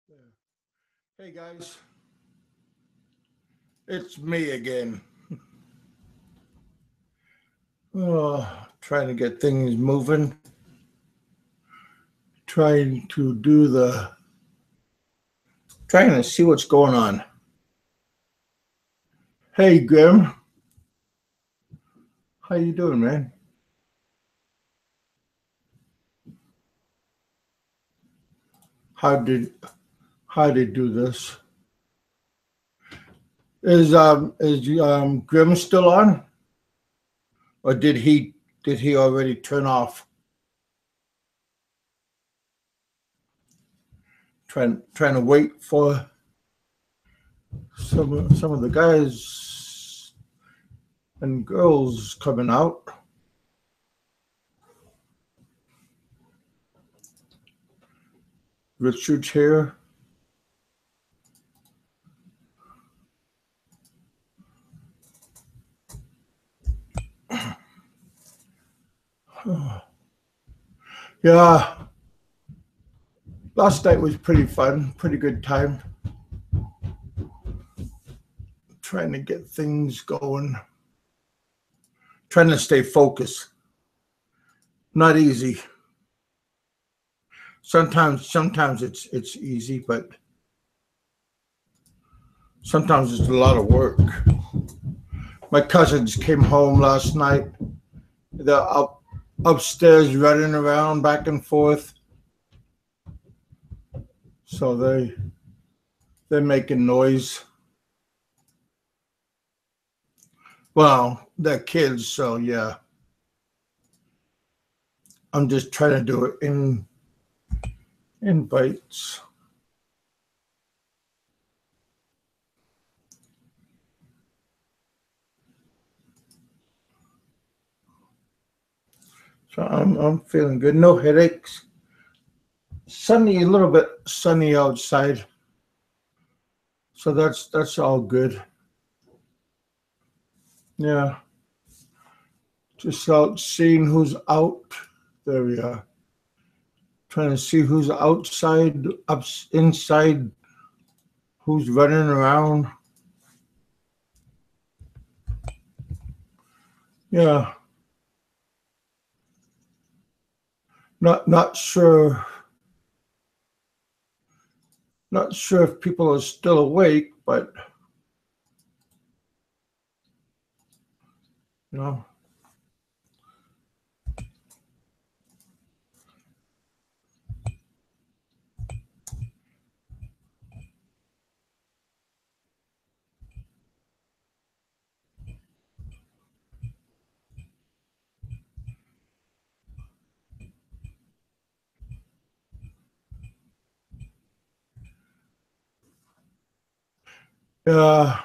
There. Hey guys, it's me again. Trying to get things moving, trying to do trying to see what's going on. Hey Grim, how you doing, man? How did how did do this? Is Grim still on, or did he already turn off? Trying to wait for some of the guys and girls coming out. Richard's here. Yeah, last night was pretty fun, pretty good time. Trying to get things going, trying to stay focused. Not easy. Sometimes it's easy, but sometimes it's a lot of work. My cousins came home last night. They're upstairs running around back and forth. So they're making noise. Well, they're kids, so yeah. I'm just trying to do it in bites. So I'm feeling good. No headaches. Sunny, a little bit sunny outside. So that's all good. Yeah. Just out seeing who's out. There we are. Trying to see who's outside, inside, who's running around. Yeah. Not sure. Not sure if people are still awake, but you know. Yeah.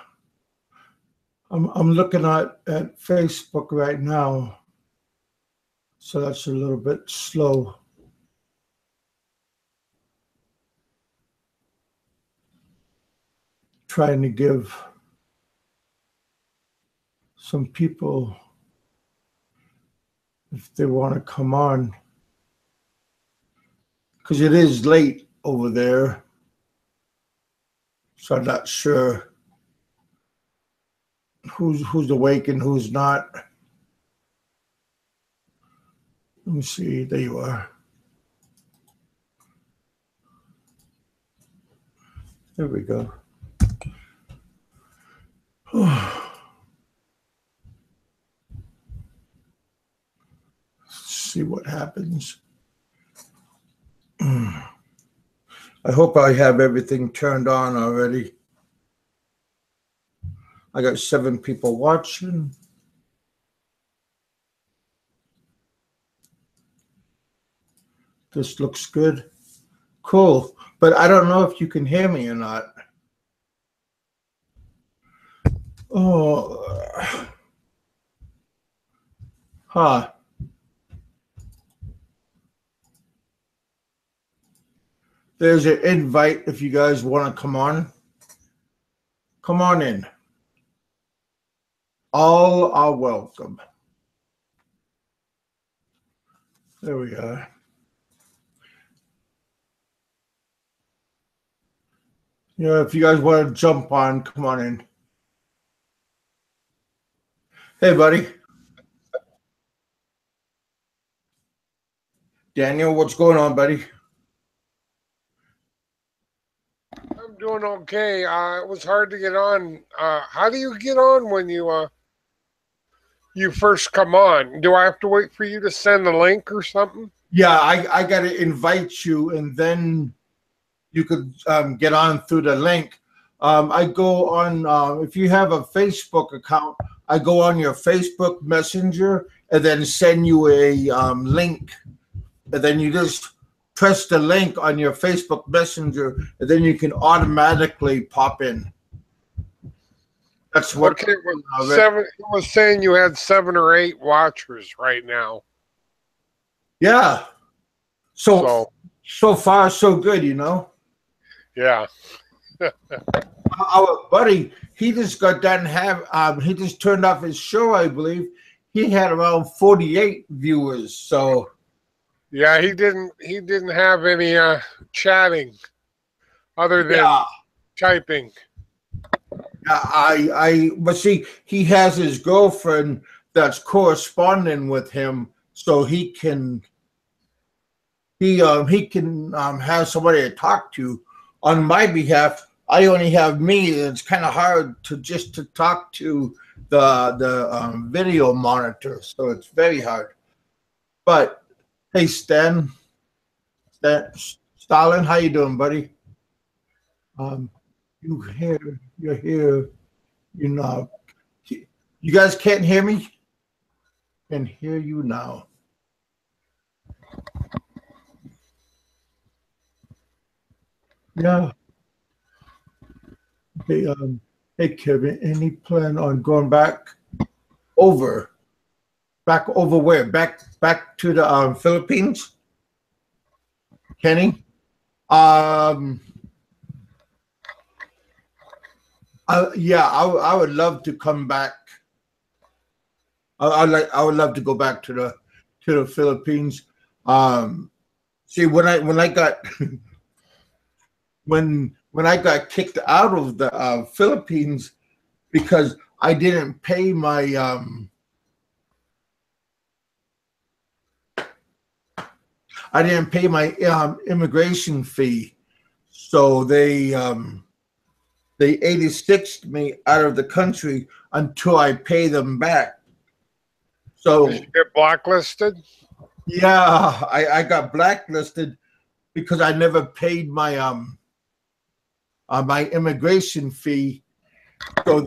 I'm looking at Facebook right now, so that's a little bit slow. Trying to give some people, if they want to come on, because it is late over there, so I'm not sure who's awake and who's not. Let me see. There you are. There we go. See what happens. I hope I have everything turned on already. I got 7 people watching. This looks good. Cool. But I don't know if you can hear me or not. Oh, huh. There's an invite if you guys want to come on. Come on in. All are welcome. There we are. if you guys want to jump on, come on in. Hey, buddy. Daniel, what's going on, buddy? I'm doing okay. It was hard to get on. How do you get on when you first come on? Do I have to wait for you to send the link or something? Yeah, I got to invite you, and then you could get on through the link. I go on, if you have a Facebook account, I go on your Facebook Messenger and then send you a link. And then you just press the link on your Facebook Messenger, and then you can automatically pop in. That's what. Okay, it was saying you had 7 or 8 watchers right now. Yeah. So far, so good, you know? Yeah. Our buddy, he just got done he just turned off his show, I believe. He had around 48 viewers, so. Yeah, he didn't have any chatting other than typing. But see, he has his girlfriend that's corresponding with him, so he can have somebody to talk to. On my behalf, I only have me. It's kind of hard to talk to the video monitor, so it's very hard. But hey, Stalin, how you doing, buddy? You're here. You know, you guys can't hear me? Can hear you now. Yeah. Hey, Kevin, any plan on going back over where? Back to the Philippines? Kenny? I would love to come back. I would love to go back to the Philippines. See, when I got when I got kicked out of the Philippines because I didn't pay my immigration fee, so they 86'd me out of the country until I pay them back. So did you get blacklisted? Yeah, I got blacklisted because I never paid my my immigration fee. So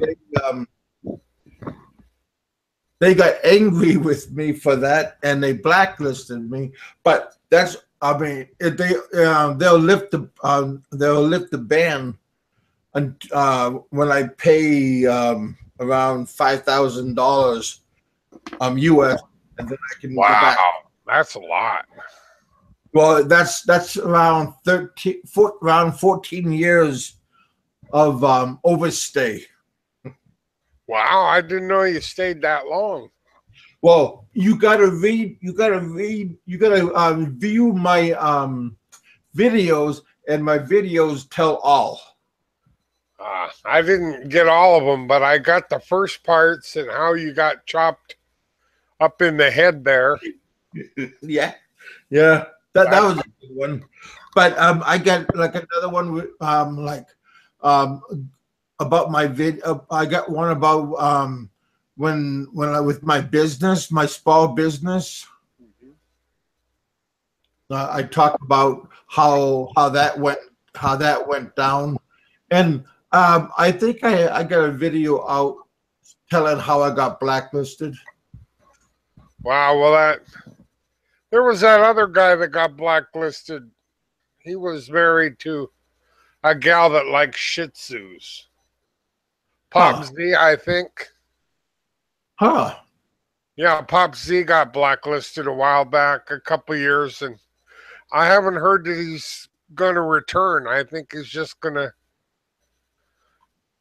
they got angry with me for that, and they blacklisted me. But that's, I mean, if they'll lift the ban, and when I pay around $5,000 US, and then I can go back. That's a lot. Well, that's around 14 years of overstay. Wow, I didn't know you stayed that long. Well, you gotta view my videos, and my videos tell all. I didn't get all of them, but I got the first parts and how you got chopped up in the head there. Yeah. That was a good one. But I got like another one about my video. I got one about when I with my business, my small business. I talked about how that went down, and I think I got a video out telling how I got blacklisted. Wow, well there was that other guy that got blacklisted. He was married to a gal that likes Shih Tzus. Pop Z, I think. Huh. Yeah, Pop Z got blacklisted a while back, a couple years, and I haven't heard that he's going to return. I think he's just going to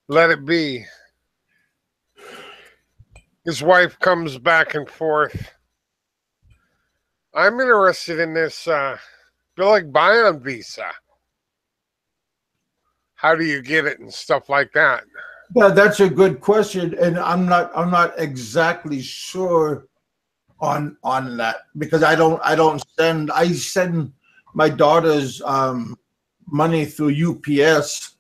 let it be. His wife comes back and forth. I'm interested in this Bilag Bayan visa. how do you get it and stuff like that? Yeah, that's a good question, and I'm not exactly sure on that because I send my daughter's money through UPS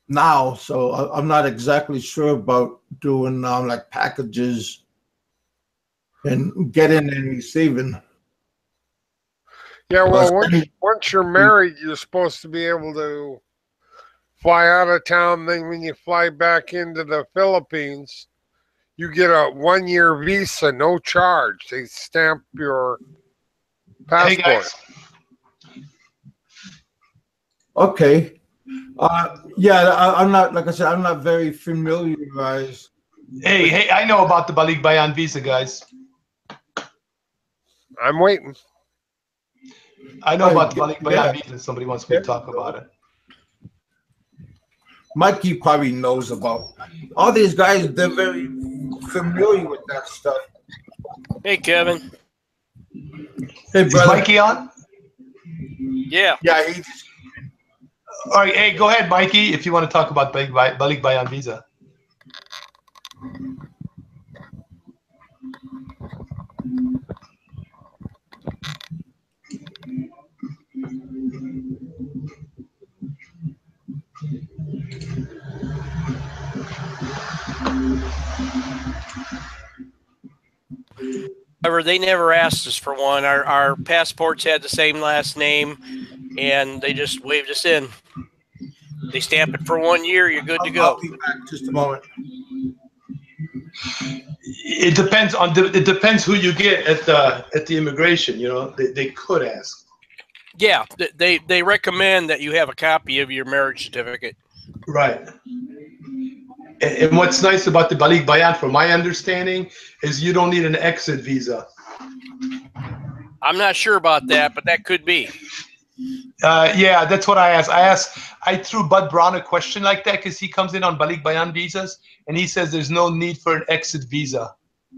now, so I'm not exactly sure about doing like packages and getting and receiving. Yeah, well, once you're married, you're supposed to be able to fly out of town. Then when you fly back into the Philippines, you get a 1-year visa, no charge. They stamp your passport. Hey guys. Okay. Yeah, I'm not, like I said, I'm not very familiarized. Hey, I know about the Balik Bayan visa, guys. I'm waiting. I know about the Balik Bayan visa. Somebody wants me to talk about it. Mikey probably knows about all these guys. They're very familiar with that stuff. Hey, Kevin. Hey, Is brother. Mikey on? Yeah. Yeah, he just. All right, hey, go ahead, Mikey, if you want to talk about Balik Bayan visa. However, they never asked us for one. Our passports had the same last name, and they just waved us in. They stamp it for 1 year. You're good to go. I'll be back just a moment. It depends who you get at the immigration. You know, they could ask. Yeah, they recommend that you have a copy of your marriage certificate. Right. And what's nice about the Balik Bayan, from my understanding, is you don't need an exit visa. I'm not sure about that, but that could be. Yeah, that's what I asked. I threw Bud Brown a question like that because he comes in on Balik Bayan visas, and he says there's no need for an exit visa.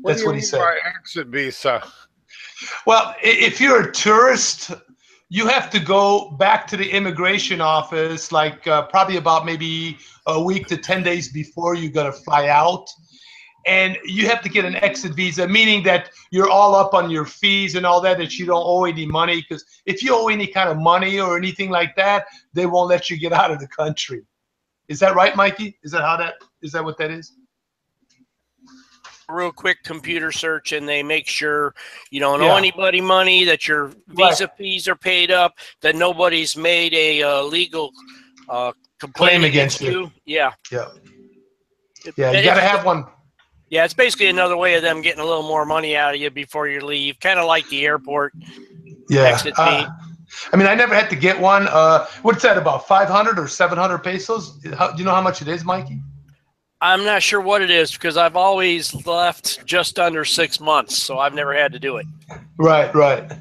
That's what he said. What do you mean by exit visa? Well, if you're a tourist, you have to go back to the immigration office like probably about maybe a week to 10 days before you're going to fly out. And you have to get an exit visa, meaning that you're all up on your fees and all that, that you don't owe any money. Because if you owe any kind of money or anything like that, they won't let you get out of the country. Is that right, Mikey? Is that what that is? Real quick computer search, and they make sure you don't owe anybody money, that your visa fees are paid up, that nobody's made a legal complaint against you. Yeah. Yeah. Yeah, you got to have one. Yeah, it's basically another way of them getting a little more money out of you before you leave, kind of like the airport exit fee. I mean, I never had to get one. What's that, about 500 or 700 pesos? Do you know how much it is, Mikey? I'm not sure what it is because I've always left just under 6 months, so I've never had to do it. Right, right.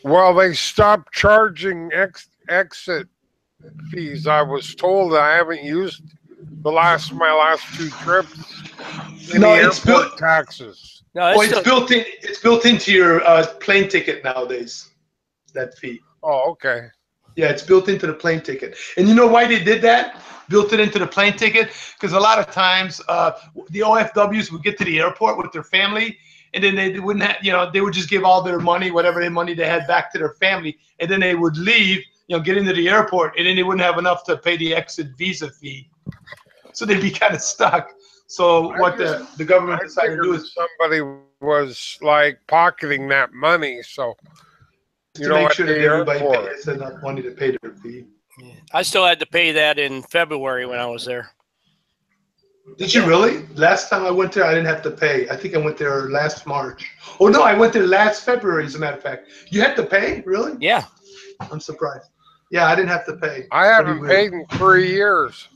Well, they stopped charging exit fees. I was told I haven't used my last 2 trips. No, it's built taxes. No, it's built into your plane ticket nowadays. That fee. Oh, okay. Yeah, it's built into the plane ticket. And you know why they did that? Built it into the plane ticket? Because a lot of times the OFWs would get to the airport with their family, and then they wouldn't have, you know, they would just give all their money, whatever money they had, back to their family, and then they would leave, you know, get into the airport, and then they wouldn't have enough to pay the exit visa fee. So they'd be kind of stuck. So what the government decided to do is somebody was like pocketing that money, so to make sure that everybody pays enough money to pay their fee. I still had to pay that in February when I was there. Did you really? Last time I went there, I didn't have to pay. I think I went there last March. Oh, no, I went there last February, as a matter of fact. You had to pay? Really? Yeah. I'm surprised. Yeah, I didn't have to pay. I haven't paid in 3 years.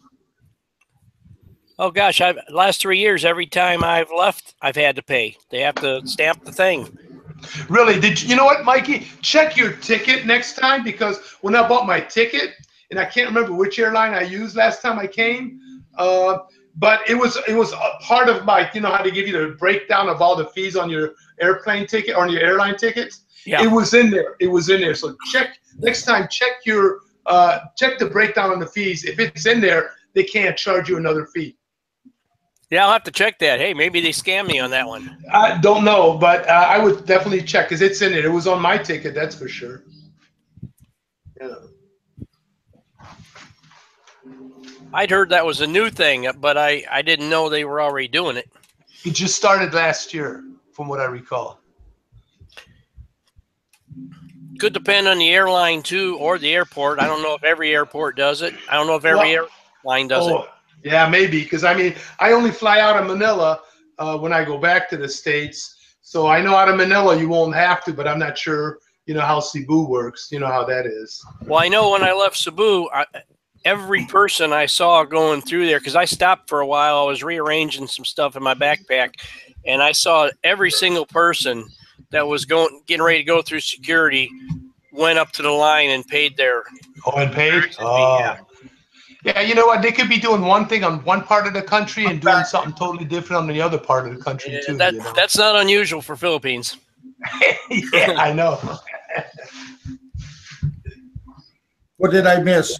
Oh, gosh, last 3 years, every time I've left, I've had to pay. They have to stamp the thing. Really? You know what, Mikey? Check your ticket next time, because when I bought my ticket, and I can't remember which airline I used last time I came, but it was a part of my, you know how they give you the breakdown of all the fees on your airplane ticket, on your airline tickets, Yeah. It was in there. It was in there. So check next time. Check your check the breakdown on the fees. If it's in there, they can't charge you another fee. Yeah, I'll have to check that. Hey, maybe they scammed me on that one. I don't know, but I would definitely check because it's in there. It was on my ticket, that's for sure. Yeah. I'd heard that was a new thing, but I didn't know they were already doing it. It just started last year, from what I recall. Could depend on the airline too, or the airport. I don't know if every airport does it. I don't know if every airline does it. Yeah, maybe, because I mean, I only fly out of Manila when I go back to the States. So I know out of Manila you won't have to, but I'm not sure, how Cebu works. You know how that is. Well, I know when I left Cebu, every person I saw going through there, because I stopped for a while, I was rearranging some stuff in my backpack, and I saw every single person that was getting ready to go through security went up to the line and paid their. Oh, and paid? Oh. Yeah, you know what? They could be doing one thing on one part of the country and doing something totally different on the other part of the country too. That's not unusual for Philippines. Yeah, I know. What did I miss?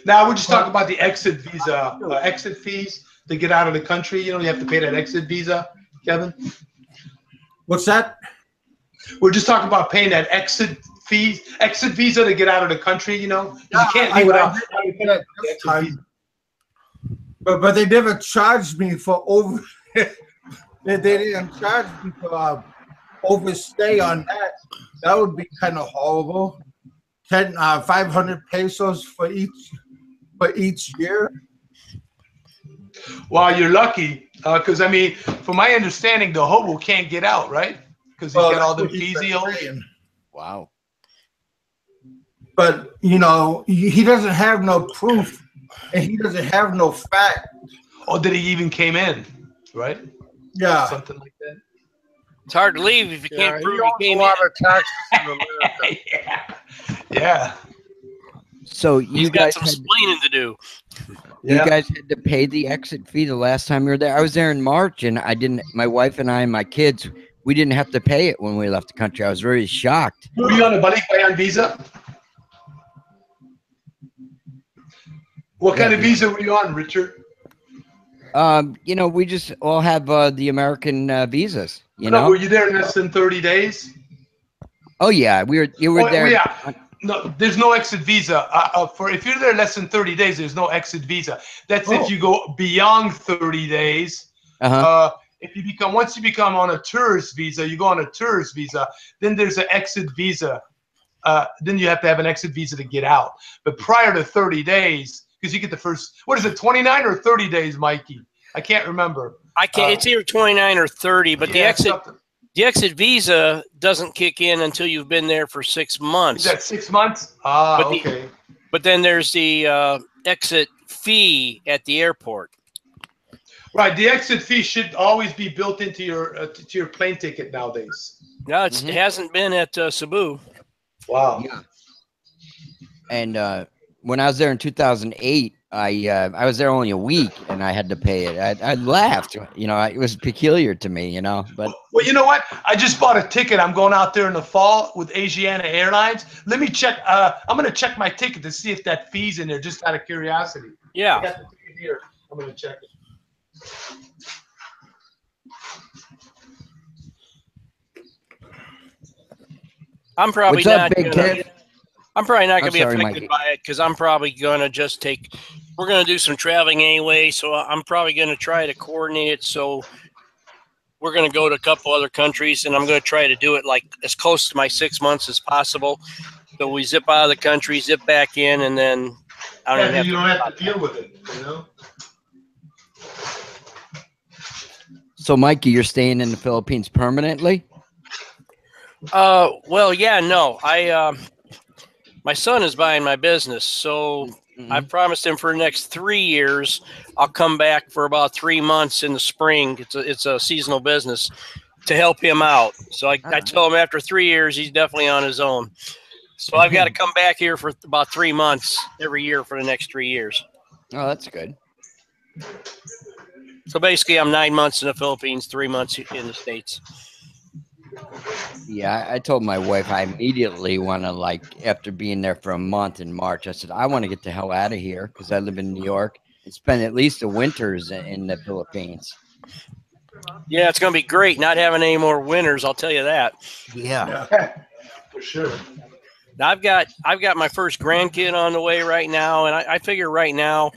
Now we're just talking about the exit visa, exit fees to get out of the country. You have to pay that exit visa, Kevin. What's that? We're just talking about paying that exit visa to get out of the country. You can't leave without. But they never charged me for over. they didn't charge me for overstay on that. That would be kind of horrible. 500 pesos for each year. Well, you're lucky, because I mean, from my understanding, the hobo can't get out, right? Because he's got all the fees he owes. Wow. But he doesn't have no proof, and he doesn't have no fact. Or that he even came in, right? Yeah, something like that. It's hard to leave if you can't prove he came in. A lot of taxes in America. Yeah. So He's got some explaining to do. You guys had to pay the exit fee the last time you were there. I was there in March, and I didn't. My wife and I and my kids, we didn't have to pay it when we left the country. I was very shocked. Were you on a Balikbayan visa? What kind of visa were you on, Richard? We just all have the American visas. Were you there in less than 30 days? Oh yeah, you were there. Yeah. No, there's no exit visa. If you're there less than 30 days, there's no exit visa. That's if you go beyond 30 days. Once you become on a tourist visa, you go on a tourist visa. Then there's an exit visa. Then you have to have an exit visa to get out. But prior to 30 days, because you get the first, 29 or 30 days, Mikey? I can't remember. It's either 29 or 30, but the exit visa doesn't kick in until you've been there for 6 months. Is that 6 months? Okay. But then there's the exit fee at the airport. Right. The exit fee should always be built into your plane ticket nowadays. No, it hasn't been at Cebu. Wow. Yeah. And when I was there in 2008, I was there only a week, and I had to pay it. I laughed. It was peculiar to me. But well, you know what? I just bought a ticket. I'm going out there in the fall with Asiana Airlines. Let me check. I'm going to check my ticket to see if that fee's in there, just out of curiosity. Yeah. I got the ticket here. I'm going to check it. I'm probably not going to be affected Mikey. by it because I'm probably going to we're going to do some traveling anyway, so I'm probably going to try to coordinate it. So we're going to go to a couple other countries, and I'm going to try to do it like as close to my 6 months as possible. So we zip out of the country, zip back in, and then you don't have to deal with it, So, Mikey, you're staying in the Philippines permanently? Well, yeah, no. My son is buying my business, so I promised him for the next 3 years I'll come back for about 3 months in the spring. It's a seasonal business to help him out. So I told him after 3 years he's definitely on his own. So I've got to come back here for about 3 months every year for the next 3 years. Oh, that's good. So basically I'm 9 months in the Philippines, 3 months in the States. Yeah, I told my wife I immediately want to, like, after being there for a month in March, I said, I want to get the hell out of here because I live in New York and spend at least the winters in the Philippines. Yeah, it's going to be great not having any more winters. I'll tell you that. Yeah. For sure. Now, I've got my first grandkid on the way right now, and I figure right now,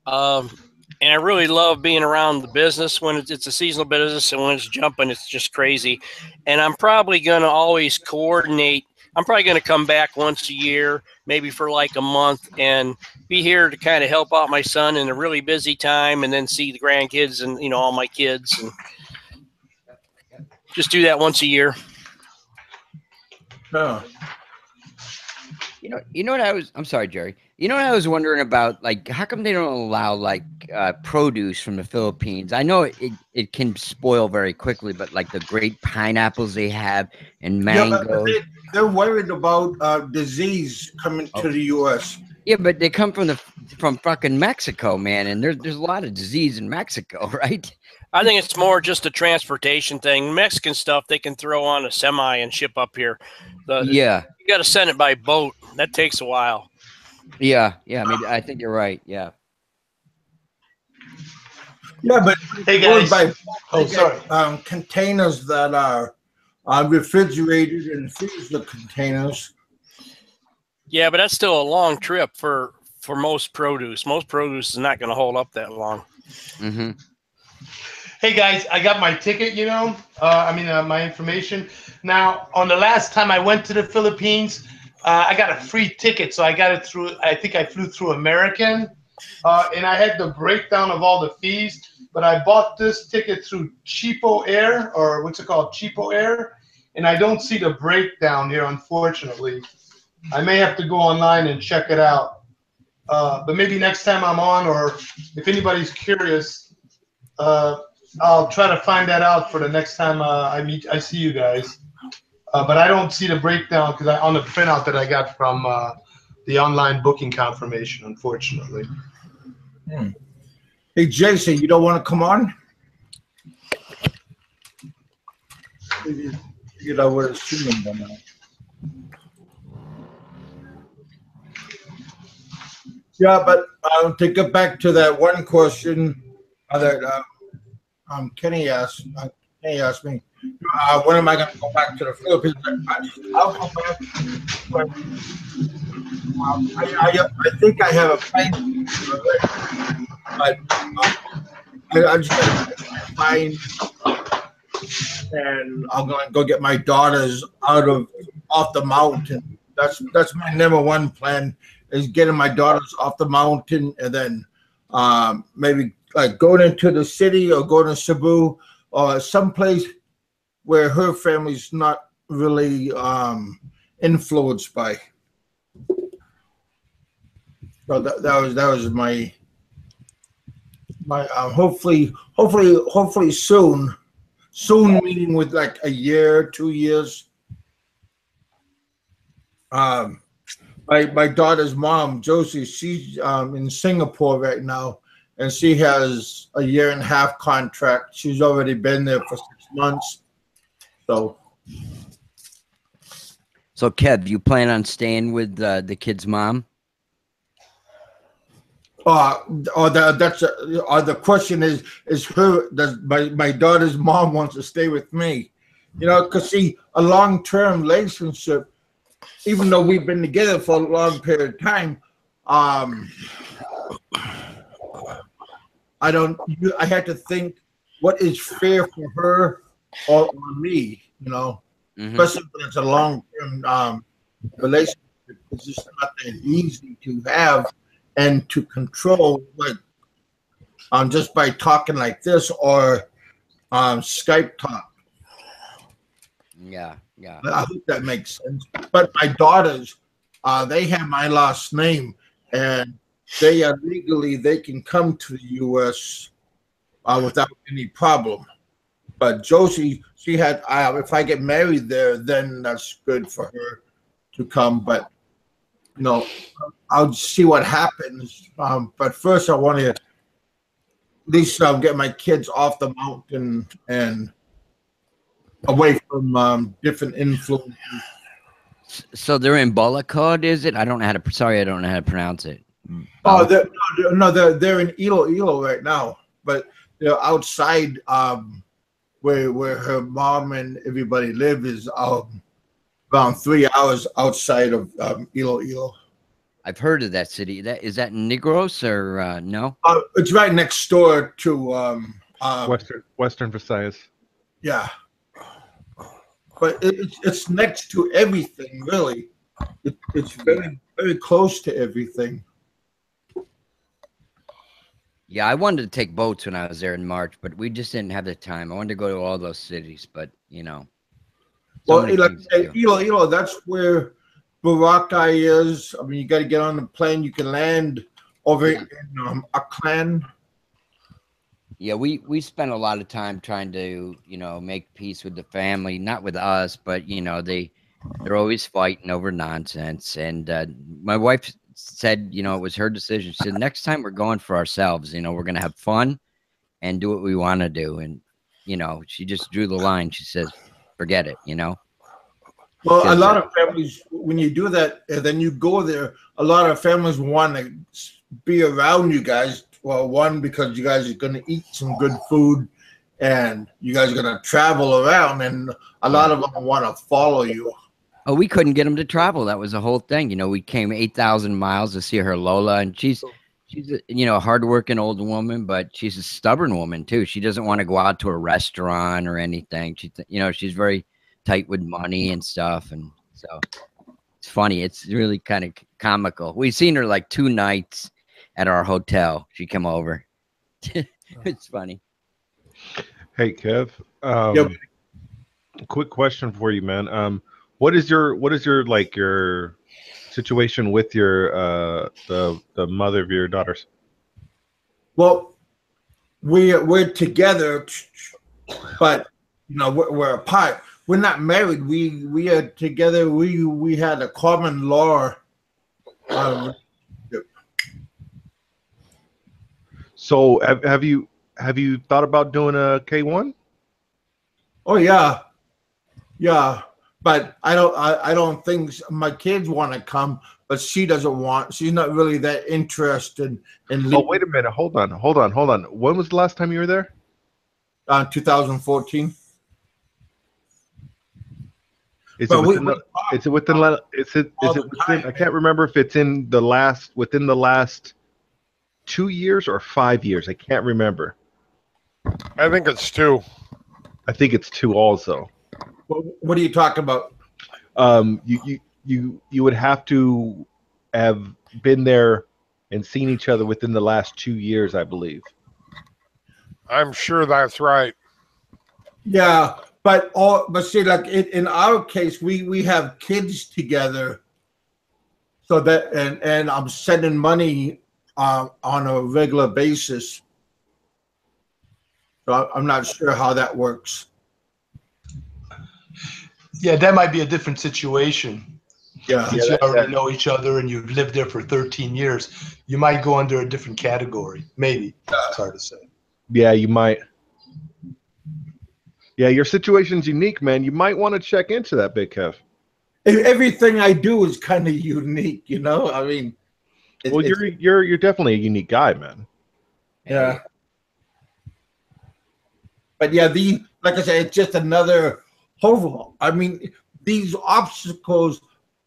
and I really love being around the business when it's a seasonal business, and when it's jumping, it's just crazy. And I'm probably going to always coordinate. I'm probably going to come back once a year, maybe for like a month, and be here to kind of help out my son in a really busy time, and then see the grandkids and all my kids, and just do that once a year. No. You know what I'm sorry, Jerry. You know what I was wondering about? Like, how come they don't allow like produce from the Philippines? I know it can spoil very quickly, but like the great pineapples they have and mangoes. Yeah, but they're worried about disease coming to the U.S. Yeah, but they come from fucking Mexico, man, and there's a lot of disease in Mexico, right? I think it's more just a transportation thing. Mexican stuff they can throw on a semi and ship up here. Yeah. You got to send it by boat. That takes a while. Yeah. I mean, I think you're right. Yeah. Yeah, but Hey guys. sorry. Containers that are refrigerated and freezer containers. Yeah, but that's still a long trip for most produce. Most produce is not going to hold up that long. Mm-hmm. Hey guys, I got my ticket, my information. Now, on the last time I went to the Philippines, I got a free ticket. So I got it through, I think I flew through American. And I had the breakdown of all the fees. But I bought this ticket through Cheapo Air, or what's it called? Cheapo Air. And I don't see the breakdown here, unfortunately. I may have to go online and check it out. But maybe next time I'm on, or if anybody's curious, I'll try to find that out for the next time I see you guys. But I don't see the breakdown because on the printout that I got from the online booking confirmation, unfortunately. Hey, Jason, you don't want to come on? I would assume him by now. Yeah, but to get back to that one question that Kenny asked me, when am I going to go back to the Philippines? I'll go back. But, I think I have a plan. But I just got to find, and I'm going to go get my daughters off the mountain. That's my number one plan, is getting my daughters off the mountain, and then maybe like going into the city or going to Cebu or someplace where her family's not really influenced by. So that was my hopefully soon meeting with like a year, 2 years. My daughter's mom, Josie, she's in Singapore right now, and she has a 1.5-year contract. She's already been there for 6 months. So Kev, you plan on staying with the kid's mom? The question is does my daughter's mom wants to stay with me? Because see, a long-term relationship, even though we've been together for a long period of time, I had to think what is fair for her or me, especially when it's a long-term relationship. It's just not that easy to have and to control, like just by talking like this or Skype talk. Yeah. I hope that makes sense. But my daughters, they have my last name, and they are legally, they can come to the U.S. Without any problem. But Josie, she had, if I get married there, then that's good for her to come. But, I'll see what happens. But first, I want to at least get my kids off the mountain and away from different influences. So they're in Bulacode, is it? I don't know how to. Sorry, I don't know how to pronounce it. Oh, they're in Iloilo right now, but they're outside where her mom and everybody live is around 3 hours outside of Iloilo. I've heard of that city. Is that Negros or no? It's right next door to Western Versailles. yeah, but it's next to everything really. It's very very close to everything. Yeah, I wanted to take boats when I was there in March, but we just didn't have the time. I wanted to go to all those cities, but you know. Well, like Iloilo, that's where Boracay is. I mean, you got to get on the plane. You can land over in Aklan. Yeah, we spent a lot of time trying to, make peace with the family, not with us, but they're always fighting over nonsense. And my wife said, it was her decision. She said, next time we're going for ourselves, we're going to have fun and do what we want to do. And, she just drew the line. She says, forget it, Well, a lot of families, when you do that, and then you go there, a lot of families want to be around you guys. Well, one, because you guys are going to eat some good food and you guys are going to travel around, and a lot of them want to follow you. Oh, we couldn't get them to travel. That was the whole thing. We came 8,000 miles to see her Lola, and she's a hardworking old woman, but she's a stubborn woman too. She doesn't want to go out to a restaurant or anything. She's very tight with money and stuff, and so it's funny. It's really kind of comical. We've seen her like 2 nights at our hotel. She come over. It's funny. Hey, Kev. Yep. Quick question for you, man. What is your your situation with your the mother of your daughters? Well, we're together, but we're apart. We're not married. We are together. We had a common law. So have you thought about doing a K1? Oh yeah. But I don't think my kids want to come, but she doesn't want. She's not really that interested in. Oh, wait a minute. Hold on. When was the last time you were there? 2014. Is it within? I can't remember if it's within the last 2 years or 5 years. I can't remember. I think it's 2. I think it's 2 also. What are you talking about? You would have to have been there and seen each other within the last 2 years, I believe. I'm sure that's right. Yeah, but see, like in our case, we have kids together, so that and I'm sending money on a regular basis. So I'm not sure how that works. Yeah, that might be a different situation. Yeah, Since you already know each other and you've lived there for 13 years, you might go under a different category. Maybe. It's hard to say. Yeah, you might. Yeah, your situation's unique, man. You might want to check into that, Big Kev. Everything I do is kind of unique, I mean, well, you're definitely a unique guy, man. Yeah. But yeah, like I said, it's just another hurdle. I mean, these obstacles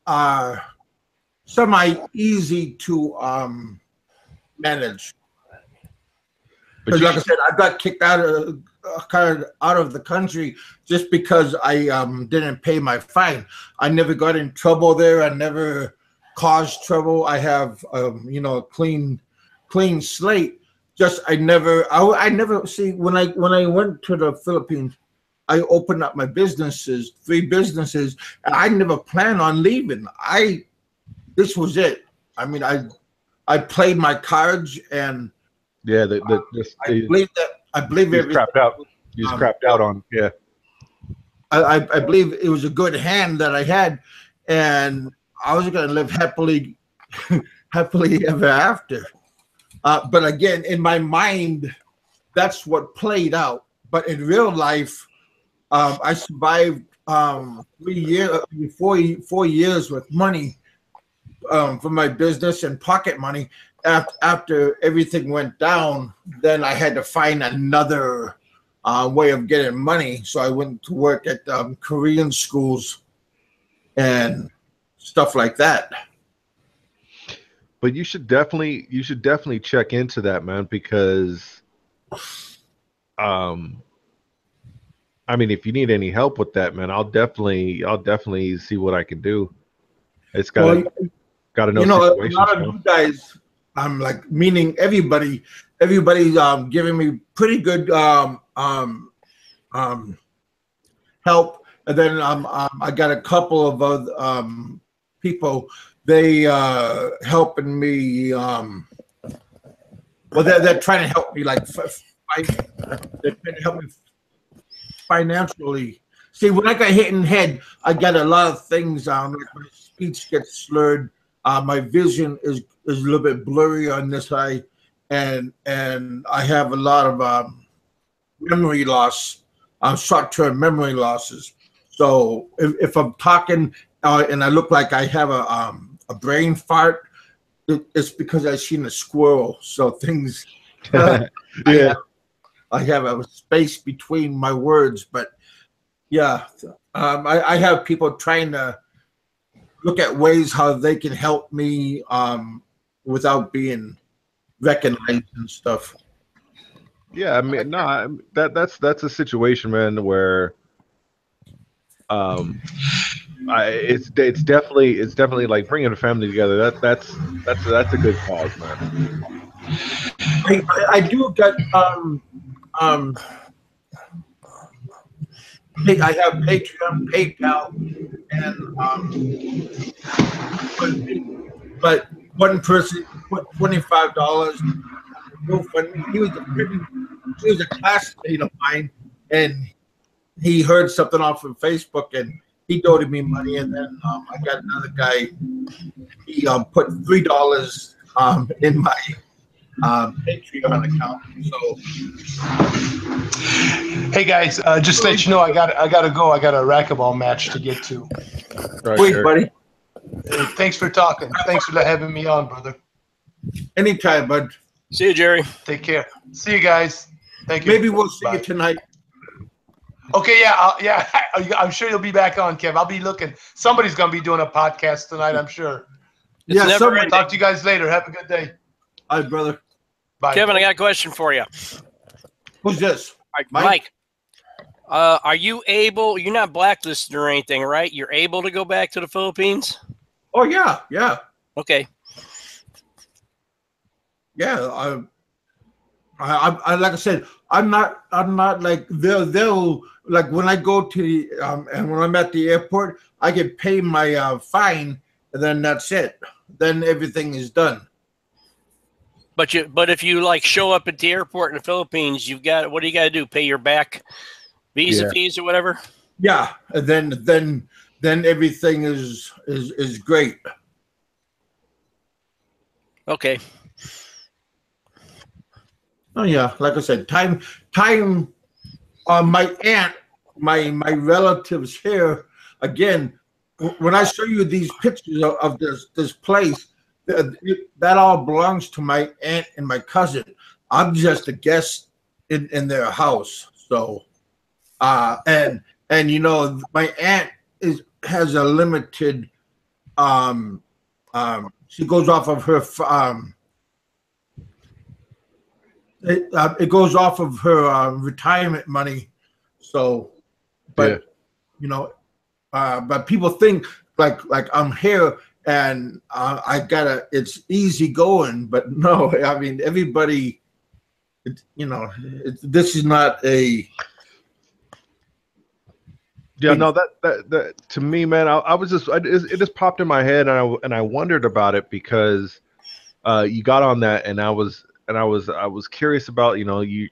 are semi-easy to manage. Because, like I said, I got kicked out of the country just because I didn't pay my fine. I never got in trouble there. I never caused trouble. I have a clean slate. I never see when I went to the Philippines, I opened up my 3 businesses, and I never planned on leaving. This was it. I mean, I played my cards, and yeah, I believe everything. Crapped out. You just crapped out on, yeah. I believe it was a good hand that I had, and I was going to live happily ever after. But again, in my mind, that's what played out. But in real life, I survived 4 years with money for my business and pocket money. After everything went down, then I had to find another way of getting money. So I went to work at Korean schools and stuff like that. But you should definitely check into that, man, because I mean, if you need any help with that, man, I'll definitely see what I can do. It's got to know situations. A lot of you guys, like, meaning everybody's giving me pretty good help, and then I got a couple of other people. They helping me. Well, they're trying to help me, like, they're trying to help me financially. See, when I got hit in the head, I got a lot of things. Like my speech gets slurred. My vision is a little bit blurry on this eye, and I have a lot of memory loss, short-term memory losses. So if I'm talking and I look like I have a brain fart, it's because I've seen a squirrel. So things, yeah, I have a space between my words, but yeah, I have people trying to look at ways how they can help me without being recognized and stuff. Yeah, I mean, no, that's a situation, man, where it's definitely like bringing a family together. That's a good cause, man. I do get I have Patreon, PayPal, and but one person put $25. He was a classmate of mine, and he heard something off of Facebook, and he donated me money. And then I got another guy. He put $3 in my Patreon account. So, hey guys, just to let you know, I gotta go. I got a racquetball match to get to. Right, wait, sure. buddy. Thanks for talking. Thanks for having me on, brother. Anytime, bud. See you, Jerry. Take care. See you guys. Thank you. Maybe we'll see Bye. you tonight. Okay, yeah, I'm sure you'll be back on, Kev. I'll be looking. Somebody's gonna be doing a podcast tonight, I'm sure. It's Yeah, never somebody. ending. Talk to you guys later. Have a good day. All right, brother. Bye. Kevin, I got a question for you. Who's this? Mike. Are you able? You're not blacklisted or anything, right? You're able to go back to the Philippines? Oh yeah. Okay. Yeah, I like I said, I'm not like they'll like when I go to the and when I'm at the airport, I can pay my fine, and then that's it. Then everything is done. But if you like show up at the airport in the Philippines, what do you got to do? Pay your back visa fees or whatever? Yeah, and then everything is great. Okay. Oh yeah, like I said, time. My aunt, my relatives here again. When I show you these pictures of this place, that all belongs to my aunt and my cousin. I'm just a guest in their house. So, and you know, my aunt has a limited. She goes off of her. It goes off of her retirement money. So, but you know, but people think like I'm here and it's easy going, but no, I mean everybody. This is not a. Yeah, no, that to me, man, it just popped in my head, and I wondered about it because you got on that, and I was curious about, you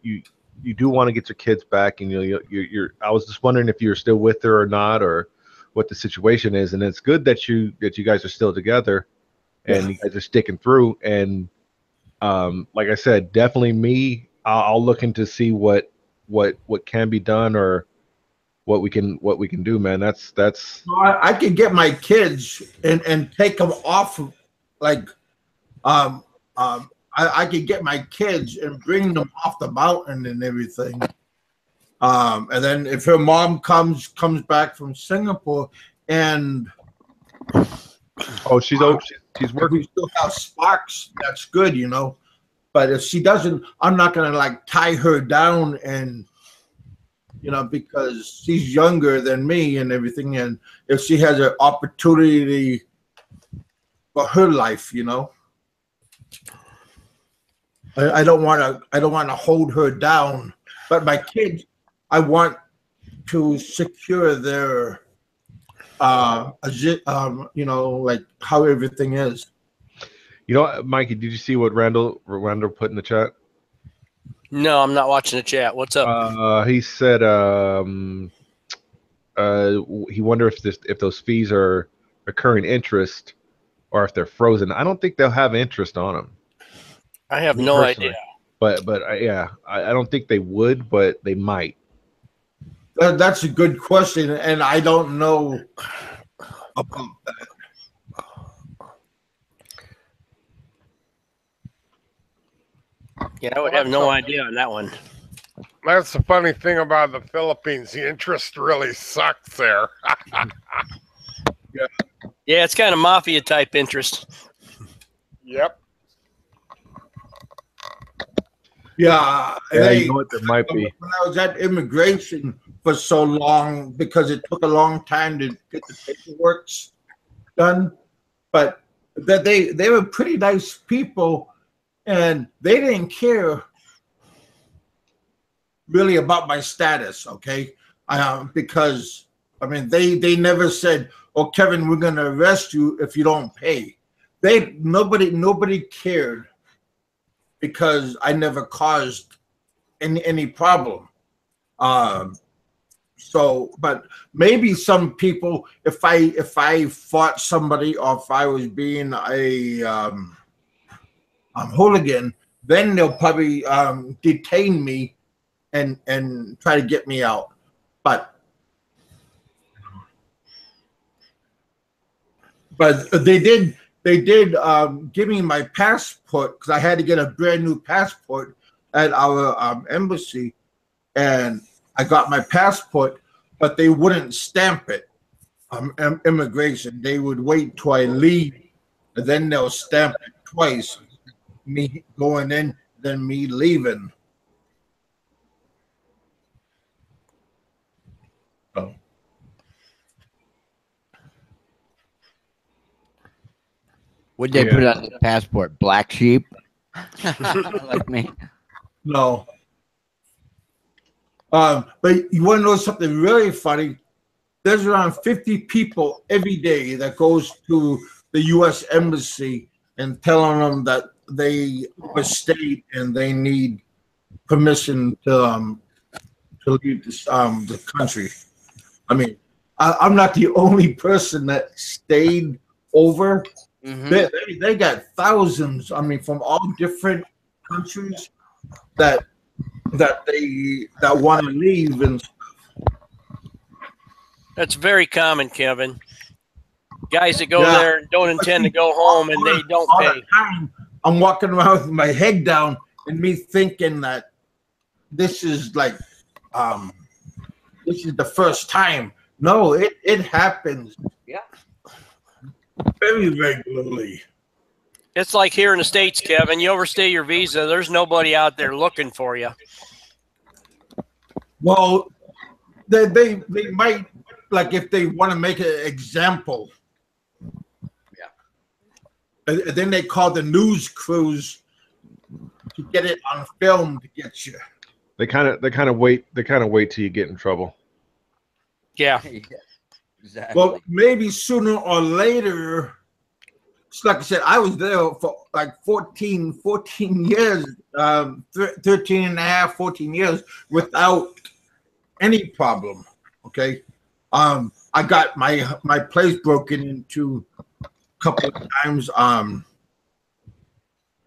do want to get your kids back, and you're I was just wondering if you're still with her or not, or what the situation is. And it's good that you guys are still together, and you guys are sticking through. And like I said, definitely I'll look into see what can be done, or what we can do, man. That's I could get my kids and take them off, like, I could get my kids and bring them off the mountain and everything. And then if her mom comes back from Singapore and she's working. we still have sparks, that's good, you know. But if she doesn't, I'm not gonna like tie her down and, you know, because she's younger than me and everything. And if she has an opportunity for her life, you know, I don't want to hold her down. But my kids, I want to secure their, you know, like how everything is. You know, Mikey, did you see what Randall put in the chat? No, I'm not watching the chat. What's up? He said he wondered if those fees are recurring interest or if they're frozen. I don't think they'll have interest on them. I have no idea. But yeah, I don't think they would, but they might. That's a good question, and I don't know about that. Yeah, I would have no idea on that one. That's the funny thing about the Philippines. The interest really sucks there. Yeah, it's kind of mafia type interest. Yep. Yeah, You know what, there might be. When I was at immigration for so long, because it took a long time to get the paperwork done, but that they were pretty nice people, and they didn't care really about my status, okay? Because I mean, they never said, "Oh, Kevin, we're gonna arrest you if you don't pay." Nobody cared, because I never caused any problem. So, but maybe some people, if I fought somebody or if I was being a hooligan, then they'll probably detain me and try to get me out. But they did give me my passport, because I had to get a brand new passport at our embassy, and I got my passport, but they wouldn't stamp it. Immigration, they would wait till I leave, and then they'll stamp it twice, me going in, then me leaving. Oh. Would they put on the passport? Black sheep? Like me. No. But you want to know something really funny? There's around 50 people every day that goes to the U.S. Embassy and telling them that they overstayed and they need permission to leave the country. I mean, I'm not the only person that stayed over. Mm-hmm. They got thousands. I mean, from all different countries that want to leave and stuff. That's very common, Kevin. Guys that go there and don't intend to go home and they don't pay. I'm walking around with my head down and me thinking that this is like this is the first time. No, it happens. Yeah. Very regularly. It's like here in the States, Kevin. You overstay your visa, there's nobody out there looking for you. Well, they might, like, if they want to make an example. Yeah. And then they call the news crews to get it on film to get you. They kind of wait till you get in trouble. Yeah. Exactly. Well, maybe sooner or later. Like I said, I was there for like 14 years, 13 and a half, 14 years without any problem. Okay. I got my place broken into a couple of times.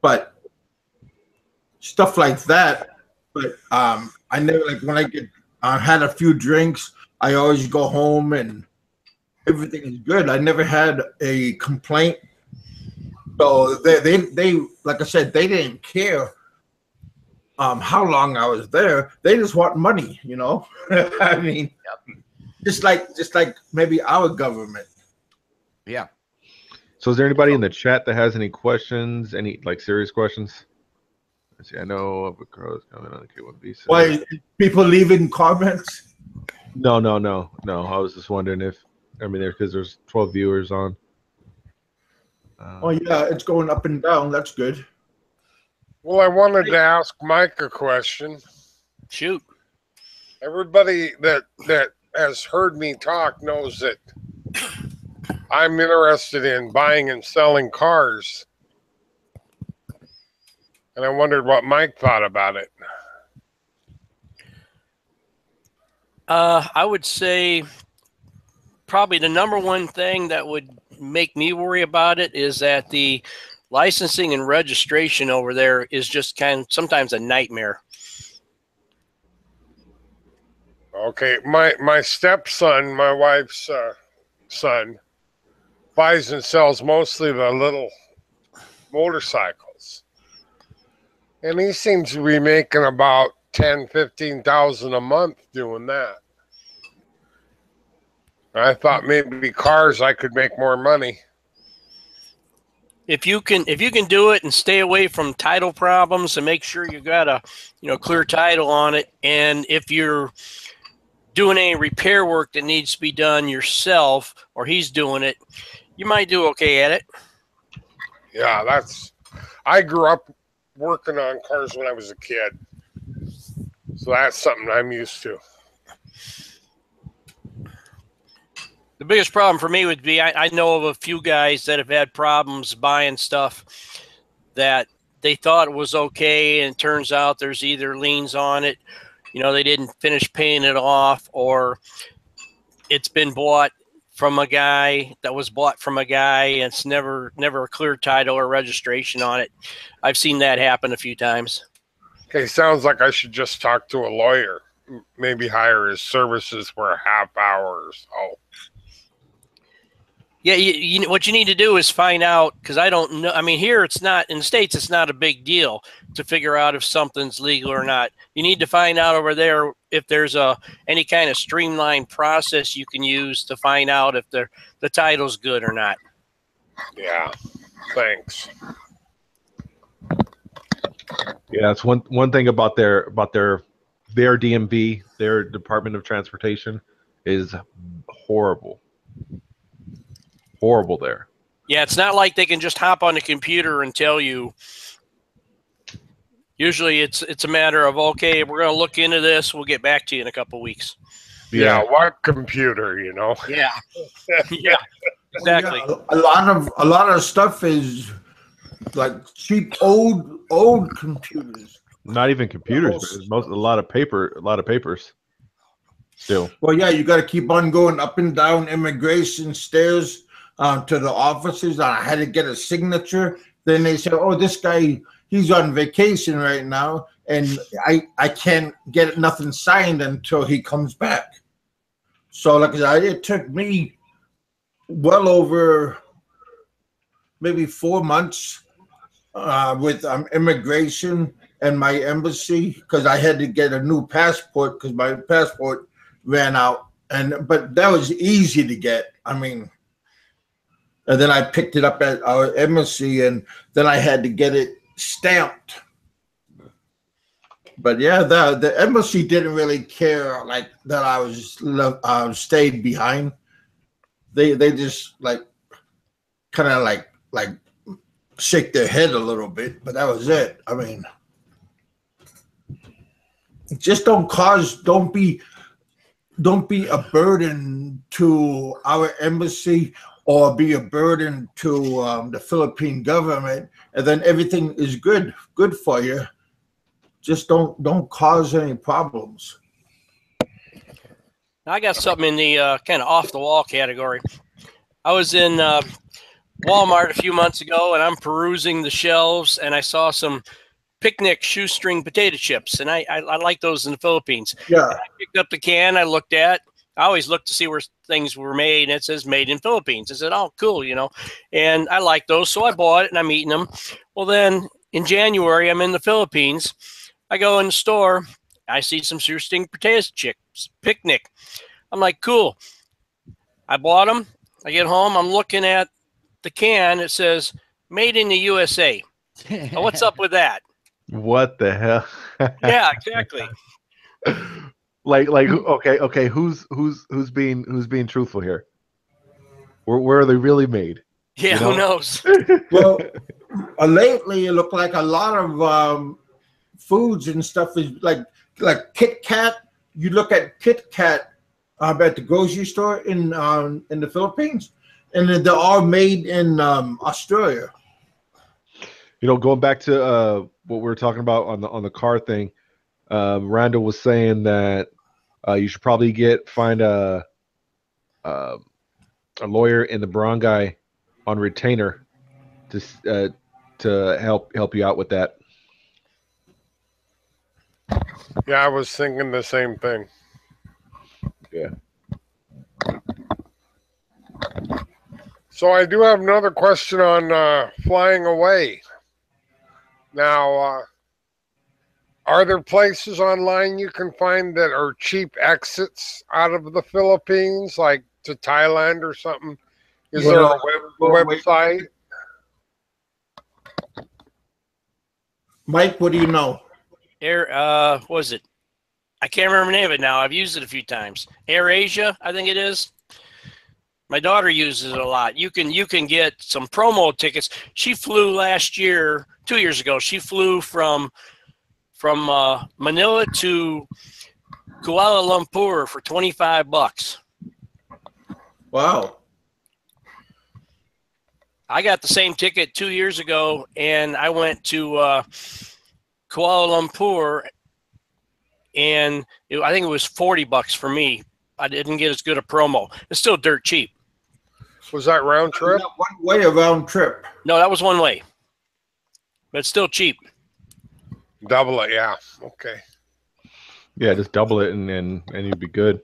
But stuff like that. But I never, like, when I had a few drinks, I always go home and everything is good. I never had a complaint. So they like I said, they didn't care how long I was there. They just want money, you know. I mean, just like maybe our government. Yeah. So is there anybody in the chat that has any questions, any like serious questions? Let's see, I know of a girl is coming on the K1 visa. Why people leaving comments? No. I was just wondering if, I mean, because there's 12 viewers on. Oh yeah, it's going up and down. That's good. Well, I wanted to ask Mike a question. Shoot. Everybody that has heard me talk knows that I'm interested in buying and selling cars. And I wondered what Mike thought about it. I would say probably the number one thing that would make me worry about it is that the licensing and registration over there is just kind of sometimes a nightmare. Okay, my stepson, my wife's son, buys and sells mostly the little motorcycles. And he seems to be making about 10, 15,000 a month doing that. I thought maybe cars I could make more money. If you can do it and stay away from title problems and make sure you got a clear title on it, and if you're doing any repair work that needs to be done yourself or he's doing it, you might do okay at it. Yeah, I grew up working on cars when I was a kid. So that's something I'm used to. The biggest problem for me would be I know of a few guys that have had problems buying stuff that they thought was okay, and it turns out there's either liens on it, they didn't finish paying it off, or it's been bought from a guy that was bought from a guy, and it's never a clear title or registration on it. I've seen that happen a few times. Okay, sounds like I should just talk to a lawyer. Maybe hire his services for a half hour or so. Yeah, what you need to do is find out, because I don't know. I mean, here it's not, in the States, it's not a big deal to figure out if something's legal or not. You need to find out over there if there's any kind of streamlined process you can use to find out if the title's good or not. Yeah, thanks. Yeah, that's one thing about their DMV, their Department of Transportation, is horrible. Horrible there. Yeah, it's not like they can just hop on the computer and tell you. Usually it's a matter of, okay, we're going to look into this. We'll get back to you in a couple of weeks. Yeah, what computer, Yeah. Yeah, exactly. Yeah, a lot of stuff is like cheap old computers. Not even computers, a lot of papers still. Well, yeah, you got to keep on going up and down immigration stairs to the offices. I had to get a signature. Then they said, "Oh, this guy, he's on vacation right now, and I can't get nothing signed until he comes back." So, like I said, it took me well over maybe 4 months with immigration and my embassy, because I had to get a new passport because my passport ran out. But that was easy to get. I mean, and then I picked it up at our embassy, and then I had to get it stamped. But yeah, the embassy didn't really care like that I was stayed behind. They just kind of like shake their head a little bit, but that was it. I mean, just don't be a burden to our embassy or be a burden to the Philippine government, and then everything is good for you. Just don't cause any problems. I got something in the kind of off the wall category. I was in Walmart a few months ago, and I'm perusing the shelves, and I saw some picnic shoestring potato chips, and I like those in the Philippines. Yeah. And I picked up the can, I looked at, I always look to see where things were made, and it says made in Philippines. I said, oh, cool, and I like those. So I bought it, and I'm eating them. Well, then in January, I'm in the Philippines. I go in the store. I see some roasting potato chips, picnic. I'm like, cool. I bought them. I get home. I'm looking at the can. It says made in the USA. Now, what's up with that? What the hell? Yeah, exactly. like okay, who's being truthful here? Where are they really made? Yeah, who knows? Well, lately it looked like a lot of foods and stuff is like Kit Kat. You look at Kit Kat at the grocery store in the Philippines, and they're all made in Australia. Going back to what we were talking about on the car thing, Randall was saying that you should probably find a lawyer in the barangay on retainer to help you out with that. Yeah, I was thinking the same thing. Yeah. So I do have another question on flying away. Now, are there places online you can find that are cheap exits out of the Philippines, like to Thailand or something? Is there a website? Mike, what do you know? What was it? I can't remember the name of it now. I've used it a few times. AirAsia, I think it is. My daughter uses it a lot. You can get some promo tickets. She flew last year, 2 years ago. She flew from Manila to Kuala Lumpur for $25. Wow. I got the same ticket 2 years ago, and I went to Kuala Lumpur, and I think it was $40 for me. I didn't get as good a promo. It's still dirt cheap. Was that round trip? One way, a round trip. No, that was one way, but it's still cheap. Double it, yeah. Okay. Yeah, just double it and you'd be good.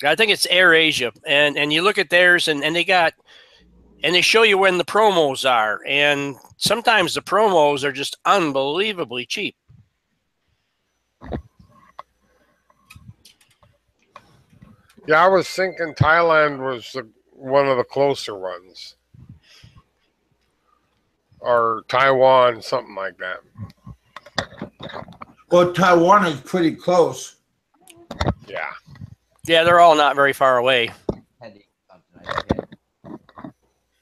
I think it's AirAsia, and you look at theirs, and they show you when the promos are, and sometimes the promos are just unbelievably cheap. Yeah, I was thinking Thailand was one of the closer ones. Or Taiwan, something like that. Well, Taiwan is pretty close. Yeah. Yeah, they're all not very far away.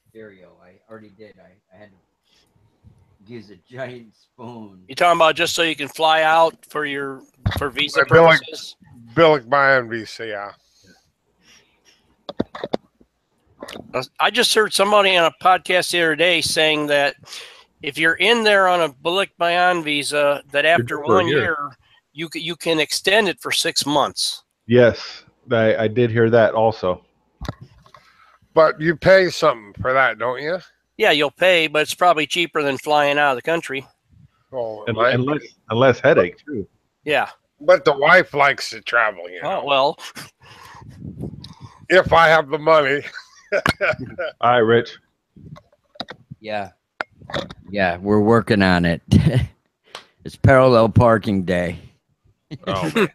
Stereo. I already did. I had to use a giant spoon. You talking about just so you can fly out for visa purposes? Billick Bayan visa, yeah. I just heard somebody on a podcast the other day saying that if you're in there on a Billick Bayan visa, that after 1 year, you can extend it for 6 months. Yes, I did hear that also. But you pay something for that, don't you? Yeah, you'll pay, but it's probably cheaper than flying out of the country. Oh, and less headache too. Yeah. But the wife likes to travel, you know. Oh, well. If I have the money. All right, Rich. Yeah, we're working on it. It's parallel parking day. Oh,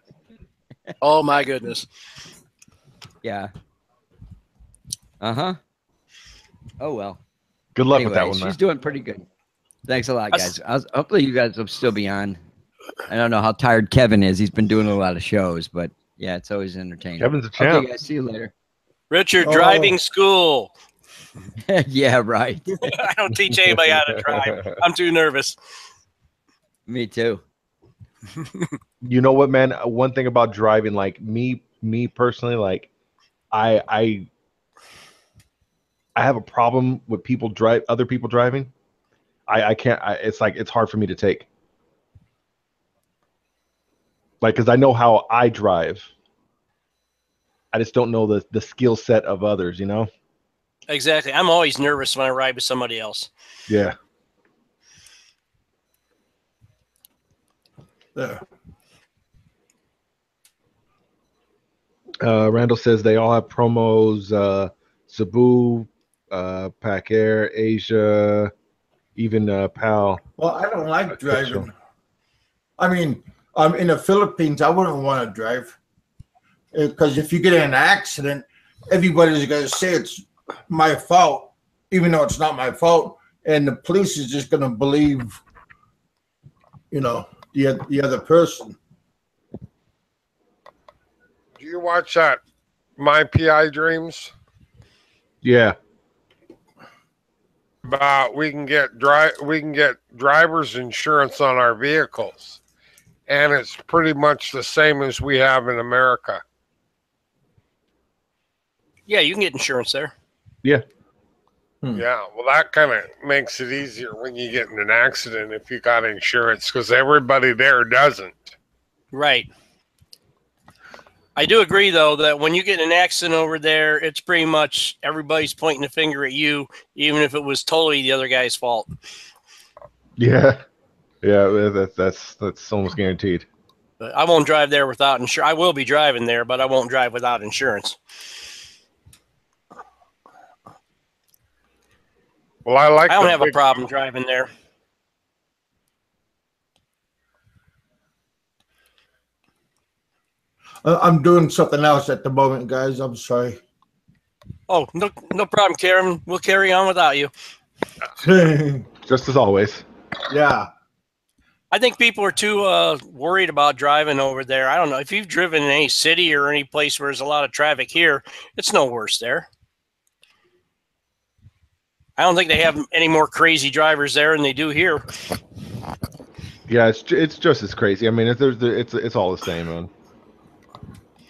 Oh my goodness. Yeah. Uh-huh. Oh well. good luck with that one, She's man. doing pretty good. Thanks a lot, guys. Hopefully you guys will still be on. I don't know how tired Kevin is. He's been doing a lot of shows, but yeah, it's always entertaining. Kevin's a champ. Okay, guys, see you later. Richard, driving school. Yeah, right. I don't teach anybody how to drive. I'm too nervous. Me too. You know what, man? One thing about driving, like me personally, like I have a problem with other people driving. I can't. It's hard for me to take. Like, because I know how I drive. I just don't know the skill set of others, you know? Exactly. I'm always nervous when I ride with somebody else. Yeah. There. Randall says they all have promos. Cebu, Pac Air, Asia, even PAL. Well, I don't like Official. driving. I mean, in the Philippines, I wouldn't want to drive because if you get in an accident, everybody's going to say it's my fault, even though it's not my fault, and the police is just going to believe, the other person. Do you watch that My PI Dreams? Yeah. About we can get driver's insurance on our vehicles, and it's pretty much the same as we have in America. Yeah, you can get insurance there. Yeah. Yeah, well, that kind of makes it easier when you get in an accident if you got insurance, because everybody there doesn't. Right. I do agree, though, that when you get in an accident over there, it's pretty much everybody's pointing the finger at you, even if it was totally the other guy's fault. Yeah. Yeah, that's almost guaranteed. But I won't drive there without insurance. I will be driving there, but I won't drive without insurance. Well, I don't have a problem driving there. I'm doing something else at the moment, guys. I'm sorry. Oh, no problem, Karen. We'll carry on without you. Just as always. Yeah. I think people are too worried about driving over there. I don't know. If you've driven in any city or any place where there's a lot of traffic here, it's no worse there. I don't think they have any more crazy drivers there than they do here. Yeah, it's just as crazy. I mean, it's all the same, man.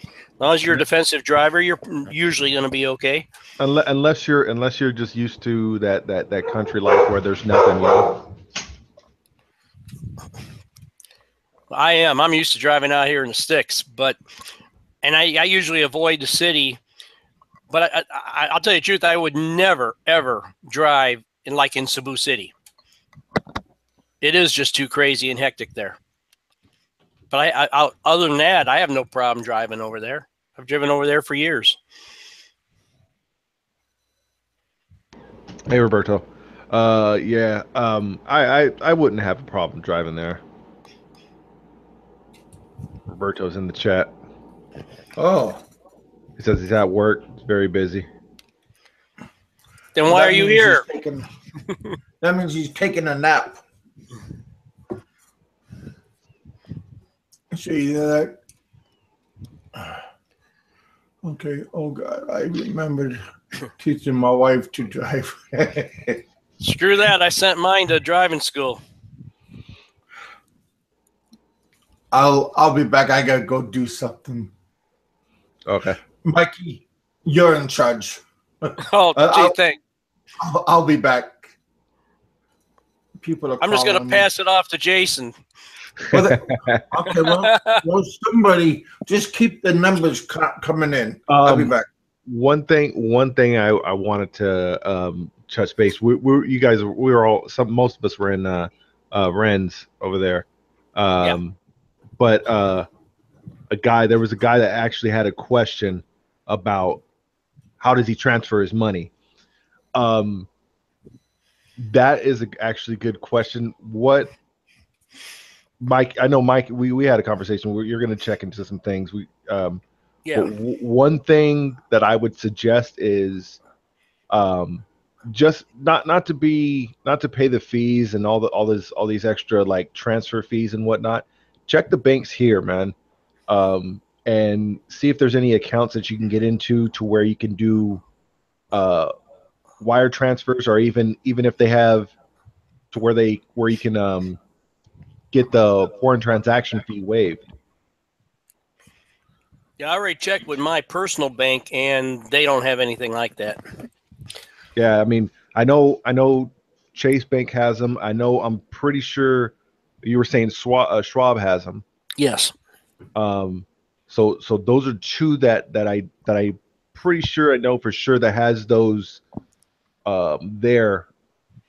As long as you're a defensive driver, you're usually going to be okay. Unless you're just used to that country life where there's nothing. I am. I'm used to driving out here in the sticks, and I usually avoid the city. But I'll tell you the truth, I would never, ever drive in Cebu City. It is just too crazy and hectic there. But other than that, I have no problem driving over there. I've driven over there for years. Hey, Roberto. Yeah. I wouldn't have a problem driving there. Roberto's in the chat. Oh. He says he's at work. He's very busy. Then why are you here? That means he's taking a nap. See that? Okay. Oh God, I remembered teaching my wife to drive. Screw that! I sent mine to driving school. I'll be back. I gotta go do something. Okay. Mikey, you're in charge. Oh, gee, thanks. I'll be back. People are. I'm just gonna pass it off to Jason. Well, okay. Well, somebody just keep the numbers coming in. I'll be back. One thing I wanted to touch base. Most of us were in Ren's over there. But there was a guy that actually had a question about how does he transfer his money. That is actually a good question. What, Mike? I know Mike. We had a conversation. You're going to check into some things. One thing that I would suggest is, just not to pay the fees and all these extra like transfer fees and whatnot. Check the banks here, man, and see if there's any accounts that you can get into to where you can do wire transfers, or even if they have to where you can get the foreign transaction fee waived. Yeah, I already checked with my personal bank, and they don't have anything like that. Yeah, I mean, I know Chase Bank has them. I'm pretty sure you were saying Schwab has them. Yes. So those are two that I pretty sure I know for sure that has those there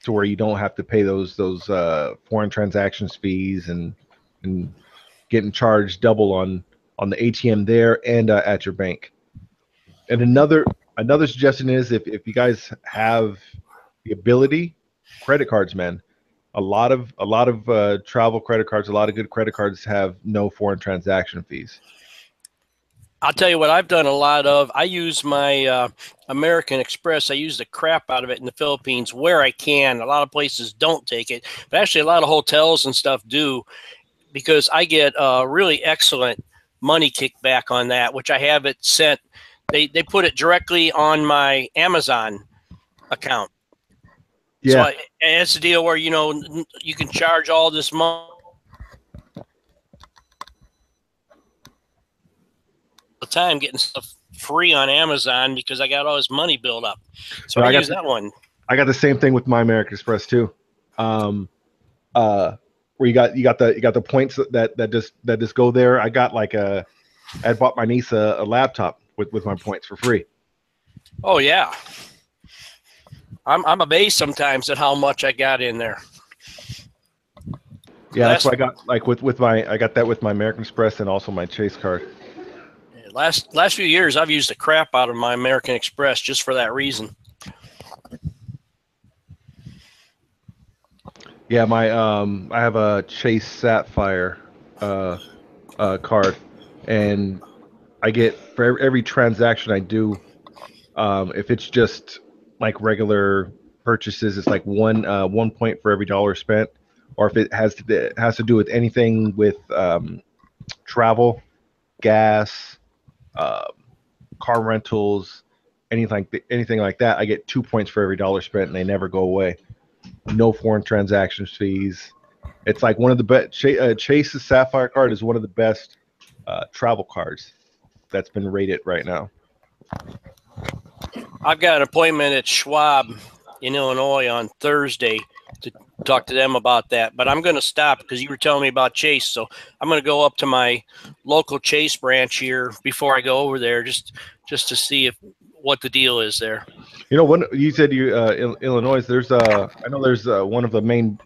to where you don't have to pay those foreign transactions fees and getting charged double on on the ATM there and at your bank. And another suggestion is if you guys have the ability, credit cards, man. A lot of travel credit cards, a lot of good credit cards have no foreign transaction fees. I'll tell you what I've done a lot of. I use my American Express. I use the crap out of it in the Philippines where I can. A lot of places don't take it, but actually a lot of hotels and stuff do, because I get really excellent money kickback on that, which I have it sent. They put it directly on my Amazon account. Yeah. So it's a deal where, you know, you can charge all this money. The time getting stuff free on Amazon because I got all this money built up. So I use that one. I got the same thing with my American Express too. Where you got the points that just go there. I got I bought my niece a laptop with my points for free. Oh yeah. I'm amazed sometimes at how much I got in there. Yeah, that's what I got I got that with my American Express and also my Chase card. Last few years, I've used the crap out of my American Express just for that reason. Yeah, I have a Chase Sapphire card, and I get for every transaction I do, if it's just like regular purchases, it's like one point for every dollar spent, or if it has to do with anything with travel, gas, car rentals, anything like that, I get 2 points for every dollar spent, and they never go away. No foreign transaction fees. It's like one of the best. Chase's Sapphire card is one of the best travel cards that's been rated right now. I've got an appointment at Schwab in Illinois on Thursday to talk to them about that, but I'm going to stop because you were telling me about Chase, so I'm going to go up to my local Chase branch here before I go over there just to see what the deal is there. You know, when you said Illinois, there's I know there's one of the main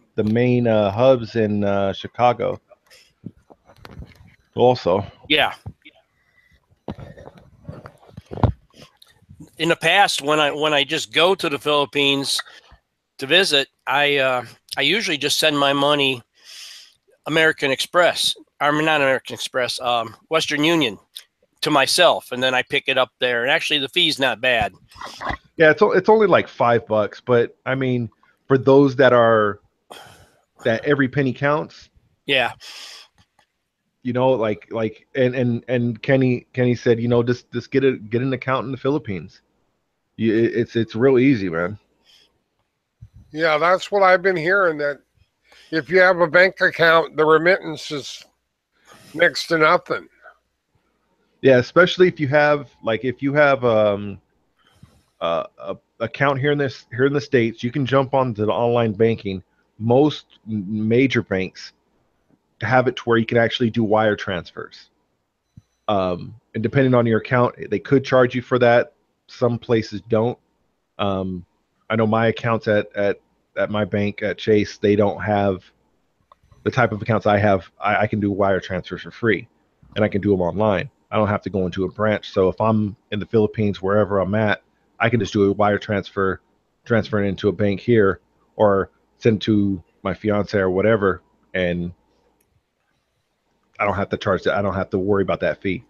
hubs in Chicago. Also, yeah. In the past, when I just go to the Philippines to visit, I usually just send my money American Express. I mean, not American Express, Western Union to myself, and then I pick it up there. And actually, the fee's not bad. Yeah, it's only like $5, but I mean, for those that every penny counts. Yeah. You know, like and Kenny said, you know, just get an account in the Philippines. It's real easy, man. Yeah, that's what I've been hearing, that if you have a bank account, the remittance is next to nothing. Yeah, especially if you have a account here in the States, you can jump onto the online banking. Most major banks have it to where you can actually do wire transfers. And depending on your account, they could charge you for that. Some places don't. I know my accounts at my bank at Chase, they don't have the type of accounts I have. I can do wire transfers for free, and I can do them online. I don't have to go into a branch. So if I'm in the Philippines, wherever I'm at, I can just do a wire transfer it into a bank here, or send to my fiance or whatever, and I don't have to charge that. I don't have to worry about that fee.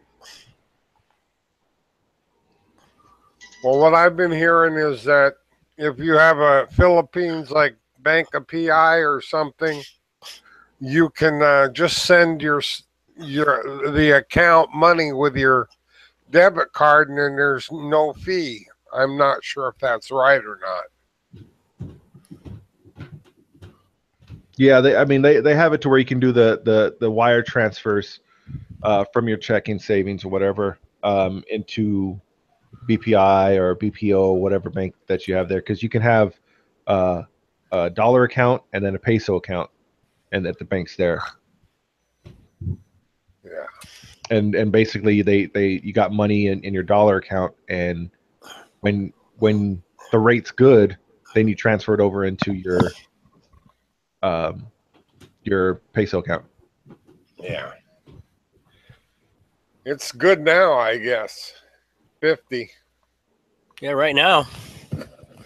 Well, what I've been hearing is that if you have a Philippines like Bank of PI or something, you can just send the account money with your debit card, and then there's no fee. I'm not sure if that's right or not. Yeah, they have it to where you can do the wire transfers from your checking, savings, or whatever into BPI or BPO, whatever bank that you have there, because you can have a dollar account and then a peso account, and that the bank's there. Yeah. And basically you got money in your dollar account, and when the rate's good, then you transfer it over into your peso account. Yeah. It's good now, I guess. 50. Yeah, right now.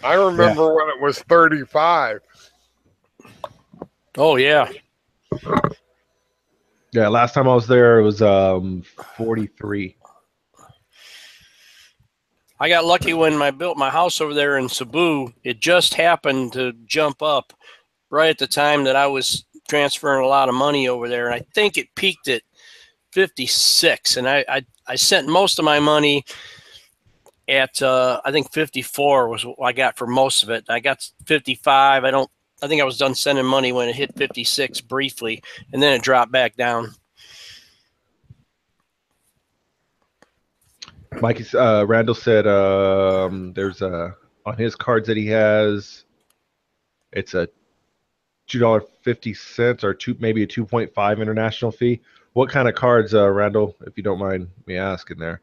I remember when it was 35. Oh yeah. Yeah, last time I was there, it was 43. I got lucky when I built my house over there in Cebu. It just happened to jump up right at the time that I was transferring a lot of money over there, and I think it peaked at 56. And I sent most of my money at I think 54 was what I got for most of it. I got 55. I think I was done sending money when it hit 56 briefly, and then it dropped back down. Mikey Randall said there's a on his cards that he has, it's a $2.50 or maybe a 2.5 international fee. What kind of cards, Randall, if you don't mind me asking there?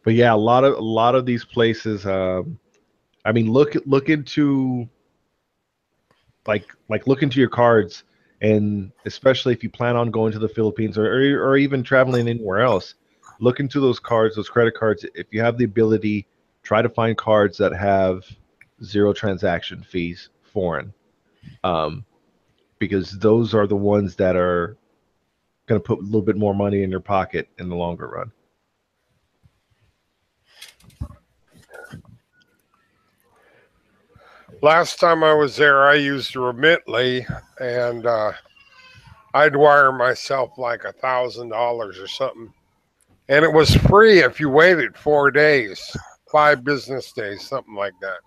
But yeah, a lot of these places. I mean, look into look into your cards, and especially if you plan on going to the Philippines or even traveling anywhere else, look into those cards, those credit cards. If you have the ability, try to find cards that have 0 transaction fees, foreign, because those are the ones that are going to put a little bit more money in your pocket in the longer run. Last time I was there, I used Remitly, and I'd wire myself like $1,000 or something. And it was free if you waited 4 days, 5 business days, something like that.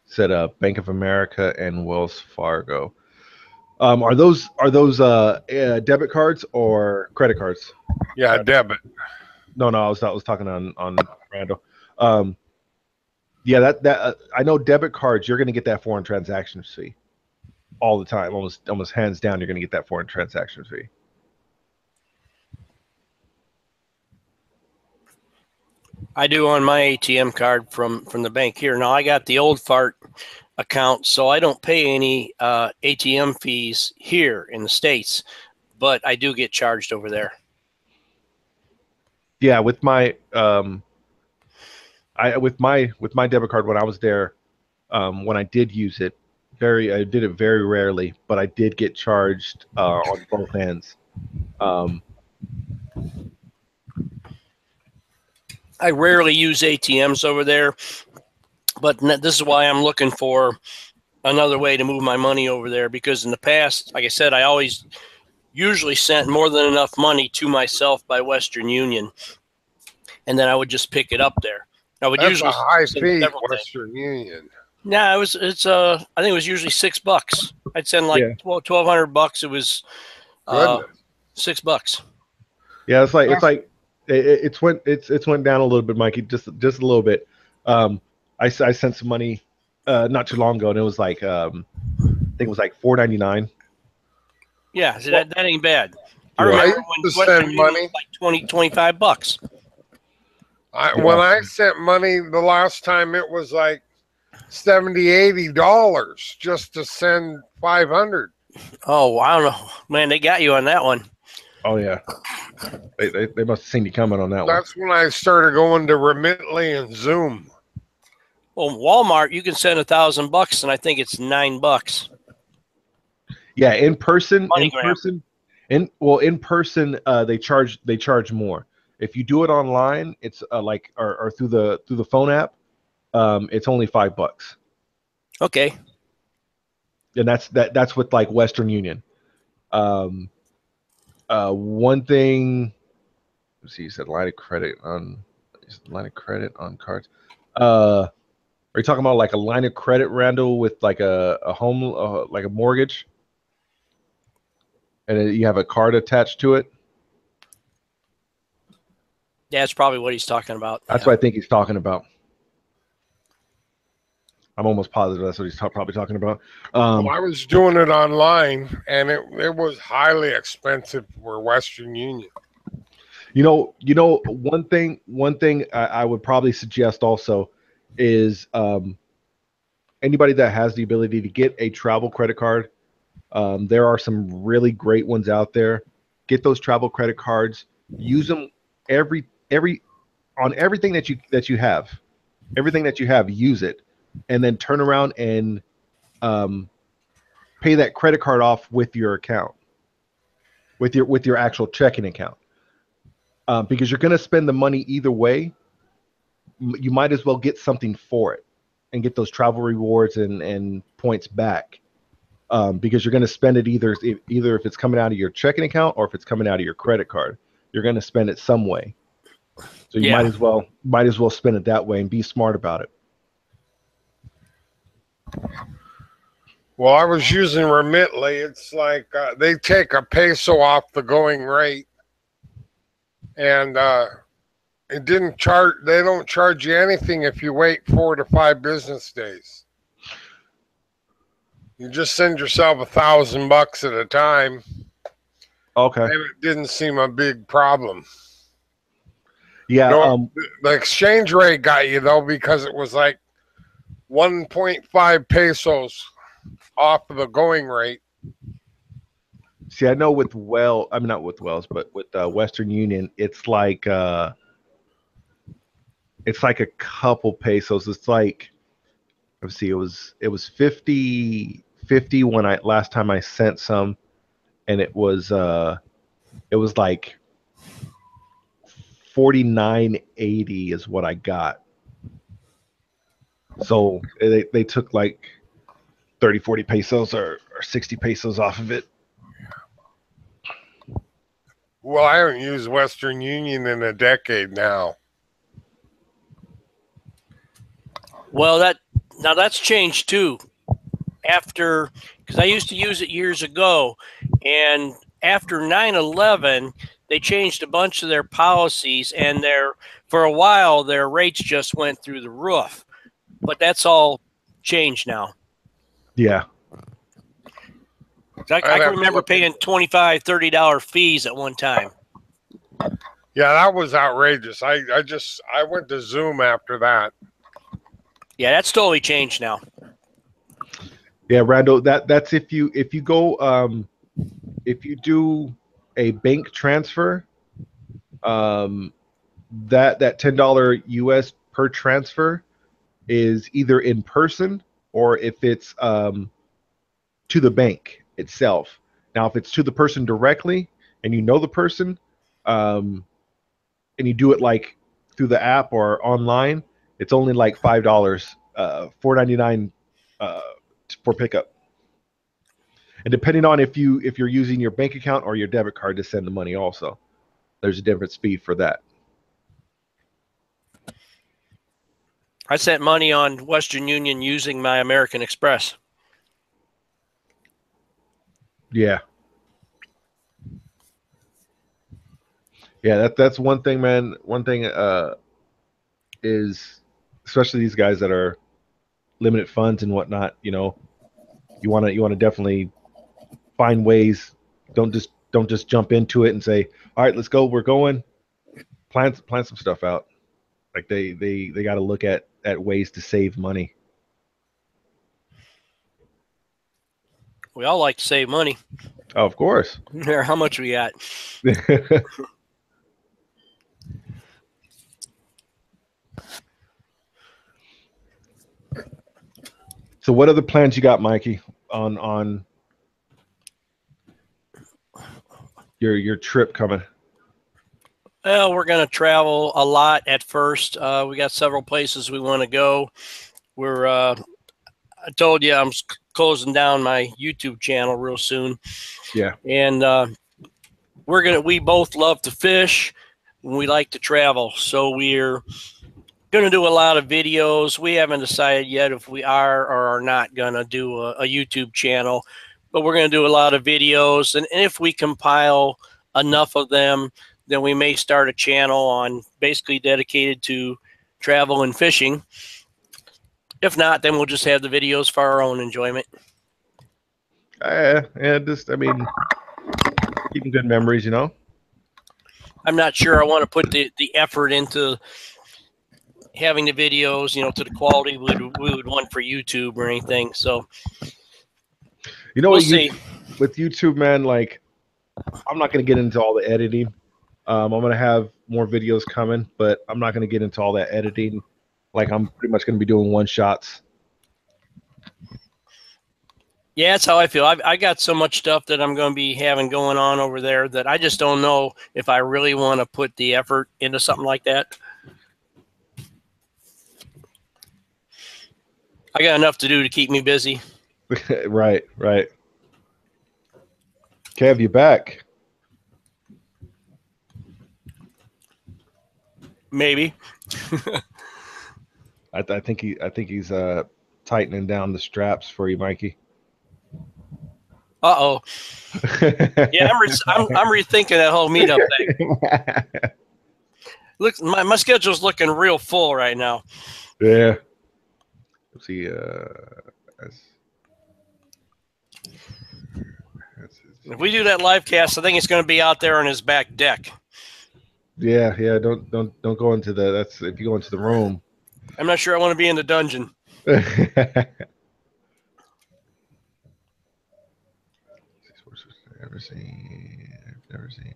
Said Bank of America and Wells Fargo. Are those debit cards or credit cards? Yeah, debit. No, I was talking on Randall. Yeah, that I know debit cards. You're going to get that foreign transaction fee all the time, almost hands down. You're going to get that foreign transaction fee. I do on my ATM card from the bank here. Now I got the old fart account, so I don't pay any ATM fees here in the States, but I do get charged over there. Yeah, with my with my debit card when I was there, when I did use it, I did it very rarely, but I did get charged on both ends. I rarely use ATMs over there, but this is why I'm looking for another way to move my money over there, because in the past, like I said, I always usually sent more than enough money to myself by Western Union, and then I would just pick it up there. I would That's usually a high fee, Western Union. Yeah, it's I think it was usually $6. I'd send like $1,200. It was $6. Yeah, it's went down a little bit, Mikey, just a little bit. I sent some money not too long ago, and it was like I think it was like $4.99. Yeah, so that ain't bad. I I remember used when to Western send Union money. was like $25. When I sent money the last time, it was like $70-$80 just to send 500. Oh, I don't know, man. They got you on that one. Oh yeah, they must have seen you coming on that one. That's when I started going to Remitly and Zoom. Well, Walmart, you can send $1,000, and I think it's $9. Yeah, in person, MoneyGram. in person, they charge more. If you do it online, it's like or through the phone app, it's only $5. Okay. And that's with like Western Union. One thing. Let's see, you said line of credit on cards. Are you talking about like a line of credit, Randall, with like a home, like a mortgage, and you have a card attached to it? Yeah, that's probably what he's talking about. That's what I think he's talking about. I'm almost positive that's what he's probably talking about. Well, I was doing it online, and it was highly expensive for Western Union. One thing I would probably suggest also is anybody that has the ability to get a travel credit card. There are some really great ones out there. Get those travel credit cards. Use them on everything that you have. Everything that you have, use it, and then turn around and pay that credit card off with your account, with your actual checking account. Because you're going to spend the money either way. You might as well get something for it and get those travel rewards and points back. Because you're going to spend it either if it's coming out of your checking account or if it's coming out of your credit card. You're going to spend it some way. So you might as well spend it that way and be smart about it. Well, I was using Remitly. It's like they take a peso off the going rate, and it didn't charge. They don't charge you anything if you wait 4 to 5 business days. You just send yourself $1,000 at a time. Okay. And it didn't seem a big problem. Yeah. The exchange rate got you though, because it was like 1.5 pesos off of the going rate. See, I know with not with Wells, but with Western Union, it's like a couple pesos. It's like, let's see, it was 50 when last time I sent some, and it was like 49.80 is what I got. So they took like 40 pesos or 60 pesos off of it. Well, I haven't used Western Union in a decade now. Well, that's changed too. Because I used to use it years ago, and after 9/11, they changed a bunch of their policies, and for a while their rates just went through the roof. But that's all changed now. Yeah. I can remember paying $25, $30 fees at one time. Yeah, that was outrageous. I went to Zoom after that. Yeah, that's totally changed now. Yeah, Randall, that's if you go if you do a bank transfer, that $10 US per transfer is either in person or if it's to the bank itself. Now, if it's to the person directly and you know the person, and you do it like through the app or online, it's only like $5, $4.99 for pickup. And depending on if you're using your bank account or your debit card to send the money, also there's a different fee for that. I sent money on Western Union using my American Express. Yeah. Yeah, that's one thing, man. One thing is, especially these guys that are limited funds and whatnot, you want to definitely find ways. Don't just jump into it and say, all right, let's go, we're going. Plan some stuff out. Like they got to look at ways to save money. We all like to save money. Oh, of course. No matter how much we got. So what other plans you got, Mikey, on your trip coming? Well, we're going to travel a lot at first. We got several places we want to go. I told you I'm closing down my YouTube channel real soon. Yeah. And we both love to fish and we like to travel. So we're going to do a lot of videos. We haven't decided yet if we are or are not going to do a YouTube channel, but we're going to do a lot of videos. And if we compile enough of them, then we may start a channel on basically dedicated to travel and fishing. If not, then we'll just have the videos for our own enjoyment. Yeah, keeping good memories, I'm not sure I want to put the effort into having the videos, to the quality we would want for YouTube or anything. So, You know we'll what? see. With YouTube, man, like I'm not going to get into all the editing. I'm going to have more videos coming, but I'm not going to get into all that editing. Like I'm pretty much going to be doing one shots. Yeah, that's how I feel. I got so much stuff that I'm going to be having going on over there that I just don't know if I really want to put the effort into something like that. I got enough to do to keep me busy. Right. Kev, you back? Maybe. I think he's tightening down the straps for you, Mikey. Uh-oh. Yeah, I'm rethinking that whole meetup thing. Look, my schedule's looking real full right now. Yeah. Let's see. If we do that live cast, I think it's going to be out there on his back deck. Yeah. Don't go into the. That's if you go into the room. I'm not sure I want to be in the dungeon. I've never seen.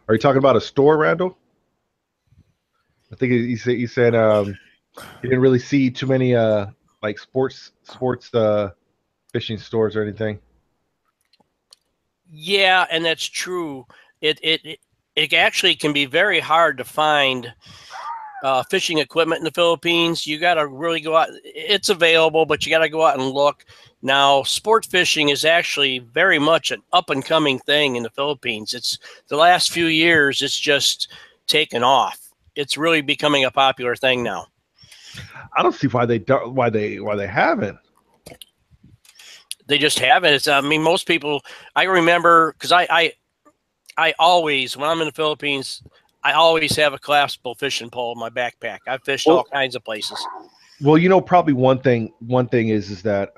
Are you talking about a store, Randall? I think he said he didn't really see too many like sports fishing stores or anything. Yeah, and that's true. It actually can be very hard to find fishing equipment in the Philippines. You got to really go out. It's available, but you got to go out and look. Now, sport fishing is actually very much an up-and-coming thing in the Philippines. It's the last few years, it's just taken off. It's really becoming a popular thing now. I don't see why they don't. Why they haven't. They just haven't. It's. I mean, most people. I remember because I always, when I'm in the Philippines, I always have a collapsible fishing pole in my backpack. I've fished all kinds of places. Well, probably one thing is that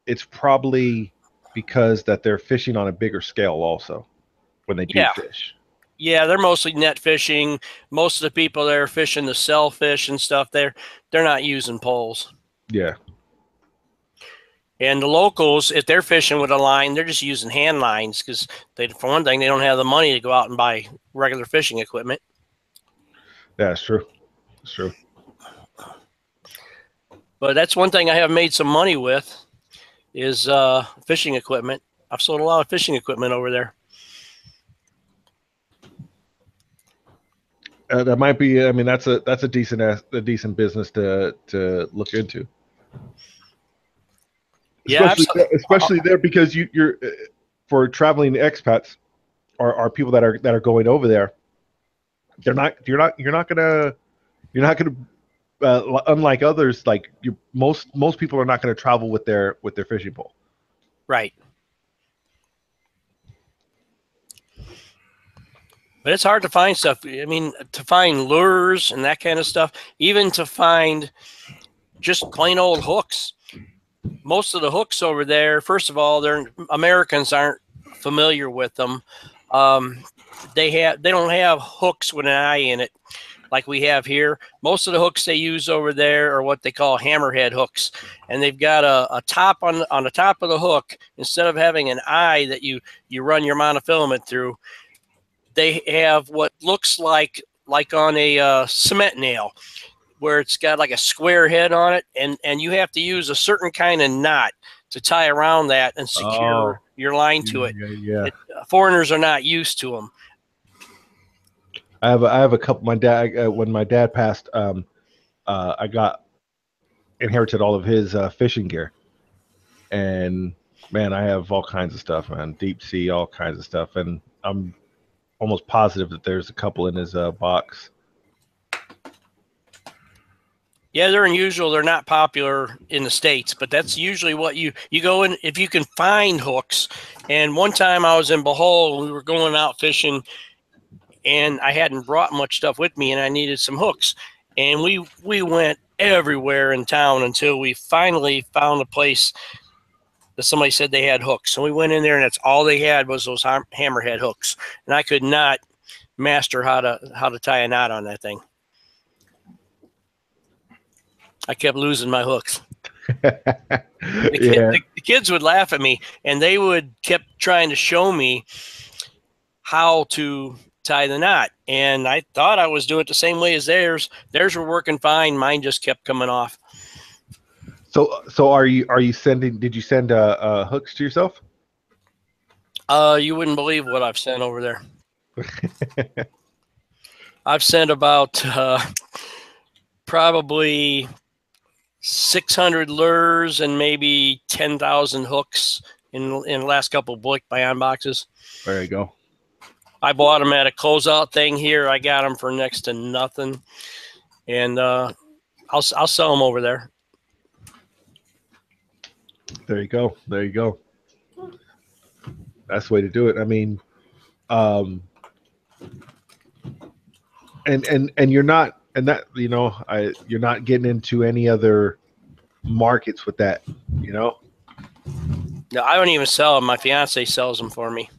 it's probably because that they're fishing on a bigger scale also when they do fish. Yeah, they're mostly net fishing. Most of the people that are fishing the sell fish and stuff, they're not using poles. Yeah. And the locals, if they're fishing with a line, they're just using hand lines because, for one thing, they don't have the money to go out and buy regular fishing equipment. Yeah, it's true. It's true. But that's one thing I have made some money with is fishing equipment. I've sold a lot of fishing equipment over there. That might be. I mean, that's a decent business to look into. Yeah, especially there because you're for traveling expats or people that are going over there. You're not gonna unlike others, like most people are not going to travel with their fishing pole. Right. But it's hard to find stuff. I mean, to find lures and that kind of stuff, even to find just plain old hooks. Most of the hooks over there, first of all, Americans aren't familiar with them. They don't have hooks with an eye in it like we have here. Most of the hooks they use over there are what they call hammerhead hooks, and they've got a top on the top of the hook. Instead of having an eye that you run your monofilament through, they have what looks like on a cement nail, where it's got like a square head on it, and you have to use a certain kind of knot to tie around that and secure your line to it. Yeah. Foreigners are not used to them. I have a couple. My dad, when my dad passed, I inherited all of his fishing gear, and man, I have all kinds of stuff, man. Deep sea, all kinds of stuff, and I'm almost positive that there's a couple in his box. Yeah, they're unusual. They're not popular in the States, but that's usually what you go in if you can find hooks. And one time I was in Bohol, we were going out fishing, and I hadn't brought much stuff with me, and I needed some hooks. And we went everywhere in town until we finally found a place that somebody said they had hooks. So we went in there, and that's all they had was those hammerhead hooks, and I could not master how to tie a knot on that thing. I kept losing my hooks. The kids would laugh at me, and they would kept trying to show me how to tie the knot, and I thought I was doing it the same way as theirs. Theirs were working fine. Mine just kept coming off. So are you sending? Did you send hooks to yourself? You wouldn't believe what I've sent over there. I've sent about probably 600 lures and maybe 10,000 hooks in the last couple of Blake Bion boxes. There you go. I bought them at a closeout thing here. I got them for next to nothing, and I'll sell them over there. There you go. There you go. That's the way to do it. I mean, and you're not, and that, you know, you're not getting into any other markets with that, you know? No, I don't even sell them. My fiance sells them for me.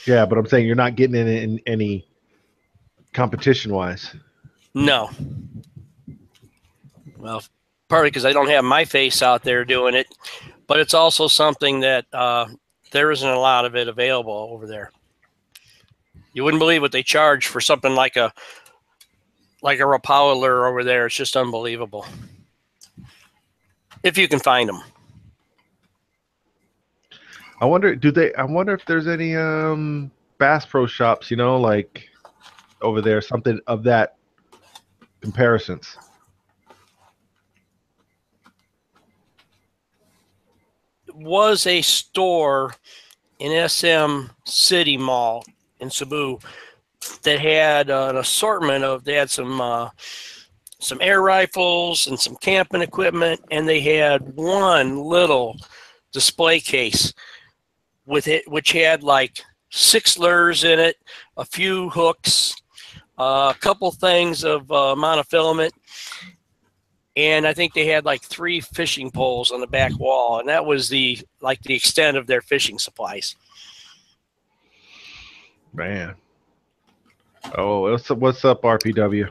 Yeah, but I'm saying you're not getting in any competition wise. No. Well, partly because I don't have my face out there doing it, but it's also something that there isn't a lot of it available over there. You wouldn't believe what they charge for something like a Rapala lure over there. It's just unbelievable. If you can find them. I wonder if there's any Bass Pro shops, you know, like over there, something of that comparisons. Was a store in SM City Mall in Cebu that had an assortment of, they had some air rifles and some camping equipment, and they had one little display case with it, which had like 6 lures in it, a few hooks, a couple things of monofilament, and I think they had like 3 fishing poles on the back wall, and that was the extent of their fishing supplies. Man. Oh, what's up, RPW?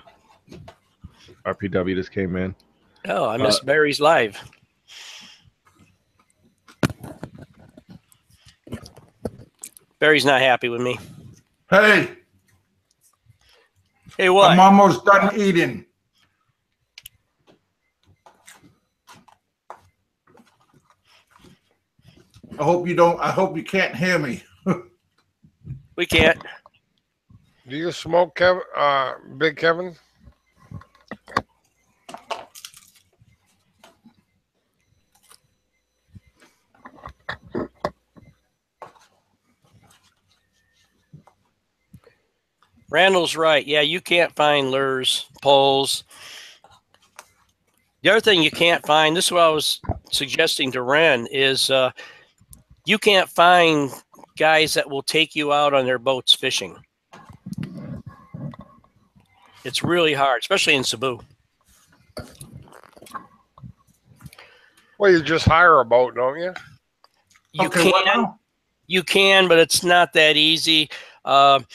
RPW just came in. Oh, I missed Barry's live. Barry's not happy with me. Hey, what? I'm almost done eating. I hope you can't hear me. We can't. Do you smoke, Kevin? Big Kevin? Randall's right. Yeah, you can't find lures, poles. The other thing you can't find, this is what I was suggesting to Ren, is you can't find guys that will take you out on their boats fishing. It's really hard, especially in Cebu. Well, you just hire a boat, don't you? You can, but it's not that easy. I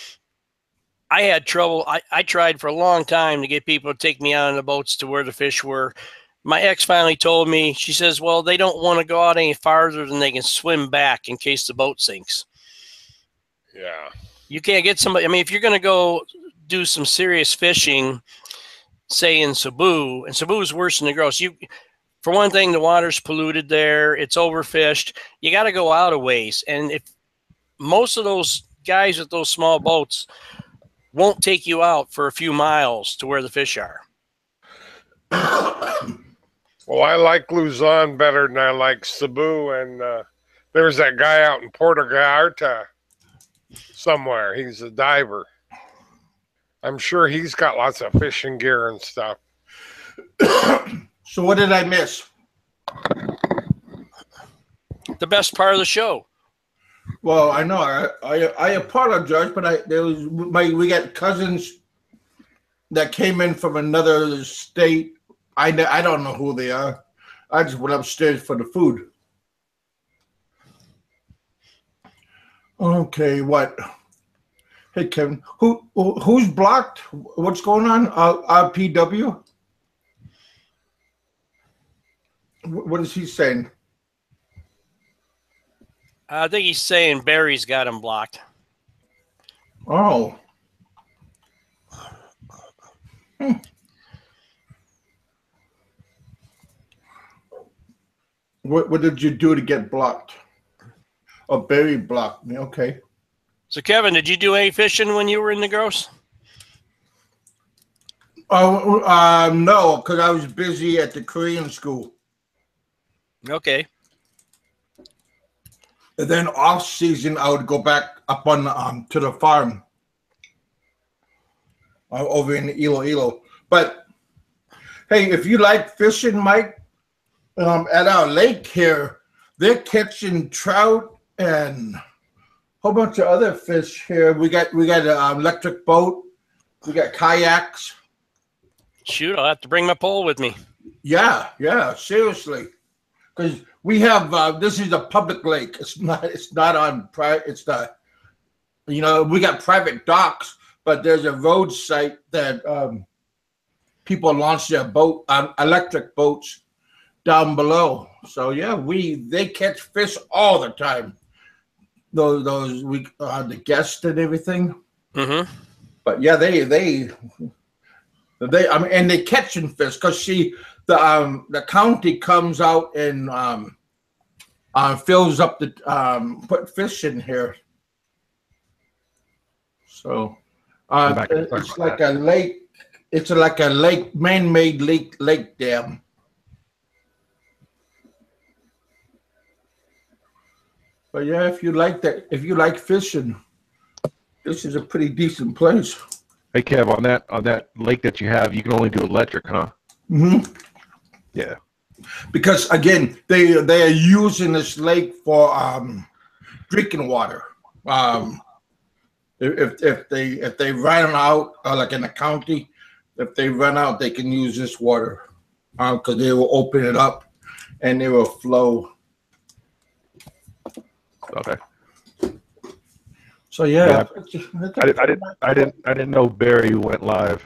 had trouble. I tried for a long time to get people to take me out on the boats to where the fish were. My ex finally told me, she says, well, they don't want to go out any farther than they can swim back in case the boat sinks. Yeah. You can't get somebody. I mean, if you're going to go do some serious fishing, say in Cebu, and Cebu is worse than the Gross. For one thing, the water's polluted there. It's overfished. You got to go out a ways. And if most of those guys with those small boats won't take you out for a few miles to where the fish are. Well, I like Luzon better than I like Cebu, and there's that guy out in Puerto Vallarta somewhere. He's a diver. I'm sure he's got lots of fishing gear and stuff. So what did I miss? The best part of the show. Well, I know I apologize, but we got cousins that came in from another state. I don't know who they are. I just went upstairs for the food. Okay, what? Hey, Kevin, who's blocked? What's going on? PW? What is he saying? I think he's saying Barry's got him blocked. Oh. What did you do to get blocked? Oh, Barry blocked me. Okay. So, Kevin, did you do any fishing when you were in the gross? Oh, no, because I was busy at the Korean school. Okay. And then off season, I would go back up on to the farm over in Iloilo. But hey, if you like fishing, Mike, at our lake here, they're catching trout and a whole bunch of other fish here. We got an electric boat. We got kayaks. Shoot, I'll have to bring my pole with me. Yeah, seriously, because we have this is a public lake. It's not on private. It's the, we got private docks, but there's a road site that people launch their boat, electric boats down below. So yeah, they catch fish all the time. Those the guests and everything. Mm-hmm. But yeah, they and they catching fish because the county comes out and fills up put fish in here. So it's like a lake. It's like a lake, man-made lake dam. But yeah, if you like fishing, this is a pretty decent place. Hey Kev, on that lake that you have, you can only do electric, huh? Mm-hmm. Yeah. Because again, they are using this lake for drinking water. If they run out, like in the county, if they run out, they can use this water because they will open it up and it will flow. Okay. So yeah, I didn't know Barry went live.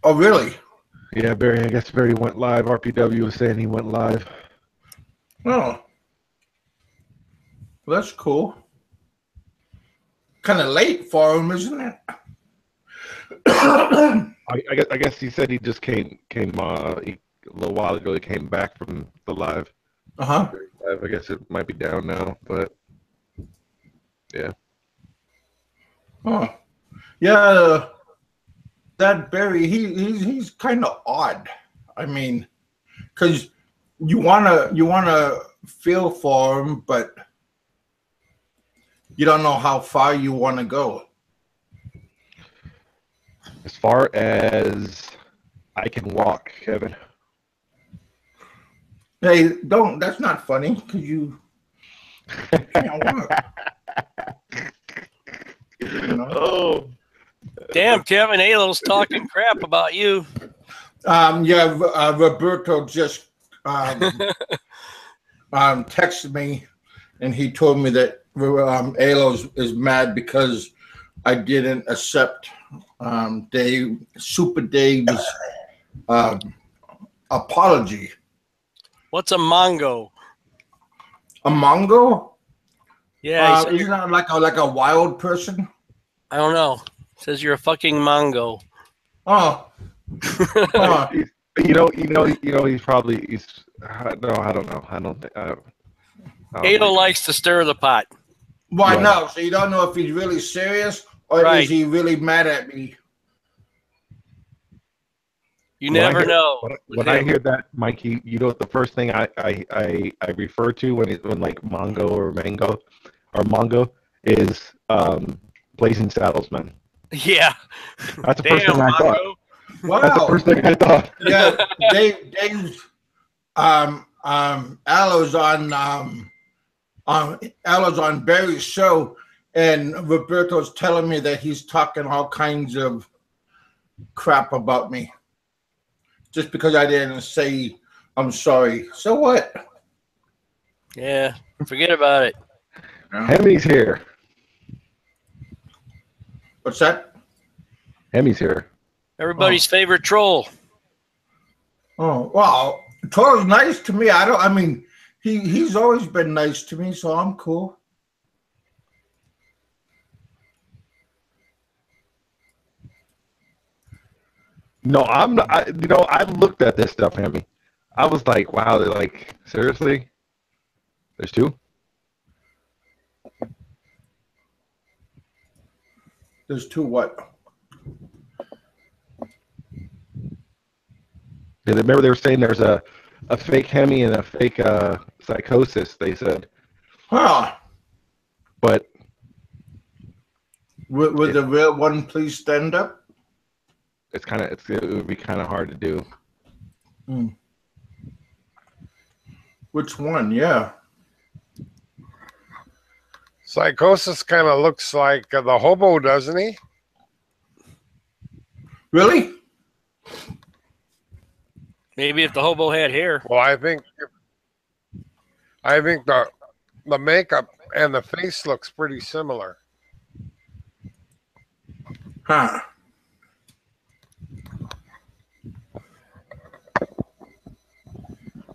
Oh really? Yeah, Barry. I guess Barry went live. RPW was saying he went live. Oh, well, that's cool. Kind of late for him, isn't it? I guess he said he just came a little while ago. He came back from the live. Uh-huh. I guess it might be down now, but yeah. Oh, yeah. That Barry, he's kind of odd. I mean, because you wanna feel for him, but you don't know how far you want to go. As far as I can walk, Kevin. Hey, don't. That's not funny because you can't walk. Oh. Damn, Kevin Alo's talking crap about you. Yeah, Roberto just texted me, and he told me that Alo is mad because I didn't accept Super Dave's apology. What's a mongo? A mongo? Yeah, isn't that like a wild person? I don't know. Says you're a fucking mongo. Oh. You know. He's probably. No, I don't know. I don't think. Alo likes to stir the pot. Why Right. no? So you don't know if he's really serious or Right. is he really mad at me? You never know. When I hear that, Mikey, you know what the first thing I refer to when like Mongo or Mango or Mongo is Blazing Saddles, man. Yeah. That's the first thing I thought. Wow. That's the first thing I thought. Yeah, Dave's Alo's on Barry's show, and Roberto's telling me that he's talking all kinds of crap about me just because I didn't say I'm sorry. So what? Yeah. Forget about it. Hemi's here. What's that? Hemi's here. Everybody's favorite troll. Oh, well, Toro's nice to me. I mean, he's always been nice to me, so I'm cool. No, I'm not. I looked at this stuff, Hemi. I was like, wow, they're like, seriously? There's two? There's two what? Yeah, remember they were saying there's a fake Hemi and a fake Psychosis, they said. Huh. But Would the real one please stand up? it would be kind of hard to do. Hmm. Which one? Yeah. Psychosis kind of looks like the hobo, doesn't he? Really? Maybe if the hobo had hair. Well, I think the makeup and the face looks pretty similar. Huh.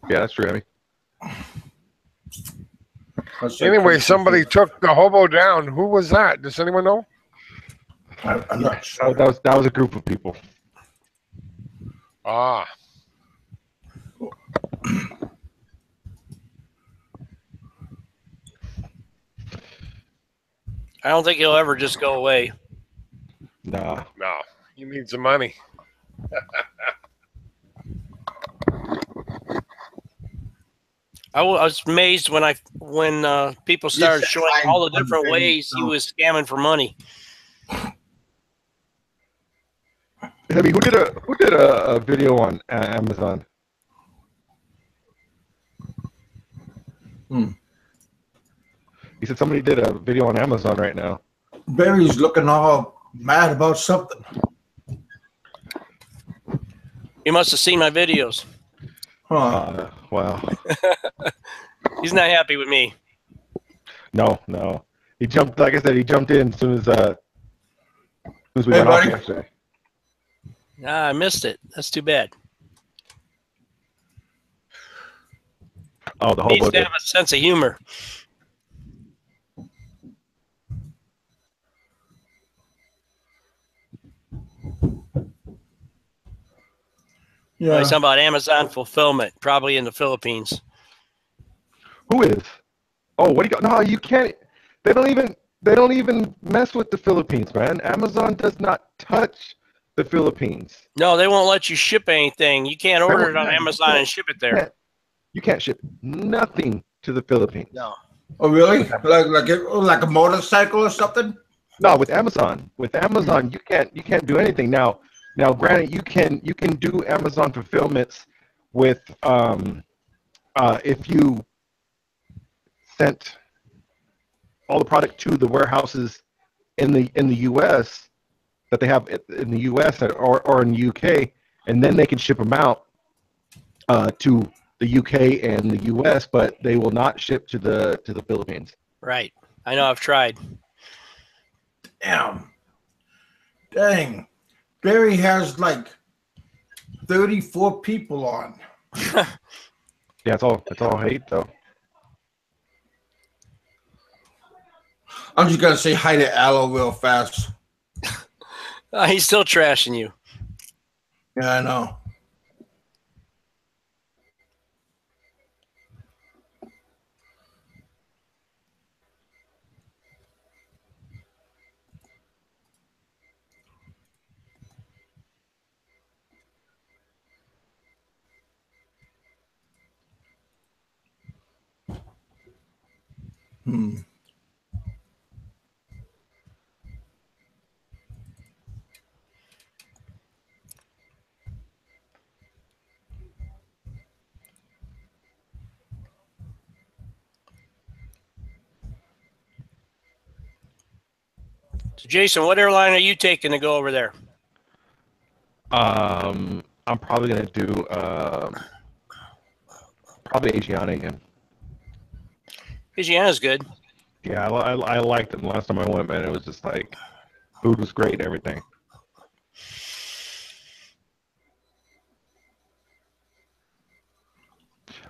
Yeah, that's true, Hemi. Anyway, somebody took the hobo down. Who was that? Does anyone know? I'm not sure. That was a group of people. Ah. I don't think he'll ever just go away. Nah. No, he needs the money. I was amazed when people started showing all the different ways he was scamming for money. Hemi, who did a video on Amazon? He said somebody did a video on Amazon right now. Barry's looking all mad about something. He must have seen my videos. Huh. Wow. He's not happy with me. No. He jumped, like I said, he jumped in as soon as we went off buddy. yesterday. Ah, I missed it. That's too bad. Oh, the He needs hobo to did. have a sense of humor. Yeah. He's talking about Amazon fulfillment, probably in the Philippines. Who is? Oh, what do you got? No, you can't. They don't even mess with the Philippines, man. Amazon does not touch the Philippines. No, they won't let you ship anything. You can't order it on Amazon and ship it there. You can't ship nothing to the Philippines. No. Oh, really? Like a motorcycle or something? No, with Amazon, you can't do anything now. Now, granted, you can do Amazon fulfillments with if you sent all the product to the warehouses in the U.S. that they have in the U.S. or in the UK, and then they can ship them out to the UK and the U.S., but they will not ship to the Philippines. Right. I know. I've tried. Damn. Dang. Barry has like 34 people on. Yeah, it's all hate though. I'm just gonna say hi to Aloe real fast. He's still trashing you. Yeah, I know. So, Jason, what airline are you taking to go over there? I'm probably gonna do probably Asiana again. Asiana's good. Yeah, I liked them last time I went, man. It was just like food was great and everything.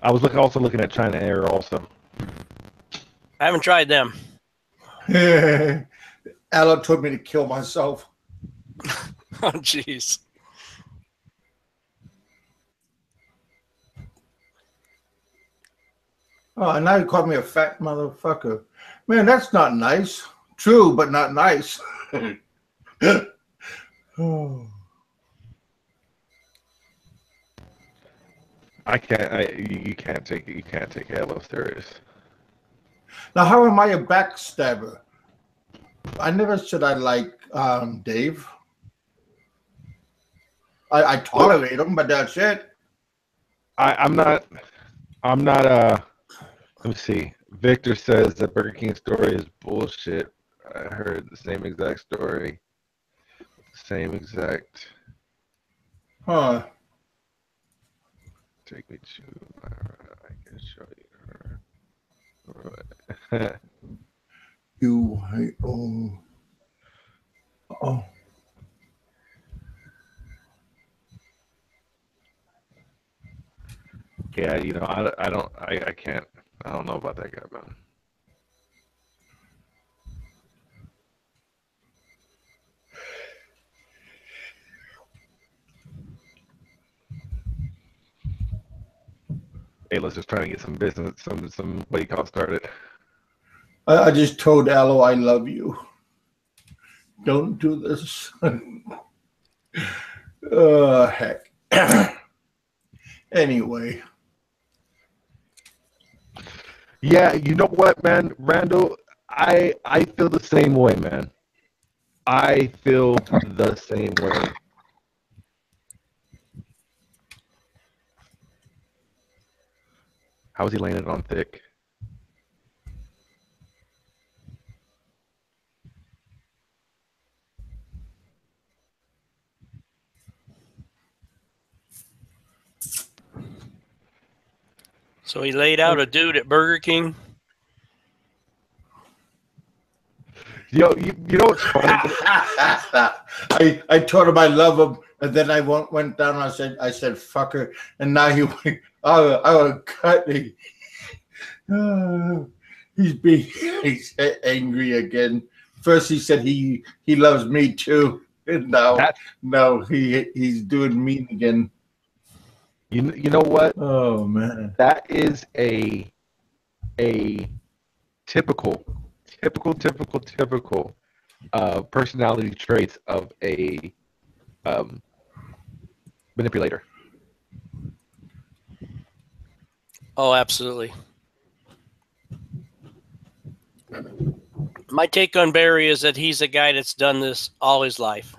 I was also looking at China Air also. I haven't tried them. Aloe told me to kill myself. Oh, jeez. Oh, and now you called me a fat motherfucker. Man, that's not nice. True, but not nice. Oh. You can't take Halo serious. Now, how am I a backstabber? I never said I like Dave. I tolerate him, but that's it. I'm not let me see. Victor says the Burger King story is bullshit. I heard the same exact story. Same exact. Huh. Take me to I can show you her. Oh. Yeah, I can't. I don't know about that guy, man. Hey, let's just try to get some business, some what do you call started. I just told Aloe I love you. Don't do this. Heck. Anyway. Yeah, you know what, man, Randall, I feel the same way, man. I feel the same way. How is he laying it on thick? So he laid out a dude at Burger King. Yo, you know what's funny? I told him I love him, and then I went down. And I said fucker, and now he went. I was cutting. He's angry again. First he said he loves me too, and now he's doing mean again. You know what? Oh man, that is a typical personality traits of a manipulator. Oh, absolutely. My take on Barry is that he's a guy that's done this all his life.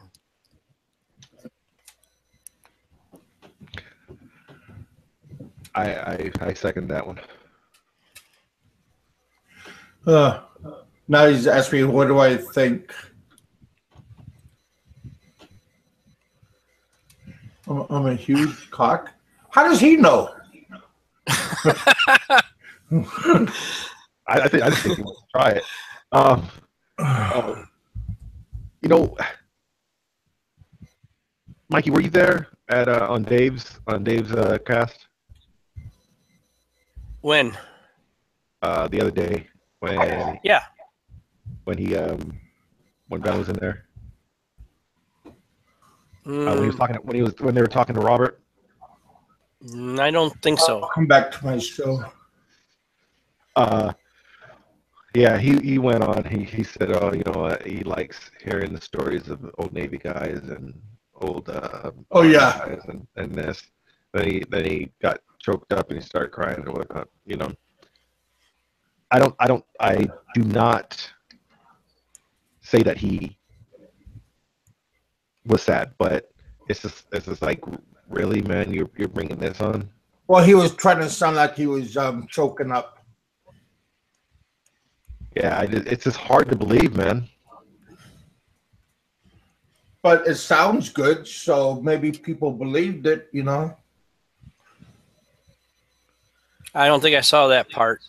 I second that one. Now he's asked me, what do I think? I'm a huge cock. How does he know? I just think he wants to try it. You know, Mikey, were you there at on Dave's cast? When? The other day when Yeah. When he when Ben was in there. When he was talking when they were talking to Robert. I don't think so. I'll come back to my show. Yeah, he went on. He said, "Oh, you know what? He likes hearing the stories of old Navy guys and old oh yeah guys and this." Then he got choked up and he started crying and whatnot. You know, I do not say that he was sad, but it's just like, really, man, you're bringing this on. Well, he was trying to sound like he was choking up. Yeah, it's just hard to believe, man. But it sounds good, so maybe people believed it, you know. I don't think I saw that part.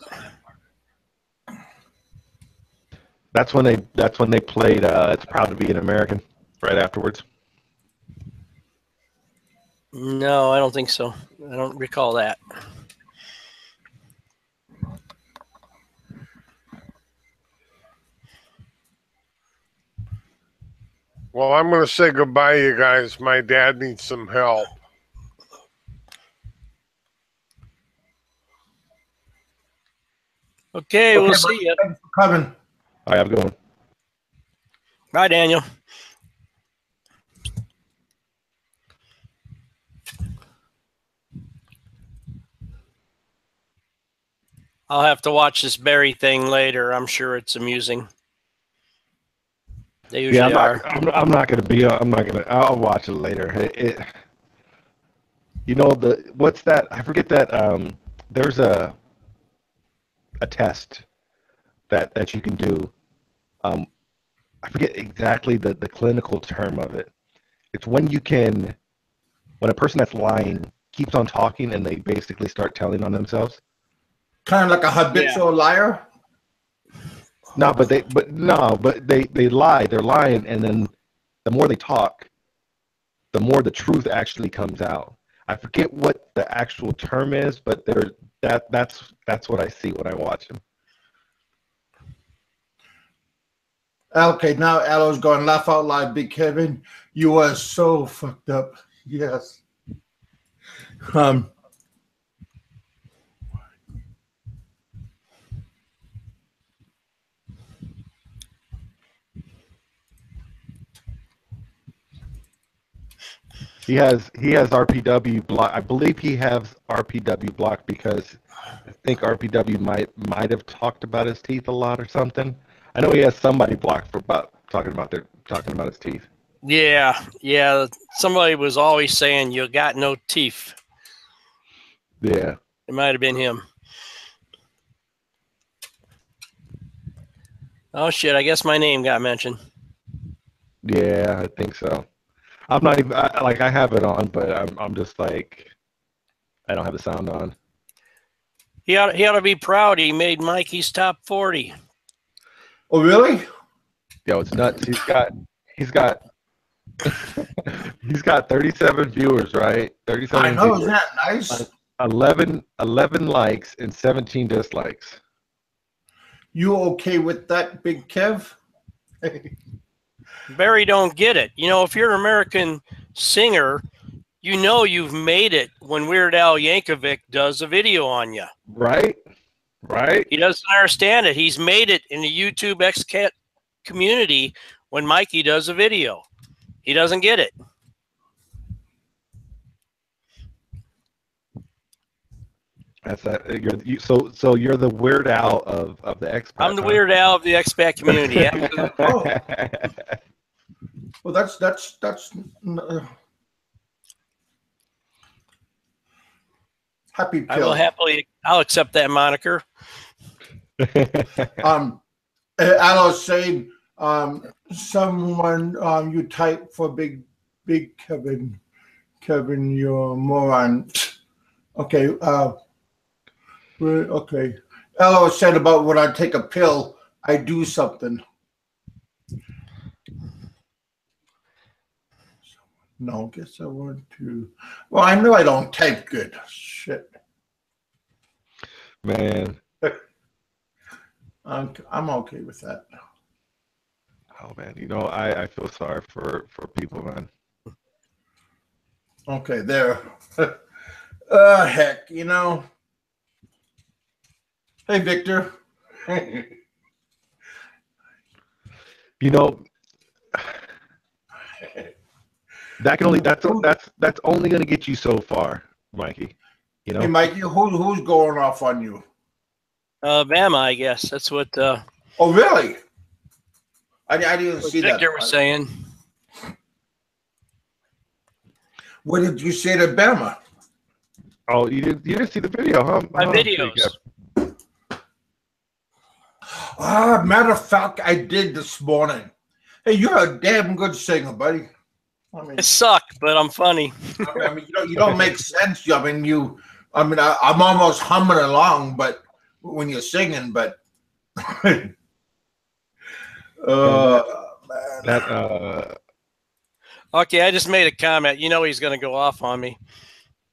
That's when they played "It's Proud to Be an American" right afterwards. No, I don't think so. I don't recall that. Well, I'm going to say goodbye, you guys. My dad needs some help. Okay, we'll see you. Thanks for coming. All right, have a good one. Bye, Daniel. I'll have to watch this Barry thing later. I'm sure it's amusing. They usually are. I'm not gonna be. I'll watch it later. You know what's that? I forget that. There's a test that you can do. I forget exactly the clinical term of it. It's when a person that's lying keeps on talking and they basically start telling on themselves. Kind of like a habitual liar. No, but they lie. They're lying, and then the more they talk, the more the truth actually comes out. I forget what the actual term is, but that's what I see when I watch them. Okay, now Alo's going laugh out loud. Big Kevin, you are so fucked up. Yes. He has RPW block. I believe he has RPW blocked because I think RPW might have talked about his teeth a lot or something. I know he has somebody blocked for talking about his teeth. Yeah. Somebody was always saying you got no teeth. Yeah. It might have been him. Oh shit! I guess my name got mentioned. Yeah, I think so. I'm not even I have it on, but I'm just like I don't have the sound on. He ought to be proud. He made Mikey's top 40. Oh, really? Yo, it's nuts. He's got he's got 37 viewers, right? 37 I know, viewers. isn't that nice? 11 likes and 17 dislikes. You okay with that, Big Kev? Barry don't get it. You know, if you're an American singer, you know you've made it when Weird Al Yankovic does a video on you. Right? He doesn't understand it. He's made it in the YouTube XCat community when Mikey does a video. He doesn't get it. That's that. So you're the Weird Al of the expat. I'm the Weird Al of the expat community. Yeah. Oh. Well, that's happy pill. I'll accept that moniker. Alo's saying someone you type for big Kevin, you're a moron. Okay, okay. Alo said about when I take a pill, I do something. No, guess I want to. Well, I know I don't type good. Shit. Man. I'm okay with that. Oh man, you know I feel sorry for people, man. Okay, there. Heck, you know. Hey, Victor. You know, that's only going to get you so far, Mikey. You know. Hey, Mikey, who's going off on you? Bama, I guess. That's what. Oh, really? I didn't see that. Victor was saying. What did you say to Bama? Oh, you didn't see the video, huh? My videos. Matter of fact, I did this morning. Hey, you're a damn good singer, buddy. I mean, I suck, but I'm funny. I mean, you don't make sense. I mean, I'm almost humming along, but when you're singing, but Man. That Okay, I just made a comment. You know he's going to go off on me.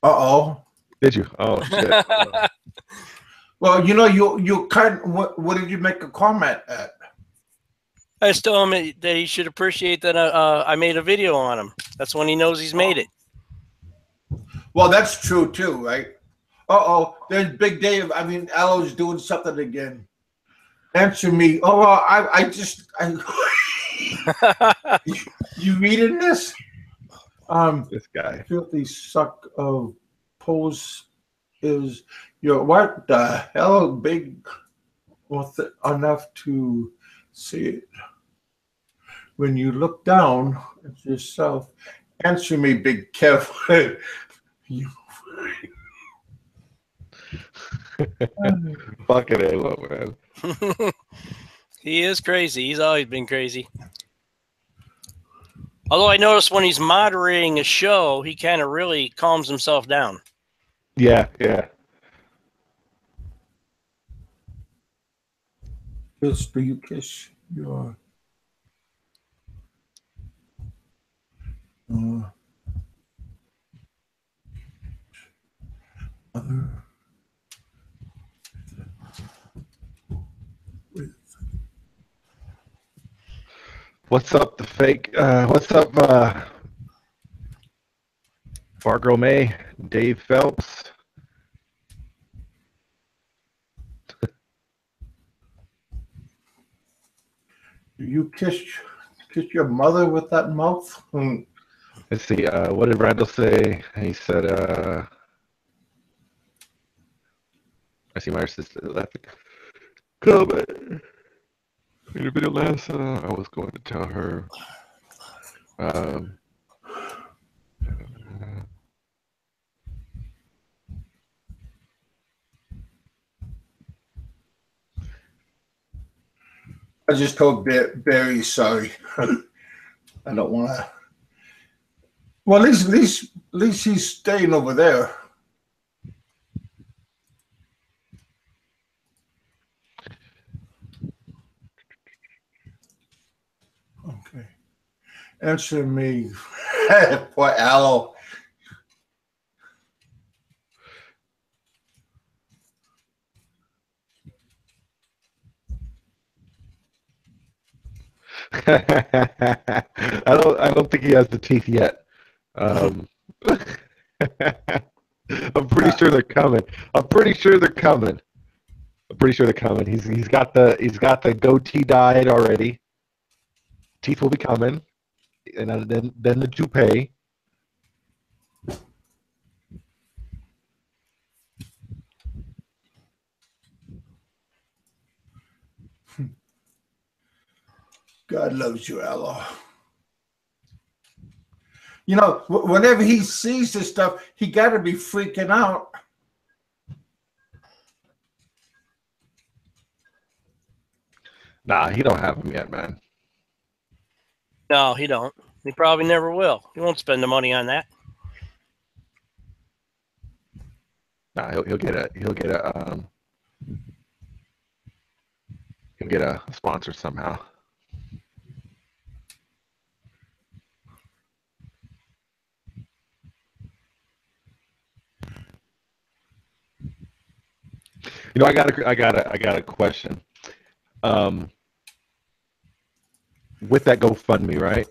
Uh-oh. did you? Oh shit. Well, you kind. What did you make a comment at? I just told him that he should appreciate that I made a video on him. That's when he knows he's made it. Well, that's true too, right? Uh-oh. There's Big Dave. I mean, Alo's doing something again. Answer me. Oh, well, you reading this? This guy. Filthy suck of pose is your what the hell big enough to see it. When you look down at yourself, answer me, Big Kev. You Fucking Halo, man. He is crazy. He's always been crazy. Although I noticed when he's moderating a show, he kind of really calms himself down. Yeah. do you kiss your mother with What's up, the fake? What's up, Fargirl May, Dave Phelps? do you kiss your mother with that mouth? Let's see. What did Randall say? He said, I see my sister left. Comment. In the video last, I was going to tell her. I just told Barry sorry. I don't want to. Well, at least he's staying over there. Okay. Answer me. Poor Aloe. I don't think he has the teeth yet. I'm pretty sure they're coming. He's got the goatee dyed already. Teeth will be coming, and then the toupee. God loves you, Aloe. You know, whenever he sees this stuff, he got to be freaking out. Nah, he don't have them yet, man. No, he don't. He probably never will. He won't spend the money on that. Nah, he'll get a sponsor somehow. You know, I got a question. With that GoFundMe, right?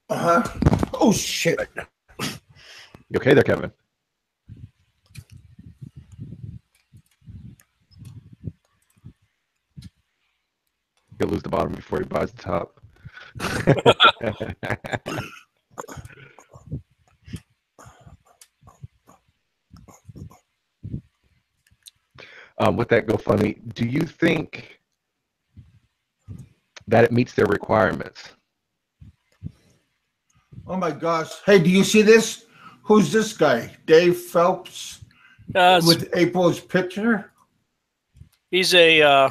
Oh shit! You okay there, Kevin? He'll lose the bottom before he buys the top. With that GoFundMe, do you think that it meets their requirements? Oh my gosh! Hey, do you see this? Who's this guy? Dave Phelps with April's picture. He's a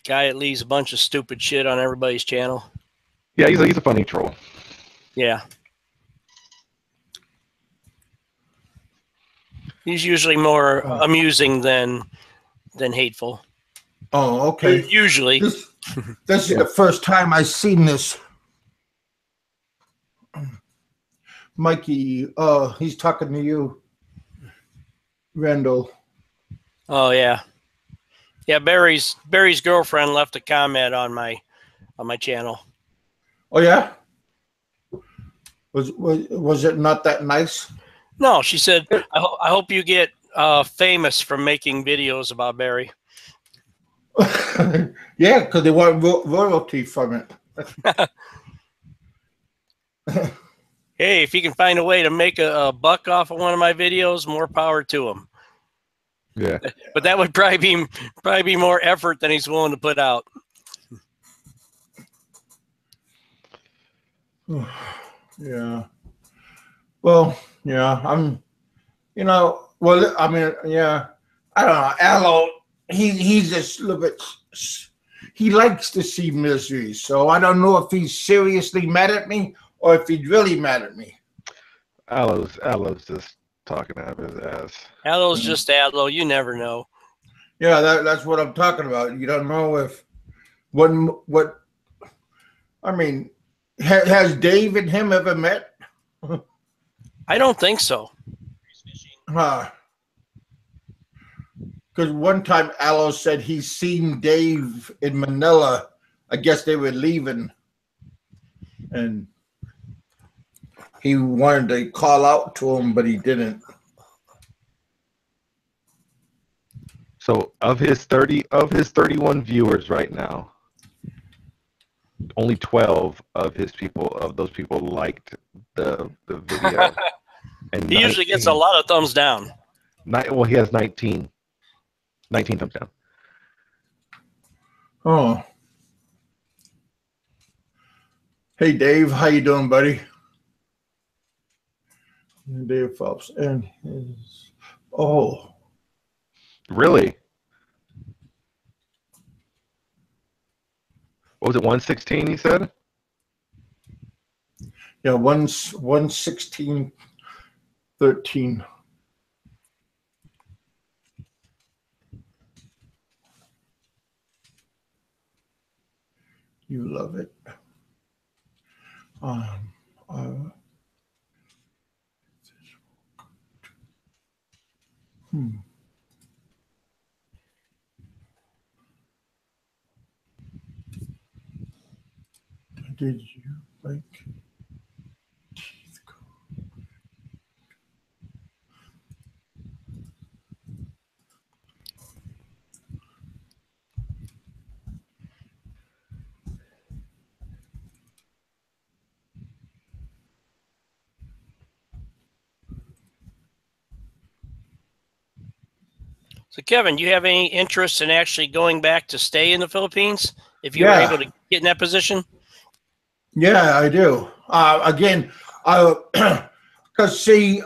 guy that leaves a bunch of stupid shit on everybody's channel. Yeah, he's a funny troll. Yeah. He's usually more amusing than hateful. Oh, okay. Usually. This is the first time I've seen this. Mikey, he's talking to you, Randall. Oh yeah, yeah. Barry's girlfriend left a comment on my channel. Oh yeah. Was it not that nice? No, she said, I hope you get famous from making videos about Barry. Yeah, because they want royalty from it. Hey, if you can find a way to make a buck off of one of my videos, more power to him. Yeah. But that would probably be more effort than he's willing to put out. Yeah. Well, yeah, well, I mean, yeah, I don't know. Aloe, he's just a little bit, he likes to see misery. So I don't know if he's seriously mad at me or if he's really mad at me. Aloe's just talking out of his ass. Aloe's just Aloe. You never know. Yeah, that's what I'm talking about. You don't know if what I mean, has Dave and him ever met? I don't think so. Because one time Aloe said he's seen Dave in Manila. I guess they were leaving, and he wanted to call out to him, but he didn't. So of his 31 viewers right now, only 12 of those people liked the video. And he usually gets a lot of thumbs down. Well, he has 19 thumbs down. Oh. Hey, Dave. How you doing, buddy? Dave Phelps. And his... Oh. Really? What was it, 116 he said? Yeah, 116.13. You love it. Did you like teeth go? So, Kevin, do you have any interest in actually going back to stay in the Philippines if you were able to get in that position? Yeah, I do. Again, because see,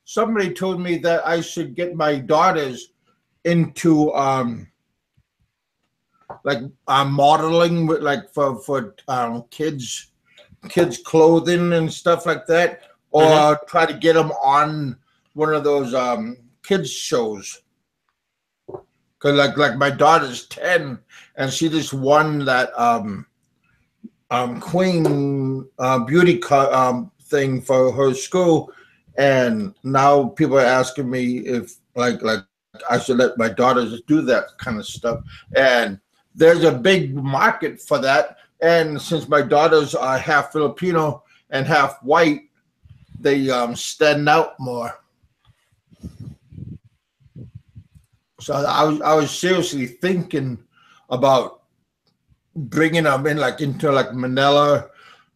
somebody told me that I should get my daughters into modeling with for kids clothing and stuff like that, or try to get them on one of those kids shows. Cause like my daughter's 10 and she just won that Queen beauty thing for her school, and now people are asking me if like I should let my daughters do that kind of stuff, and there's a big market for that. And since my daughters are half Filipino and half white, they stand out more. So I was seriously thinking about bringing them in into Manila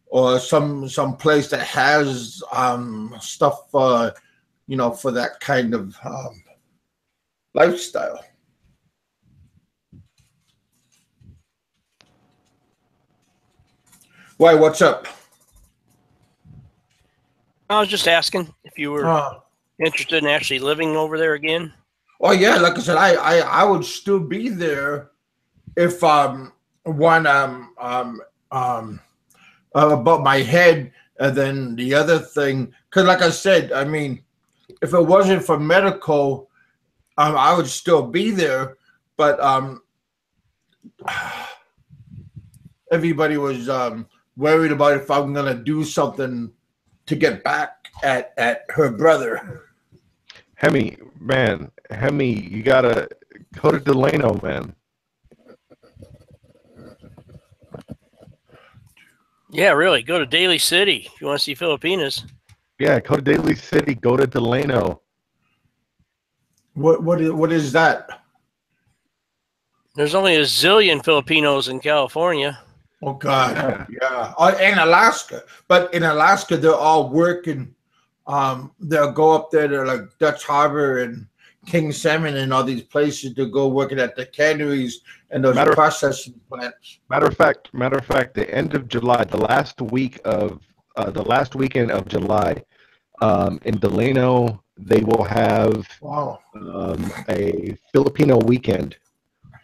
or some place that has stuff for for that kind of lifestyle. Why? What's up? I was just asking if you were interested in actually living over there again. Oh yeah, like I said, I would still be there if about my head, and then the other thing, because like I said, I mean, if it wasn't for medical, I would still be there, but everybody was worried about if I'm gonna do something to get back at her brother. Hemi, man, Hemi, you gotta go to Delano, man. Yeah, really. Go to Daly City if you want to see Filipinas. Yeah, go to Daly City. Go to Delano. What is that? There's only a zillion Filipinos in California. Oh God, yeah. And Alaska, but in Alaska they're all working. They'll go up there to like Dutch Harbor and King Salmon and all these places to go working at the canneries and those processing plants. Matter of fact, the end of July, the last weekend of July, in Delano, they will have a Filipino weekend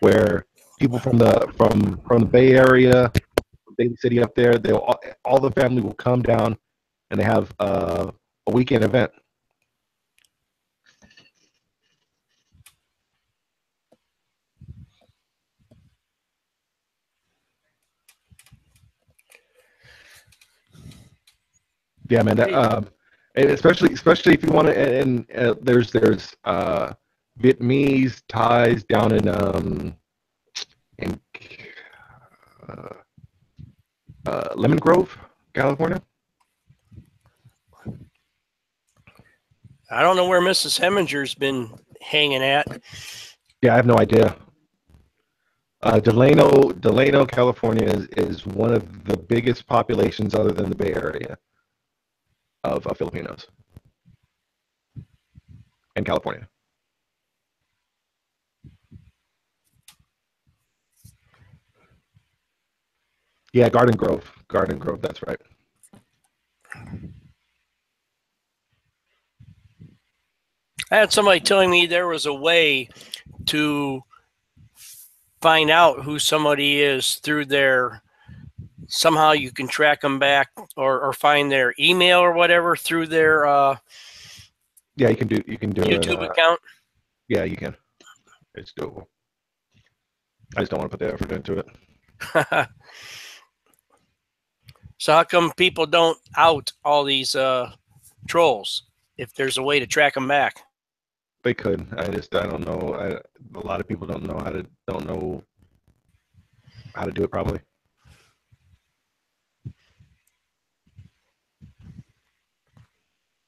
where people from the Bay Area, Daly City up there, all the family will come down and they have a weekend event. Yeah, man. That, and especially if you want to, and there's Vietnamese Thais down in Lemon Grove, California. I don't know where Mrs. Heminger's been hanging at. Yeah, I have no idea. Delano, California is one of the biggest populations other than the Bay Area of Filipinos in California. Yeah, Garden Grove, that's right. I had somebody telling me there was a way to find out who somebody is through their, somehow you can track them back or find their email or whatever through their yeah, you can do YouTube account. Yeah, you can. It's doable. I just don't want to put the effort into it. So how come people don't out all these trolls if there's a way to track them back? They could. I don't know. A lot of people don't know how to do it probably.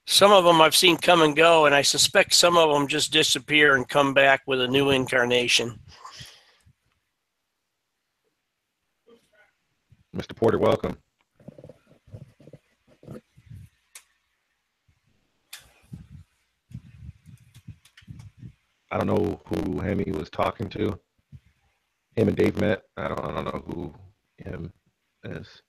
Some of them I've seen come and go, and I suspect some of them just disappear and come back with a new incarnation. Mr. Porter, welcome. I don't know who Hemi was talking to. Him and Dave met. I don't know who him is.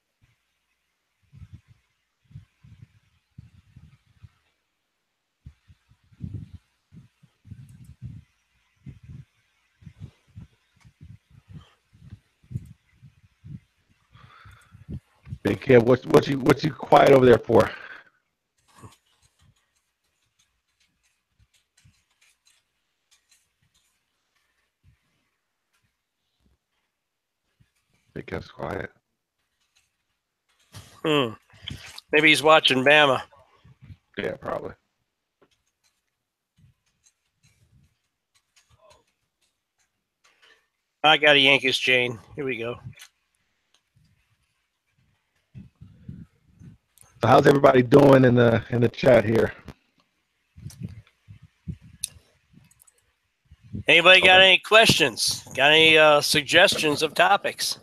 Big kid, what you quiet over there for? Big kid's quiet. Maybe he's watching Bama. Yeah, probably. I got a Yankees chain. Here we go. So how's everybody doing in the chat here? Anybody got any questions? Got any suggestions of topics?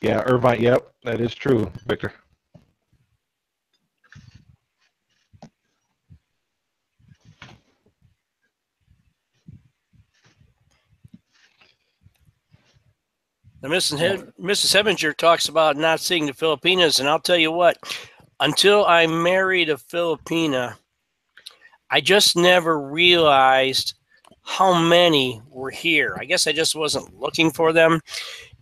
Yeah, Irvine. Yep, that is true, Victor. Now, Mrs. Hebinger talks about not seeing the Filipinas, and I'll tell you what, until I married a Filipina, I just never realized how many were here. I guess I just wasn't looking for them.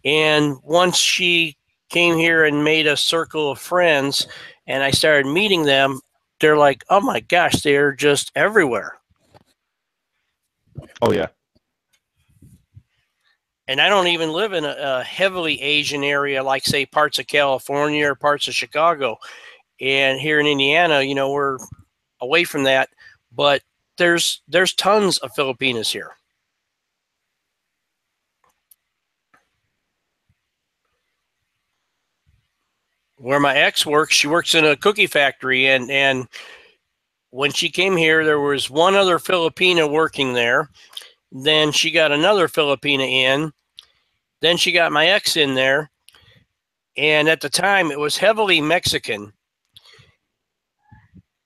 And once she came here and made a circle of friends, and I started meeting them, they're like, oh my gosh, they're just everywhere. Oh yeah. And I don't even live in a heavily Asian area like, say, parts of California or parts of Chicago. And here in Indiana, you know, we're away from that, but there's tons of Filipinas here. Where my ex works, she works in a cookie factory, and when she came here, there was one other Filipina working there. Then she got another Filipina in. Then she got my ex in there. And at the time, it was heavily Mexican.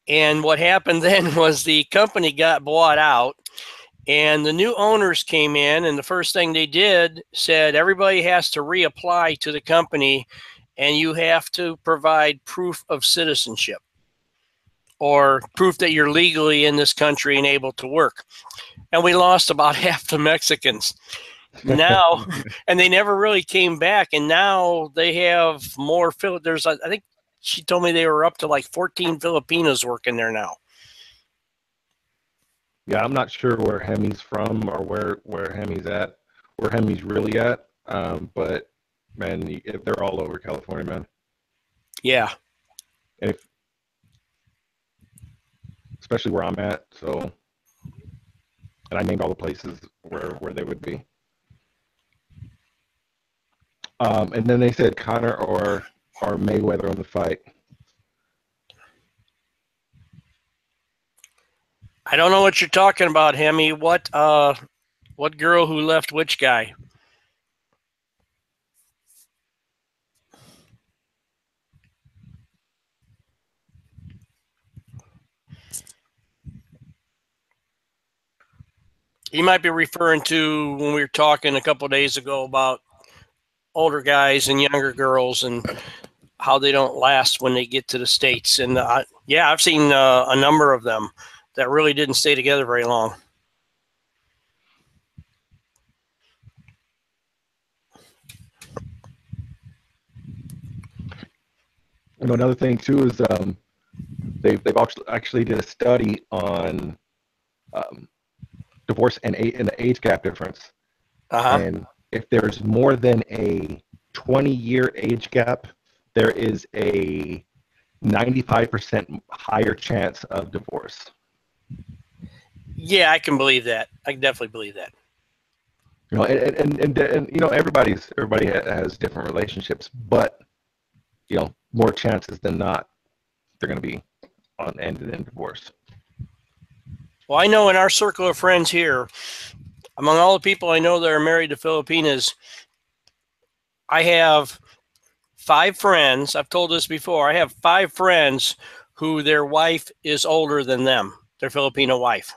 And what happened then was the company got bought out, and the new owners came in, and the first thing they did said everybody has to reapply to the company, and you have to provide proof of citizenship or proof that you're legally in this country and able to work. And we lost about half the Mexicans now, and they never really came back. And now they have more. There's, I think she told me they were up to like 14 Filipinos working there now. Yeah, I'm not sure where Hemi's from or where Hemi's at, where Hemi's really at. But man, they're all over California, man. Yeah. And especially where I'm at. So, and I named all the places where they would be. And then they said Conor or Mayweather on the fight. I don't know what you're talking about, Hemi. What girl who left which guy? You might be referring to when we were talking a couple of days ago about older guys and younger girls and how they don't last when they get to the States. And yeah, I've seen a number of them that really didn't stay together very long. You know, another thing too is they've actually did a study on divorce and the age gap difference. And if there's more than a 20-year age gap, there is a 95% higher chance of divorce. Yeah, I can believe that. I can definitely believe that. You know, and you know, everybody has different relationships, but you know, more chances than not, they're going to be ended in divorce. Well, I know in our circle of friends here, among all the people I know that are married to Filipinas, I have 5 friends. I've told this before. I have 5 friends who their wife is older than them, their Filipino wife.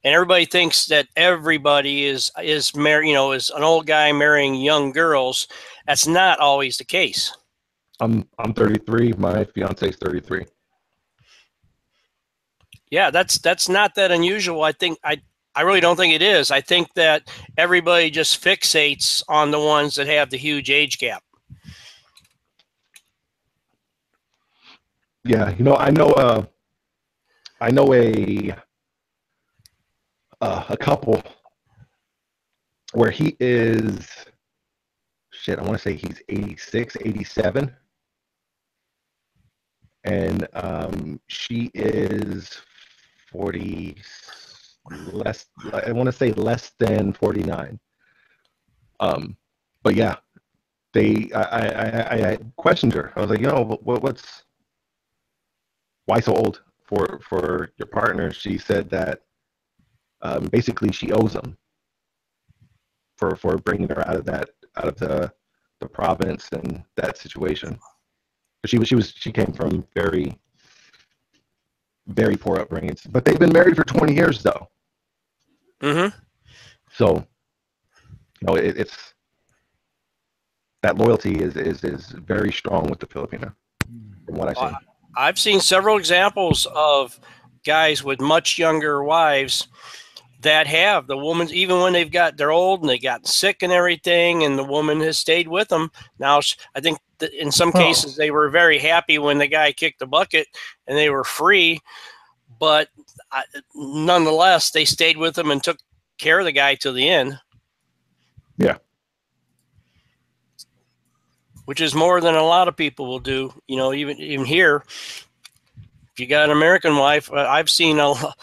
And everybody thinks that everybody is married, you know, is an old guy marrying young girls. That's not always the case. I'm 33. My fiance's 33. Yeah, that's not that unusual. I really don't think it is. I think that everybody just fixates on the ones that have the huge age gap. Yeah, you know, I know a couple where he is, I want to say he's 86, 87. And she is 40, less, I want to say less than 49. But yeah, I questioned her. I was like, you know, why so old for your partner? She said that basically she owes him for bringing her out of the province and that situation. But she came from very, very poor upbringings. But they've been married for 20 years though. Mm-hmm. So, you know, it's that loyalty is very strong with the Filipino, from what I've seen. I've seen several examples of guys with much younger wives that have the woman, even when they're old and they got sick and everything, and the woman has stayed with them. Now, I think in some cases they were very happy when the guy kicked the bucket and they were free, but nonetheless, they stayed with him and took care of the guy till the end. Yeah. Which is more than a lot of people will do. You know, even here, if you got an American wife, I've seen a lot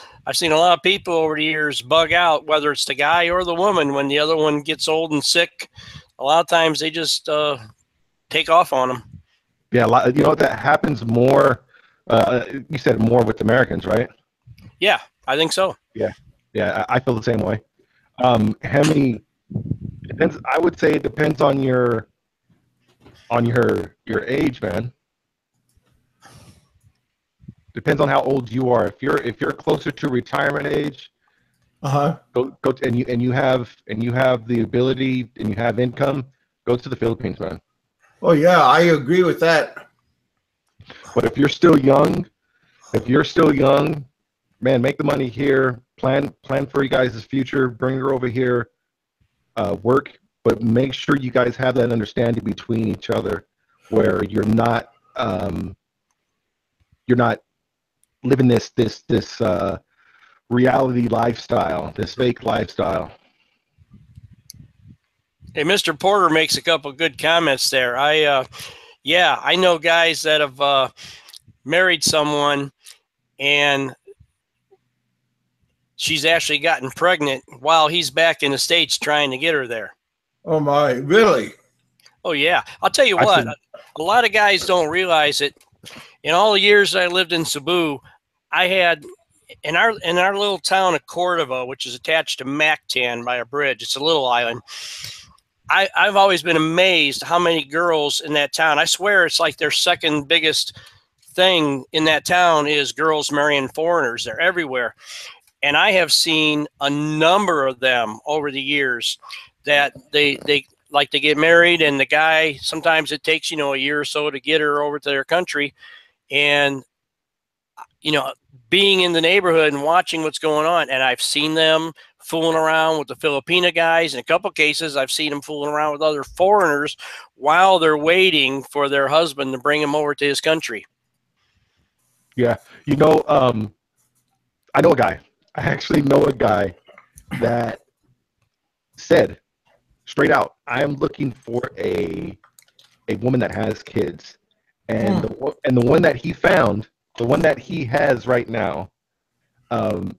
of people over the years bug out, whether it's the guy or the woman, when the other one gets old and sick. A lot of times they just take off on them. Yeah, that happens more. You said more with Americans, right? Yeah, I think so. Yeah, I feel the same way. Hemi, depends. I would say it depends on your age, man. Depends on how old you are. If you're closer to retirement age, go and you have the ability and you have income, go to the Philippines, man. Oh yeah, I agree with that. But if you're still young, man, make the money here. Plan for you guys' future. Bring her over here. Work, but make sure you guys have that understanding between each other, where you're not living this reality lifestyle, this fake lifestyle. Hey, Mr. Porter makes a couple good comments there. I know guys that have married someone and she's actually gotten pregnant while he's back in the States trying to get her there. Oh my, really? Oh yeah. I'll tell you what, a lot of guys don't realize it. In all the years I lived in Cebu, I had in our little town of Cordova, which is attached to Mactan by a bridge. It's a little island. I've always been amazed how many girls in that town. I swear it's like their second biggest thing in that town is girls marrying foreigners. They're everywhere. And I have seen a number of them over the years that they like to get married, and the guy, sometimes it takes, a year or so to get her over to their country. And, being in the neighborhood and watching what's going on, and I've seen them fooling around with the Filipino guys. In a couple of cases, I've seen them fooling around with other foreigners while they're waiting for their husband to bring them over to his country. Yeah. I know a guy. I actually know a guy that said straight out, I am looking for a woman that has kids. And the one that he found, the one that he has right now,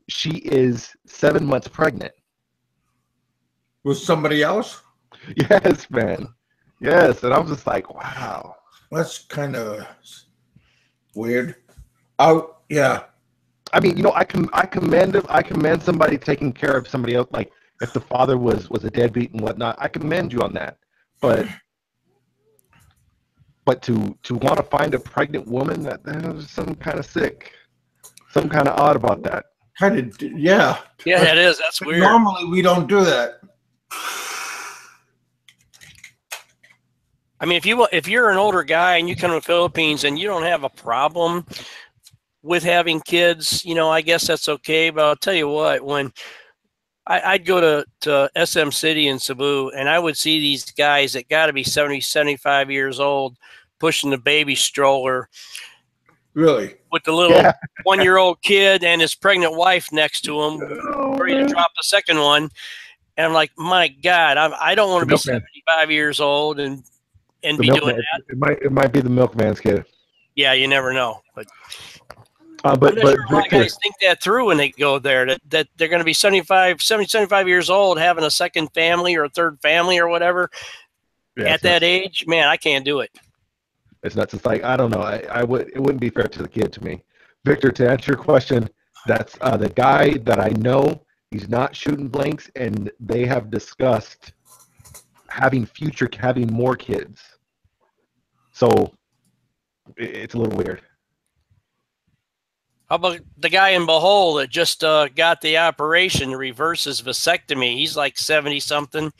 she is 7 months pregnant. With somebody else? Yes, man. Yes. And I was just like, wow. That's kind of weird. Oh, yeah. I mean, I commend somebody taking care of somebody else. Like if the father was a deadbeat and whatnot, I commend you on that. But to want to find a pregnant woman, that was some kind of sick, some kind of odd about that. Kind of, yeah. Yeah, it is. That's weird. Normally, we don't do that. I mean, if you're an older guy and you come to the Philippines and you don't have a problem with having kids, I guess that's okay. But I'll tell you what, when I'd go to SM City in Cebu, and I would see these guys that got to be 70, 75 years old pushing the baby stroller. Really? With the little 1-year-old kid and his pregnant wife next to him, ready to drop the second one. And I'm like, my God, I don't want to be 75 years old and be doing that. It might be the milkman's kid. Yeah, you never know. But but sure a lot of guys think that through when they go there, that they're going to be 75 years old, having a second family or a third family or whatever. At that age, man, I can't do it. It's nuts. It's like, I don't know. It wouldn't be fair to the kid, to me. Victor, to answer your question, that's the guy that I know. He's not shooting blanks, and they have discussed having more kids. So it's a little weird. How about the guy in Bohol that just got the operation to reverse his vasectomy? He's like 70-something,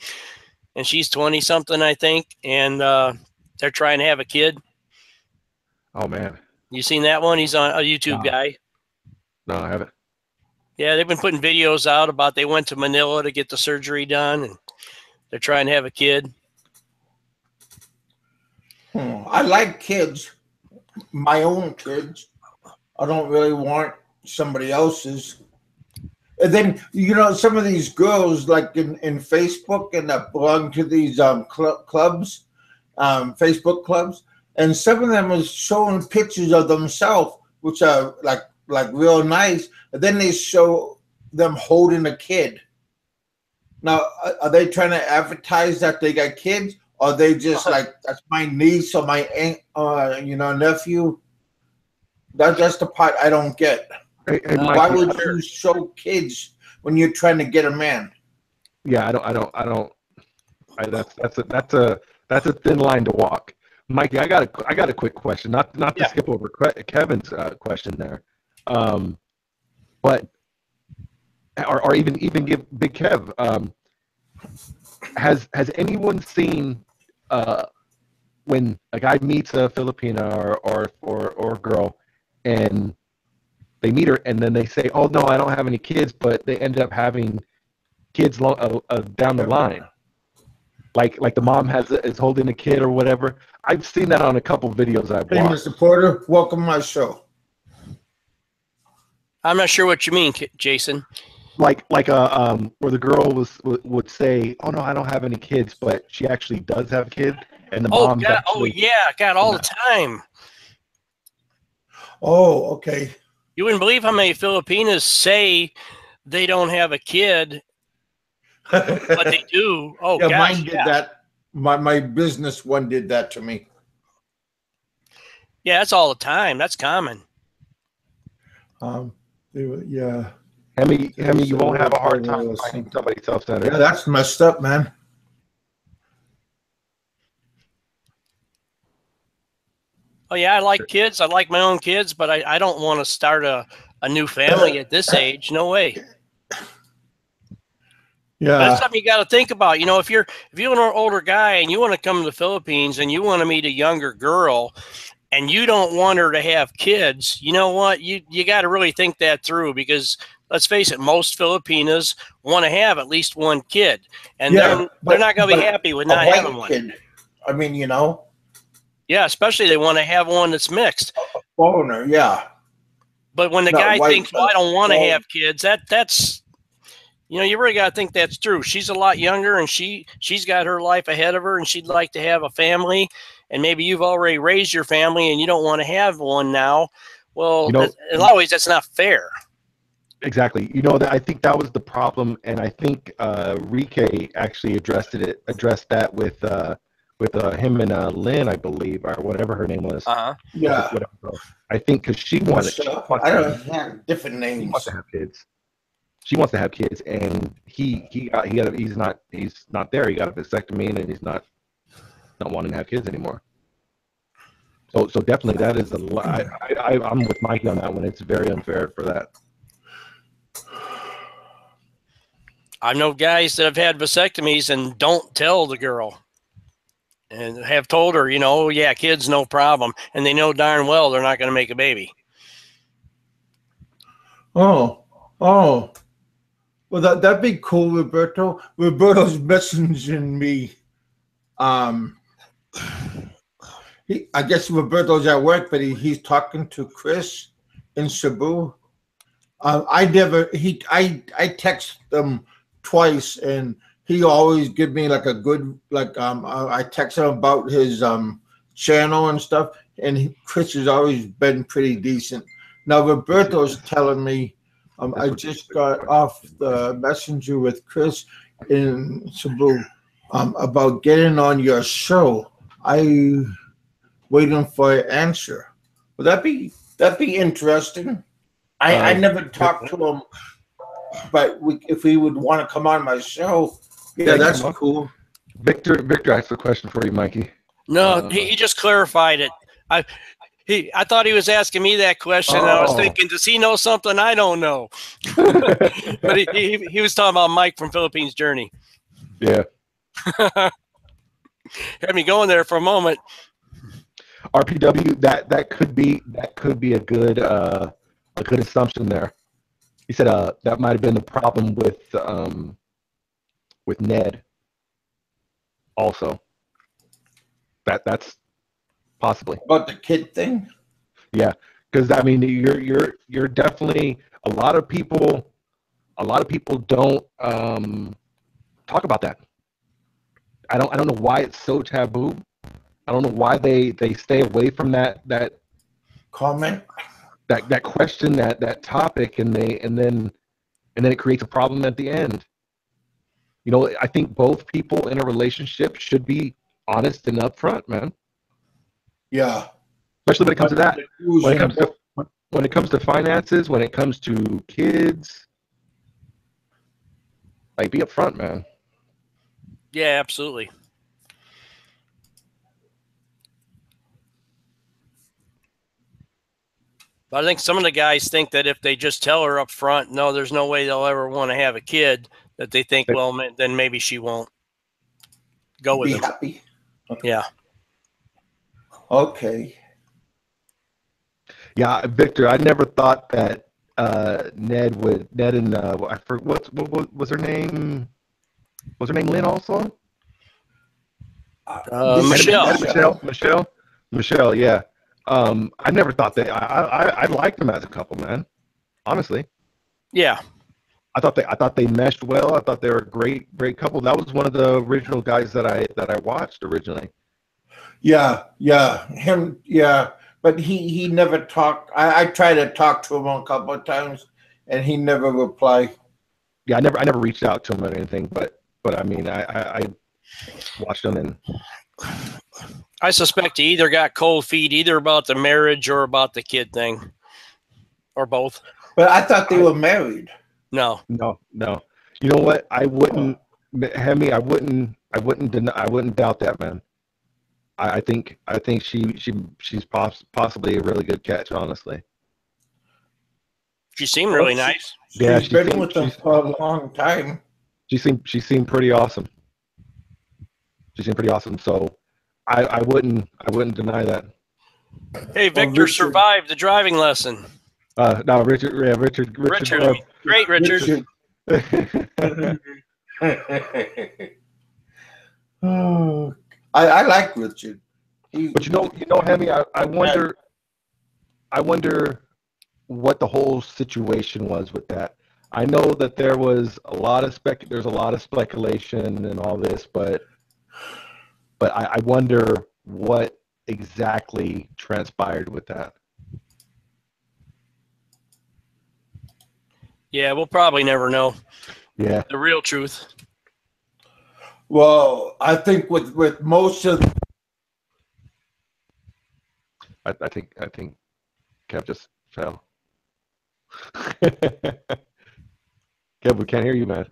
and she's 20-something, I think, and they're trying to have a kid. Oh, man. You seen that one? He's on a YouTube guy. No, I haven't. Yeah, they've been putting videos out about they went to Manila to get the surgery done, and they're trying to have a kid. I like kids, my own kids. I don't really want somebody else's. And then, you know, some of these girls, like in Facebook, and that belong to these clubs, Facebook clubs, and some of them are showing pictures of themselves, which are like real nice. And then they show them holding a kid. Now, are they trying to advertise that they got kids, or are they just like, that's my niece or my aunt, you know, nephew? That's the part I don't get. Hey, Why Mikey, would you show kids when you're trying to get a man? Yeah, that's a thin line to walk. Mikey, I got a quick question. Not to skip over Kevin's question there, but or even give Big Kev. Has anyone seen when a guy meets a Filipina or a girl, and they meet her, and then they say, "Oh no, I don't have any kids," but they end up having kids down the line. Like the mom is holding a kid or whatever. I've seen that on a couple videos I've Hey, watched. Mr. Porter, welcome to my show. I'm not sure what you mean, Jason. Like where the girl would say, "Oh no, I don't have any kids," but she actually does have kids, and the mom. God, all the time. Oh, okay. You wouldn't believe how many Filipinas say they don't have a kid, but they do. Oh, yeah, gosh, mine did that. My business one did that to me. Yeah, that's all the time. That's common. Yeah. Hemi, you won't have a hard time finding somebody self-centered. Yeah, that's messed up, man. Oh, yeah, I like kids. I like my own kids, but I don't want to start a new family at this age. No way. Yeah. But that's something you got to think about. You know, if you're an older guy and you want to come to the Philippines and you want to meet a younger girl and you don't want her to have kids, you know what? You got to really think that through, because let's face it, most Filipinas want to have at least one kid, and they're not going to be happy with not having one. Kid. I mean, you know. Yeah, especially they want to have one that's mixed. Foreigner, yeah. But when the guy thinks, "Well, I don't want to have kids," that's you know, you really got to think that's true. She's a lot younger, and she's got her life ahead of her, and she'd like to have a family. And maybe you've already raised your family, and you don't want to have one now. Well, in a lot of ways, that's not fair. Exactly. You know, I think that was the problem, and I think Rike actually addressed that with him and Lynn, I believe, or whatever her name was. Yeah. I think because she wants. I don't have different names. She wants to have kids. She wants to have kids, and he's not there. He got a vasectomy, and he's not wanting to have kids anymore. So definitely that is I'm with Mikey on that one. It's very unfair for that. I know guys that have had vasectomies and don't tell the girl, and have told her, you know, yeah, kids, no problem. And they know darn well they're not going to make a baby. Oh. Well, that'd be cool, Roberto. Roberto's messaging me. I guess Roberto's at work, but he's talking to Chris in Cebu. I text them twice, and he always give me like a good, I text him about his channel and stuff, and Chris has always been pretty decent. Now Roberto's telling me, I just got off the messenger with Chris in Cebu about getting on your show. I waiting for an answer. Would that be interesting? I never talked to him, but if he would want to come on my show, yeah, that's cool. Victor asked a question for you, Mikey. No, he just clarified it. I thought he was asking me that question, and I was thinking, does he know something I don't know? But he was talking about Mike from Philippines Journey. Yeah. Had me going there for a moment. RPW, that could be a good assumption there. He said that might have been the problem with Ned. Also, that's possibly. About the kid thing? Yeah, because I mean, you're definitely a lot of people don't talk about that. I don't know why it's so taboo. I don't know why they stay away from that Comment? that question, that topic, and then it creates a problem at the end. You know, I think both people in a relationship should be honest and upfront, man. Yeah. Especially when it comes to that. When it comes to finances, when it comes to kids, like, be upfront, man. Yeah, absolutely. But I think some of the guys think that if they just tell her up front, no, there's no way they'll ever want to have a kid, that they think, well, then maybe she won't go with Be him. happy. Yeah. Okay. Yeah, Victor, I never thought that Ned and I forgot what was her name? Was her name Lynn also? Michelle. Yeah. I never thought that. I liked them as a couple, man. Honestly. Yeah. I thought they meshed well. I thought they were a great couple. That was one of the original guys that I watched originally. Yeah, him. Yeah, but he never talked. I tried to talk to him a couple of times, and he never replied. Yeah, I never reached out to him or anything, but I mean, I watched him, and I suspect he either got cold feet, either about the marriage or about the kid thing, or both. But I thought they were married. No. You know what? I wouldn't, Hemi. I wouldn't doubt that, man. I think she's possibly a really good catch, honestly. She seemed really nice. She's been with them for a long time. She seemed pretty awesome. So I wouldn't deny that. Hey, Victor survived the driving lesson. No, Richard. Great, Richard. Oh, I like Richard. But you know, Hemi, I wonder what the whole situation was with that. I know that there's a lot of speculation and all this, but I wonder what exactly transpired with that. Yeah, we'll probably never know. Yeah, the real truth. Well, I think with most of, I think Kev just fell. Kev, we can't hear you, man.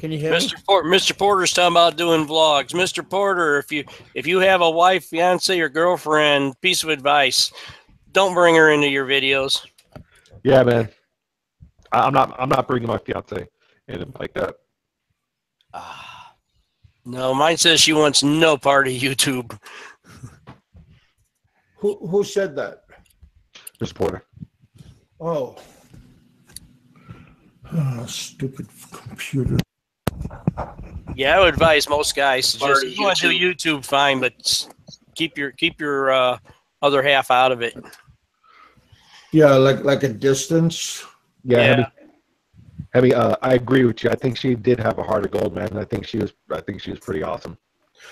Can you hear me? Mr. Porter's talking about doing vlogs. Mr. Porter, if you have a wife, fiance, or girlfriend, piece of advice: don't bring her into your videos. Yeah, man. I'm not bringing my fiance in like that. No, mine says she wants no part of YouTube. Who said that? Mr. Porter. Oh, stupid computer. Yeah, I would advise most guys to just, if you want to do YouTube, fine, but keep your other half out of it. Yeah, like a distance. Yeah. Hemi, I agree with you. I think she did have a heart of gold, man. I think she was pretty awesome.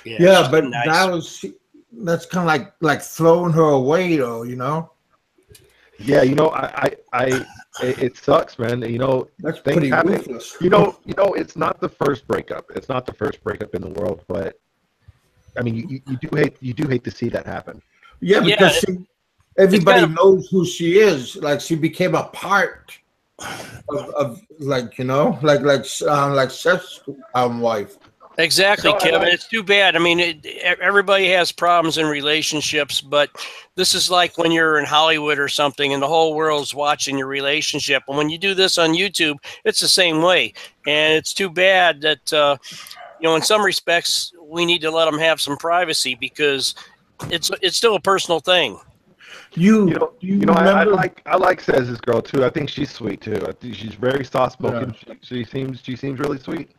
Yeah, but nice. That's kind of like throwing her away, though. You know. Yeah, you know, it sucks, man. You know, that's pretty ruthless. You know, it's not the first breakup. It's not the first breakup in the world, but I mean, you do hate to see that happen. Yeah, because everybody knows who she is. Like, she became a part of like, you know, like Seth's wife. Exactly, Kevin. It's too bad. I mean, everybody has problems in relationships, but this is like when you're in Hollywood or something and the whole world's watching your relationship. And when you do this on YouTube, it's the same way. And it's too bad that, you know, in some respects, we need to let them have some privacy because it's still a personal thing. I like Cez's girl too. I think she's sweet too. I think she's very soft spoken. Yeah. She seems really sweet.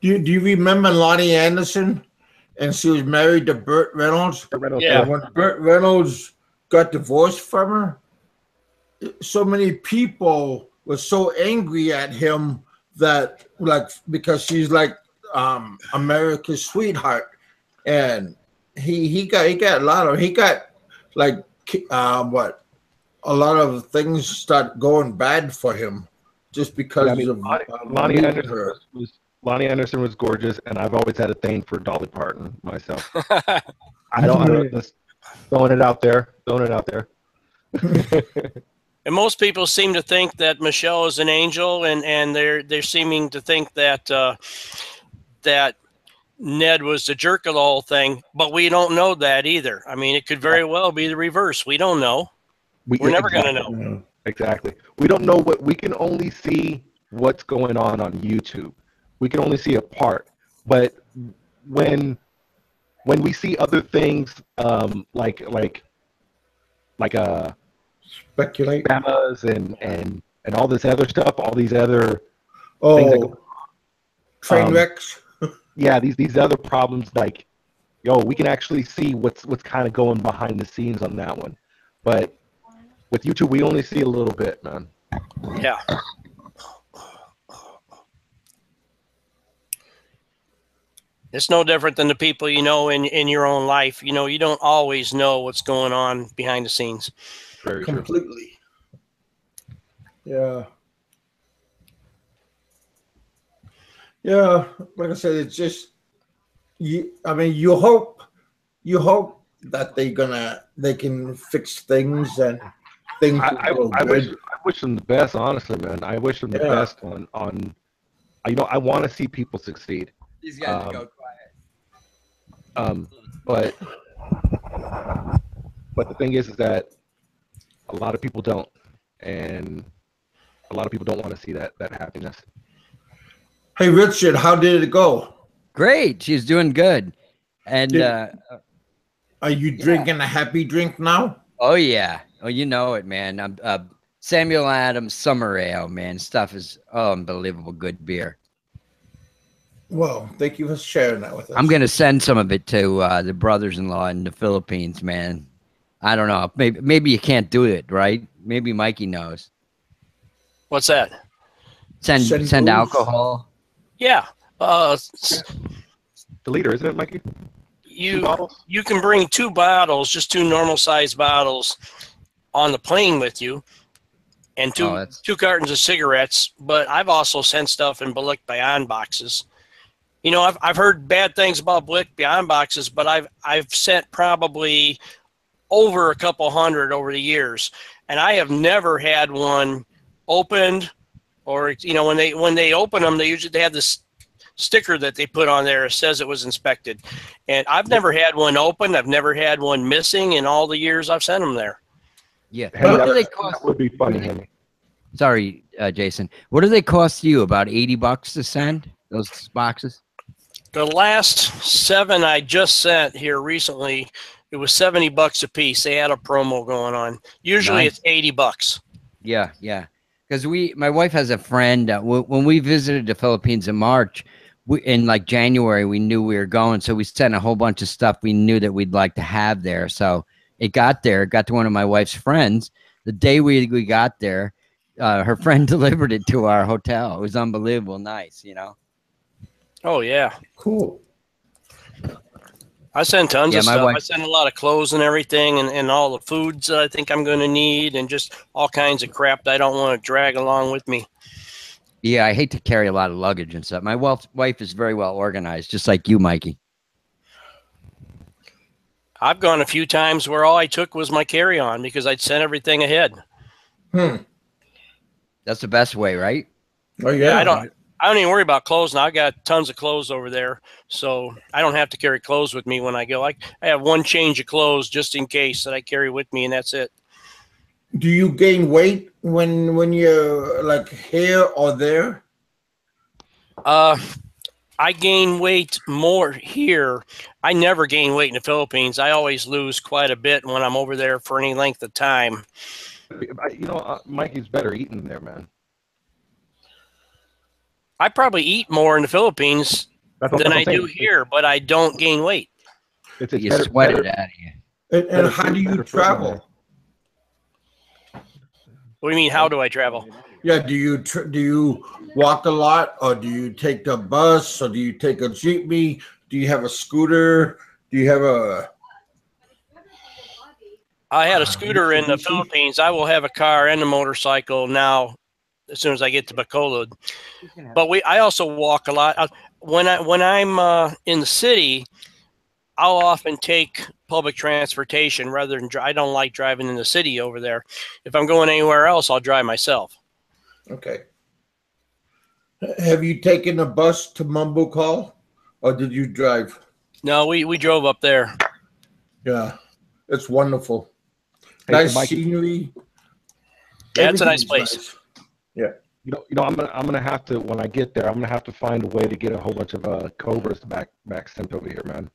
Do you remember Lonnie Anderson? And she was married to Burt Reynolds. Yeah. When Burt Reynolds got divorced from her, so many people were so angry at him that, like, because she's like America's sweetheart, and he got a lot of a lot of things start going bad for him just because of Lonnie Anderson was gorgeous, and I've always had a thing for Dolly Parton myself. I don't just throwing it out there. And most people seem to think that Michelle is an angel, and they're seeming to think that that Ned was the jerk of the whole thing. But we don't know that either. I mean, it could very well be the reverse. We don't know. We're never going to know. Exactly. We don't know what we can only see what's going on YouTube. We can only see a part, but when we see other things, like speculate Bamas and all this other stuff, all these other things that go, train wrecks. Yeah, these other problems, like, we can actually see what's kind of going behind the scenes on that one, but with YouTube, we only see a little bit, man. Yeah. It's no different than the people you know in your own life. You don't always know what's going on behind the scenes. Very completely. True. Yeah. Like I said, it's just you hope that they can fix things and things. I wish them the best, honestly, man. I wish them the best on. I want to see people succeed. These guys go quiet. But the thing is that a lot of people don't, and a lot of people don't want to see that happiness. Hey, Richard, how did it go? Great, she's doing good. And are you drinking a happy drink now? Oh yeah, you know it, man. I'm Samuel Adams Summer Ale, man. Stuff is unbelievable good beer. Well, thank you for sharing that with us. I'm going to send some of it to the brothers-in-law in the Philippines, man. I don't know. Maybe you can't do it, right? Maybe Mikey knows. What's that? Send alcohol? Yeah. The liter, isn't it, Mikey? You can bring 2 bottles, just 2 normal-sized bottles, on the plane with you, and two cartons of cigarettes. But I've also sent stuff in Blick Beyond boxes. I've heard bad things about Blick Beyond boxes, but I've sent probably over a couple hundred over the years, and I have never had one opened, or when they open them, they have this sticker that they put on there that says it was inspected, and I've never had one open. I've never had one missing in all the years I've sent them there. Yeah, what do they cost? That would be funny, honey. Sorry, Jason. What do they cost you? About $80 to send those boxes? The last 7 I just sent here recently, it was $70 a piece. They had a promo going on. Usually It's $80. Yeah. Because my wife has a friend. When we visited the Philippines in March, in like January, we knew we were going, so we sent a whole bunch of stuff we knew that we'd like to have there. So it got to one of my wife's friends. The day we got there, her friend delivered it to our hotel. It was unbelievable nice, Oh, yeah. Cool. I send tons of stuff. I send a lot of clothes and everything, and all the foods that I think I'm going to need, and just all kinds of crap that I don't want to drag along with me. Yeah, I hate to carry a lot of luggage and stuff. My wife is very well organized, just like you, Mikey. I've gone a few times where all I took was my carry-on because I'd sent everything ahead. That's the best way, right? Oh, yeah. I don't even worry about clothes now. I got tons of clothes over there, so I don't have to carry clothes with me when I go. I have one change of clothes just in case that I carry with me, and that's it. Do you gain weight when you're like here or there? I I gain weight more here. I never gain weight in the Philippines. I always lose quite a bit when I'm over there for any length of time. You know, Mikey's better eating there, man. I probably eat more in the Philippines That's what than I'm I saying. do here, but I don't gain weight. It's You better, sweat it better, out of you. And better how food, do you better food, travel? man. What do you mean? How do I travel? Yeah, do you walk a lot, or do you take the bus, or do you take a jeepney? Do you have a scooter? Do you have a? I had a scooter in the Mitsubishi? Philippines. I will have a car and a motorcycle now as soon as I get to Bacolod. But I also walk a lot. When I'm in the city, I'll often take public transportation rather than I don't like driving in the city over there. If I'm going anywhere else, I'll drive myself. Okay. Have you taken a bus to Mumbo Call, or did you drive? No, we drove up there. Yeah, it's wonderful. Hey, Nice Mikey, scenery. Yeah, it's a nice Everything's place. nice. Yeah. you know, I'm gonna have to, when I get there, I'm gonna have to find a way to get a whole bunch of Cobras back sent over here, man.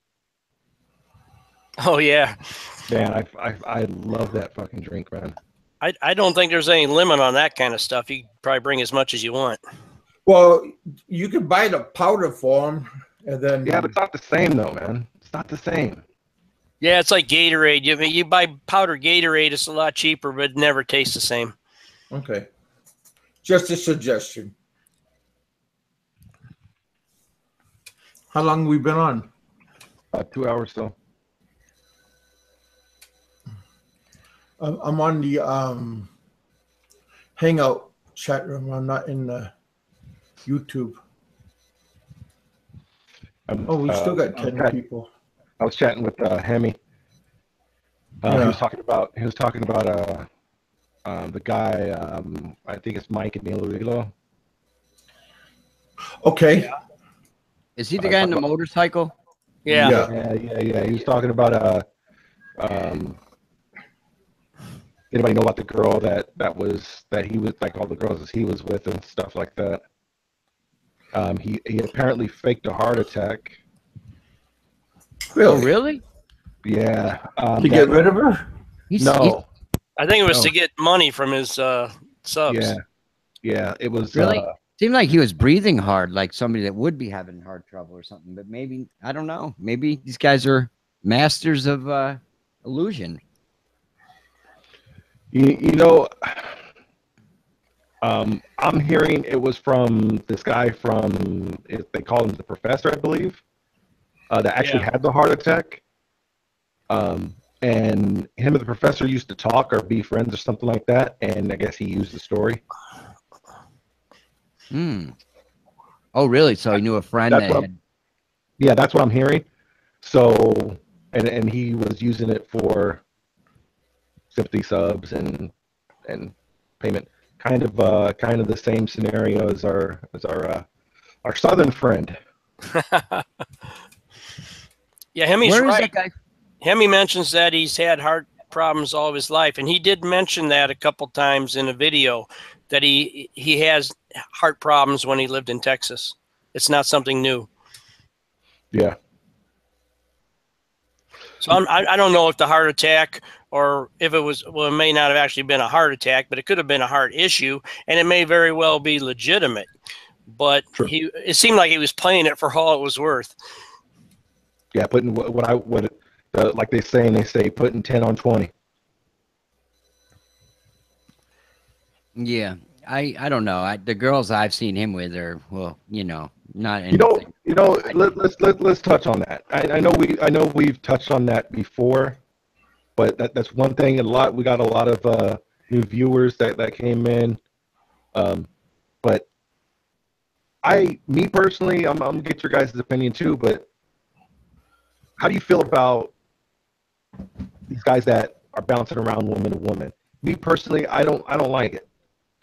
Oh yeah. Man, I love that fucking drink, man. I don't think there's any limit on that kind of stuff. You can probably bring as much as you want. Well, you can buy the powder form, and then Yeah, but it's not the same though, man. It's not the same. Yeah, it's like Gatorade. You buy powdered Gatorade, it's a lot cheaper, but it never tastes the same. Okay. Just a suggestion. How long we been on? 2 hours still. I'm on the Hangout chat room. I'm not in the YouTube. Oh, we still got 10 people. I was chatting with Hemi. Yeah. He was talking about the guy. I think it's Mike and Iloilo. Okay. Is he the guy on the motorcycle? Yeah. Yeah. He was talking about anybody know about the girl that he was, like, all the girls that he was with and stuff like that. He apparently faked a heart attack. Really? Oh, really? Yeah. To get rid of her? No. I think it was No. to get money from his subs. Yeah. It was Really? Seemed like he was breathing hard, like somebody that would be having heart trouble or something. But maybe, I don't know. Maybe these guys are masters of illusion. You know, I'm hearing it was from this guy they call him the professor, I believe, that actually had the heart attack. And him and the professor used to talk or be friends or something like that. And I guess he used the story. Oh, really? So he knew a friend That's that what had... Yeah, that's what I'm hearing. So, and he was using it for sympathy subs and payment, kind of the same scenario as our southern friend. Yeah, Hemi's Where is right. that guy? Hemi mentions that he's had heart problems all of his life, and he did mention that a couple times in a video that he has heart problems when he lived in Texas. It's not something new. Yeah. So I don't know if the heart attack, or if it was, well, it may not have actually been a heart attack, but it could have been a heart issue, and it may very well be legitimate. But True. it seemed like he was playing it for all it was worth. Yeah, putting like they say putting 10 on 20. Yeah, I don't know. The girls I've seen him with are, well, not anything. Let's touch on that. I know we've touched on that before, but that's one thing. We got a lot of new viewers that came in. But me personally, I'm gonna get your guys' opinion too. But how do you feel about these guys that are bouncing around woman to woman? Me personally, I don't like it.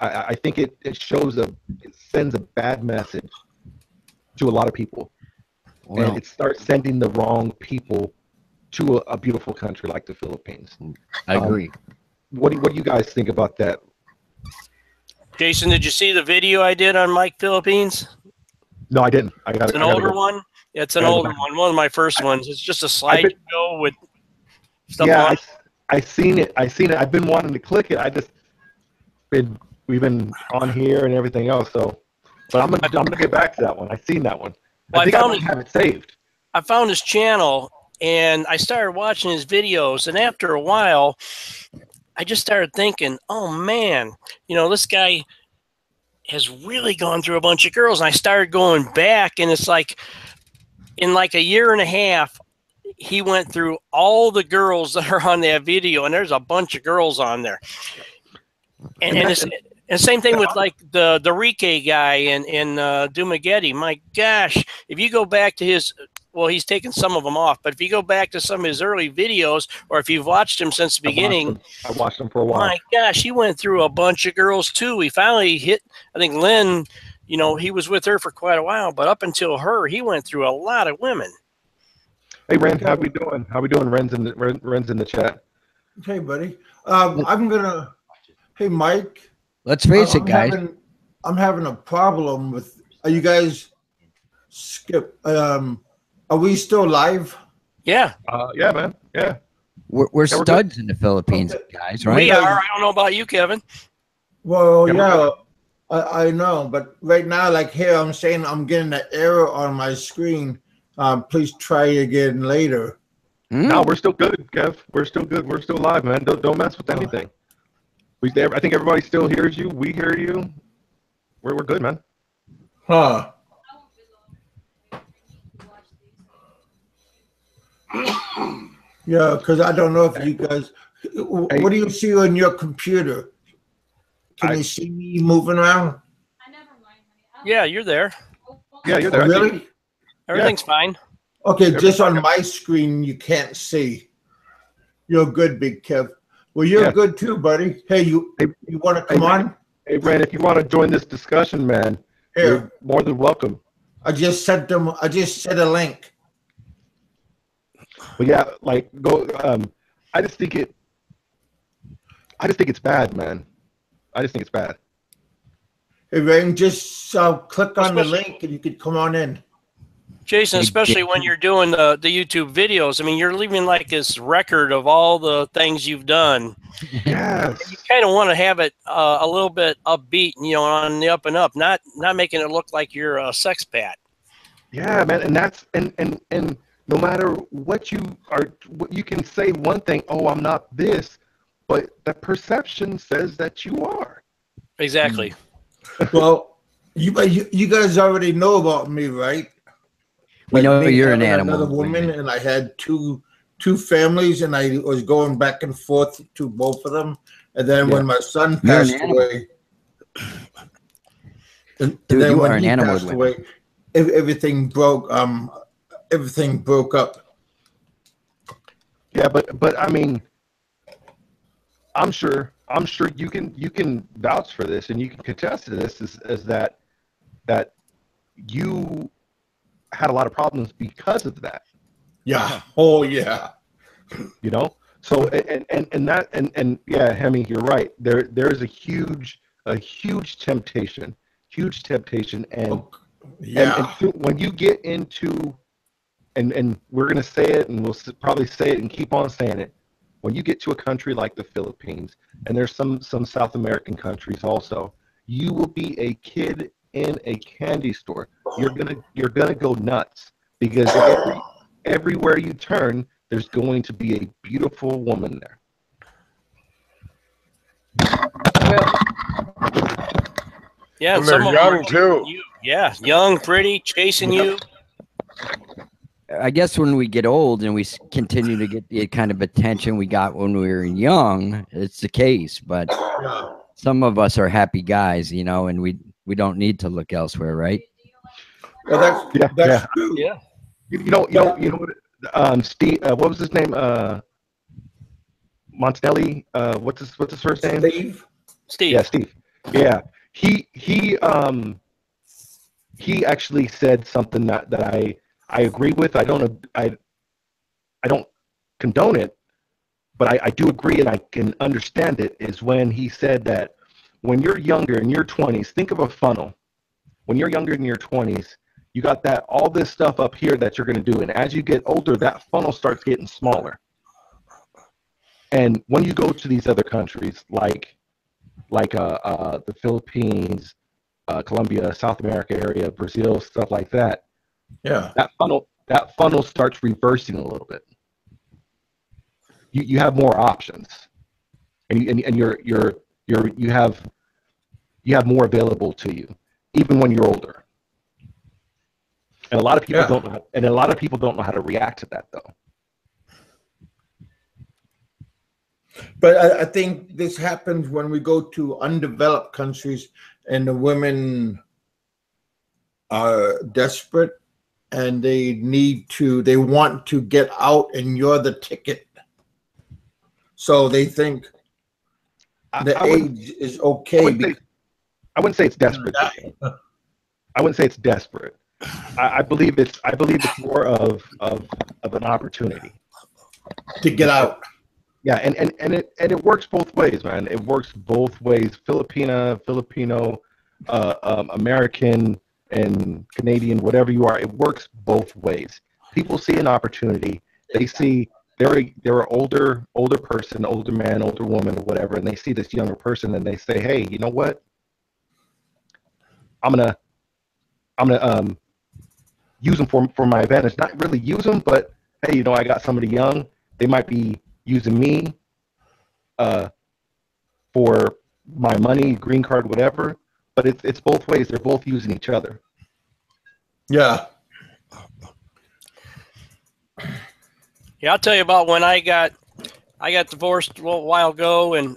I think it sends a bad message to a lot of people. Well, And it starts sending the wrong people to a beautiful country like the Philippines. I agree. What do you guys think about that? Jason, did you see the video I did on Mike Philippines? No, I didn't. I got It's an older one. It's an older one. One of my first ones. It's just a slideshow with stuff on. I seen it. I've been wanting to click it. We've been on here and everything else. So, but I'm gonna get back to that one. I seen that one. Well, I think I might have it saved. I found his channel and I started watching his videos, and after a while, I just started thinking, oh man, this guy has really gone through a bunch of girls. And I started going back, and it's like in like a year and a half, he went through all the girls that are on that video, and there's a bunch of girls on there. And same thing with like the Rike guy in Dumageddon. My gosh, if you go back to his, well, he's taken some of them off, but if you go back to some of his early videos, or if you've watched him since the beginning, I watched him for a while. My gosh, he went through a bunch of girls too. He finally hit, I think Lynn, he was with her for quite a while, but up until her, he went through a lot of women. Hey, Ren, how we doing? Ren's in the chat. Hey, buddy. Hey, Mike. Let's face it, guys. I'm having a problem with. Are you guys? Skip. Are we still live? Yeah. Yeah, man. Yeah. We're studs in the Philippines, guys. Right? We are. I don't know about you, Kevin. Well, yeah. I know, but right now, like here, I'm saying I'm getting an error on my screen. Please try again later. No, we're still good, Kev. We're still good. We're still live, man. Don't mess with anything. I think everybody still hears you. We hear you. We're good, man. Huh. Yeah, because I don't know if you guys. What do you see on your computer? Can you see me moving around? Yeah, you're there. Yeah, you're there. Oh, really? Everything's fine. Okay, just on my screen, you can't see. You're good, Big Kev. Well, you're good too, buddy. Hey, you want to come on? Hey, Ren, if you want to join this discussion, man, you're more than welcome. I just sent a link. But yeah, like go. I just think it's bad, man. I just think it's bad. Hey, Ren, just click on the link and you could come on in. Jason, especially when you're doing the YouTube videos, I mean, you're leaving like this record of all the things you've done. Yes. You kind of want to have it a little bit upbeat, on the up and up, not making it look like you're a sex pat. Yeah, man, and that's and no matter what you can say one thing, oh, I'm not this, but the perception says that you are. Exactly. Well, you guys already know about me, right? We know you're an animal. Another woman, and I had two families, and I was going back and forth to both of them. And then when my son passed away, and then when he passed away, everything broke. Everything broke up. Yeah, but I mean, I'm sure you can vouch for this, and you can contest to this is that you had a lot of problems because of that. Yeah. Oh yeah. So and yeah, Hemi, you're right. There is a huge temptation, and when you get into and we're gonna say it, and we'll probably say it and keep on saying it. When you get to a country like the Philippines, and there's some South American countries also, you will be a kid in a candy store. You're gonna go nuts because everywhere you turn, there's going to be a beautiful woman there. Yeah, and they're young too. Young, pretty, chasing you. I guess when we get old and we continue to get the kind of attention we got when we were young, it's the case. But some of us are happy guys, and we don't need to look elsewhere, right? Well, that's true. Yeah. You know what? Steve, what was his name? Montanelli. What's his first name? Steve. Yeah, Steve. Yeah. He actually said something that I agree with. I don't condone it, but I do agree, and I can understand it. Is when he said that when you're younger in your 20s, think of a funnel. When you're younger in your 20s, You got that all this stuff up here that you're going to do, and as you get older, that funnel starts getting smaller. And when you go to these other countries, like the Philippines, Colombia, South America area, Brazil, stuff like that, Yeah. that funnel starts reversing a little bit. You have more options, and you have more available to you, even when you're older. And a lot of people don't know, and a lot of people don't know how to react to that, though. But I think this happens when we go to undeveloped countries and the women are desperate and they want to get out, and you're the ticket. So they think the age is okay. I wouldn't say it's desperate. I wouldn't say it's desperate. I believe it's more of an opportunity to get out. Yeah, and it works both ways, man. It works both ways. Filipino, American, and Canadian, whatever you are, it works both ways. People see an opportunity. They see they're an older person, older man, older woman, or whatever, and they see this younger person, and they say, "Hey, you know what? I'm gonna use them for my advantage. Not really use them, but hey, you know, I got somebody young. They might be using me for my money, green card, whatever. But it's both ways. They're both using each other. Yeah. Yeah, I'll tell you about when I got divorced a little while ago, and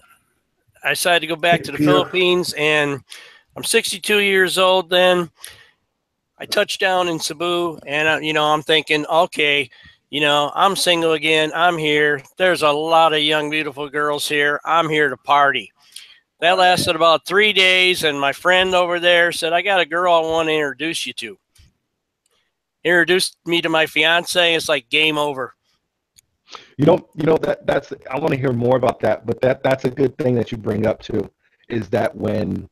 I decided to go back to the Philippines, and I'm 62 years old then. I touched down in Cebu, and I'm thinking, okay, I'm single again. I'm here. There's a lot of young, beautiful girls here. I'm here to party. That lasted about 3 days, and my friend over there said, I got a girl I want to introduce you to. Introduced me to my fiance. It's like game over. That's I want to hear more about that, but that's a good thing that you bring up too, is that when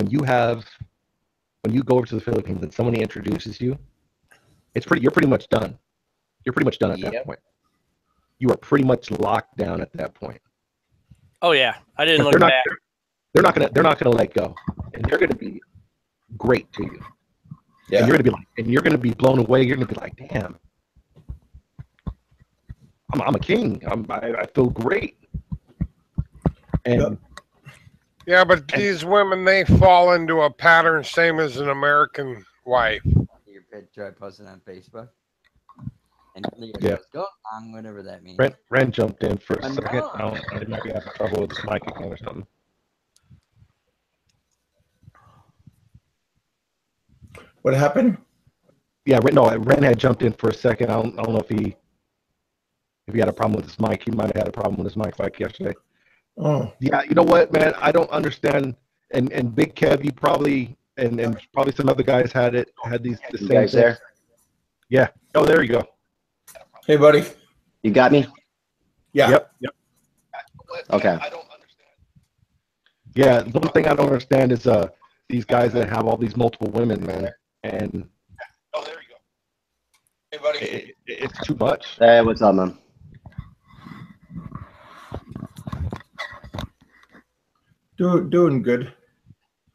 you go over to the Philippines and somebody introduces you, you're pretty much done. You're pretty much done at that point. You are pretty much locked down at that point. Oh yeah, I didn't look back. They're not gonna let go, and they're gonna be great to you. Yeah, and you're gonna be blown away. You're gonna be like, damn, I'm a king. I feel great. And yeah, but these women, they fall into a pattern same as an American wife. Your picture I posted on Facebook. And yeah, go on, whatever that means. Ren jumped in for a second. I might be having trouble with this mic again or something. What happened? Yeah, Ren had jumped in for a second. I don't know if he had a problem with his mic. He might have had a problem with his mic like yesterday. Oh. Yeah, you know what, man? I don't understand. And Big Kev, you probably and probably some other guys had the same guys thing. there? Yeah. Oh, there you go. Hey, buddy. You got me? Yeah. Yep. Okay. I don't understand. Yeah, the one thing I don't understand is these guys that have all these multiple women, man. And oh, there you go. Hey, buddy. It's too much. Hey, what's up, man? Doing good.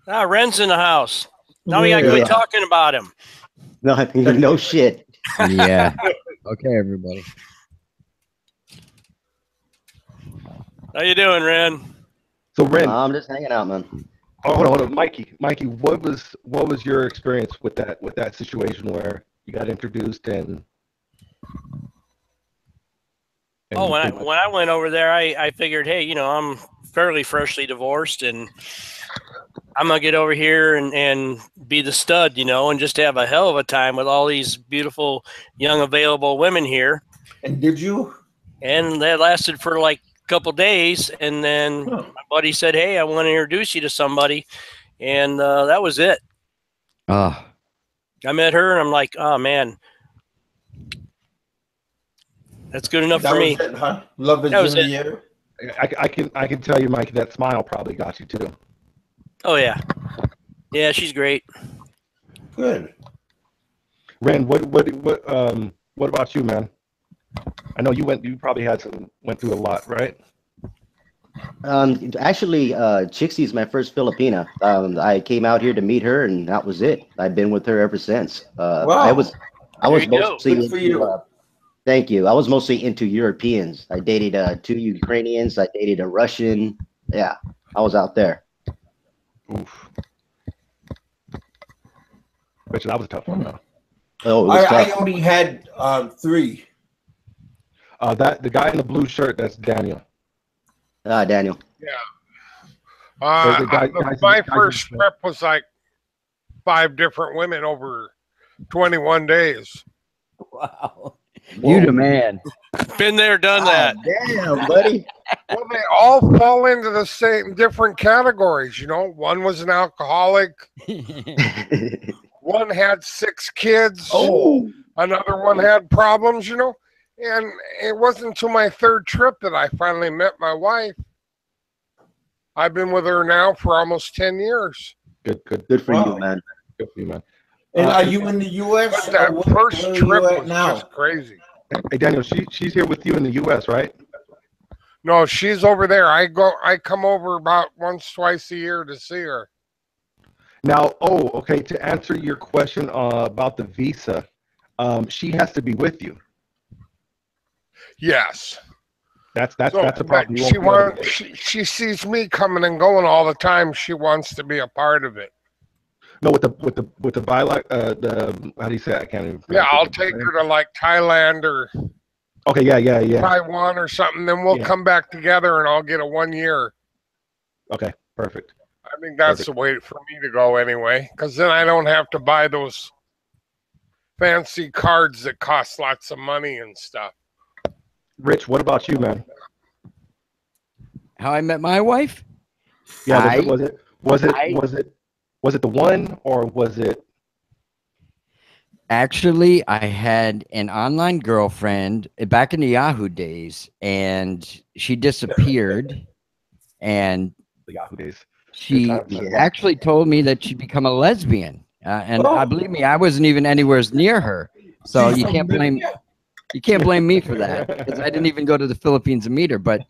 Ren's in the house. Now we got to quit talking about him. No shit. Yeah. Okay, everybody. How you doing, Ren? So Ren, I'm just hanging out, man. Hold on, Mikey, what was your experience with that situation where you got introduced and when I went over there, I figured, hey, I'm fairly freshly divorced, and I'm gonna get over here and be the stud, and just have a hell of a time with all these beautiful young available women here. And did you? And that lasted for like a couple days, and then my buddy said, hey, I want to introduce you to somebody, and that was it. I met her, and I'm like, oh man, that's good enough for me. That was it, huh? Love is in the air. I can tell you, Mike, that smile probably got you too. Oh yeah, she's great. Good. Ren, what about you, man? I know you probably went through a lot, right? Actually, Chixie is my first Filipina. I came out here to meet her, and that was it. I've been with her ever since. I was There you go. mostly Good for you. thank you. I was mostly into Europeans. I dated 2 Ukrainians. I dated a Russian. Yeah, I was out there. Oof. Bet you that was a tough one, though. Oh, it was I tough. only had 3. The guy in the blue shirt, that's Daniel. Daniel. My first trip was like 5 different women over 21 days. Wow. You the man. Been there, done that. Damn, buddy. Well, they all fall into the same different categories. You know, one was an alcoholic. One had 6 kids. Oh, Another one had problems, you know. And it wasn't until my 3rd trip that I finally met my wife. I've been with her now for almost 10 years. Good Good for you, man. Good for you, man. and are you in the U.S.? But that first Where are trip you at was now? just crazy. Hey, Daniel, she's here with you in the U.S., right? No, she's over there. I come over about once, twice a year to see her. Now, okay. To answer your question about the visa, she has to be with you. Yes. That's So, a problem. but she sees me coming and going all the time. She wants to be a part of it. No, with the the how do you say it? I can't even. Yeah, pronounce I'll it. take her to like Thailand or Okay, yeah. Taiwan or something. Then we'll Yeah. come back together and I'll get a 1 year. Okay, perfect. I think that's the way for me to go anyway, because then I don't have to buy those fancy cards that cost lots of money and stuff. Rich, what about you, man? How I met my wife? Yeah, was it the one or was it? Actually, I had an online girlfriend back in the Yahoo days, and she disappeared. And The Yahoo days. she Good times, man. actually told me that she'd become a lesbian. And I believe me, I wasn't even anywhere near her. So you can't blame me for that, because I didn't even go to the Philippines to meet her. But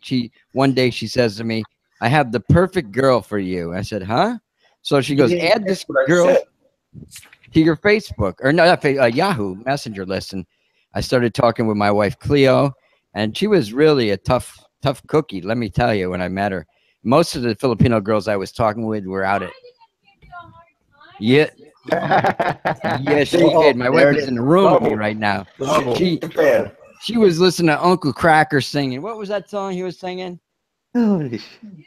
one day she says to me, "I have the perfect girl for you." I said, "Huh?" So she goes, "Add this girl to your Facebook," or no, not Yahoo Messenger list. And I started talking with my wife Cleo, and she was really a tough cookie. Let me tell you, when I met her, most of the Filipino girls I was talking with were out at. Yeah, yeah, she did. My wife is in the room with me right now. She was listening to Uncle Cracker singing. What was that song he was singing? Holy shit.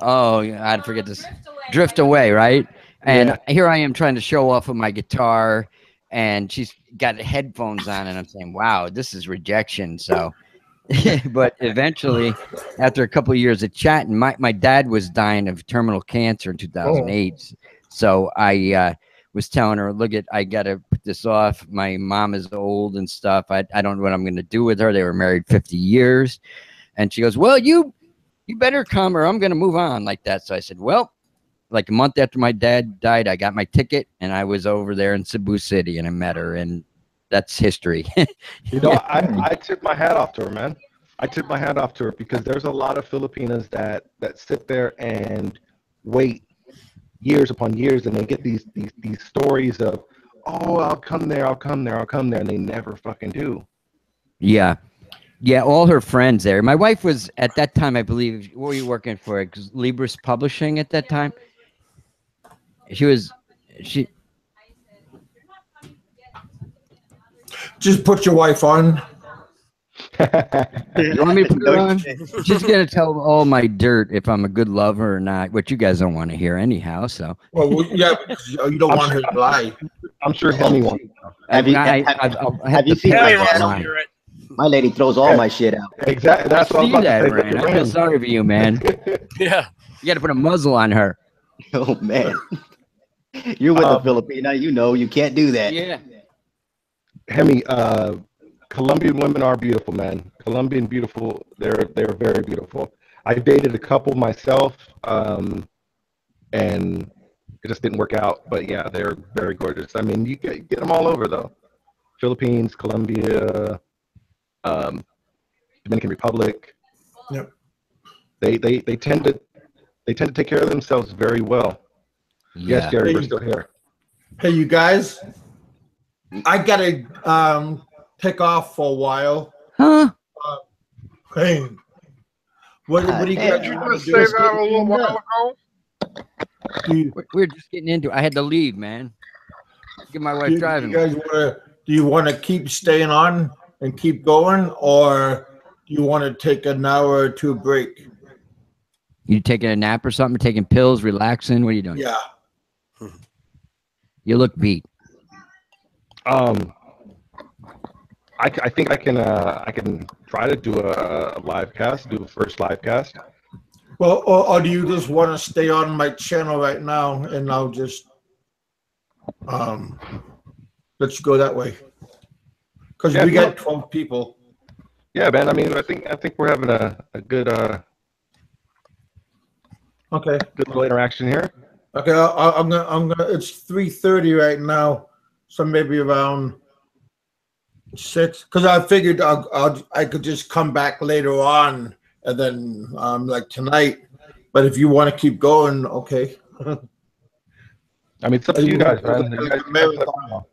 Oh, yeah, I'd forget this. Drift Away, right? And here I am trying to show off with my guitar, and she's got headphones on, and I'm saying, wow, this is rejection. So, but eventually, after a couple of years of chatting, my dad was dying of terminal cancer in 2008. So I was telling her, look, I got to put this off. My mom is old and stuff. I don't know what I'm going to do with her. They were married 50 years. And she goes, well, you better come or I'm going to move on like that. So I said, well, like a month after my dad died, I got my ticket and I was over there in Cebu City and I met her, and that's history. You know, I tip my hat off to her, man. I tip my hat off to her because there's a lot of Filipinas that sit there and wait years upon years, and they get these stories of, oh, I'll come there, and they never fucking do. Yeah. Yeah, all her friends there. My wife was, at that time, I believe, what were you working for? Libris Publishing at that time? She Just put your wife on. you want me to put her on? She's going to tell all my dirt if I'm a good lover or not, which you guys don't want to hear anyhow, so. Well, yeah, because you don't want her to lie. I'm sure anyone. Have you seen my channel? My lady throws all my shit out. Exactly. That's what I'm about to say. Ryan. I feel sorry for you, man. Yeah. You got to put a muzzle on her. Oh, man. You're with a Filipina. You know you can't do that. Yeah. Hemi, Colombian women are beautiful, man. Colombian beautiful. They're very beautiful. I dated a couple myself, and it just didn't work out. But yeah, they're very gorgeous. I mean, you get them all over though. Philippines, Colombia, Dominican Republic. Yep. They tend to take care of themselves very well. Yeah. Yes, Jerry, we're still here. Hey, you guys, I gotta take off for a while. Huh? Hey, what do you guys Did you wanna just do? say that a little while ago? Do you, We're just getting into it. I had to leave, man. Get my wife do driving. you guys want to keep staying on and keep going, or do you want to take an hour or two break? You taking a nap or something? Taking pills, relaxing? What are you doing? Yeah. You look beat. I think I can try to do a live cast, do a first live cast. Well, or do you just want to stay on my channel right now, and I'll just let's go that way, because Yeah, we got 12 people. Yeah, man. I mean, I think we're having a good Okay. good little interaction here. Okay. I'm gonna. It's 3:30 right now, so maybe around 6. Because I figured I could just come back later on, and then like tonight. But if you want to keep going, okay. I mean, it's up to you guys, man. You guys Marathon.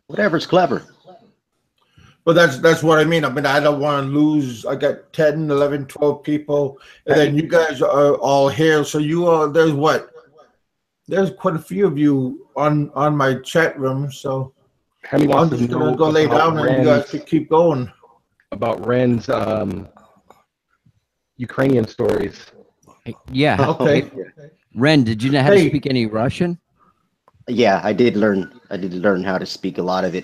Whatever's clever. But that's what I mean. I mean, I don't want to lose. I got 10, 11, 12 people, and then you guys are all here. So you are, there's quite a few of you on my chat room. So Hemi I'm wants to just know gonna go lay about down, and you guys Ren's, can keep going. about Ren's Ukrainian stories. Yeah. Okay. Ren, did you know how to Hey. speak any Russian? Yeah, I did learn how to speak a lot of it.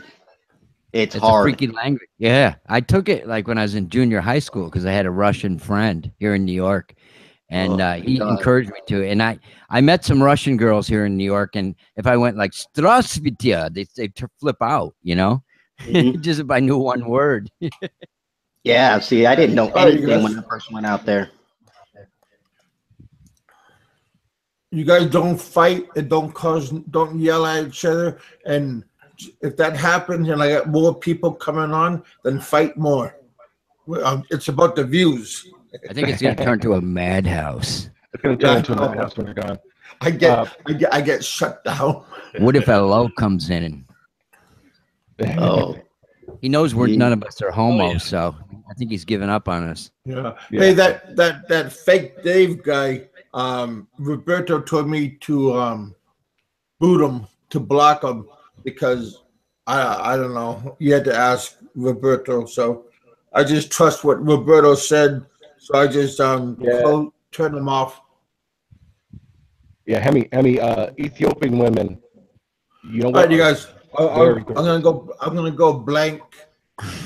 It's It's hard. a freaky language. Yeah. I took it like when I was in junior high school because I had a Russian friend here in New York. And Oh, he God. encouraged me to. And I met some Russian girls here in New York. And if I went like, Здравствуйте, they flip out, you know? Mhm. Just if I knew one word. Yeah, see, I didn't know Oh, you anything guys- when I first went out there. You guys don't fight and don't yell at each other. And if that happens, and I got more people coming on, then fight more. It's about the views. I think it's going to turn to a madhouse. It's going to turn Yeah. into another house when you're gone. I get shut down. What if LO comes in and Oh, he knows none of us are homo, Oh, yeah. so I think he's given up on us. Yeah. Yeah. Hey, that fake Dave guy, Roberto told me to boot him, to block him, because I don't know. You had to ask Roberto, so I just trust what Roberto said. So I just turn him off. Yeah, Hemi, Ethiopian women. You know All what? right, you guys. Very I'm gonna go blank,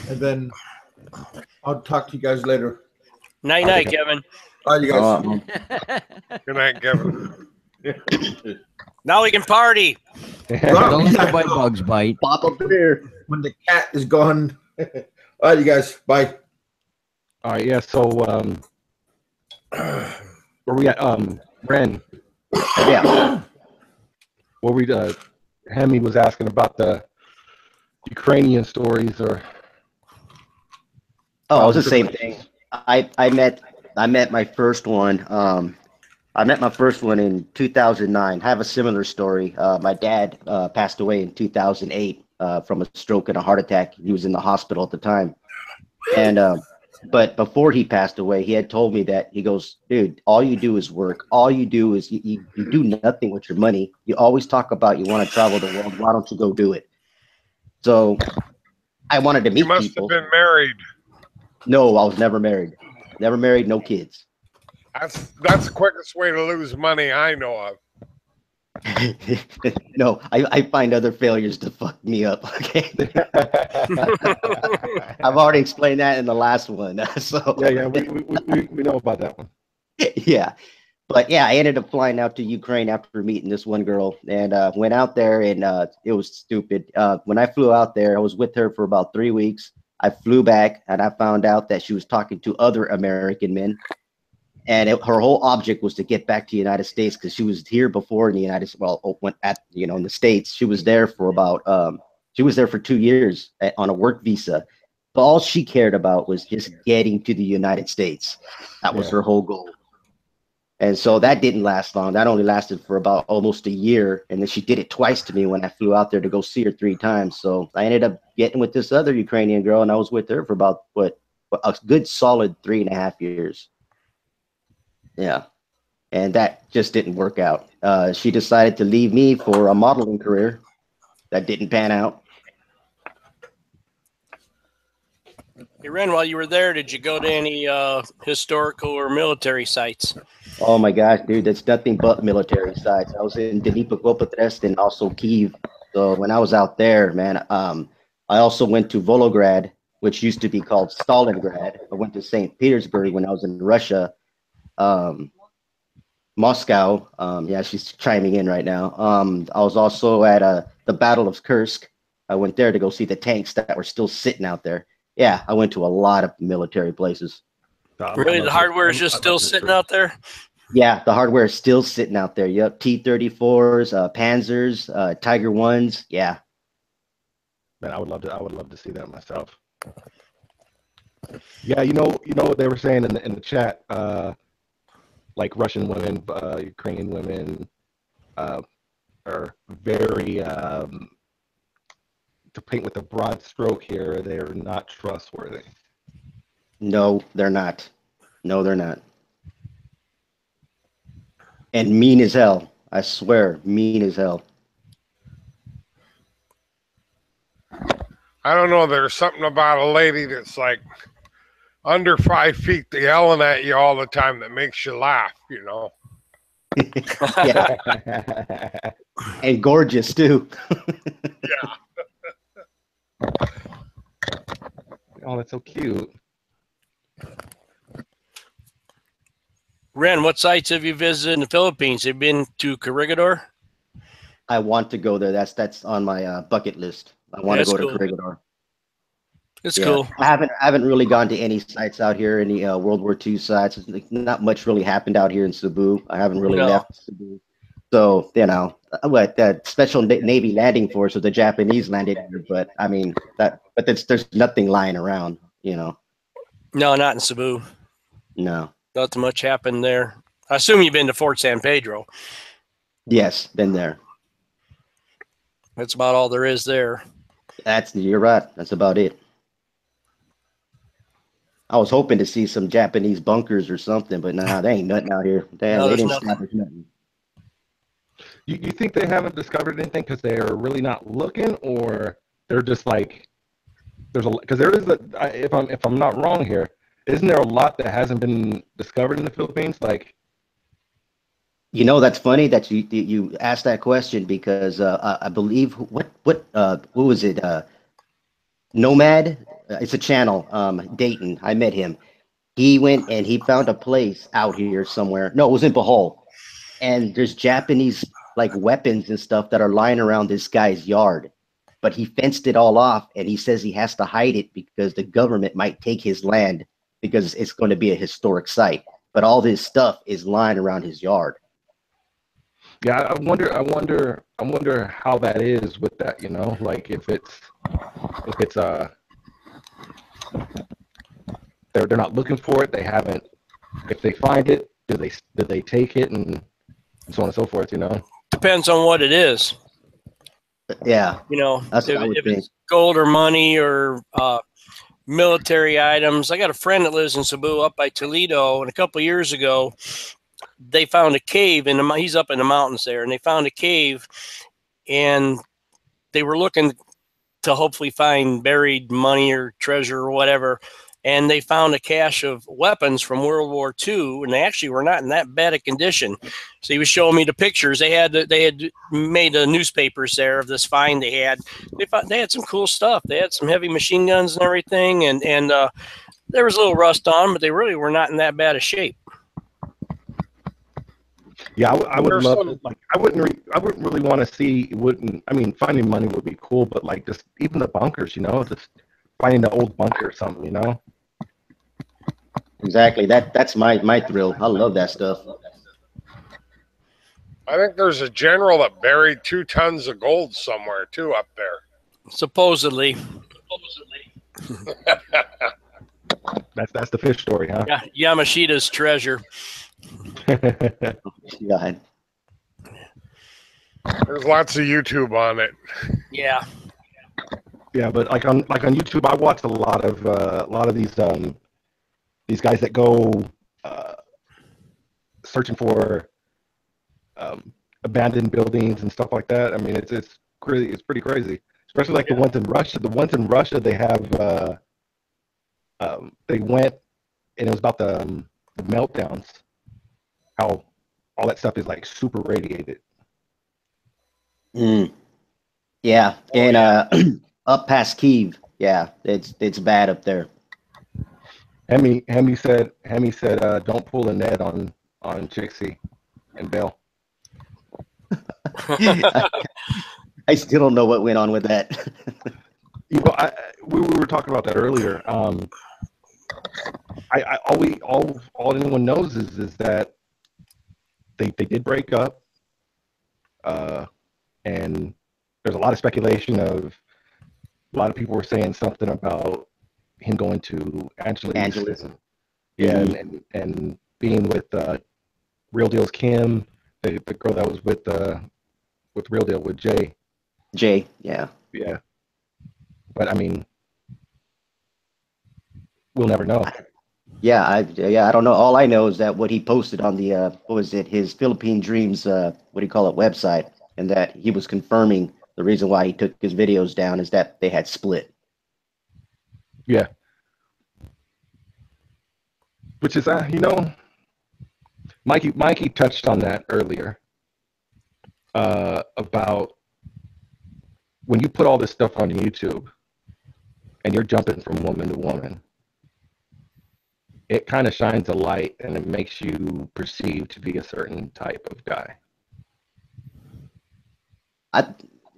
and then I'll talk to you guys later. Night, night, Kevin. All right, you guys. Good night, Kevin. Now we can party. Don't let the bite bugs bite. pop up beer. When the cat is gone. All right, you guys. Bye. All right, yeah. So, where we at? Ren, Yeah. where we? Hemi was asking about the Ukrainian stories, or Oh, it was the same thing. I met my first one. I met my first one in 2009. I have a similar story. My dad passed away in 2008 from a stroke and a heart attack. He was in the hospital at the time. And but before he passed away, he had told me that, he goes, dude, all you do is work. All you do is you do nothing with your money. You always talk about you want to travel the world. Why don't you go do it? So I wanted to meet You must people. have been married. No, I was never married. Never married, no kids. That's the quickest way to lose money I know of. No, I find other failures to fuck me up. Okay. I've already explained that in the last one. So yeah, we know about that one. yeah. But yeah, I ended up flying out to Ukraine after meeting this one girl, and went out there, and it was stupid. When I flew out there, I was with her for about 3 weeks. I flew back, and I found out that she was talking to other American men. and her whole object was to get back to the United States because she was here before in the United States. Well, went at in the States. She was there for about she was there for 2 years on a work visa. But all she cared about was just getting to the United States. That was her whole goal. And so that didn't last long. That only lasted for about almost a year. And then she did it twice to me when I flew out there to go see her 3 times. So I ended up getting with this other Ukrainian girl, and I was with her for about a good solid 3.5 years. Yeah. And that just didn't work out. She decided to leave me for a modeling career. That didn't pan out. Hey, Ren, while you were there, did you go to any historical or military sites? Oh my gosh, dude, that's nothing but military sites. I was in Dnipropetrovsk and also Kyiv. So when I was out there, man, I also went to Volgograd, which used to be called Stalingrad. I went to St. Petersburg when I was in Russia. Moscow. Yeah, she's chiming in right now. I was also at the Battle of Kursk. I went there to go see the tanks that were still sitting out there. Yeah, I went to a lot of military places. Really, the hardware is just still sitting out there? Yeah, the hardware is still sitting out there. Yep, T-34s, Panzers, Tiger 1s. Yeah. Man, I would love to see that myself. Yeah, you know what they were saying in the chat, like Russian women, Ukrainian women, are very to paint with a broad stroke here, they're not trustworthy. No, they're not. No, they're not. And mean as hell. I swear, mean as hell. I don't know. There's something about a lady that's like under 5 feet, yelling at you all the time that makes you laugh, Yeah. And gorgeous too. Yeah. Oh, that's so cute. Ren, what sites have you visited in the Philippines? Have you been to Corregidor? I want to go there. That's on my bucket list. I want to go to Corregidor. It's cool. I haven't really gone to any sites out here, any World War II sites. Not much really happened out here in Cebu. I haven't really left Cebu. So, that Special Navy Landing Force of the Japanese landed here, but I mean, there's nothing lying around, No, not in Cebu. No. Not much happened there. I assume you've been to Fort San Pedro. Yes, been there. That's about all there is there. You're right. That's about it. I was hoping to see some Japanese bunkers or something, but nah, they ain't nothing out here. They didn't establish nothing. You think they haven't discovered anything because they're really not looking, or they're just like because there is if I'm not wrong here, isn't there a lot that hasn't been discovered in the Philippines? Like, that's funny that you asked that question because I believe what was it? Nomad. It's a channel. Dayton. I met him. He went and he found a place out here somewhere. No, it was in Bohol, and there's Japanese weapons and stuff that are lying around this guy's yard, but he fenced it all off, and he says he has to hide it because the government might take his land because it's going to be a historic site. But all this stuff is lying around his yard. Yeah, I wonder how that is with that. Like if it's they're not looking for it. They haven't. If they find it, do they take it and so on and so forth? Depends on what it is. Yeah. If it's gold or money or military items. I got a friend that lives in Cebu up by Toledo, and a couple of years ago, they found a cave he's up in the mountains there, and they found a cave, and they were looking to hopefully find buried money or treasure or whatever. And they found a cache of weapons from World War II, and they actually were not in that bad a condition. So he was showing me the pictures. They had made the newspapers there of this find they had. They had some cool stuff. They had some heavy machine guns and everything, and there was a little rust on, but they really were not in that bad a shape. Yeah, I would love to, I wouldn't really want to see. Finding money would be cool, but just even the bunkers, just finding the old bunker or something, Exactly. That's my thrill. I love that stuff. I think there's a general that buried 2 tons of gold somewhere too up there. Supposedly. That's the fish story, huh? Yeah, Yamashita's treasure. God. There's lots of YouTube on it. Yeah. Yeah, but like on YouTube, I watch a lot of these guys that go searching for abandoned buildings and stuff like that. I mean, it's crazy. It's pretty crazy, especially like the ones in Russia. The ones in Russia, they have they went and it was about the meltdowns. How all that stuff is like super radiated. Yeah, and up past Kiev, yeah, it's bad up there. Hemi said, don't pull a Ned on Chixie and Bill. I still don't know what went on with that. You know, we were talking about that earlier. All anyone knows is that they did break up, and there's a lot of speculation of a lot of people were saying something about him going to Angeles. Yeah, and being with Real Deal's Kim, the girl that was with Real Deal with Jay. Yeah. But I mean, we'll never know. Yeah, I don't know. All I know is that what he posted on the what was it, his Philippine Dreams website, and that he was confirming the reason why he took his videos down is that they had split. Yeah. Which is Mikey touched on that earlier about when you put all this stuff on YouTube and you're jumping from woman to woman, it kind of shines a light and it makes you perceived to be a certain type of guy.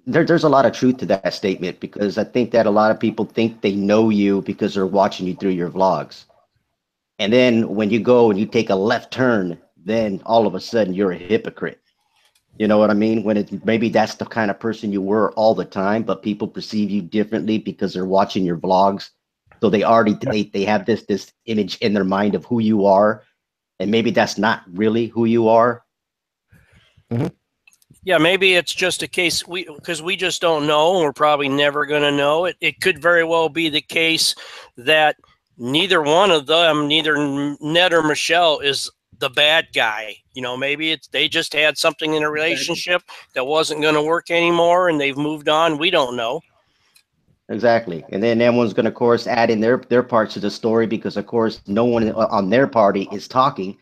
There's a lot of truth to that statement, because I think that a lot of people think they know you because they're watching you through your vlogs. And then when you go and you take a left turn, then all of a sudden you're a hypocrite. You know what I mean? When maybe that's the kind of person you were all the time, but people perceive you differently because they're watching your vlogs. So they have this image in their mind of who you are, and maybe that's not really who you are. Mm-hmm. Yeah, maybe it's just a case because we just don't know, and we're probably never going to know. It could very well be the case that neither one of them, neither Ned or Michelle, is the bad guy. You know, maybe they just had something in a relationship that wasn't going to work anymore, and they've moved on. We don't know. Exactly. And then everyone's going to, of course, add in their parts to the story, because, of course, no one on their party is talking.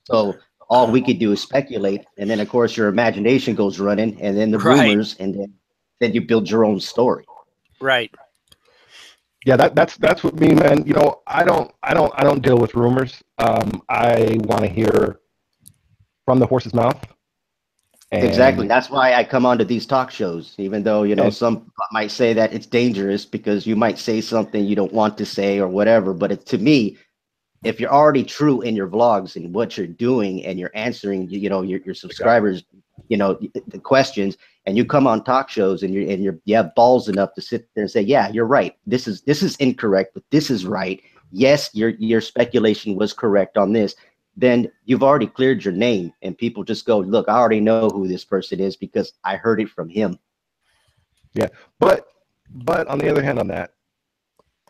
So all we could do is speculate. And then, of course, your imagination goes running, and then the rumors, and then you build your own story. Right. Yeah, that's what me, man. You know, I don't deal with rumors. I want to hear from the horse's mouth. And exactly. That's why I come onto these talk shows, even though, you know, some might say that it's dangerous because you might say something you don't want to say or whatever. But to me, if you're already true in your vlogs and what you're doing, and you're answering, you know, your subscribers, you know, the questions, and you come on talk shows and you have balls enough to sit there and say, yeah, you're right. This is incorrect, but this is right. Yes, your speculation was correct on this. Then you've already cleared your name, and people just go, look, I already know who this person is because I heard it from him. Yeah, but on the other hand, on that,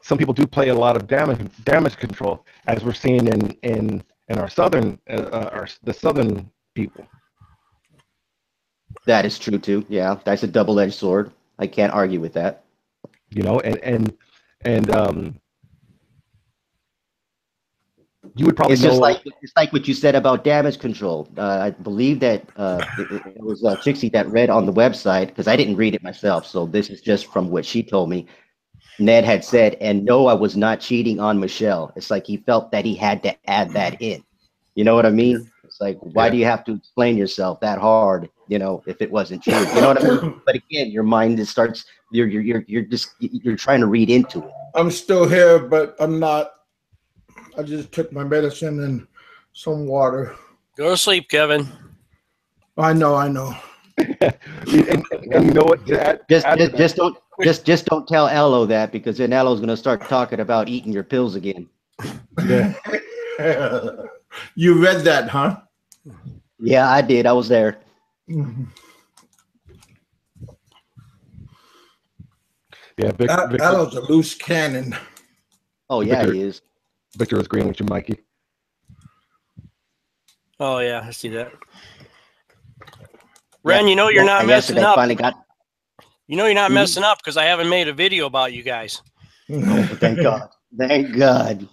some people do play a lot of damage control, as we're seeing in our southern the southern people. That is true too. Yeah, that's a double-edged sword. I can't argue with that. You know, and you would probably it's like what you said about damage control. I believe that it was Chixie that read on the website, because I didn't read it myself. So this is just from what she told me. Ned had said, and no, I was not cheating on Michelle. It's like he felt that he had to add that in. You know what I mean? It's like, why do you have to explain yourself that hard, you know, if it wasn't true? You know what I mean? But again, your mind just starts, you're trying to read into it. I'm still here, but I'm not I just took my medicine and some water. Go to sleep, Kevin. I know. and you know what? Just don't tell Aloe that, because then Aloe's gonna start talking about eating your pills again. Yeah. You read that, huh? Yeah, I did. I was there. Yeah, Victor, Aloe's a loose cannon. Oh yeah, Victor. he is. Victor was agreeing with you, Mikey. Oh yeah, I see that. Ren, you know you're not Yesterday messing up. Finally got. You know you're not messing up because I haven't made a video about you guys. Thank God. Thank God.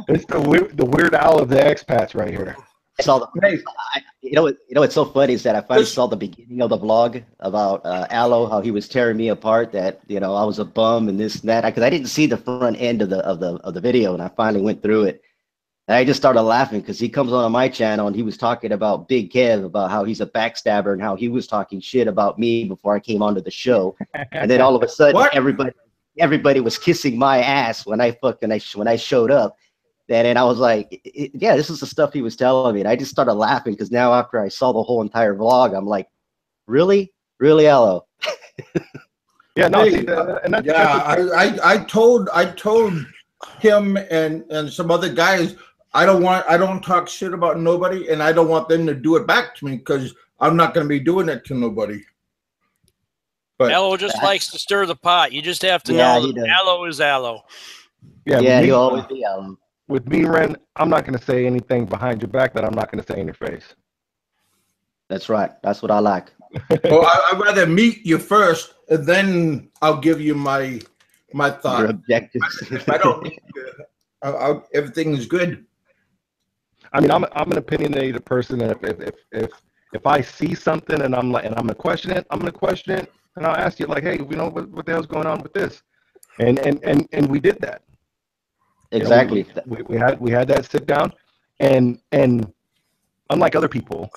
It's the Weird Al of the expats right here. I saw the. You know what's so funny is that I finally saw the beginning of the vlog about Aloe, how he was tearing me apart. That I was a bum and this and that, because I didn't see the front end of the video, and I finally went through it. And I just started laughing because he comes on my channel and he was talking about Big Kev, about how he's a backstabber and how he was talking shit about me before I came onto the show. And then all of a sudden, everybody was kissing my ass when I showed up. And I was like, yeah, this is the stuff he was telling me. And I just started laughing because now after I saw the whole entire vlog, I'm like, really, Aloe? Yeah, no. Hey, I told him and some other guys, I don't talk shit about nobody, and I don't want them to do it back to me, because I'm not going to be doing it to nobody. But Aloe just likes to stir the pot. You just have to know that Aloe is Aloe. Yeah, he'll always be Aloe. With me, Ren, I'm not going to say anything behind your back that I'm not going to say in your face. That's right. That's what I like. Well, I'd rather meet you first, and then I'll give you my thought. Your objectives. If I don't need you, everything is good. I mean, I'm an opinionated person, and if I see something and I'm gonna question it, and I'll ask you like, hey, what the hell's going on with this? And we did that. Exactly. We had that sit down, and unlike other people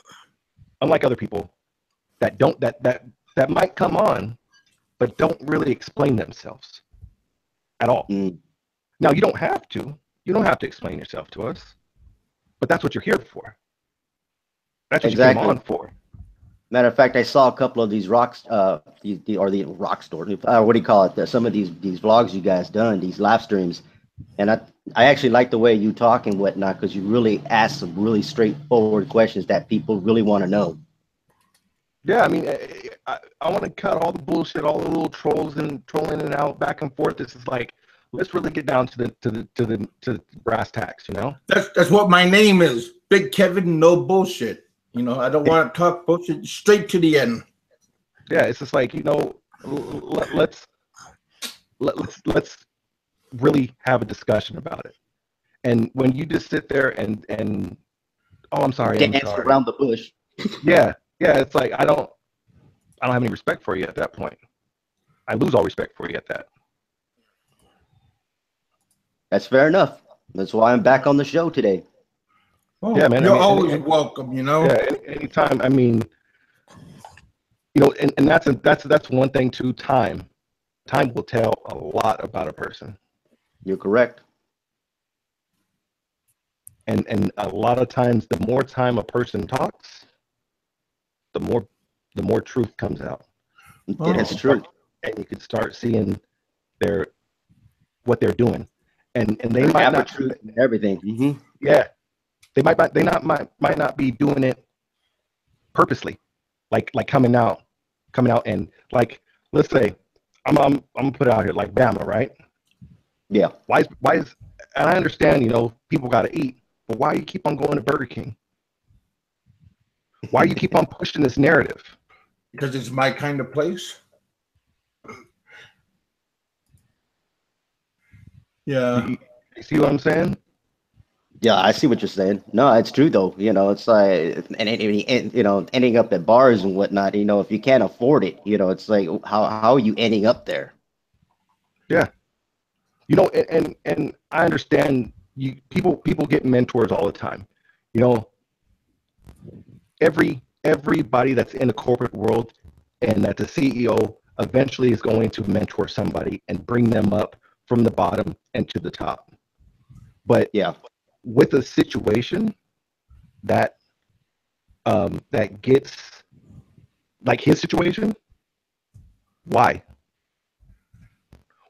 that might come on, but don't really explain themselves at all. Now you don't have to explain yourself to us, but that's what you're here for. That's what you came on for. Matter of fact, I saw a couple of these rocks, the rock store. What do you call it? Some of these vlogs you guys done, these live streams, and I actually like the way you talk and whatnot, because you really ask some really straightforward questions that people really want to know. Yeah, I mean, I want to cut all the bullshit, all the little trolling and out back and forth. This is like, let's really get down to the brass tacks, That's what my name is, Big Kevin. No bullshit. I don't want to talk bullshit. Straight to the end. Yeah, it's just like let's really have a discussion about it. And when you just sit there and oh, I'm sorry, dance around the bush. Yeah, it's like I don't have any respect for you at that point. I lose all respect for you at that. That's fair enough. That's why I'm back on the show today. Oh, yeah, man. You're always welcome, Yeah, anytime. I mean, and that's one thing too. Time will tell a lot about a person. You're correct. And a lot of times, the more time a person talks, the more truth comes out. That's true. And you can start seeing what they're doing, and they might not truth in everything. Mm-hmm. Yeah, they might not be doing it purposely, like coming out and like, let's say I'm gonna put it out here like Bama, right? Yeah. Why is and I understand, people got to eat, but why you keep on going to Burger King? Why you keep on pushing this narrative? Because it's my kind of place. Yeah. You see what I'm saying? Yeah, I see what you're saying. No, it's true though. It's like, and ending up at bars and whatnot. If you can't afford it, it's like, how are you ending up there? Yeah. And I understand people get mentors all the time. Everybody that's in the corporate world and that's a CEO eventually is going to mentor somebody and bring them up from the bottom and to the top. But Yeah. with a situation that that gets like his situation, why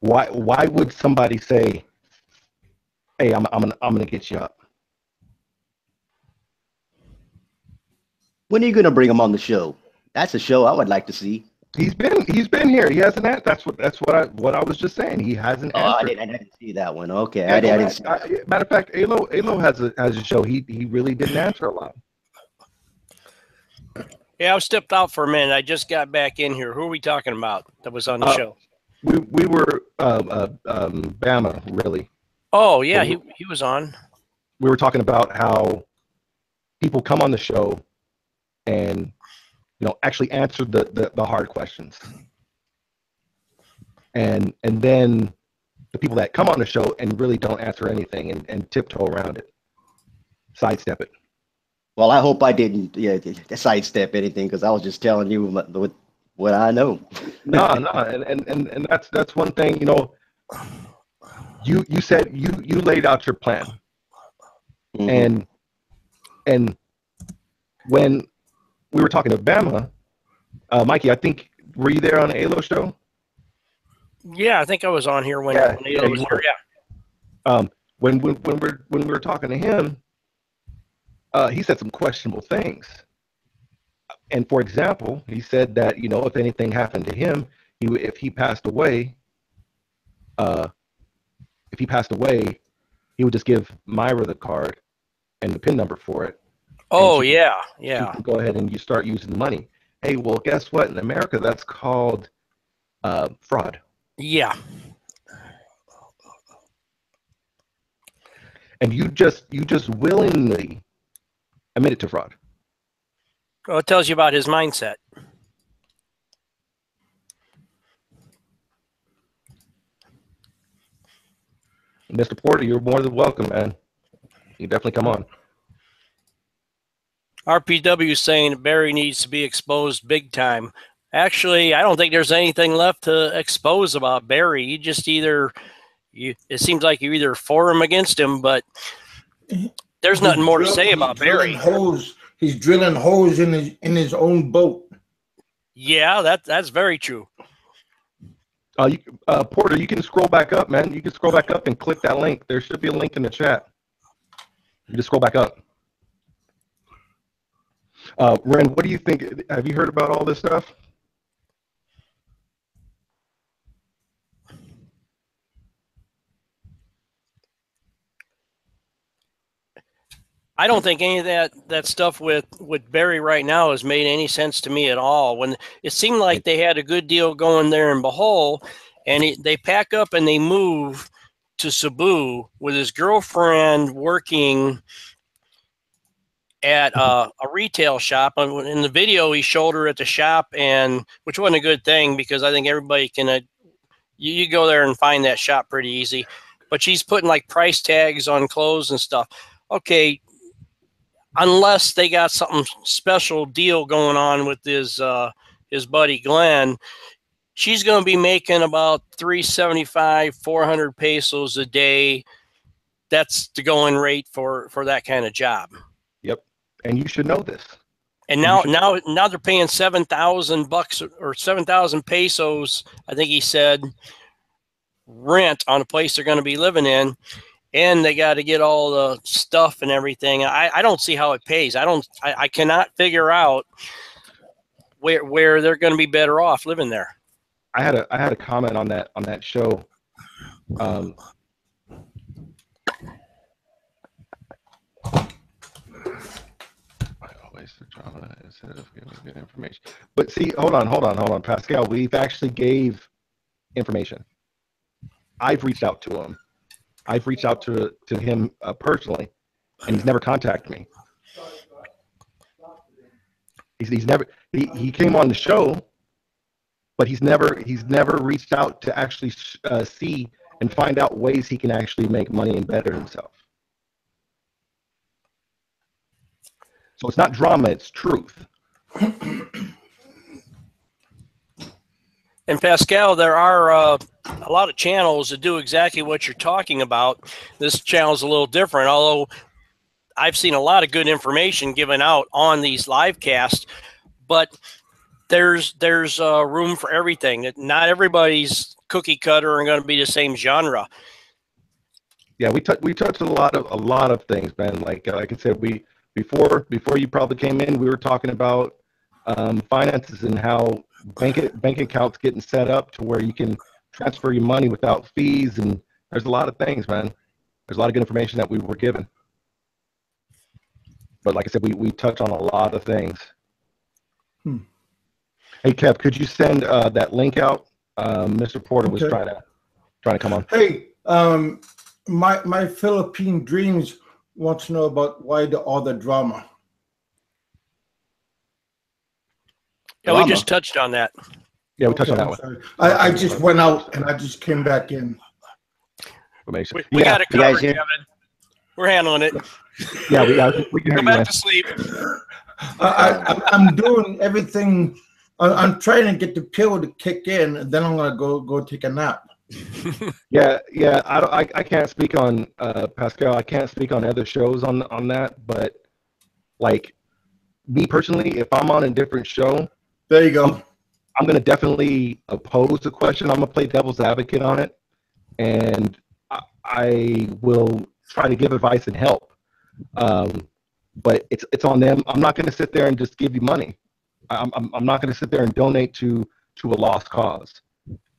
would somebody say, hey, I'm gonna get you up? When are you gonna bring him on the show? That's a show I would like to see. He's been here. He hasn't. That's what I was just saying. He hasn't Oh, I answered. didn't see that one. Okay, Yeah, I go didn't back. see. Matter of fact, Alo has a show. He really didn't answer a lot. Yeah, I stepped out for a minute. I just got back in here. Who are we talking about that was on the show? We were Bama, really. Oh yeah, he was on. We were talking about how people come on the show and actually answer the hard questions, and then the people that come on the show and really don't answer anything and tiptoe around it, sidestep it. Well, I hope I didn't sidestep anything, because I was just telling you what I know. No, and that's one thing. You said you laid out your plan, Mhm. and when we were talking to Bama, Mikey, I think, were you there on the Alo show? Yeah, I think I was on here when Yeah, Alo was you here. were. When we were talking to him, he said some questionable things. And for example, he said that if anything happened to him, if he passed away, he would just give Myra the card and the PIN number for it. Oh she yeah. can go ahead and you start using the money. Hey, well, guess what? In America, that's called fraud. Yeah. And you just willingly admitted to fraud. Well, it tells you about his mindset. Mr. Porter, you're more than welcome, man. You definitely come on. RPW is saying that Barry needs to be exposed big time. Actually, I don't think there's anything left to expose about Barry. You just it seems like you're either for him or against him, but there's nothing more to say about Barry. He's drilling holes in his own boat. Yeah, that's very true. Porter, you can scroll back up, man. You can scroll back up and click that link. There should be a link in the chat. You just scroll back up. Ren, what do you think? Have you heard about all this stuff? I don't think any of that stuff with Barry right now has made any sense to me at all. When it seemed like they had a good deal going there in Bohol, and they pack up and they move to Cebu with his girlfriend working at a retail shop. In the video, he showed her at the shop, and which wasn't a good thing, because I think everybody can you go there and find that shop pretty easy. But she's putting like price tags on clothes and stuff. Okay. Unless they got something special deal going on with his buddy Glenn, she's going to be making about 375, 400 pesos a day. That's the going rate for that kind of job. Yep, and you should know this. And now they're paying $7,000 or 7,000 pesos, I think he said, rent on a place they're going to be living in. And they got to get all the stuff and everything. I don't see how it pays. I cannot figure out where they're going to be better off living there. I had a comment on that show. I always drama instead of giving good information. But see, hold on, Pascal. We've actually gave information. I've reached out to him. I've reached out to him personally, and he's never contacted me. He came on the show, but he's never reached out to actually see and find out ways he can actually make money and better himself. So it's not drama, it's truth. And Pascal, there are a lot of channels that do exactly what you're talking about. This channel is a little different, although I've seen a lot of good information given out on these live casts, but there's room for everything. Not everybody's cookie cutter and going to be the same genre. Yeah, we touched on a lot of things, man. Like I said, before you probably came in, we were talking about finances and how bank accounts getting set up to where you can transfer your money without fees, and there's a lot of things, man. There's a lot of good information that we were given. But like I said, we touch on a lot of things. Hey Kev, could you send that link out? Mr. Porter was trying to come on. Hey, my Philippine Dreams wants to know about why all the drama. Yeah, we just touched on that. Yeah, we touched on that one. I just went out and I just came back in. We got it covered, Kevin. We're handling it. Yeah, we can go back to sleep. I'm doing everything. I'm trying to get the pill to kick in, and then I'm gonna go take a nap. Yeah. I can't speak on Pascal. I can't speak on other shows on that, but like me personally, if I'm on a different show, there you go. I'm gonna definitely oppose the question. I'm gonna play devil's advocate on it, and I will try to give advice and help. But it's on them. I'm not gonna sit there and just give you money. I'm not gonna sit there and donate to a lost cause.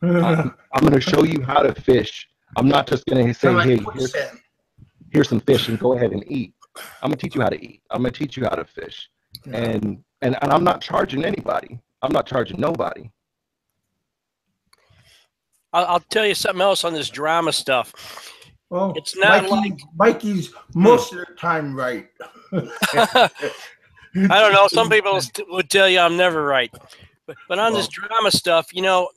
I'm going to show you how to fish. I'm not just going to say, hey, here's some fish and go ahead and eat. I'm going to teach you how to eat. I'm going to teach you how to fish. And I'm not charging anybody. I'm not charging nobody. I'll tell you something else on this drama stuff. Well, it's not Mikey's most of the time right. I don't know. Some people would tell you I'm never right. But on this drama stuff, you know,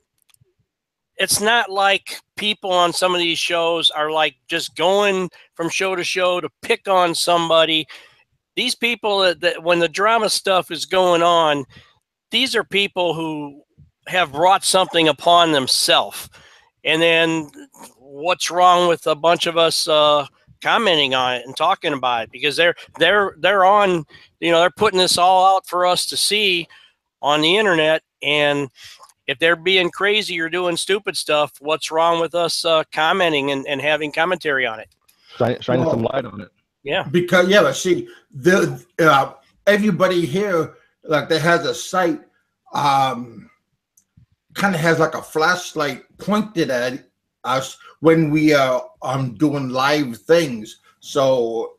it's not like people on some of these shows are like just going from show to show to pick on somebody. These people that when the drama stuff is going on, these are people who have brought something upon themselves. And then what's wrong with a bunch of us commenting on it and talking about it? Because they're on, you know, they're putting this all out for us to see on the internet. And if they're being crazy or doing stupid stuff, what's wrong with us commenting and having commentary on it? Shining some light on it. Yeah. Because, but see, everybody here, like, that has a site, kind of has like a flashlight pointed at us when we are doing live things. So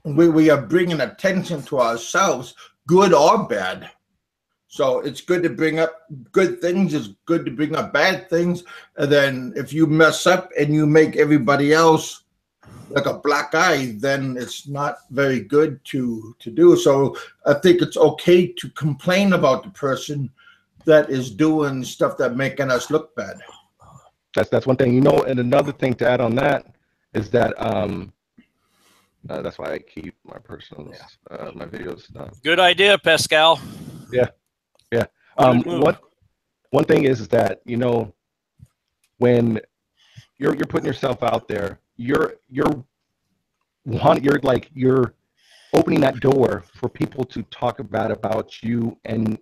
we are bringing attention to ourselves, good or bad. So it's good to bring up good things. It's good to bring up bad things. And then if you mess up and you make everybody else like a black eye, then it's not very good to do. So I think it's okay to complain about the person that is doing stuff that making us look bad. That's one thing, you know. And another thing to add on that is that that's why I keep my personal my videos. Good idea, Pascal. Yeah. One thing is that, you know, when you're putting yourself out there, you're opening that door for people to talk about you and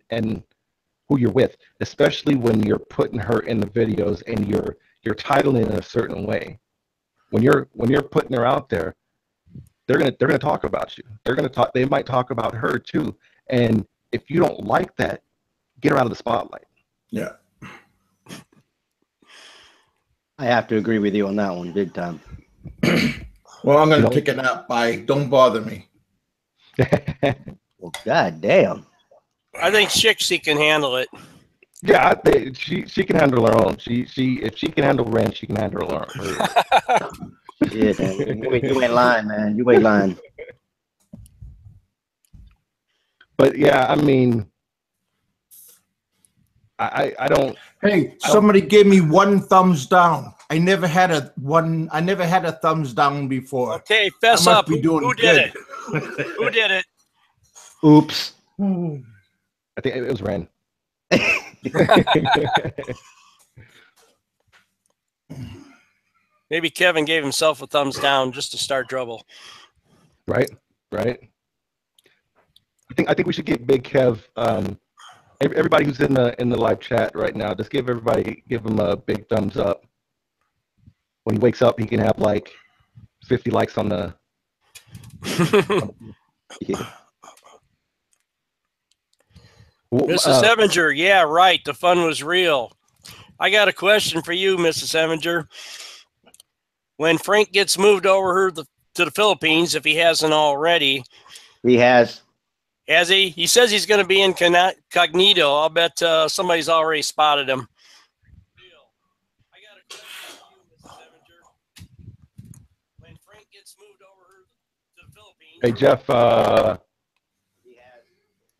who you're with, especially when you're putting her in the videos and you're titling it in a certain way. When you're putting her out there, they're gonna talk about you. They might talk about her too. And if you don't like that, get her out of the spotlight. Yeah. I have to agree with you on that one, big time. Well, I'm going to take a nap. Bye. Don't bother me. Well, God damn. I think Shixie can handle it. Yeah, she can handle her own. If she can handle rent, she can handle her own. Yeah, man. You ain't lying, man. You ain't lying. But yeah, I mean, I don't. Hey, somebody gave me one thumbs down. I never had a thumbs down before. Okay, fess up. Who did it? Who did it? Oops. I think it was Ren. Yeah, Maybe Kevin gave himself a thumbs down just to start trouble. Right. I think we should give Big Kev. Everybody who's in the live chat right now, just give him a big thumbs up. When he wakes up, he can have like 50 likes on the. Yeah. Mrs. Evinger, yeah, right. The fun was real. I got a question for you, Mrs. Evinger. When Frank gets moved over to the Philippines, if he hasn't already. He has. Has he? He says he's going to be incognito. I'll bet somebody's already spotted him. I got a question for you, Mrs. Evinger. When Frank gets moved over to the Philippines. Hey, Jeff,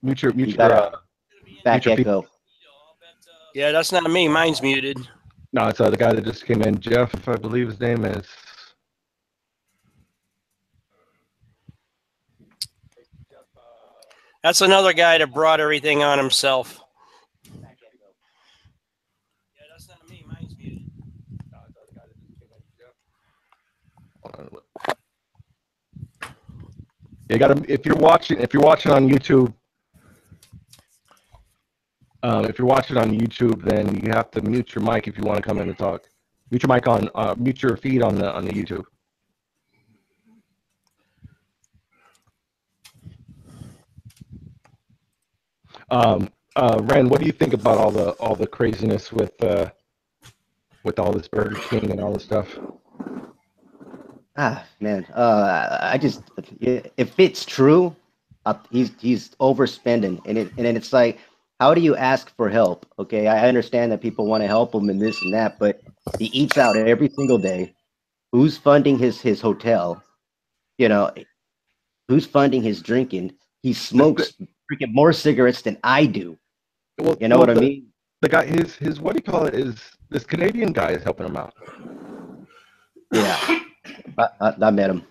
mute your Back Future echo. Yeah, that's not me. Mine's muted. no, it's the guy that just came in. Jeff, I believe his name is. That's another guy that brought everything on himself. Yeah, that's not me. Mine's muted. You got to if you're watching on YouTube. If you're watching on YouTube, then you have to mute your mic if you want to come in and talk. Mute your mic on. Mute your feed on the YouTube. Ren, what do you think about all the craziness with all this Burger King and all this stuff? Man, I just if it's true, he's overspending, and it's like, how do you ask for help? Okay, I understand that people want to help him and this and that, but he eats out every single day. Who's funding his hotel? You know, who's funding his drinking? He smokes freaking more cigarettes than I do. Well, you know what I mean? The guy, his what do you call it? Is this Canadian guy is helping him out? Yeah, I met him.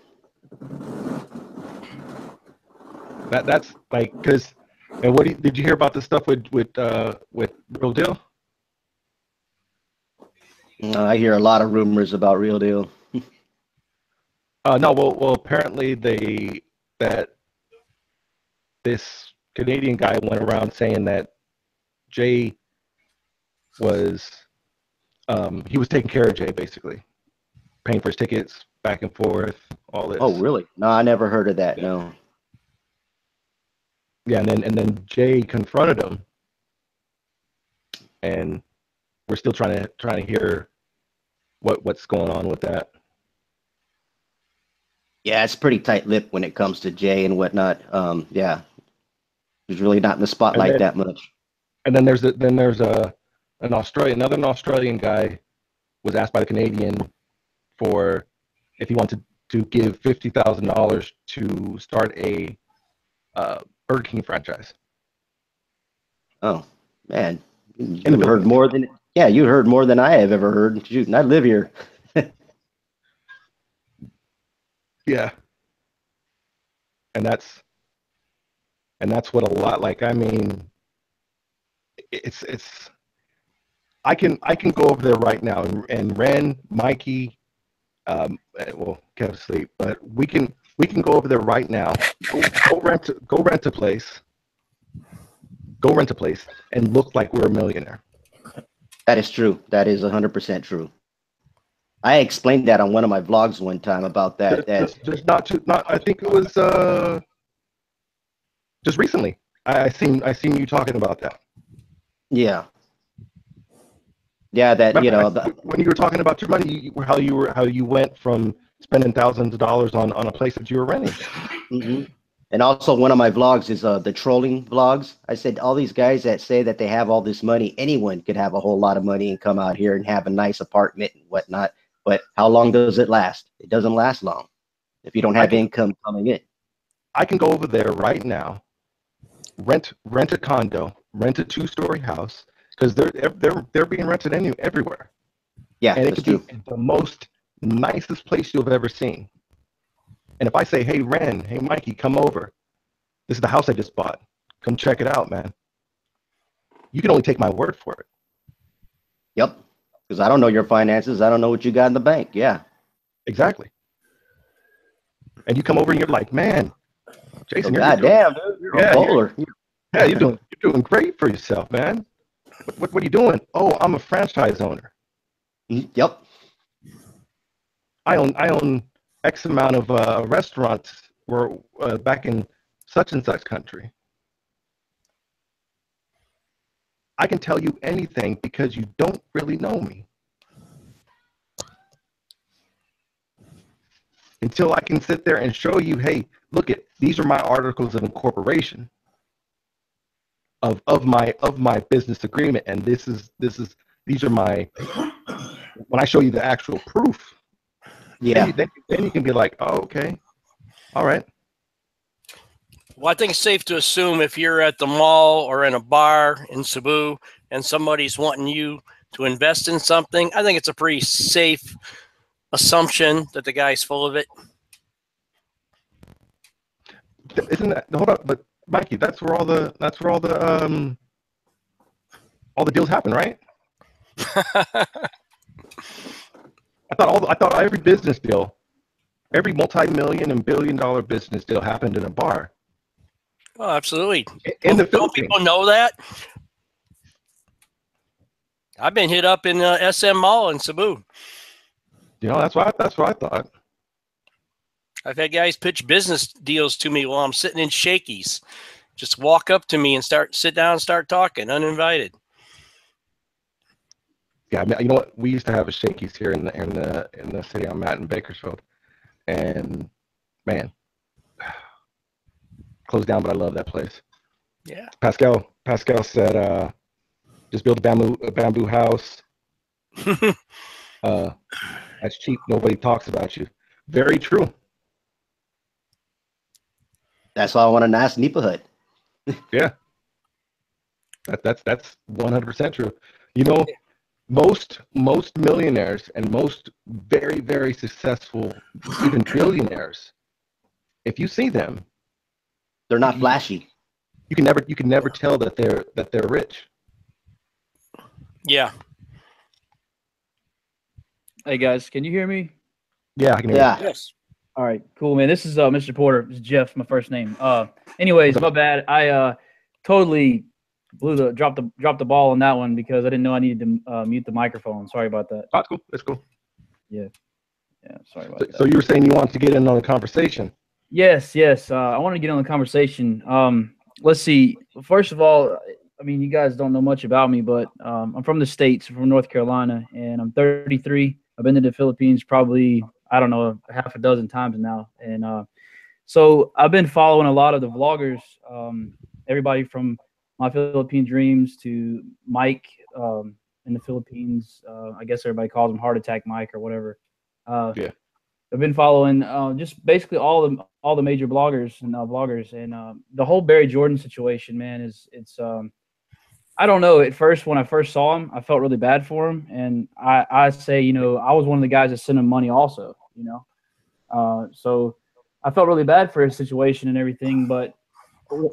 That's like because. And did you hear about the stuff with Real Deal? I hear a lot of rumors about Real Deal. No, well, apparently that this Canadian guy went around saying that Jay was he was taking care of Jay, basically paying for his tickets back and forth, all this. Oh, really? No, I never heard of that. No. Yeah, and then Jay confronted him, and we're still trying to hear what's going on with that. Yeah, it's pretty tight-lipped when it comes to Jay and whatnot. Yeah, he's really not in the spotlight that much. And then there's another Australian guy was asked by the Canadian for if he wanted to give $50,000 to start a Burger King franchise. Oh man, you heard more than I have ever heard. Shoot, and I live here. Yeah, and that's what a lot like. I mean, it's I can go over there right now and Ren, Mikey, well, Kev's asleep, but we can go over there right now. Go rent a place. Go rent a place and look like we're a millionaire. That is true. That is 100% true. I explained that on one of my vlogs one time about that. Just not. I think it was just recently. I seen you talking about that. Yeah. Yeah, that when you were talking about your money, how you went from spending thousands of dollars on a place that you were renting. Mm-hmm. And also one of my vlogs is the trolling vlogs. I said all these guys that say that they have all this money, anyone could have a whole lot of money and come out here and have a nice apartment and whatnot. But how long does it last? It doesn't last long if you don't have income coming in. I can go over there right now, rent a condo, rent a 2-story house, because they're being rented everywhere. Yeah, and it that's could true. be the most nicest place you've ever seen. And if I say, hey Ren, hey Mikey, come over. This is the house I just bought. Come check it out, man. you can only take my word for it. Yep. Because I don't know your finances. I don't know what you got in the bank. Yeah. Exactly. And you come over and you're like, man, Jason, God damn, dude, you're a bowler. Yeah, you're doing great for yourself, man. What are you doing? Oh, I'm a franchise owner. Yep. I own X amount of restaurants back in such and such country. I can tell you anything because you don't really know me. Until I can sit there and show you, hey, look at these are my articles of incorporation of my business agreement, and these are my when I show you the actual proof. Yeah. Then you can be like, oh, okay, all right. Well, I think it's safe to assume if you're at the mall or in a bar in Cebu and somebody's wanting you to invest in something, I think it's a pretty safe assumption that the guy's full of it. Isn't that, hold up, but Mikey, that's where all the deals happen, right? I thought every business deal, every multi-million and billion-dollar business deal happened in a bar. Oh, absolutely. In the Don't Philippines. people know that? I've been hit up in SM Mall in Cebu. You know, that's what I thought. I've had guys pitch business deals to me while I'm sitting in Shakey's. Just walk up to me and sit down and start talking, uninvited. Yeah, I mean, you know what? We used to have a Shakey's here in the city I'm at in Bakersfield, and man, closed down, but I love that place. Yeah. Pascal said, just build a bamboo house. That's cheap. Nobody talks about you. Very true. That's why I want a nice Nipa hut. Yeah. That's 100% true. You know, most millionaires and most very, very successful, even billionaires, if you see them, they're not flashy. You can never tell that they're rich. Yeah. Hey guys, can you hear me? Yeah, I can hear you. Yes. All right, cool, man. This is Mr. Porter. This is Jeff, my first name. Anyways, my bad. I totally dropped the ball on that one because I didn't know I needed to mute the microphone. Sorry about that. That's cool. That's cool. Yeah. Sorry about that. So you were saying you want to get in on the conversation? Yes. I want to get on the conversation. Let's see. First of all, I mean, you guys don't know much about me, but I'm from the States, from North Carolina, and I'm 33. I've been to the Philippines probably, I don't know, half a dozen times now. And so I've been following a lot of the vloggers, everybody from My Philippine Dreams to Mike in the Philippines. I guess everybody calls him Heart Attack Mike or whatever. Yeah. I've been following just basically all the major bloggers and vloggers, and the whole Barry Jordan situation, man, it's I don't know. At first, when I first saw him, I felt really bad for him, and I say, you know, I was one of the guys that sent him money also, you know, so I felt really bad for his situation and everything. But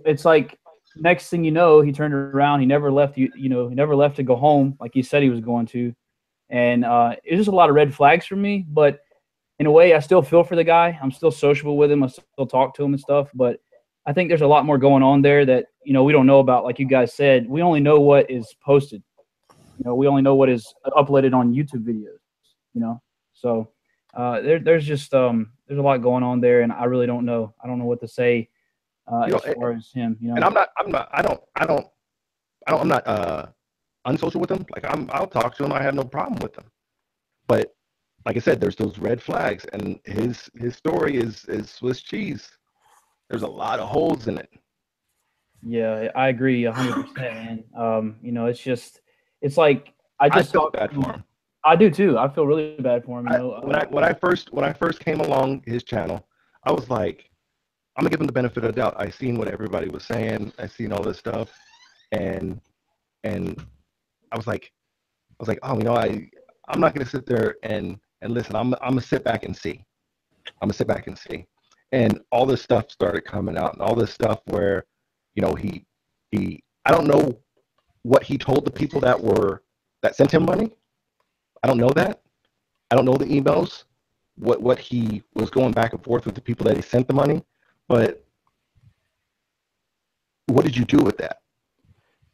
it's like next thing you know, he turned around. He never left. He never left to go home like he said he was going to, and it's just a lot of red flags for me. But in a way, I still feel for the guy. I'm still sociable with him. I still talk to him and stuff, but I think there's a lot more going on there that, you know, we don't know about. Like you guys said, we only know what is posted. You know, we only know what is uploaded on YouTube videos, you know? So there's just there's a lot going on there, and I really don't know. I don't know what to say as far as him, you know? And I'm not unsocial with him. Like I'll talk to him. I have no problem with him. But like I said, there's those red flags, and his story is Swiss cheese. There's a lot of holes in it. Yeah, I agree 100%, man. You know, it's like I felt bad for him. I do too. I feel really bad for him. You know, when I first came along his channel, I was like, I'm gonna give him the benefit of the doubt. I seen what everybody was saying. I seen all this stuff, and I was like, oh, you know, I'm not gonna sit there and listen. I'm gonna sit back and see. And all this stuff started coming out, and all this stuff where, you know, he I don't know what he told the people that sent him money. I don't know that. I don't know the emails, what he was going back and forth with the people that he sent the money. But what did you do with that?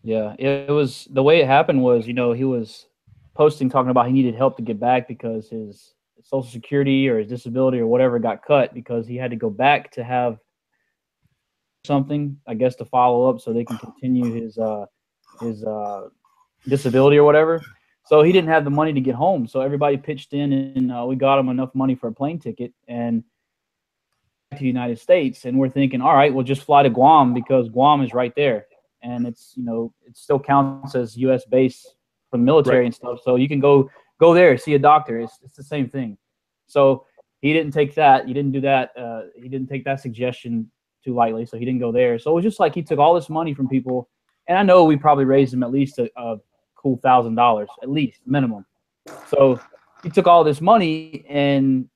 Yeah, it was the way it happened was, he was posting talking about he needed help to get back because his Social Security or his disability or whatever got cut because he had to go back to have something, I guess, to follow up so they can continue his disability or whatever. So he didn't have the money to get home. So everybody pitched in, and we got him enough money for a plane ticket and to the United States. And we're thinking, all right, we'll just fly to Guam because Guam is right there, and it's it still counts as U.S. base for the military and stuff. So you can go there, see a doctor. It's the same thing. So he didn't take that. He didn't do that. He didn't take that suggestion too lightly. So he didn't go there. So it was just like he took all this money from people, and I know we probably raised him at least a cool $1,000, at least minimum. So he took all this money and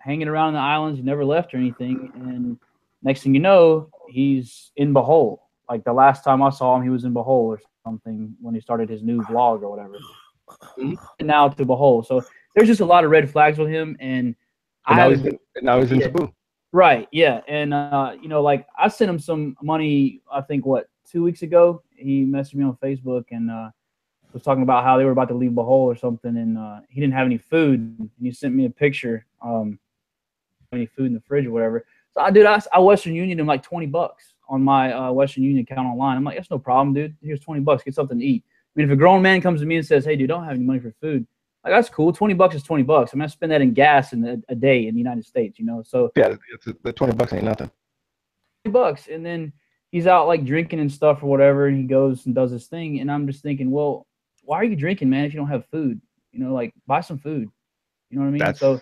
hanging around the islands, he never left or anything. And next thing you know, he's in Bohol. Like the last time I saw him, he was in Bohol or something when he started his new vlog or whatever. And now to Bohol. So there's just a lot of red flags with him. And now he's in Cebu. Right. Yeah. And, like I sent him some money, I think, 2 weeks ago. He messaged me on Facebook and was talking about how they were about to leave Bohol or something. And he didn't have any food. And he sent me a picture, any food in the fridge or whatever. So I Western Union him like $20 on my Western Union account online. I'm like, that's no problem, dude. Here's $20. Get something to eat. I mean, if a grown man comes to me and says, hey, dude, don't have any money for food, like, that's cool. $20 is $20. I'm gonna spend that in gas in a day in the United States, So yeah, the $20 ain't nothing. $20, and then he's out like drinking and stuff or whatever, and he goes and does his thing, and I'm just thinking, well, why are you drinking, man, if you don't have food? Like, buy some food. You know what I mean? So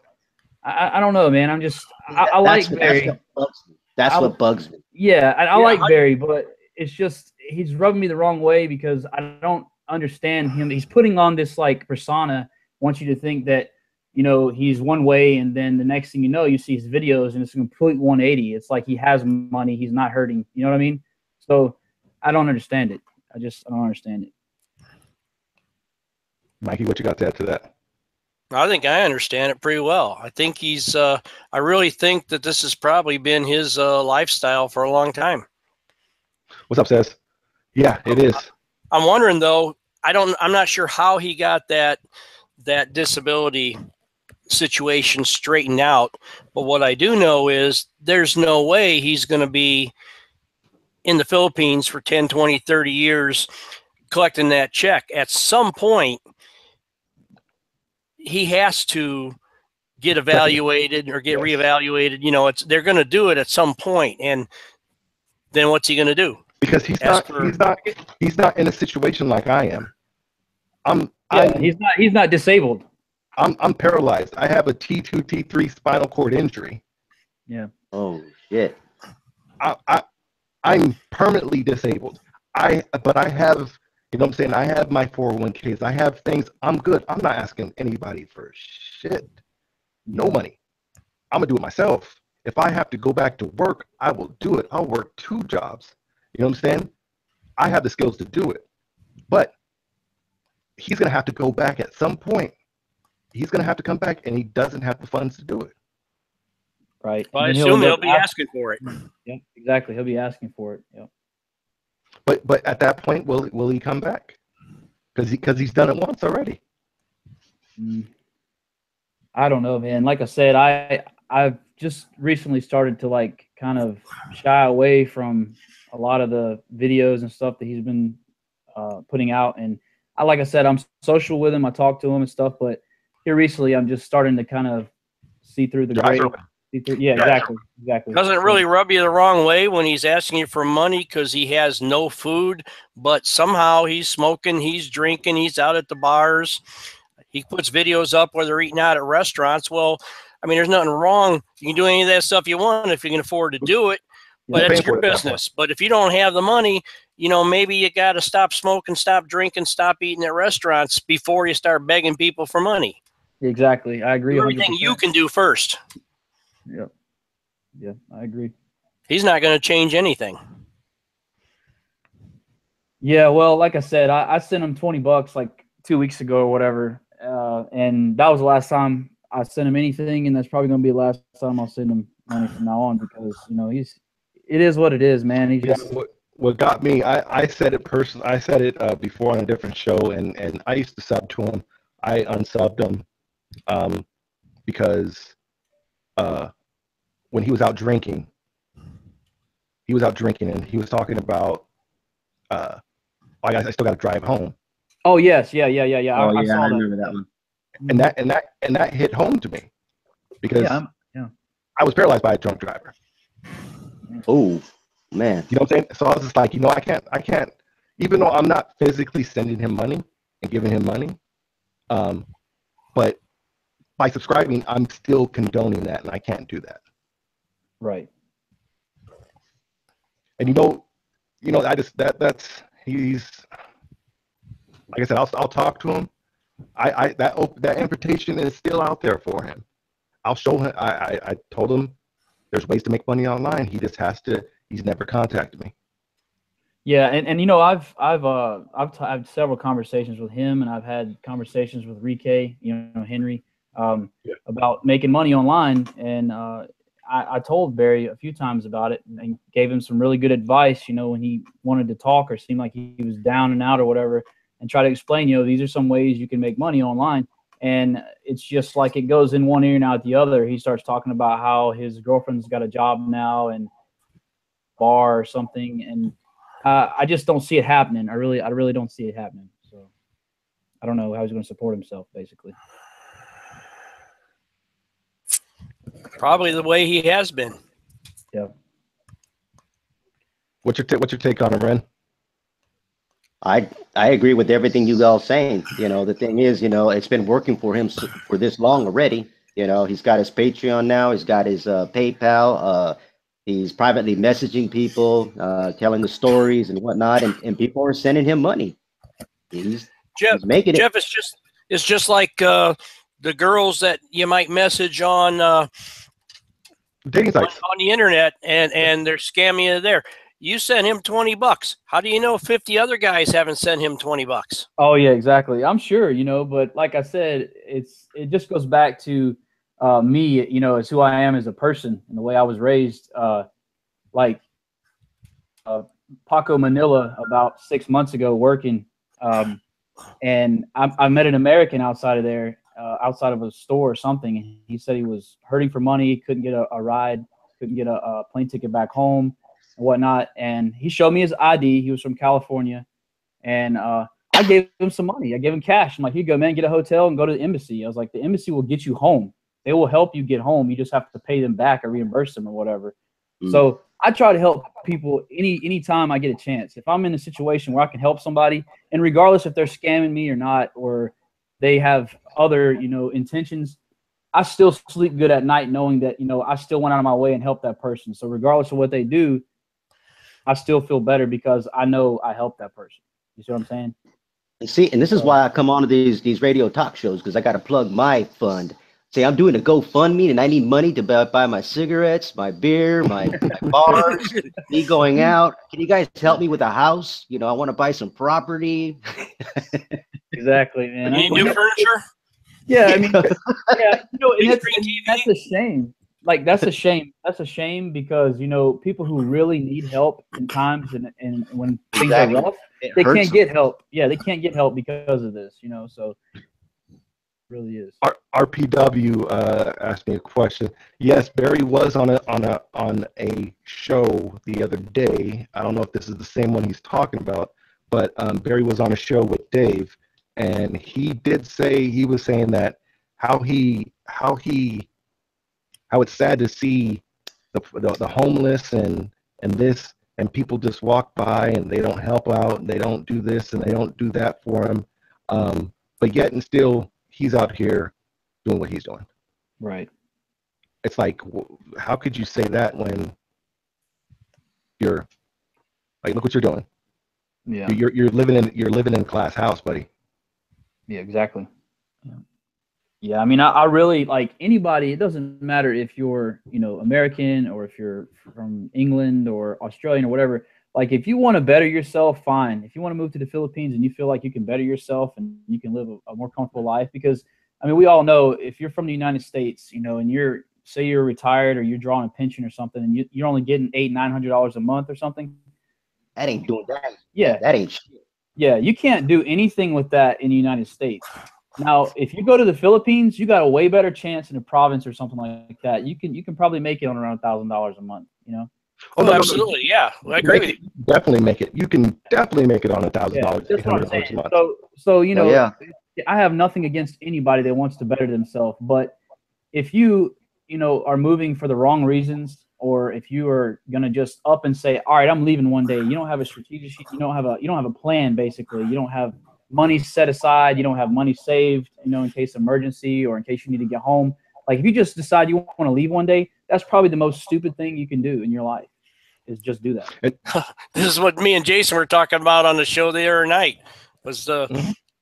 I don't know, man. I'm just I like Barry. That's what bugs me. Yeah, I like Barry, but it's just he's rubbing me the wrong way because I don't understand him. He's putting on this like persona. Wants you to think that he's one way, and then the next thing you see his videos and it's a complete 180. It's like he has money, he's not hurting. You know what I mean? So I don't understand it. I don't understand it. Mikey, what you got to add to that? I think I understand it pretty well. I think I really think that this has probably been his lifestyle for a long time. What's up, Seth? Yeah, it is. I'm wondering though, I'm not sure how he got that disability situation straightened out. But what I do know is there's no way he's going to be in the Philippines for 10, 20, 30 years collecting that check. At some point, he has to get evaluated or get reevaluated. They're going to do it at some point. And then what's he going to do? Because he's not in a situation like I am. He's not disabled. I'm paralyzed. I have a T2, T3 spinal cord injury. Yeah. Oh shit. I'm permanently disabled. But I have, what I'm saying? I have my 401ks. I have things. I'm good. I'm not asking anybody for shit. No money. I'm gonna do it myself. If I have to go back to work, I will do it. I'll work 2 jobs. You know what I'm saying? I have the skills to do it. But he's going to have to go back at some point. He's going to have to come back, and he doesn't have the funds to do it. Right. Well, I assume he'll be asking for it. Yeah, exactly. He'll be asking for it. Yep. But at that point, will he come back? Because he's done it once already. I don't know, man. Like I said, I've just recently started to like kind of shy away from a lot of the videos and stuff that he's been putting out. And like I said, I'm social with him. I talk to him and stuff. But here recently, I'm just starting to kind of see through the gray. Yeah, exactly. Doesn't it really rub you the wrong way when he's asking you for money because he has no food, but somehow he's smoking, he's drinking, he's out at the bars. He puts videos up where they're eating out at restaurants. Well, I mean, there's nothing wrong. You can do any of that stuff you want if you can afford to do it, but it's your business. But if you don't have the money, maybe you got to stop smoking, stop drinking, stop eating at restaurants before you start begging people for money. Exactly. I agree. Do everything 100%. You can do first. Yep. Yeah, I agree. He's not going to change anything. Yeah, well, like I said, I sent him $20 like 2 weeks ago or whatever, and that was the last time I sent him anything, and that's probably gonna be the last time I'll send him money from now on because it is what it is, man. He's Yeah, just what got me, I said it personally. I said it before on a different show, and I used to sub to him. I unsubbed him because when he was out drinking, and he was talking about I still got to drive home, oh yes, yeah. Oh I yeah, saw I that. remember that one. and that hit home to me because Yeah. I was paralyzed by a drunk driver. Oh man. You know what I'm saying? So I was just like, I can't, even though I'm not physically sending him money and giving him money, but by subscribing, I'm still condoning that, and I can't do that. Right. And I just he's like I said, I'll talk to him. That invitation is still out there for him. I'll show him. I told him there's ways to make money online. He just has to. He's never contacted me. Yeah, and I've had several conversations with him, and I've had conversations with Rike, Henry, about making money online, and I told Barry a few times about it and gave him some really good advice, when he wanted to talk or seemed like he was down and out or whatever, and try to explain, these are some ways you can make money online. And it's just like it goes in one ear and out the other. He starts talking about how his girlfriend's got a job now and bar or something, and I just don't see it happening. I really don't see it happening. So I don't know how he's going to support himself, basically. Probably the way he has been. Yeah. What's your take on it, Ren? I agree with everything you all saying. The thing is, it's been working for him for this long already. He's got his Patreon now. He's got his PayPal. He's privately messaging people, telling the stories and whatnot, and people are sending him money. He's making it. Jeff, it's just like the girls that you might message on dating sites on the internet, and they're scamming you there. You sent him $20. How do you know 50 other guys haven't sent him $20? Oh yeah, exactly. I'm sure, but like I said, it just goes back to me, it's who I am as a person and the way I was raised. Paco, Manila, about 6 months ago working, and I met an American outside of there, outside of a store or something. And he said he was hurting for money, couldn't get a ride, couldn't get a plane ticket back home and whatnot. And he showed me his ID. He was from California, and I gave him some money. I gave him cash. I'm like, here you go, man, get a hotel and go to the embassy. I was like, the embassy will get you home. They will help you get home. You just have to pay them back or reimburse them or whatever. So I try to help people any time I get a chance. If I'm in a situation where I can help somebody, and regardless if they're scamming me or not, or they have other, intentions, I still sleep good at night knowing that, I still went out of my way and helped that person. So regardless of what they do, I still feel better because I know I helped that person. You see what I'm saying? See, and this is why I come on to these radio talk shows, because I got to plug my fund. Say, I'm doing a GoFundMe and I need money to buy my cigarettes, my beer, my bars, me going out. Can you guys help me with a house? I want to buy some property. Exactly, man. You need new furniture? Yeah, I mean, yeah, that's a shame. Like, that's a shame. That's a shame because, people who really need help in times and when things are rough, they can't get help. Yeah, they can't get help because of this, so it really is. RPW asked me a question. Yes, Barry was on a show the other day. I don't know if this is the same one he's talking about, but Barry was on a show with Dave, and he did say, he was saying that how it's sad to see the homeless and this, and people just walk by and they don't help out and they don't do this and they don't do that for him, but yet and still he's out here doing what he's doing. Right. It's like, how could you say that when you're like, look what you're doing. Yeah. You're living in a glass house, buddy. Yeah, exactly. Yeah, I mean, I really, like, anybody, it doesn't matter if you're, American or if you're from England or Australian or whatever, Like, if you want to better yourself, fine. If you want to move to the Philippines and you feel like you can better yourself and you can live a more comfortable life, because I mean, we all know if you're from the United States, you know, and say you're retired or you're drawing a pension or something, and you're only getting $800-900 a month or something. That ain't doing that. Yeah, that ain't shit. Yeah, you can't do anything with that in the United States. Now, if you go to the Philippines, you got a way better chance in a province or something like that. You can probably make it on around $1,000 a month. You know. Oh, no, absolutely, yeah, I agree with you. Definitely make it. You can definitely make it on $1,000, that's what I'm $800 a saying. month. So you know, yeah. I have nothing against anybody that wants to better themselves, but if you are moving for the wrong reasons, or if you are gonna just up and say, all right, I'm leaving one day, you don't have a strategic, you don't have a plan. Basically, you don't have money set aside, you don't have money saved, in case of emergency or in case you need to get home. Like, if you just decide you want to leave one day, that's probably the most stupid thing you can do in your life, is just do that. This is what me and Jason were talking about on the show the other night, was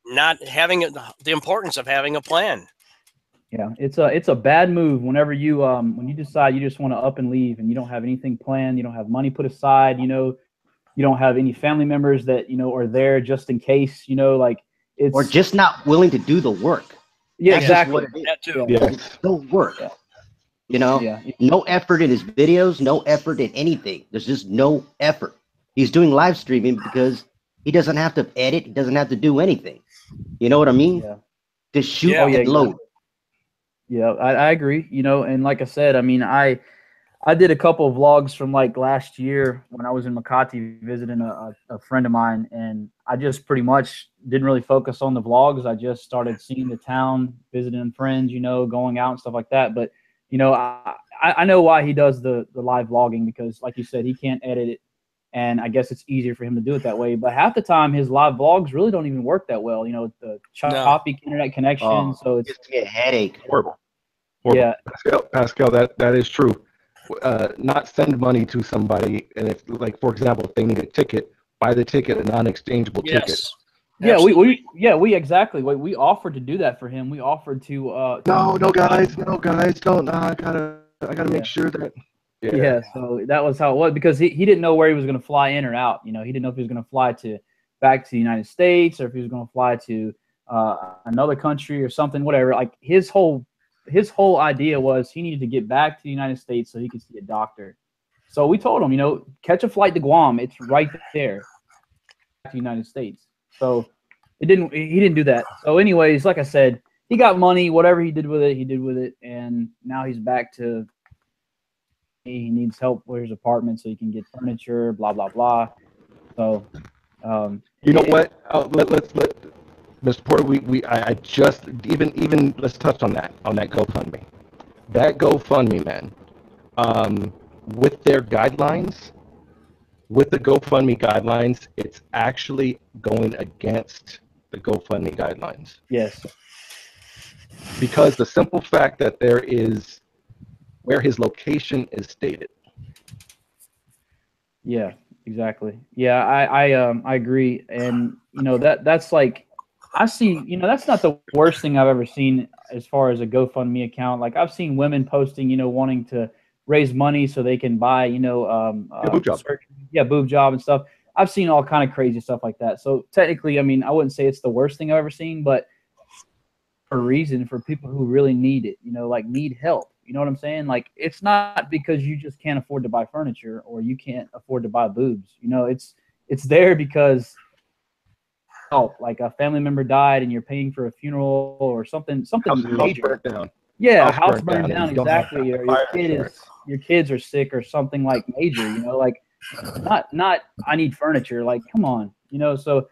not having the importance of having a plan. Yeah, it's a bad move whenever you when you decide you just want to up and leave and you don't have anything planned, you don't have money put aside, you don't have any family members that are there just in case, like it's, or just not willing to do the work. Yeah, That's exactly. what it is. That too. Yeah. It's no work. Yeah. No effort in his videos, no effort in anything. There's just no effort. He's doing live streaming because he doesn't have to edit. He doesn't have to do anything. You know what I mean? Yeah. Just shoot Yeah. and load. Yeah, I agree. And like I said, I mean, I did a couple of vlogs from like last year when I was in Makati visiting a friend of mine, and I just pretty much didn't really focus on the vlogs. I just started seeing the town, visiting friends, going out and stuff like that. But, I know why he does the live vlogging, because like you said, he can't edit it. And I guess it's easier for him to do it that way. But half the time, his live vlogs really don't even work that well. The choppy internet connection. So it's gives me a headache. Horrible. Yeah. Pascal, that is true. Not send money to somebody, and if, like, for example, if they need a ticket, buy the ticket, a non-exchangeable ticket. Yes. Yeah, we exactly. We offered to do that for him. We offered to. No, guys, don't. I gotta make sure that. Yeah, so that was how it was, because he didn't know where he was going to fly in or out. He didn't know if he was going to fly back to the United States, or if he was going to fly to another country or something, whatever. Like, his whole idea was he needed to get back to the United States so he could see a doctor. So we told him, catch a flight to Guam. It's right there, to the United States. So he didn't do that. So anyways, like I said, he got money. Whatever he did with it, he did with it, and now he's back to. He needs help with his apartment so he can get furniture, blah, blah, blah. So, you know what? Let's Mr. Porter, I just even let's touch on that GoFundMe. That GoFundMe, man, with their guidelines, with the GoFundMe guidelines, it's actually going against the GoFundMe guidelines. Yes. Because the simple fact that there is where his location is stated. Yeah, exactly. Yeah, I agree. And that's like, I see, that's not the worst thing I've ever seen as far as a GoFundMe account. Like, I've seen women posting, wanting to raise money so they can buy, boob job. Boob job and stuff. I've seen all kind of crazy stuff like that. So technically, I mean, I wouldn't say it's the worst thing I've ever seen, but for a reason, for people who really need it, like need help. You know what I'm saying? Like, it's not because you just can't afford to buy furniture or you can't afford to buy boobs. It's there because like a family member died and you're paying for a funeral or something major. Burnt down. Yeah, House house burned down, exactly. Or your kids are sick or something like major. Like not I need furniture. Like, come on. So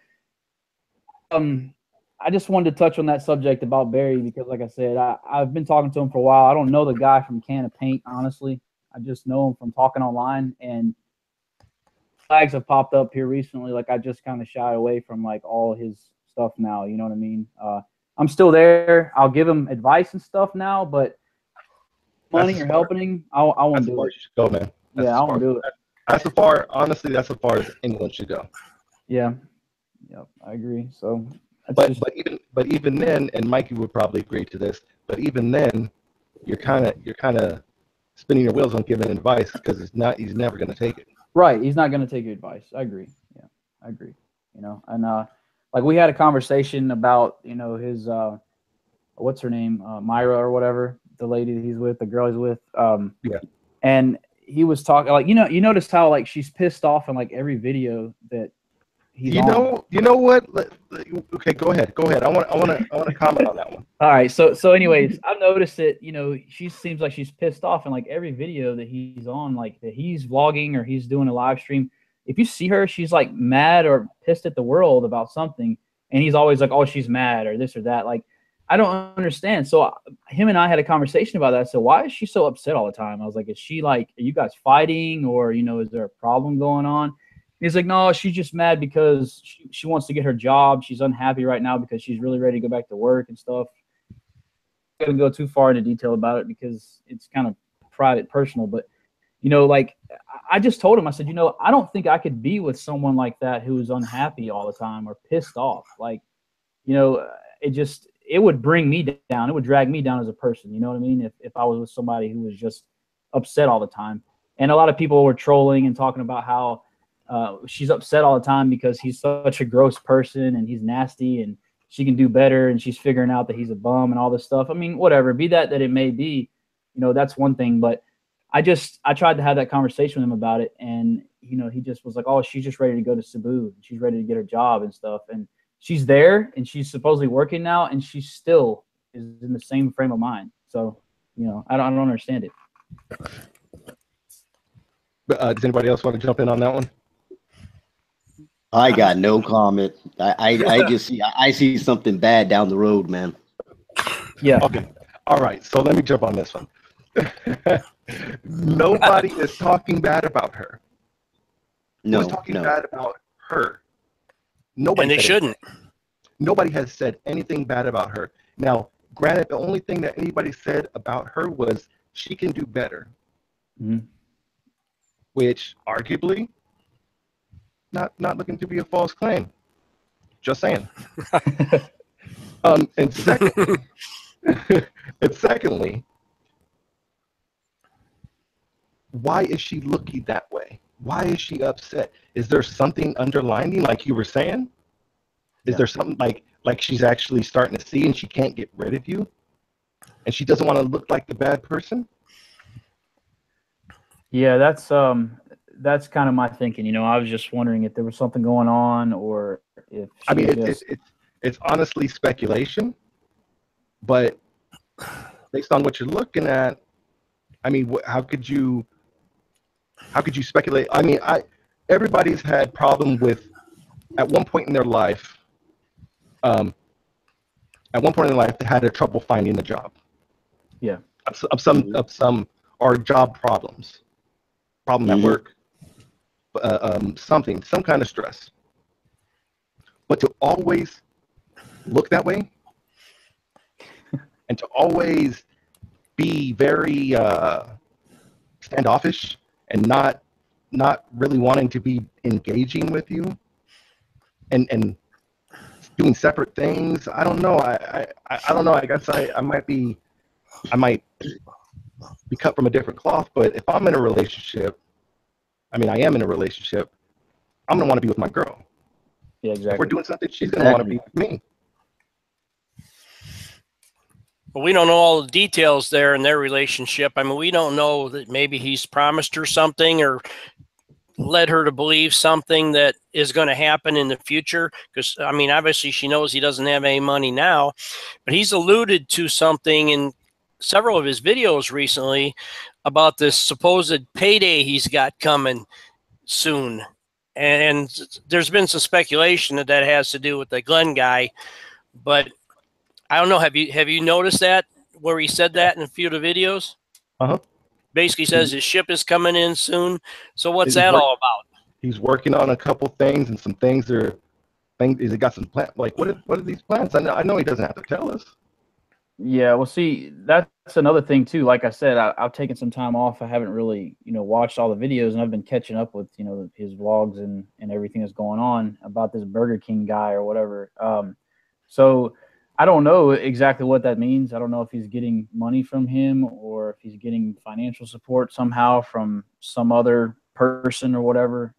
I just wanted to touch on that subject about Barry because, like I said, I've been talking to him for a while. I don't know the guy from Can of Paint, honestly. I just know him from talking online, and flags have popped up here recently. Like, I just kind of shy away from, like, all his stuff now. You know what I mean? I'm still there. I'll give him advice and stuff now, but money or helping him, I won't do it. Go, man. I won't do it. That's as far as anyone should go. Yeah. Yep, I agree. So. But even then, and Mikey would probably agree to this, but even then, you're kind of spinning your wheels on giving advice because he's never going to take it. Right. He's not going to take your advice. I agree. Yeah, I agree. You know, and like we had a conversation about, you know, his what's her name, Myra or whatever, the lady that he's with, the girl he's with. Yeah. And he was talking like, you know, you notice how like she's pissed off in like every video that he's on. You know what? Okay, go ahead. I want to comment on that one. All right. So anyways, I've noticed that, you know, she seems like she's pissed off in like every video that he's on, like that he's vlogging or he's doing a live stream. If you see her, she's like mad or pissed at the world about something. And he's always like, oh, she's mad or this or that. Like, I don't understand. So him and I had a conversation about that. So why is she so upset all the time? I was like, is she like, are you guys fighting or, you know, is there a problem going on? He's like, no, she's just mad because she wants to get her job. She's unhappy right now because she's really ready to go back to work and stuff. I'm not going to go too far into detail about it because it's kind of private, personal. But, you know, like I just told him, I said, you know, I don't think I could be with someone like that who is unhappy all the time or pissed off. Like, you know, it would bring me down. It would drag me down as a person. You know what I mean? If I was with somebody who was just upset all the time. And a lot of people were trolling and talking about how she's upset all the time because he's such a gross person and he's nasty and she can do better and she's figuring out that he's a bum and all this stuff. I mean, whatever, be that it may be, you know, that's one thing. But I tried to have that conversation with him about it. And, you know, he just was like, oh, she's just ready to go to Cebu. She's ready to get her job and stuff. And she's there and she's supposedly working now and she still is in the same frame of mind. So, you know, I don't understand it. Does anybody else want to jump in on that one? I got no comment. I just see something bad down the road, man. Yeah. Okay. All right. So let me jump on this one. Nobody is talking bad about her. No, Who's talking no. bad about her? Nobody. And they shouldn't. Nobody has said anything bad about her. Now, granted, the only thing that anybody said about her was she can do better. Mm-hmm. Which arguably, not looking to be a false claim. Just saying. And secondly, why is she looking that way? Why is she upset? Is there something underlining, like you were saying? Is there something like she's actually starting to see and she can't get rid of you? And she doesn't want to look like the bad person? Yeah, that's kind of my thinking. You know, I was just wondering if there was something going on or if I mean, it's honestly speculation, but based on what you're looking at, I mean, how could you speculate? I mean, everybody's had problem with at one point in their life. At one point in their life, they had trouble finding a job. Yeah. Of some or job problems, problem at work, some kind of stress. But to always look that way, and to always be very standoffish and not really wanting to be engaging with you, and doing separate things. I don't know. I don't know. I guess I might be cut from a different cloth. But if I'm in a relationship, I mean, I am in a relationship, I'm gonna want to be with my girl. Yeah, exactly. If we're doing something, she's gonna want to be with me. But we don't know all the details there in their relationship. I mean, we don't know that maybe he's promised her something or led her to believe something that is going to happen in the future. Because, I mean, obviously she knows he doesn't have any money now, but he's alluded to something in several of his videos recently about this supposed payday he's got coming soon. And there's been some speculation that has to do with the Glenn guy, but I don't know. Have you noticed that where he said that in a few of the videos? Uh-huh. Basically says his ship is coming in soon. So what's that all about? He's working on a couple things, and some things are things. He's got some plans. Like what are these plans? I know he doesn't have to tell us. Yeah, well, see, that's another thing too. Like I said, I've taken some time off. I haven't really, watched all the videos, and I've been catching up with, his vlogs and everything that's going on about this Burger King guy or whatever. So I don't know exactly what that means. I don't know if he's getting money from him or if he's getting financial support somehow from some other person or whatever.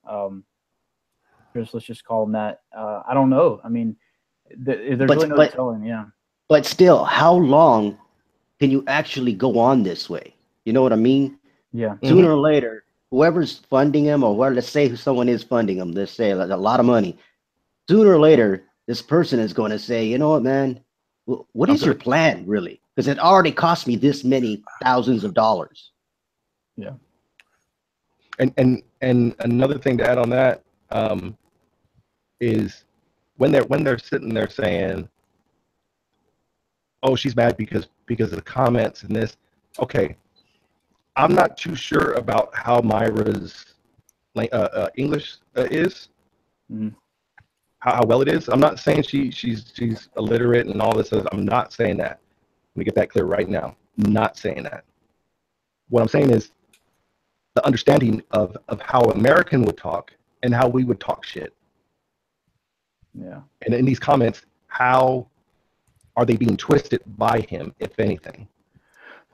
Let's just call him that. I don't know. I mean, there's really no telling. Yeah. But still, how long can you actually go on this way? You know what I mean? Yeah. Sooner or later, whoever's funding him, or let's say someone is funding him, let's say a lot of money. Sooner or later, this person is going to say, you know what, man, what is your plan really? Because it already cost me this many thousands of dollars. Yeah. And another thing to add on that is when they're sitting there saying, "Oh, she's mad because of the comments and this." Okay, I'm not too sure about how Myra's English is, how well it is. I'm not saying she's illiterate and all this. I'm not saying that. Let me get that clear right now. I'm not saying that. What I'm saying is the understanding of how American would talk and how we would talk shit. Yeah. And in these comments, how are they being twisted by him, if anything?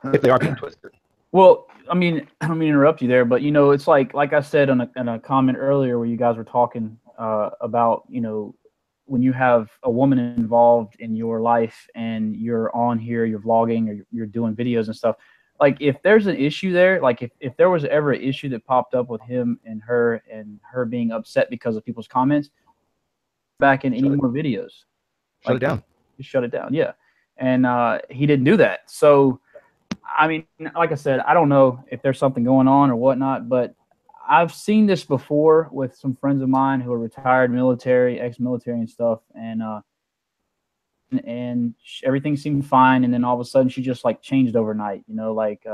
If they are being twisted. Well, I mean, I don't mean to interrupt you there, but you know, it's like I said in a comment earlier where you guys were talking about, you know, when you have a woman involved in your life and you're on here, you're vlogging or you're doing videos and stuff. Like if there's an issue there, like if there was ever an issue that popped up with him and her being upset because of people's comments, back in any more videos. Shut it down. Just shut it down. Yeah. And he didn't do that. So, I mean, like I said, I don't know if there's something going on or whatnot, but I've seen this before with some friends of mine who are retired military, ex-military and stuff. And everything seemed fine. And then all of a sudden she just like changed overnight, you know, like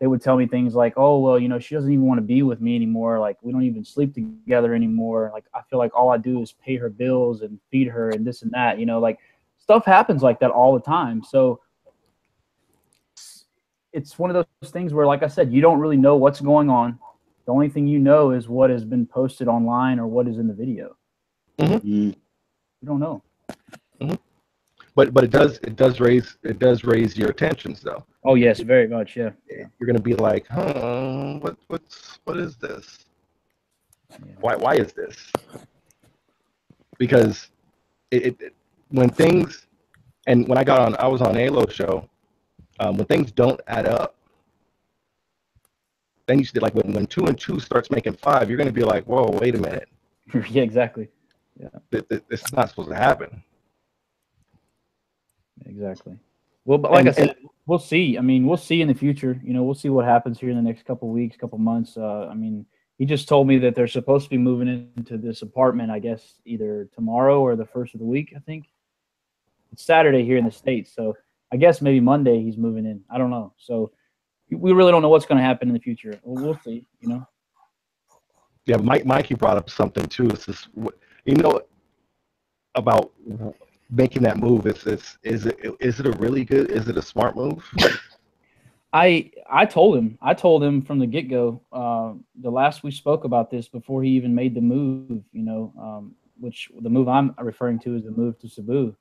they would tell me things like, oh, well, you know, she doesn't even want to be with me anymore. Like we don't even sleep together anymore. Like I feel like all I do is pay her bills and feed her and this and that, you know, like stuff happens like that all the time. So it's one of those things where, like I said, you don't really know what's going on. The only thing you know is what has been posted online or what is in the video. You don't know. But it does raise your attentions though. Oh yes, very much. Yeah. You're gonna be like, what is this? Why is this? Because when things, and when I was on ALO show, when things don't add up, then you see like when 2 and 2 starts making 5, you're gonna be like, whoa, wait a minute. Yeah, exactly. Yeah. This is not supposed to happen. Exactly. Well, but like I said, we'll see. I mean, we'll see in the future. You know, we'll see what happens here in the next couple of weeks, couple months. I mean, he just told me that they're supposed to be moving into this apartment, I guess, either tomorrow or the first of the week, I think. It's Saturday here in the States, so I guess maybe Monday he's moving in. I don't know. So we really don't know what's going to happen in the future. We'll see, you know. Yeah, Mikey brought up something too. It's this, you know, about making that move. Is it a really good? Is it a smart move? I told him from the get-go. The last we spoke about this before he even made the move, you know, which the move I'm referring to is the move to Cebu.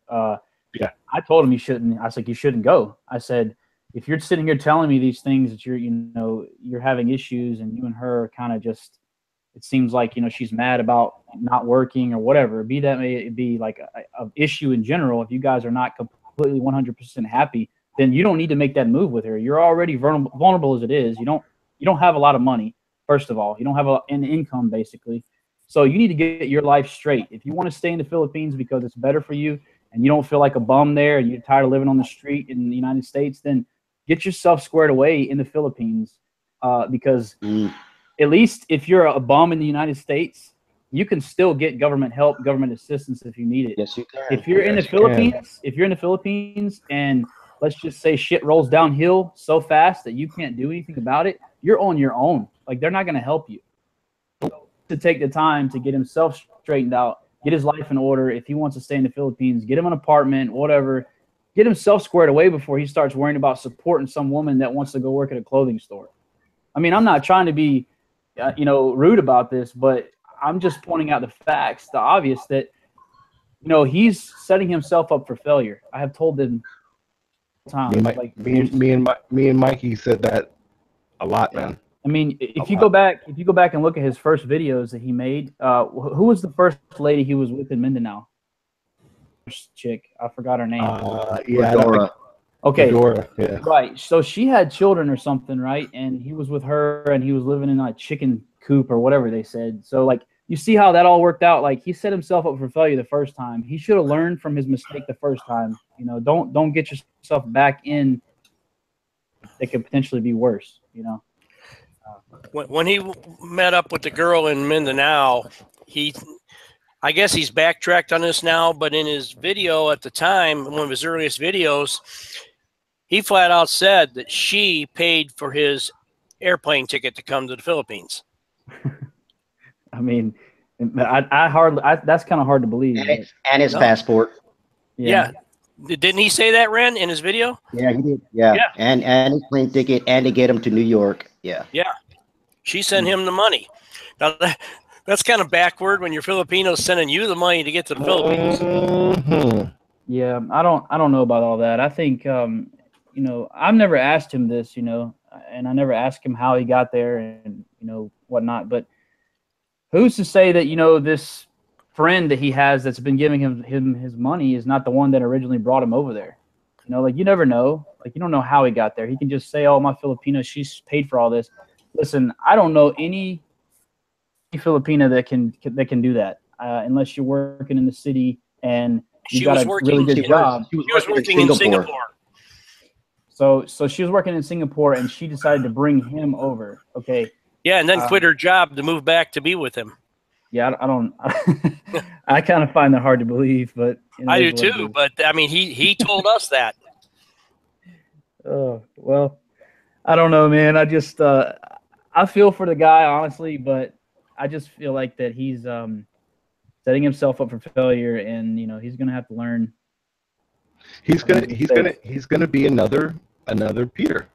Yeah, I told him you shouldn't. I said you shouldn't go. I said if you're sitting here telling me these things that you're having issues and you and her kind of just, it seems like, you know, she's mad about not working or whatever. Be that may be like a issue in general. If you guys are not completely 100% happy, then you don't need to make that move with her. You're already vulnerable as it is. You don't have a lot of money. First of all, you don't have an income basically. So you need to get your life straight. If you want to stay in the Philippines because it's better for you and you don't feel like a bum there and you're tired of living on the street in the United States, then get yourself squared away in the Philippines because at least if you're a bum in the United States, you can still get government help, government assistance if you need it. Yes, you can. If you're in the Philippines, and let's just say shit rolls downhill so fast that you can't do anything about it, you're on your own. Like they're not going to help you. To take the time to get himself straightened out, get his life in order. If he wants to stay in the Philippines, get him an apartment, whatever. Get himself squared away before he starts worrying about supporting some woman that wants to go work at a clothing store. I mean, I'm not trying to be, rude about this, but I'm just pointing out the facts, the obvious, that you know, he's setting himself up for failure. I have told him time. Me and Mikey said that a lot, man. I mean, if you go back and look at his first videos that he made, who was the first lady he was with in Mindanao? First chick, I forgot her name. Dora. Okay. Dora, yeah. Right. So she had children or something, right? And he was with her, and he was living in a chicken coop or whatever they said. So like, you see how that all worked out. Like, he set himself up for failure the first time. He should have learned from his mistake the first time. You know, don't get yourself back in. It could potentially be worse. You know. When he met up with the girl in Mindanao, I guess he's backtracked on this now, but in his video at the time, one of his earliest videos, he flat out said that she paid for his airplane ticket to come to the Philippines. I mean, that's kind of hard to believe. And his passport. Yeah. Didn't he say that, Ren, in his video? Yeah, he did. Yeah. And his plane ticket, and to get him to New York. Yeah. Yeah. She sent him the money. Now, that's kind of backward when you're Filipinos sending you the money to get to the Philippines. Yeah, I don't know about all that. I think, you know, I've never asked him this, you know, and I never asked him how he got there and, you know, whatnot. But who's to say that, you know, this friend that he has that's been giving him his money is not the one that originally brought him over there? You know, like, you never know. Like, you don't know how he got there. He can just say, oh, my Filipino, she's paid for all this. Listen, I don't know any Filipina that can do that unless you're working in the city and you got a really good job. She was working in Singapore. So she was working in Singapore, and she decided to bring him over. Okay. Yeah, and then quit her job to move back to be with him. Yeah, I don't. I kind of find that hard to believe, but you know, I do too. But I mean, he told us that. Oh well, I don't know, man. I just I feel for the guy, honestly, but I just feel like that he's setting himself up for failure, and you know, he's gonna have to learn. He's gonna be another Peter.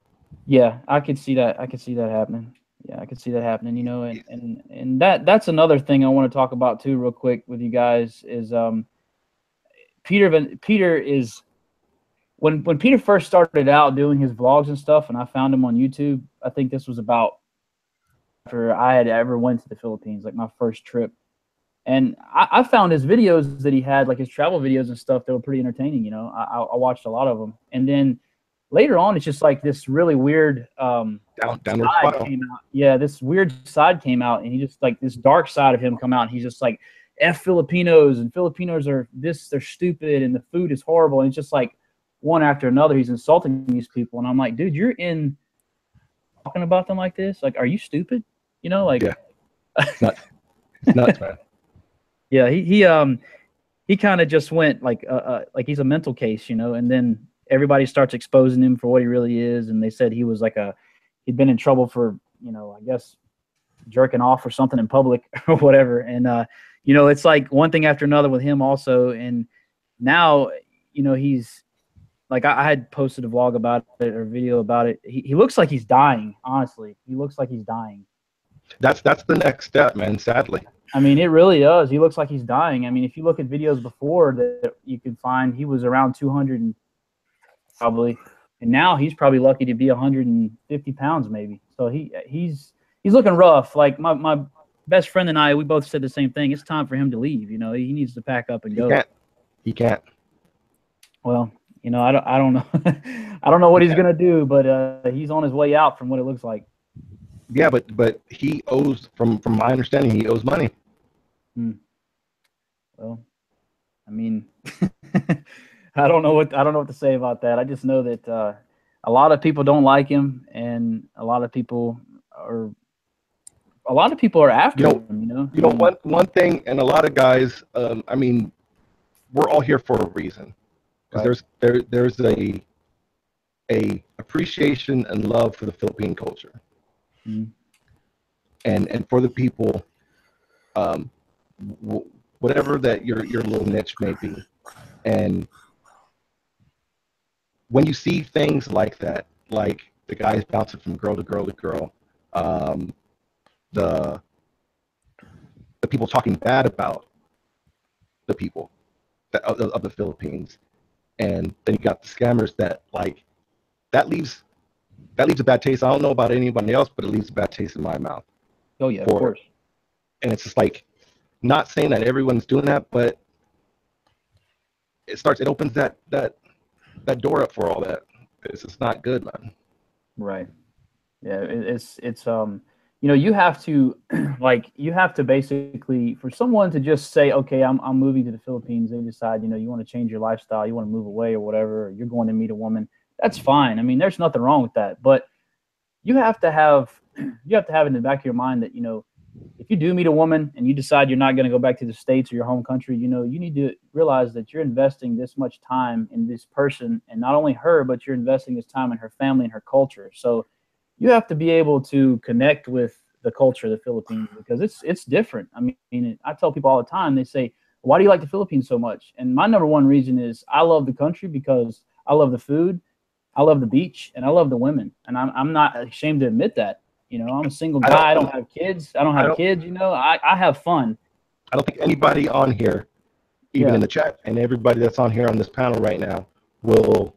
Yeah, I could see that. I could see that happening. Yeah, I could see that happening. You know, and that's another thing I want to talk about too, real quick, with you guys is Peter is when Peter first started out doing his vlogs and stuff, and I found him on YouTube. I think this was about after I had ever went to the Philippines, like my first trip. And I found his videos that he had, like his travel videos and stuff, they were pretty entertaining. You know, I watched a lot of them. And then later on, it's just like this really weird downward side came out. Yeah, this weird side came out, and he just like this dark side of him come out, and he's just like, F Filipinos, and Filipinos are this, they're stupid, and the food is horrible. And it's just like one after another, he's insulting these people. And I'm like, dude, you're in talking about them like this? Like, are you stupid? You know, like, yeah, it's nuts, man. Yeah, he kind of just went like he's a mental case, you know, and then everybody starts exposing him for what he really is, and they said he was like he'd been in trouble for, you know, I guess jerking off or something in public or whatever, and you know, it's like one thing after another with him also, and now, you know, he's like, I had posted a vlog about it or video about it. He looks like he's dying, honestly. He looks like he's dying. That's the next step, man, sadly. I mean, it really does. He looks like he's dying. I mean, if you look at videos before that you can find, he was around 200 probably, and now he's probably lucky to be 150 pounds maybe. So he's looking rough. Like my best friend and I, we both said the same thing. It's time for him to leave. You know, he needs to pack up and go. He can't. Well, you know, I don't know. I don't know what he's gonna do, but he's on his way out from what it looks like. Yeah, but he owes, from my understanding, he owes money. Well, I mean, I don't know what to say about that. I just know that a lot of people don't like him, and a lot of people are after him. You know, one thing, and a lot of guys. I mean, we're all here for a reason. Because there's a appreciation and love for the Philippine culture. And for the people, whatever that your little niche may be, and when you see things like that, like the guys bouncing from girl to girl to girl, the people talking bad about the people, of the Philippines, and then you got the scammers that like that leaves a bad taste. I don't know about anybody else, but it leaves a bad taste in my mouth. Oh yeah, of course. And it's just like, not saying that everyone's doing that, but it opens that door up for all that. It's just not good, man. Right. Yeah, it's you know, you have to like you have to basically, for someone to just say, okay, I'm moving to the Philippines. They decide, you know, you want to change your lifestyle, you want to move away or whatever, or you're going to meet a woman. That's fine. I mean, there's nothing wrong with that. But you have to have in the back of your mind that, you know, if you do meet a woman and you decide you're not going to go back to the States or your home country, you know, you need to realize that you're investing this much time in this person, and not only her, but you're investing this time in her family and her culture. So you have to be able to connect with the culture of the Philippines, because it's different. I mean, I tell people all the time, they say, why do you like the Philippines so much? And my number one reason is I love the country because I love the food, I love the beach, and I love the women. And I'm not ashamed to admit that. You know, I'm a single guy. I don't have kids. I don't have kids. You know, I have fun. I don't think anybody on here, even in the chat, and everybody that's on here on this panel right now, will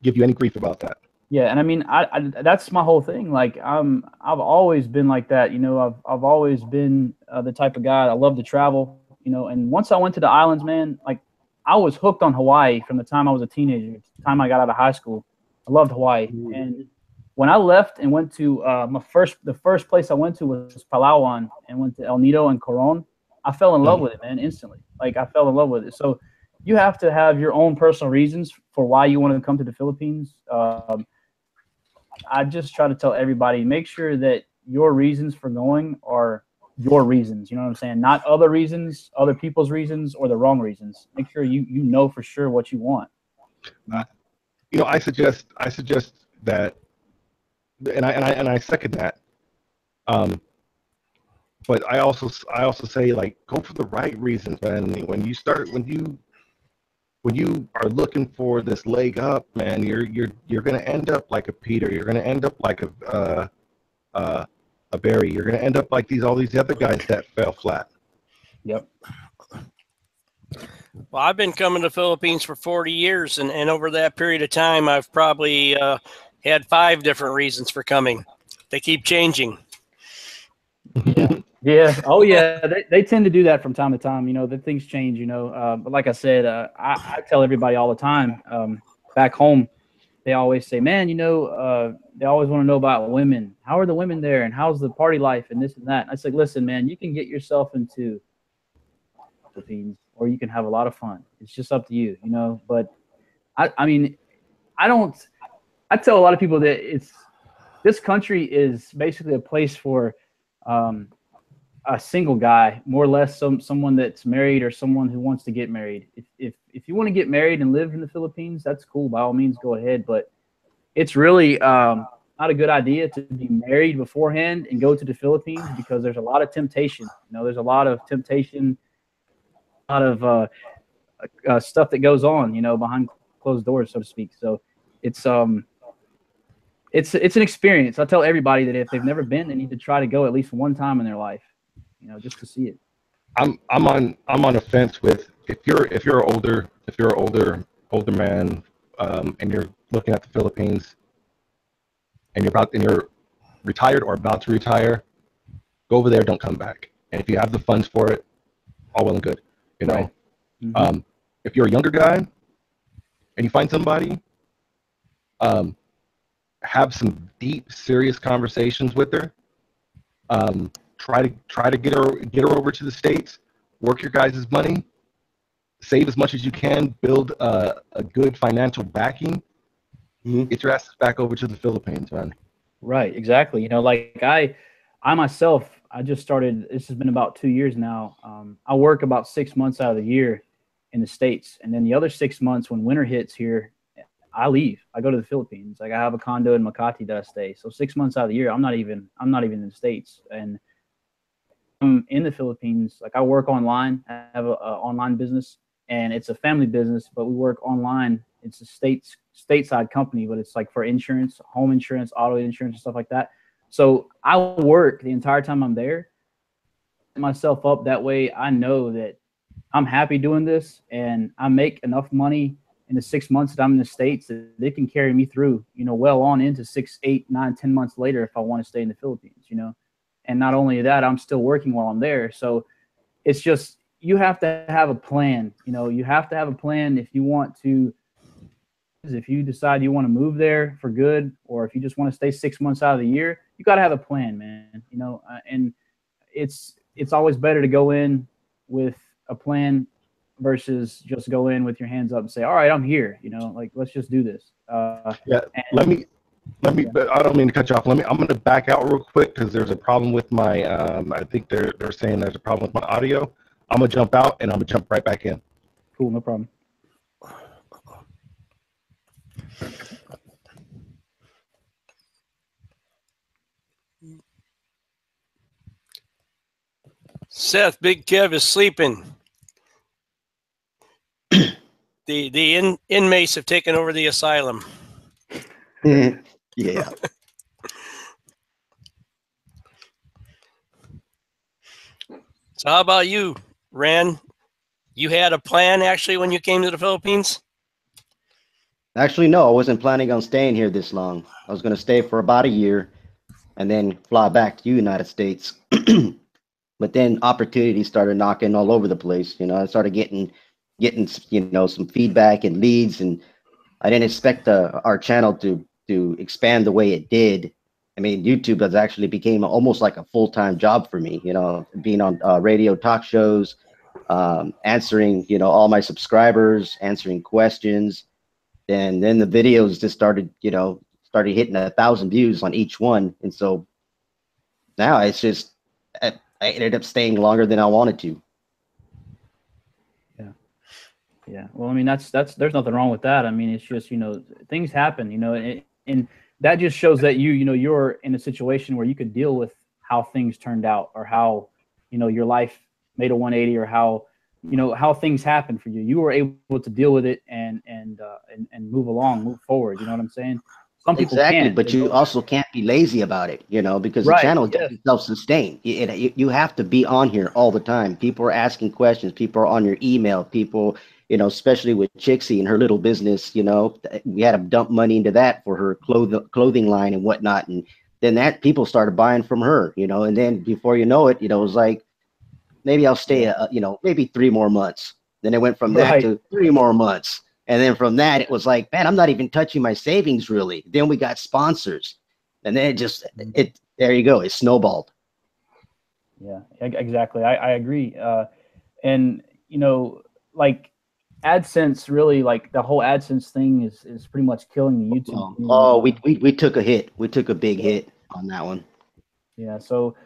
give you any grief about that. Yeah, and I mean, I that's my whole thing. Like, I've always been like that. You know, I've always been the type of guy. I love to travel. You know, and once I went to the islands, man, like I was hooked on Hawaii from the time I was a teenager, the time I got out of high school. I loved Hawaii, and when I left and went to the first place I went to was Palawan, and went to El Nido and Coron. I fell in love with it, man, instantly. Like, I fell in love with it. So you have to have your own personal reasons for why you want to come to the Philippines. I just try to tell everybody, make sure that your reasons for going are your reasons. You know what I'm saying? Not other reasons, other people's reasons, or the wrong reasons. Make sure you know for sure what you want. You know, I suggest that, and I second that. But I also say, like, go for the right reasons, man. When you are looking for this leg up, man, you're gonna end up like a Peter. You're gonna end up like a Barry. You're gonna end up like all these other guys that fell flat. Yep. Well, I've been coming to the Philippines for 40 years, and over that period of time, I've probably had 5 different reasons for coming. They keep changing. Yeah. Oh, yeah. They tend to do that from time to time. You know, that things change. You know, but like I said, I tell everybody all the time. Back home, they always say, "Man, you know, they always want to know about women. How are the women there, and how's the party life, and this and that." And I say, "Listen, man, you can get yourself into the Philippines, or you can have a lot of fun. It's just up to you, you know." But I mean, I tell a lot of people that this country is basically a place for a single guy, more or less someone that's married or someone who wants to get married. If you want to get married and live in the Philippines, that's cool. By all means, go ahead. But it's really not a good idea to be married beforehand and go to the Philippines, because there's a lot of temptation. You know, there's a lot of temptation, a lot of stuff that goes on, you know, behind closed doors, so to speak. So it's an experience. I tell everybody that if they've never been, they need to try to go at least one time in their life, you know, just to see it. I'm on a fence with, if you're an older man, and you're looking at the Philippines, and you're retired or about to retire, go over there, don't come back. And if you have the funds for it, all well and good, you know. Right. Mm-hmm. If you're a younger guy and you find somebody, have some deep, serious conversations with her. Try to get her over to the States. Work your guys' money. Save as much as you can. Build a good financial backing. Mm-hmm. Get your asses back over to the Philippines, man. Right, exactly. You know, like I myself, I just started. This has been about 2 years now. I work about 6 months out of the year in the States, and then the other 6 months when winter hits here, I leave. I go to the Philippines. Like, I have a condo in Makati that I stay. So 6 months out of the year, I'm not even in the States. And I'm in the Philippines. Like, I work online. I have an online business, and it's a family business, but we work online. It's a stateside company, but it's like for insurance, home insurance, auto insurance, and stuff like that. So I work the entire time I'm there, myself up that way. I know that I'm happy doing this, and I make enough money in the 6 months that I'm in the States that they can carry me through, you know, well on into 6, 8, 9, 10 months later if I want to stay in the Philippines, you know. And not only that, I'm still working while I'm there. So it's just, you have to have a plan. You know, you have to have a plan if you want to, if you decide you want to move there for good, or if you just want to stay 6 months out of the year, you got to have a plan, man. You know, and it's always better to go in with a plan versus just go in with your hands up and say, all right, I'm here, you know, like, let's just do this. Let me, but I don't mean to cut you off. I'm going to back out real quick because there's a problem with my, I think they're saying there's a problem with my audio. I'm going to jump out and I'm going to jump right back in. Cool. No problem. Seth, Big Kev is sleeping. The inmates have taken over the asylum. Yeah. So how about you, Ran? You had a plan actually when you came to the Philippines? Actually, no, I wasn't planning on staying here this long. I was going to stay for about a year and then fly back to the United States. But then opportunities started knocking all over the place. You know, I started getting, you know, some feedback and leads, and I didn't expect our channel to expand the way it did. I mean, YouTube has actually became almost like a full-time job for me, you know, being on radio talk shows, answering, you know, all my subscribers, answering questions. And then the videos just started, you know, hitting 1,000 views on each one. And so now it's just, I ended up staying longer than I wanted to. Yeah. Well, I mean, that's there's nothing wrong with that. I mean, it's just, you know, things happen, you know, and that just shows that you know, you're in a situation where you could deal with how things turned out, or how, you know, your life made a 180, or how, you know, how things happen for you. You were able to deal with it and move along, move forward. You know what I'm saying? Some people can't, but you also can't be lazy about it, you know, because the channel doesn't self-sustain. You have to be on here all the time. People are asking questions. People are on your email. People, you know, especially with Chixie and her little business, you know, we had to dump money into that for her clothing line and whatnot. And then that people started buying from her, you know, and then before you know it, you know, it was like, maybe I'll stay, you know, maybe 3 more months. Then it went from that to 3 more months. And then from that, it was like, man, I'm not even touching my savings really. Then we got sponsors. And then there you go. It snowballed. Yeah, exactly. I agree. And, you know, like AdSense really, like the whole AdSense thing is pretty much killing the YouTube. Oh, we took a hit. We took a big hit on that one. Yeah. So,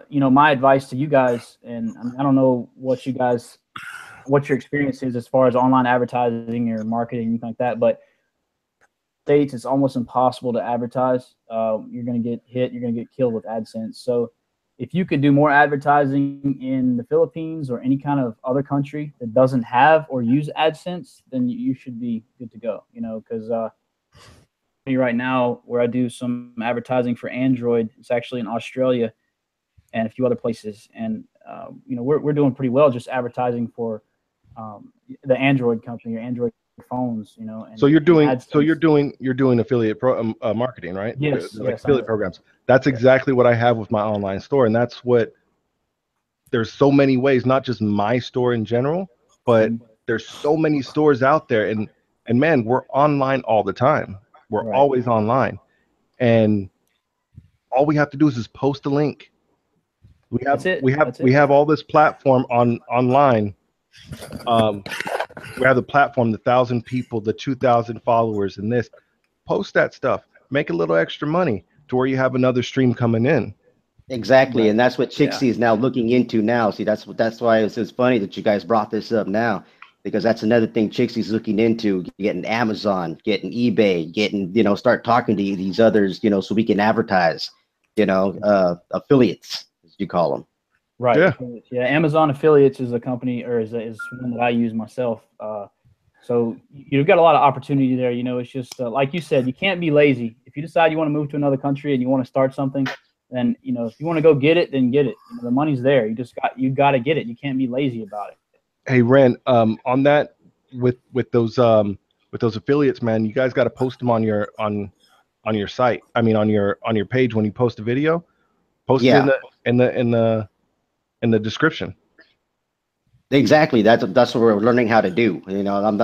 you know, my advice to you guys, and I don't know what your experience is as far as online advertising or marketing, anything like that, but States, it's almost impossible to advertise. You're going to get hit. You're going to get killed with AdSense. So if you could do more advertising in the Philippines or any kind of other country that doesn't have or use AdSense, then you should be good to go, you know, because right now where I do some advertising for Android, it's actually in Australia and a few other places. And, you know, we're doing pretty well just advertising for the Android company or Android phones, you know. And so you're doing affiliate marketing, right? Yes, like affiliate programs. That's exactly what I have with my online store, and that's what. There's so many ways, not just my store in general, but there's so many stores out there, and man, we're online all the time. We're always online, and all we have to do is just post a link. We have all this platform online. We have the platform, the 1,000 people, the 2,000 followers, and this. Post that stuff. Make a little extra money to where you have another stream coming in. Exactly, and that's what Chixie is now looking into now. See, that's why it's funny that you guys brought this up now, because that's another thing Chixie's looking into: getting Amazon, getting eBay, getting, you know, start talking to these others, you know, so we can advertise, you know, affiliates, as you call them. Right. Yeah. Amazon Affiliates is a company, or is one that I use myself. So you've got a lot of opportunity there. You know, it's just like you said, you can't be lazy. If you decide you want to move to another country and you want to start something, then, you know, if you want to go get it, then get it. You know, the money's there. You got to get it. You can't be lazy about it. Hey Ren, on that with those affiliates, man, you guys got to post them on your site. I mean, on your page when you post a video, post it in the description. Exactly. That's what we're learning how to do. I'm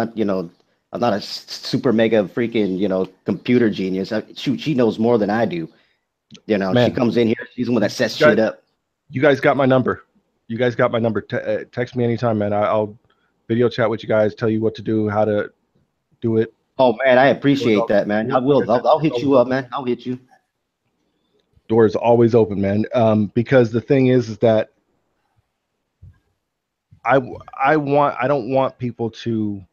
not a super mega freaking computer genius. Shoot, she knows more than I do. Man, she comes in here. She's the one that sets shit up. You guys got my number. Text me anytime, man. I'll video chat with you guys, tell you what to do, how to do it. Oh man, I appreciate that, man. I will. I'll hit you up, man. I'll hit you. Door is always open, man. Because the thing is that I don't want people to,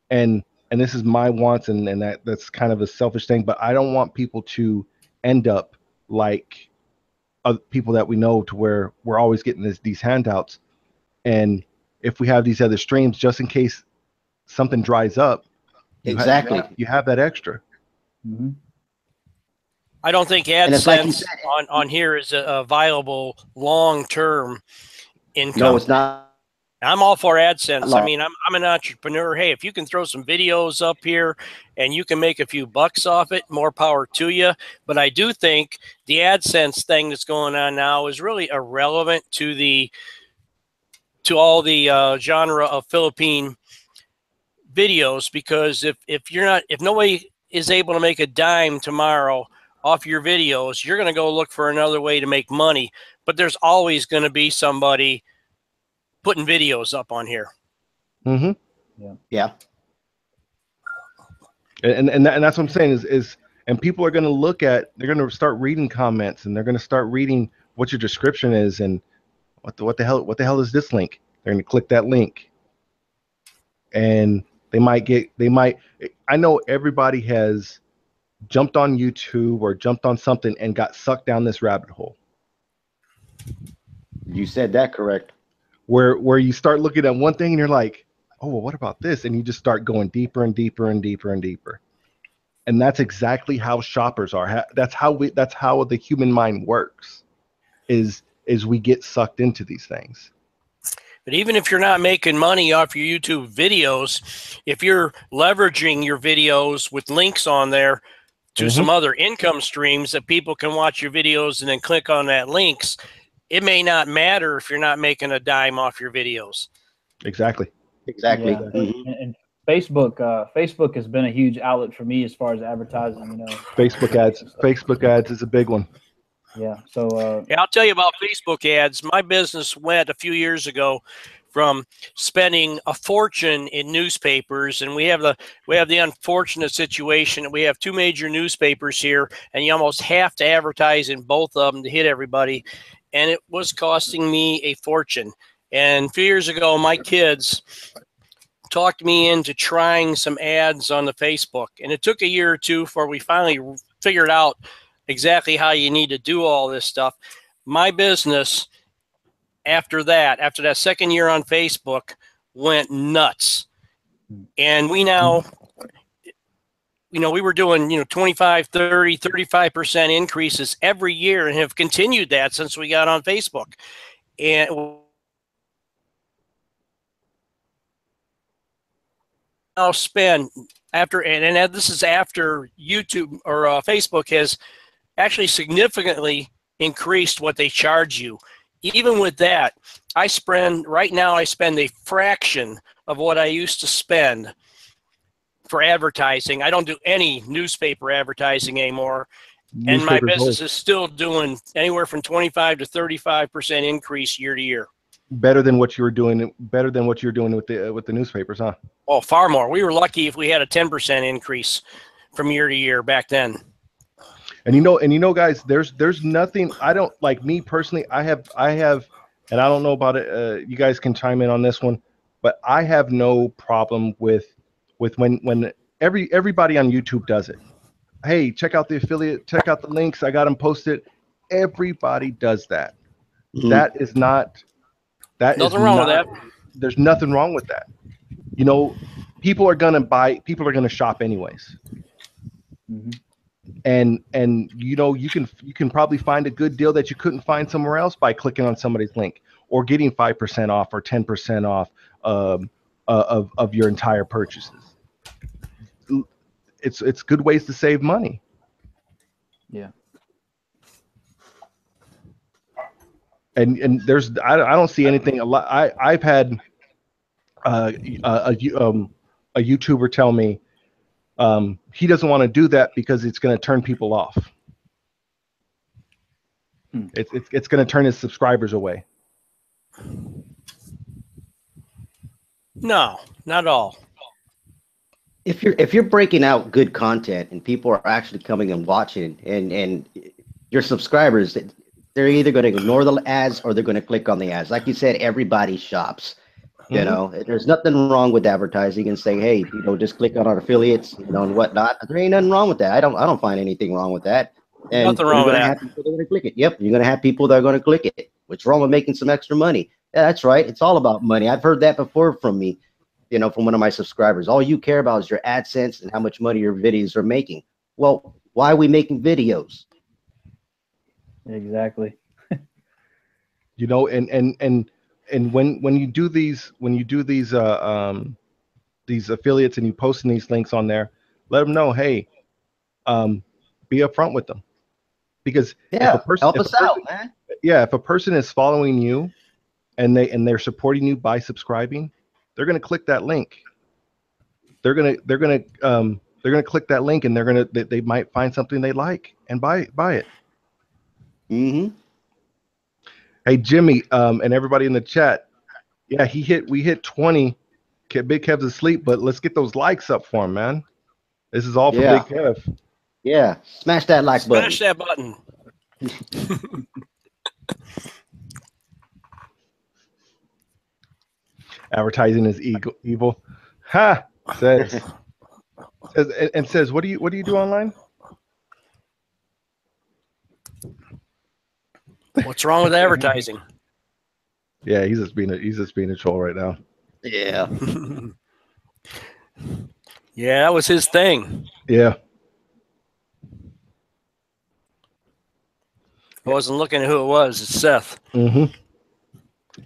and this is my wants, and that's kind of a selfish thing, but I don't want people to end up like other people that we know, to where we're always getting these handouts. And if we have these other streams, just in case something dries up, you have that extra. Mm-hmm. I don't think AdSense on here is a viable long-term income. No, it's not. I'm all for AdSense. I mean, I'm an entrepreneur. Hey, if you can throw some videos up here and you can make a few bucks off it, more power to you. But I do think the AdSense thing that's going on now is really irrelevant to all the genre of Philippine videos, because if nobody is able to make a dime tomorrow off your videos, you're going to go look for another way to make money. But there's always going to be somebody putting videos up on here. Mm-hmm. Yeah. And that's what I'm saying is and people are going to they're going to start reading comments, and they're going to start reading what your description is, and what the hell is this link? They're going to click that link, and I know everybody has jumped on YouTube or jumped on something and got sucked down this rabbit hole. You said that correct. Where you start looking at one thing and you're like, oh, well, what about this? And you just start going deeper and deeper and deeper and deeper. And that's exactly how shoppers are. That's how the human mind works, is we get sucked into these things. But even if you're not making money off your YouTube videos, if you're leveraging your videos with links on there to some other income streams that people can watch your videos and then click on that links, it may not matter if you're not making a dime off your videos. Exactly. Yeah. And Facebook has been a huge outlet for me as far as advertising. Facebook ads is a big one. Yeah. So I'll tell you about Facebook ads. My business went a few years ago from spending a fortune in newspapers, and we have the unfortunate situation that we have two major newspapers here, and you almost have to advertise in both of them to hit everybody. And it was costing me a fortune. And a few years ago, my kids talked me into trying some ads on the Facebook. And it took a year or two before we finally figured out exactly how you need to do all this stuff. My business, after that second year on Facebook, went nuts. And we now, we were doing, 25, 30, 35% increases every year, and have continued that since we got on Facebook. And now spend and this is after YouTube or Facebook has actually significantly increased what they charge you. Even with that, right now I spend a fraction of what I used to spend for advertising. I don't do any newspaper advertising anymore. And my business is still doing anywhere from 25 to 35% increase year to year. Better than what you were doing with the newspapers, huh? Oh, far more. We were lucky if we had a 10% increase from year to year back then. And guys, there's nothing. I don't, like, me personally, I have, and I don't know about it. You guys can chime in on this one, but I have no problem with when everybody on YouTube does it. Hey, check out the affiliate, check out the links. I got them posted. Everybody does that. Mm-hmm. Nothing wrong with that. There's nothing wrong with that. People are gonna shop anyways. Mm-hmm. and you know, you can probably find a good deal that you couldn't find somewhere else by clicking on somebody's link or getting 5% off or 10% off of your entire purchases. It's good ways to save money. Yeah. And there's I don't see anything a lot. I've had a YouTuber tell me he doesn't want to do that because it's going to turn people off. It's going to turn his subscribers away. No, not all. If you're breaking out good content and people are actually coming and watching, and your subscribers, they're either going to ignore the ads or they're going to click on the ads. Like you said, everybody shops. You know, there's nothing wrong with advertising and saying, hey, you know, just click on our affiliates, you know, and whatnot. There ain't nothing wrong with that. I don't find anything wrong with that. And Nothing wrong with you're going to that. have people that are going to click it. Yep, you're going to have people that are going to click it. What's wrong with making some extra money? Yeah, that's right. It's all about money. I've heard that before from me, you know, from one of my subscribers. All you care about is your AdSense and how much money your videos are making. Well, why are we making videos? Exactly. You know, and when you do these affiliates and you post these links on there, let them know, hey, be upfront with them, because Yeah, help us out, man. Yeah, if a person is following you and they're supporting you by subscribing, they're going to click that link. They're going to click that link, and they might find something they like and buy it. Mm-hmm. Hey, Jimmy, and everybody in the chat. Yeah, we hit 20. Big Kev's asleep, but let's get those likes up for him, man. This is all for Big Kev. Yeah, smash that like button. Smash that button. Advertising is evil. Ha! Says, what do you do online? What's wrong with advertising? Yeah, he's just being a troll right now. Yeah. Yeah, that was his thing. Yeah. I wasn't looking at who it was. It's Seth. Mm-hmm.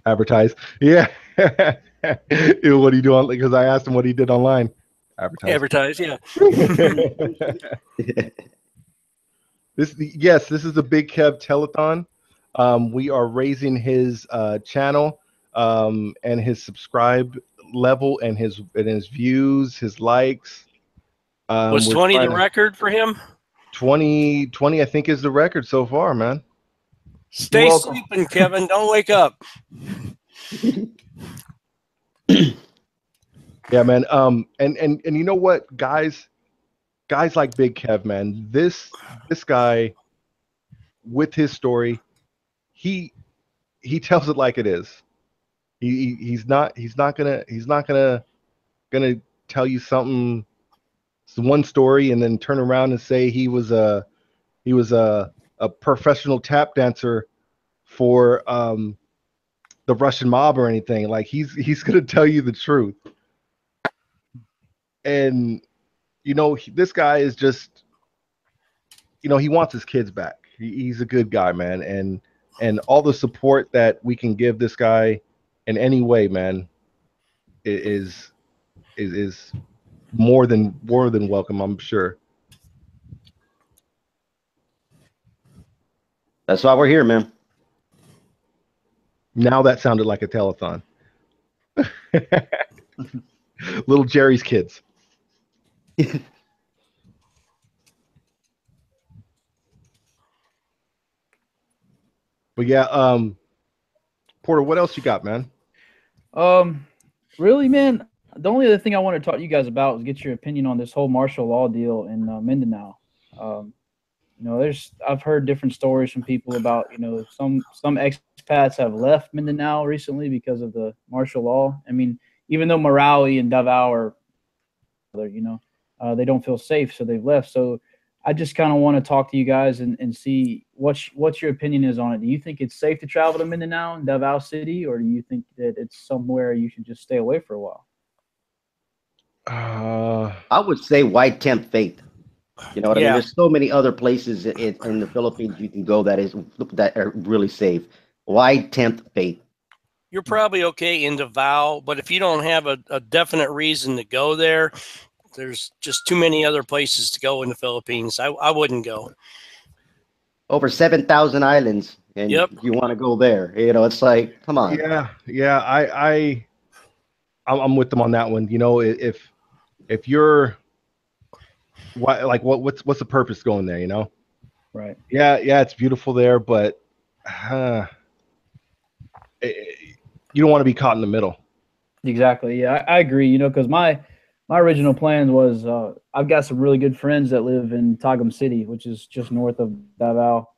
Advertise. Yeah. What do you do on? Because I asked him what he did online. Advertise. Yeah. This is the Big Kev telethon. We are raising his channel and his subscribe level and his views, his likes. Was 20 the record for him? 20 I think is the record so far, man. Stay sleeping, Kevin. Don't wake up. Yeah, man. And you know what, guys like Big Kev, man. This guy with his story, he tells it like it is. He's not gonna tell you something, one story, and then turn around and say he was a professional tap dancer for the Russian mob or anything. Like he's gonna tell you the truth. And you know, this guy is just, you know, he wants his kids back. He's a good guy, man, and all the support that we can give this guy in any way, man, is more than welcome, I'm sure. That's why we're here, man. Now that sounded like a telethon. Little Jerry's kids. But yeah, Porter, what else you got, man? Really, man, the only other thing I want to talk to you guys about is get your opinion on this whole martial law deal in Mindanao. You know, I've heard different stories from people about, you know, some expats have left Mindanao recently because of the martial law. I mean, even though Marawi and Davao are, you know, they don't feel safe, so they've left. So I just kind of want to talk to you guys and see what your opinion is on it. Do you think it's safe to travel to Mindanao and Davao City, or do you think that it's somewhere you should just stay away for a while? I would say why tempt fate? You know what I Yeah. mean? There's so many other places in the Philippines you can go that are really safe. Why tempt fate? You're probably okay in Davao, but if you don't have a definite reason to go there, there's just too many other places to go in the Philippines. I wouldn't go. Over 7,000 islands, and Yep. you want to go there? You know, it's like, come on. Yeah. I'm with them on that one. You know, if you're what's the purpose going there? You know? Right. Yeah, it's beautiful there, but you don't want to be caught in the middle. Exactly. Yeah, I agree. You know, because my original plan was I've got some really good friends that live in Tagum City, which is just north of Davao.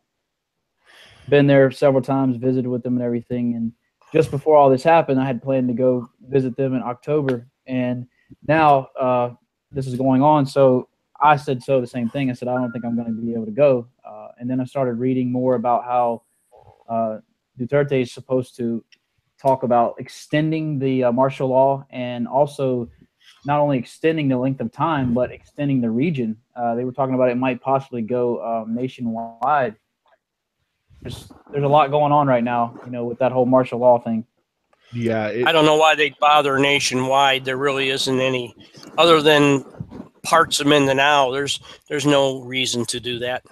Been there several times, visited with them and everything. And just before all this happened, I had planned to go visit them in October. And now this is going on. So I said the same thing. I said, I don't think I'm going to be able to go. And then I started reading more about how Duterte is supposed to talk about extending the martial law, and also not only extending the length of time, but extending the region. They were talking about it might possibly go nationwide. There's a lot going on right now, you know, with that whole martial law thing. Yeah, I don't know why they'd bother nationwide. There really isn't any, other than parts of Mindanao. There's no reason to do that.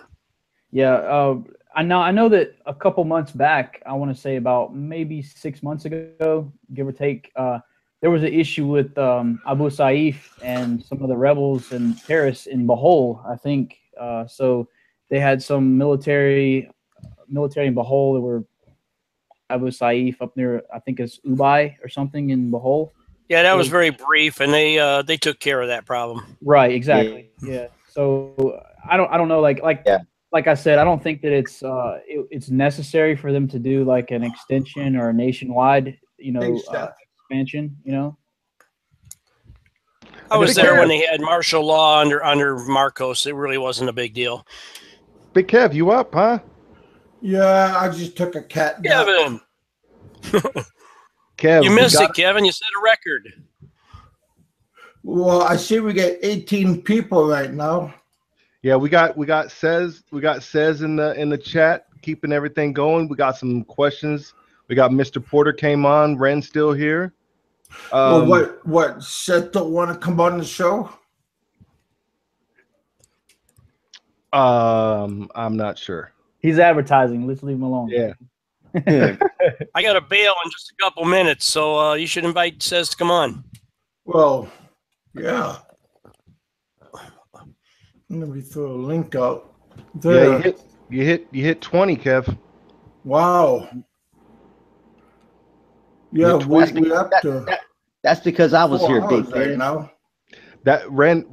Yeah, I know that a couple months back, I want to say about maybe 6 months ago, give or take, there was an issue with Abu Saif and some of the rebels and terrorists in Bohol, I think. So they had some military in Bohol. There were Abu Saif up near, I think it's Ubay or something in Bohol. Yeah, that was very brief, and they took care of that problem. Right, exactly. Yeah. So I don't know, like I said, I don't think that it's necessary for them to do like an extension or a nationwide, you know, expansion. You know. I was there when they had martial law under Marcos. It really wasn't a big deal. Big Kev, you up, huh? Yeah, I just took a cat nap. Kevin, Kev, you missed it, Kevin. You set a record. Well, I see we get 18 people right now. Yeah, we got Says in the chat, keeping everything going. We got some questions. We got Mr. Porter came on. Ren's still here. Well, what? Seth don't want to come on the show? I'm not sure. He's advertising. Let's leave him alone. Yeah. I got to bail in just a couple minutes, so you should invite Says to come on. Well, yeah. Let me throw a link out. There. Yeah, you hit 20, Kev. Wow. Yeah, we up to. That's because I was here, Big right Kev. now. That Ren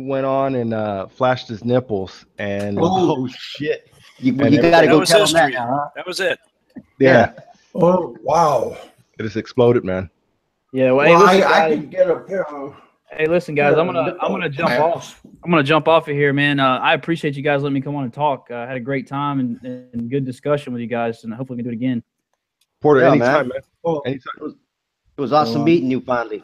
went on and flashed his nipples and oh shit! You gotta go tell him that now, huh? That was it. Yeah. Oh wow! It just exploded, man. Yeah. Well, Well, hey, listen, I guys, can get a pair of. hey, listen, guys. I'm gonna jump off. I'm gonna jump off of here, man. I appreciate you guys letting me come on and talk. I had a great time and good discussion with you guys, and hopefully we can do it again. Porter, Yeah, anytime, man. Oh, Anytime. It was awesome meeting you finally.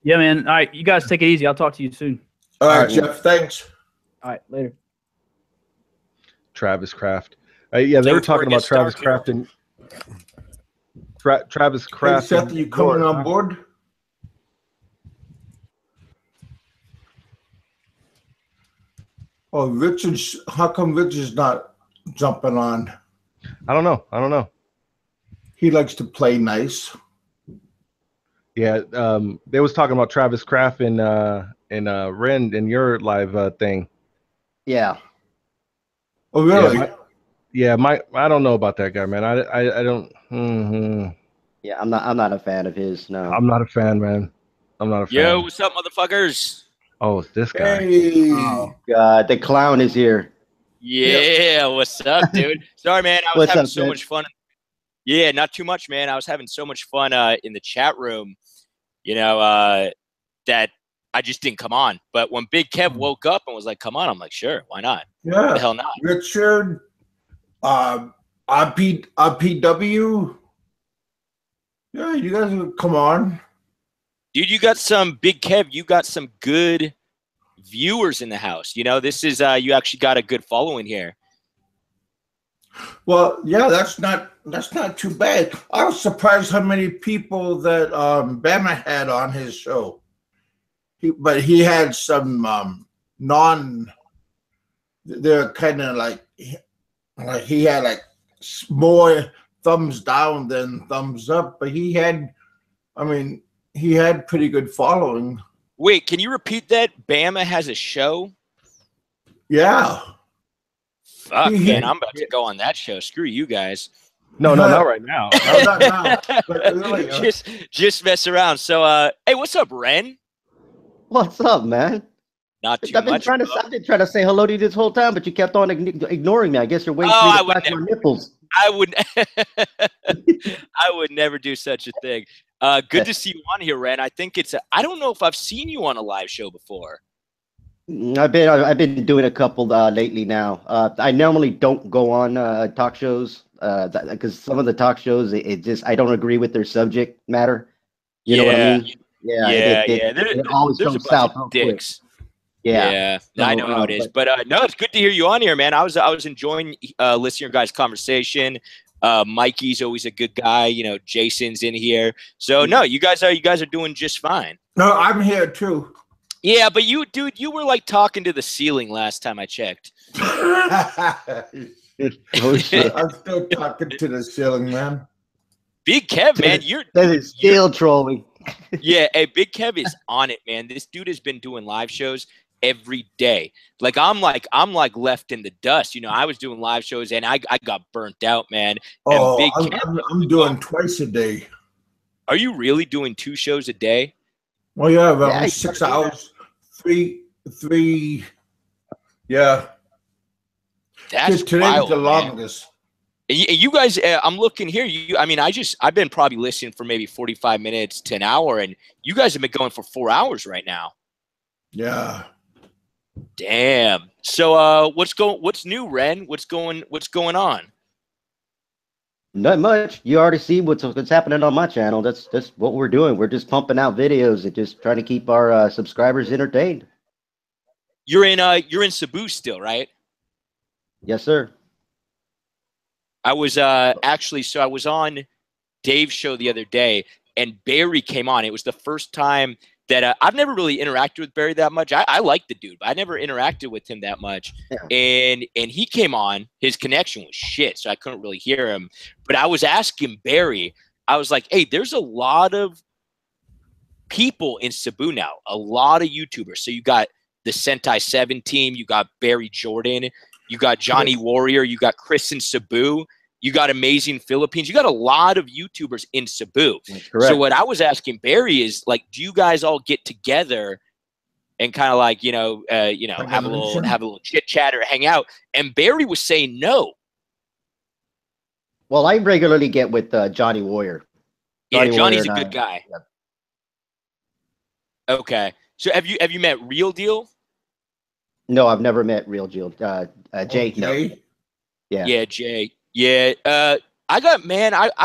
Yeah, man. All right, you guys take it easy. I'll talk to you soon. all right, Jeff. Thanks. All right, later. Travis Kraft. Yeah, they were talking about Travis Stark Kraft and Travis Hey, Kraft. Seth, are you coming on board? Oh, Richard's. How come Richard's not jumping on? I don't know. He likes to play nice. Yeah, they was talking about Travis Kraft and Ren in your live thing. Yeah. Oh, really? Yeah, I don't know about that guy, man. I don't. Yeah, I'm not a fan of his. No. I'm not a fan, man. I'm not a fan. Yo, what's up, motherfuckers? Oh, it's this guy. Hey. Oh God, the clown is here. Yeah, what's up, dude? Sorry, man. I was What's having up, so man? much fun. Yeah, not too much, man. I was having so much fun in the chat room, you know, that I just didn't come on. But when Big Kev woke up and was like, come on, I'm like, sure, why not? Why Yeah. the hell not? Richard, RPW. Yeah, you guys will come on. Dude, you got some Big Kev, you got some good viewers in the house. You know, this is you actually got a good following here. Well, yeah, that's not too bad. I was surprised how many people that Bama had on his show. But he had some they're kind of like he had like more thumbs down than thumbs up, but he had pretty good following. Wait, can you repeat that? Bama has a show? Yeah. Fuck, man, I'm about to go on that show. Screw you guys. No, not right now. Not now, but earlier. just mess around. So, hey, what's up, Ren? What's up, man? Not too I've been much. trying to say hello to you this whole time, but you kept on ignoring me. I guess you're waiting for me to flash my nipples. I would never do such a thing. Good to see you on here, Ren. I think I don't know if I've seen you on a live show before. I've been doing a couple lately now. I normally don't go on talk shows because some of the talk shows I don't agree with their subject matter. You know what I mean? Yeah. It always comes south real quick. Dicks. Yeah, I know how it is. But no, it's good to hear you on here, man. I was enjoying listening to your guys' conversation. Mikey's always a good guy. You know, Jason's in here. So no, you guys are doing just fine. No, I'm here too. Yeah, but you were like talking to the ceiling last time I checked. Oh shit! I'm still talking to the ceiling, man. Big Kev, man, that is still trolling. Yeah, hey, Big Kev is on it, man. This dude has been doing live shows every day. Like I'm left in the dust. You know, I was doing live shows and I got burnt out, man. Oh, Big I'm doing twice a day. Are you really doing 2 shows a day? Well, yeah, about 6 hours. Three. Yeah. That's today's wild, the man. longest. And you guys, I'm looking here. I've been probably listening for maybe 45 minutes to an hour, and you guys have been going for 4 hours right now. Yeah. Damn. So, what's new, Ren? What's going on? Not much. You already see what's happening on my channel. That's what we're doing. We're just pumping out videos and just trying to keep our subscribers entertained. You're in Cebu still, right? Yes, sir. I was I was on Dave's show the other day, and Barry came on. It was the first time that I've never really interacted with Barry that much. I like the dude, but I never interacted with him that much. Yeah. And he came on. His connection was shit, so I couldn't really hear him. But I was asking Barry, I was like, hey, there's a lot of people in Cebu now, a lot of YouTubers. So you got the Sentai 7 team, you got Barry Jordan, you got Johnny Warrior, you got Chris in Cebu, you got Amazing Philippines. You got a lot of YouTubers in Cebu. So what I was asking Barry is, like, do you guys all get together and kind of like, have a little chit chat or hang out? And Barry was saying no. Well, I regularly get with Johnny Warrior. Johnny's a good guy. Yep. Okay. So have you met Real Deal? No, I've never met Real Deal. Jay. No. Yeah. Yeah, Jay. Yeah. I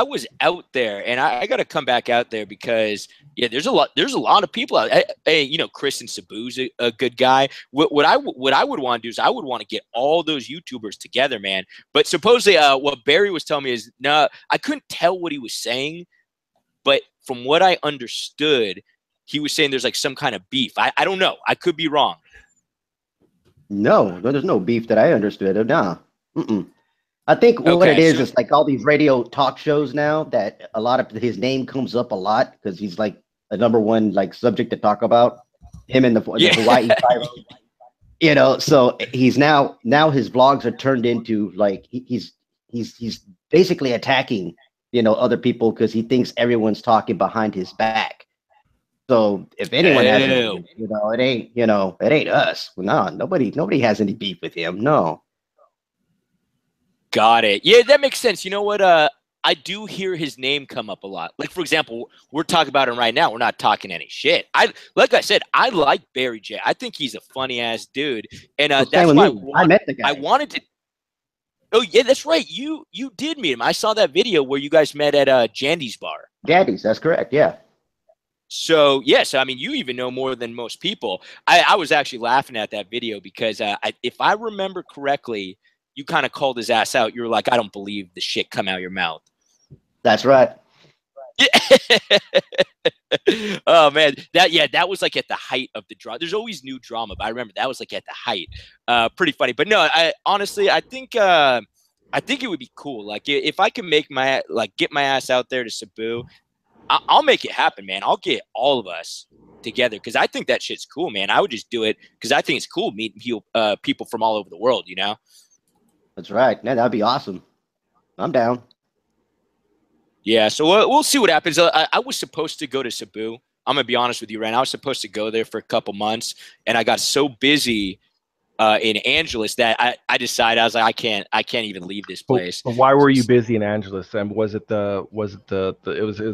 was out there, and I got to come back out there because there's a lot of people out. Hey, Chris in Cebu's a good guy. What I would want to do is I would want to get all those YouTubers together, man. But supposedly, what Barry was telling me is, no, I couldn't tell what he was saying, but from what I understood, he was saying there's like some kind of beef. I don't know. I could be wrong. No, there's no beef that I understood. No. I think what it is like all these radio talk shows now that a lot of his name comes up a lot because he's like a #1 like subject to talk about. Him and the Hawaii Five. So he's now his vlogs are turned into like he's basically attacking other people because he thinks everyone's talking behind his back. So if anyone has it ain't us. No, nobody has any beef with him. No. Got it. Yeah, that makes sense. You know what? I do hear his name come up a lot. Like, for example, we're talking about him right now. We're not talking any shit. Like I said, I like Barry J. I think he's a funny ass dude, and that's why I met the guy. I wanted to. Oh yeah, that's right. You did meet him. I saw that video where you guys met at Jandy's bar. Jandy's, that's correct. Yeah. So yes, I mean, you even know more than most people. I was actually laughing at that video because if I remember correctly, you kind of called his ass out. You were like, I don't believe the shit come out of your mouth. That's right. Oh man, that was like at the height of the drama. There's always new drama, but I remember that was like at the height. Pretty funny. But no, I honestly I think it would be cool. Like if I can get my ass out there to Cebu, I'll make it happen, man. I'll get all of us together because I think that shit's cool, man. I would just do it because I think it's cool meeting people from all over the world, you know? That's right. Man, that'd be awesome. I'm down. Yeah, so we'll see what happens. I was supposed to go to Cebu. I'm going to be honest with you, Ren. I was supposed to go there for a couple months, and I got so busy in Angeles that I decided I was like, I can't even leave this place. But why were you busy in Angeles? And was it it was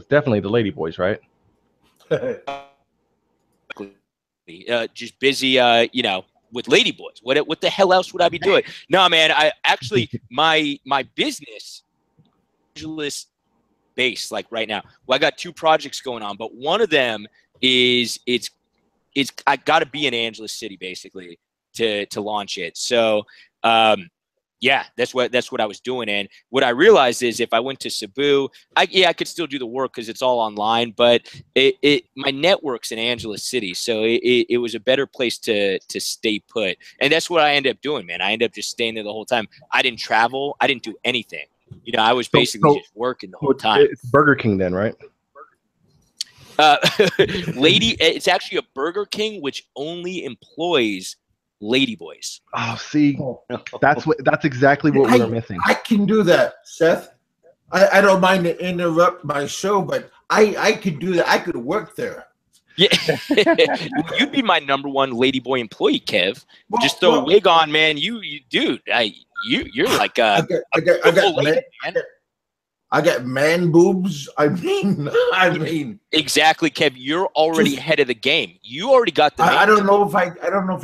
definitely the Lady Boys, right? Just busy, you know, with Lady Boys. What the hell else would I be doing? No, man. I actually my business, Angeles based, like right now. Well, I got 2 projects going on, but one of them is I got to be in Angeles City basically to launch it. So yeah, that's what I was doing. And what I realized is if I went to Cebu, I could still do the work because it's all online, but my network's in Angeles City, so it was a better place to stay put. And that's what I ended up doing, man. I ended up just staying there the whole time. I didn't travel. I didn't do anything. You know, I was basically just working the whole time. It's Burger King then, right? It's actually a Burger King which only employs Lady Boys. Oh, see, that's exactly what we were missing. I can do that, Seth. I don't mind to interrupt my show, but I could do that. I could work there. Yeah, you'd be my #1 Lady Boy employee, Kev. Just throw a wig on, man. You dude, you're like I got man boobs. I mean. Exactly, Kev. You're already ahead of the game. You already got the. I don't know if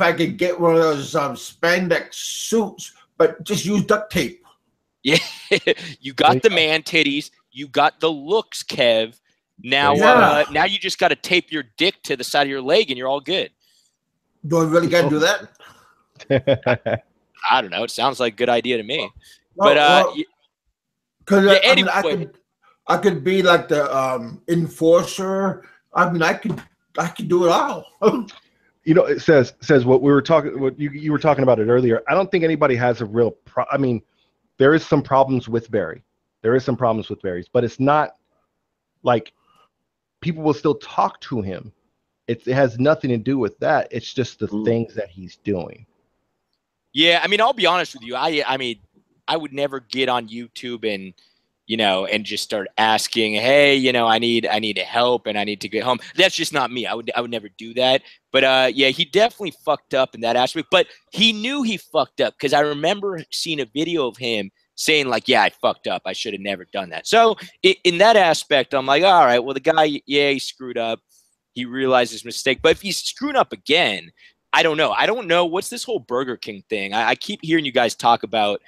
I could get one of those spandex suits, but just use duct tape. Yeah, you got the man titties. You got the looks, Kev. Now, now you just got to tape your dick to the side of your leg, and you're all good. Do I really got to do that? I don't know. It sounds like a good idea to me. Because I could be like the enforcer. I mean, I could do it all. You know, it says what we were talking. What you were talking about it earlier. I don't think anybody has a real. I mean, there is some problems with Barry. There is some problems with Barry's, but it's not like people will still talk to him. It has nothing to do with that. It's just the things that he's doing. Yeah, I mean, I'll be honest with you. I mean, I would never get on YouTube and, you know, and just start asking, hey, you know, I need help and I need to get home. That's just not me. I would never do that. But yeah, he definitely fucked up in that aspect. But he knew he fucked up because I remember seeing a video of him saying like, yeah, I fucked up. I should have never done that. So in that aspect, I'm like, all right, well, the guy, yeah, he screwed up. He realized his mistake. But if he's screwing up again, I don't know. I don't know. What's this whole Burger King thing? I keep hearing you guys talk about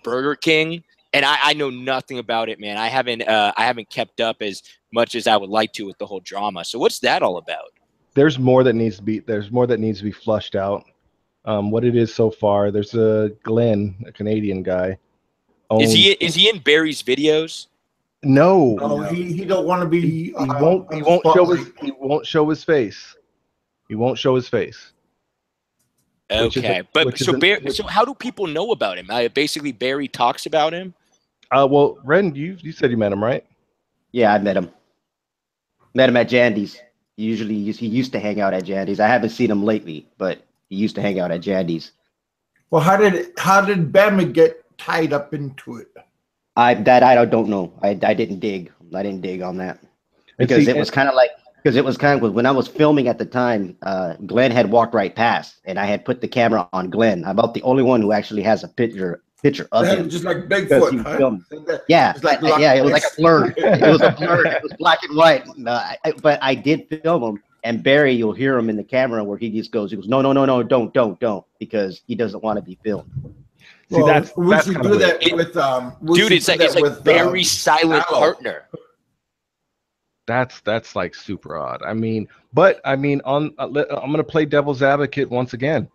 Burger King, and I know nothing about it, man. I haven't kept up as much as I would like to with the whole drama. So what's that all about? There's more that needs to be flushed out. What it is so far. There's a Glenn, a Canadian guy. Is he in Barry's videos? No. No, he don't want to be. He won't show his face. He won't show his face. Okay, so how do people know about him? Basically, Barry talks about him. Well, Ren, you said you met him, right? Yeah, I met him. Met him at Jandy's. He used to hang out at Jandy's. I haven't seen him lately, but he used to hang out at Jandy's. Well, how did Bama get tied up into it? I don't know. I didn't dig. I didn't dig on that because it was kind of when I was filming at the time. Glenn had walked right past, and I had put the camera on Glenn. I'm about the only one who actually has a picture of him. Just like Bigfoot, huh? Yeah, it was like a blur. It was a blur. It was black and white. But I did film him. And Barry, you'll hear him in the camera where he goes, no, don't, because he doesn't want to be filmed. See, that's we should do that with dude. It's like Barry's silent partner. That's like super odd. I mean, but I mean, I'm gonna play devil's advocate once again.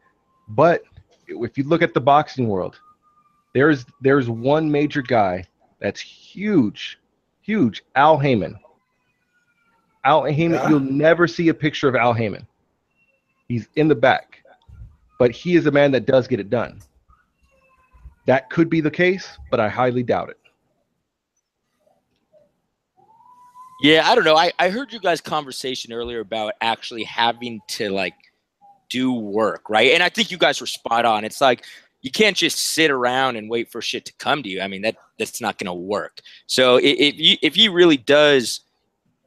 But if you look at the boxing world, there's one major guy that's huge, Al Heyman. Al Heyman, Yeah. you'll never see a picture of Al Heyman. He's in the back, but he is a man that does get it done. That could be the case, but I highly doubt it. Yeah, I don't know. I heard you guys' conversation earlier about actually having to like do work, right? And I think you guys were spot on. It's like you can't just sit around and wait for shit to come to you. I mean, that's not going to work. So if he really does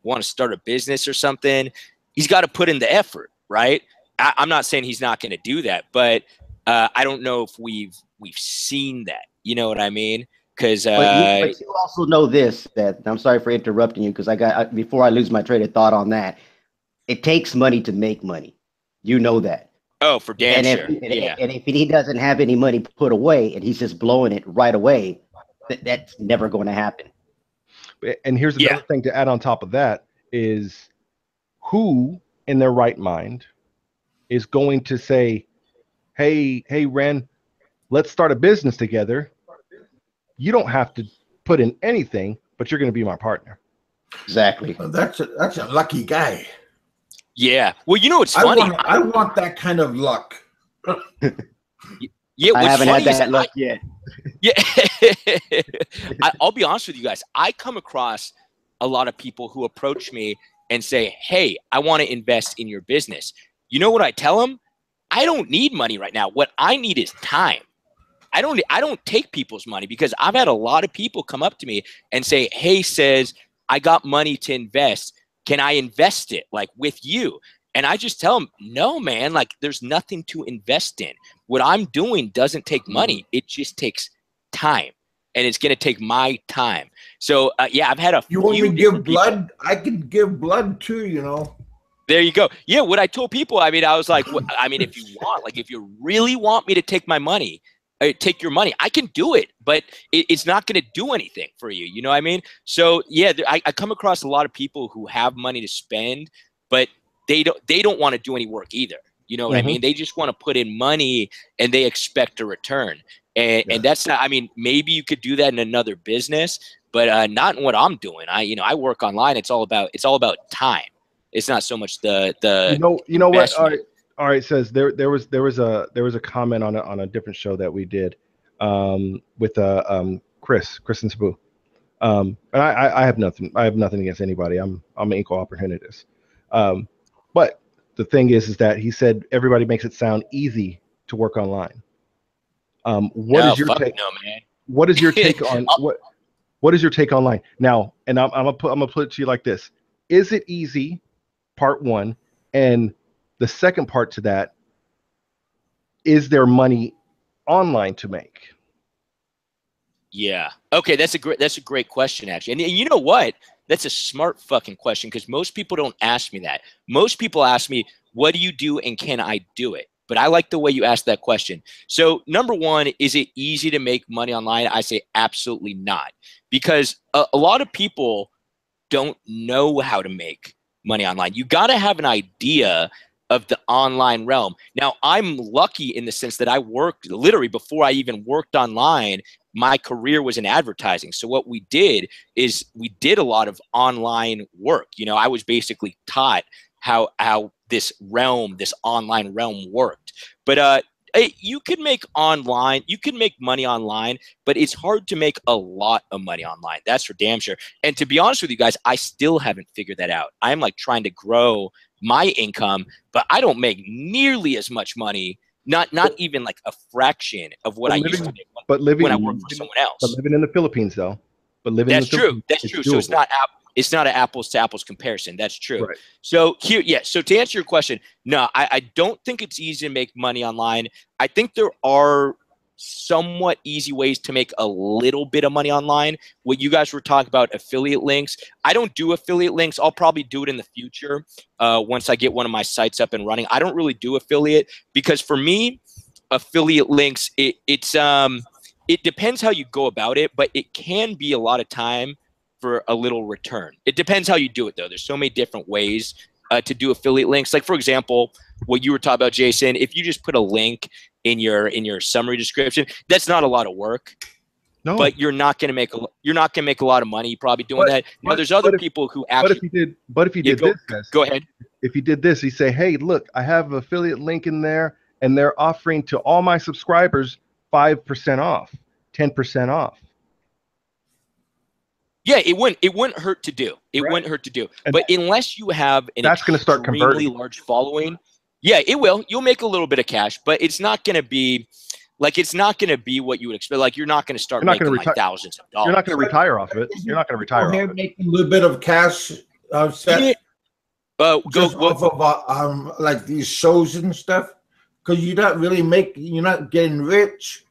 want to start a business or something, he's got to put in the effort, right? I'm not saying he's not going to do that, but I don't know if we've seen that. You know what I mean? Because but you also know this, that I'm sorry for interrupting you, because before I lose my train of thought on that, it takes money to make money. You know that. Oh, for damn and sure. And if he doesn't have any money put away and he's just blowing it right away, that's never going to happen. And here's another thing to add on top of that is, who in their right mind is going to say, hey, Ren, let's start a business together. You don't have to put in anything, but you're going to be my partner. Exactly. Well, that's a lucky guy. Yeah. Well, you know what's funny? I want that kind of luck. Yeah, I haven't had that luck yet. Yeah. I'll be honest with you guys. I come across a lot of people who approach me and say, hey, I want to invest in your business. You know what I tell them? I don't need money right now. What I need is time. I don't take people's money, because I've had a lot of people come up to me and say, hey, says, I got money to invest. Can I invest it like with you? And I just tell them, no, man, like there's nothing to invest in. What I'm doing doesn't take money. It just takes time, and it's going to take my time. So yeah, I've had a You want me to give blood? I can give blood too, you know. There you go. Yeah, what I told people, I mean, I was like, I mean, if you want, like, if you really want me to take my money, take your money, I can do it, but it's not going to do anything for you. You know what I mean? So yeah, I come across a lot of people who have money to spend, but they don't want to do any work either. You know what I mean? They just want to put in money and they expect a return. And that's not, I mean, maybe you could do that in another business, but not in what I'm doing. I work online. It's all about time. It's not so much the you know what? All right. Says there was a comment on a different show that we did with Chris and Sabu. And I have nothing against anybody. I'm an equal opportunist. But the thing is that he said everybody makes it sound easy to work online. What is your take? No, man. What is your take on what is your take online now? And I'm gonna put it to you like this: is it easy? Part one, and the second part to that, is there money online to make? Yeah. Okay, that's a great question, actually. And you know what? That's a smart fucking question, because most people don't ask me that. Most people ask me, what do you do and can I do it? But I like the way you asked that question. So number one, is it easy to make money online? I say absolutely not, because a lot of people don't know how to make money online. You got to have an idea of the online realm. Now, I'm lucky in the sense that I worked literally before I even worked online. My career was in advertising. So what we did is we did a lot of online work. You know, I was basically taught how this online realm worked. But you can make money online, but it's hard to make a lot of money online. That's for damn sure. And to be honest with you guys, I still haven't figured that out. I'm like trying to grow my income, but I don't make nearly as much money, not even like a fraction of what I used to make when I worked for someone else. But living in the Philippines, though. That's true. That's true. So it's not an apples to apples comparison. That's true. Right. So here, yeah. So to answer your question, no, I don't think it's easy to make money online. I think there are somewhat easy ways to make a little bit of money online. What you guys were talking about, affiliate links. I don't do affiliate links. I'll probably do it in the future once I get one of my sites up and running. I don't really do affiliate because for me, affiliate links, it depends how you go about it, but it can be a lot of time for a little return. It depends how you do it, though. There's so many different ways to do affiliate links. Like, for example, what you were talking about, Jason, if you just put a link in your summary description, that's not a lot of work. No, but you're not going to make a lot of money probably doing that. Now, there's other people who actually. But if you did this, go ahead. If you did this, you say, "Hey, look, I have an affiliate link in there, and they're offering to all my subscribers 5% off, 10% off." Yeah, it wouldn't hurt to do. It wouldn't hurt to do. But unless you have an that's going to start converting. Large following, yeah, it will. You'll make a little bit of cash, but it's not going to be. Like, it's not going to be what you would expect. Like, you're not going to start making like thousands of dollars. You're not going to retire off of it. You're not going to retire off of it. Making a little bit of cash, just off of like these shows and stuff, because you're not getting rich.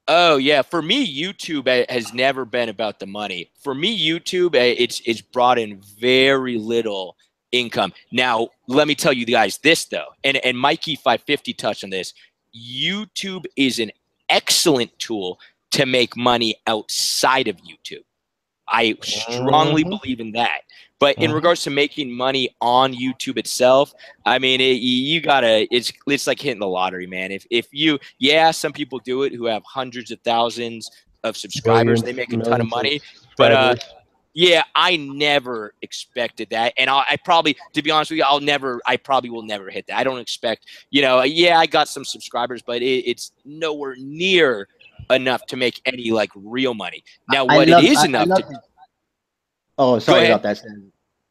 Oh yeah, for me, YouTube has never been about the money. For me, YouTube it's brought in very little income. Now, let me tell you guys this though, and Mikey 550 touched on this. YouTube is an excellent tool to make money outside of YouTube. I strongly believe in that. But in regards to making money on YouTube itself, I mean, it's like hitting the lottery, man. Some people do it who have hundreds of thousands of subscribers. They make a ton of money. But yeah, I never expected that. And I probably, to be honest with you, I probably will never hit that. I don't expect, I got some subscribers, but it's nowhere near enough to make any like real money. Now, what it is enough to. Oh, sorry about that.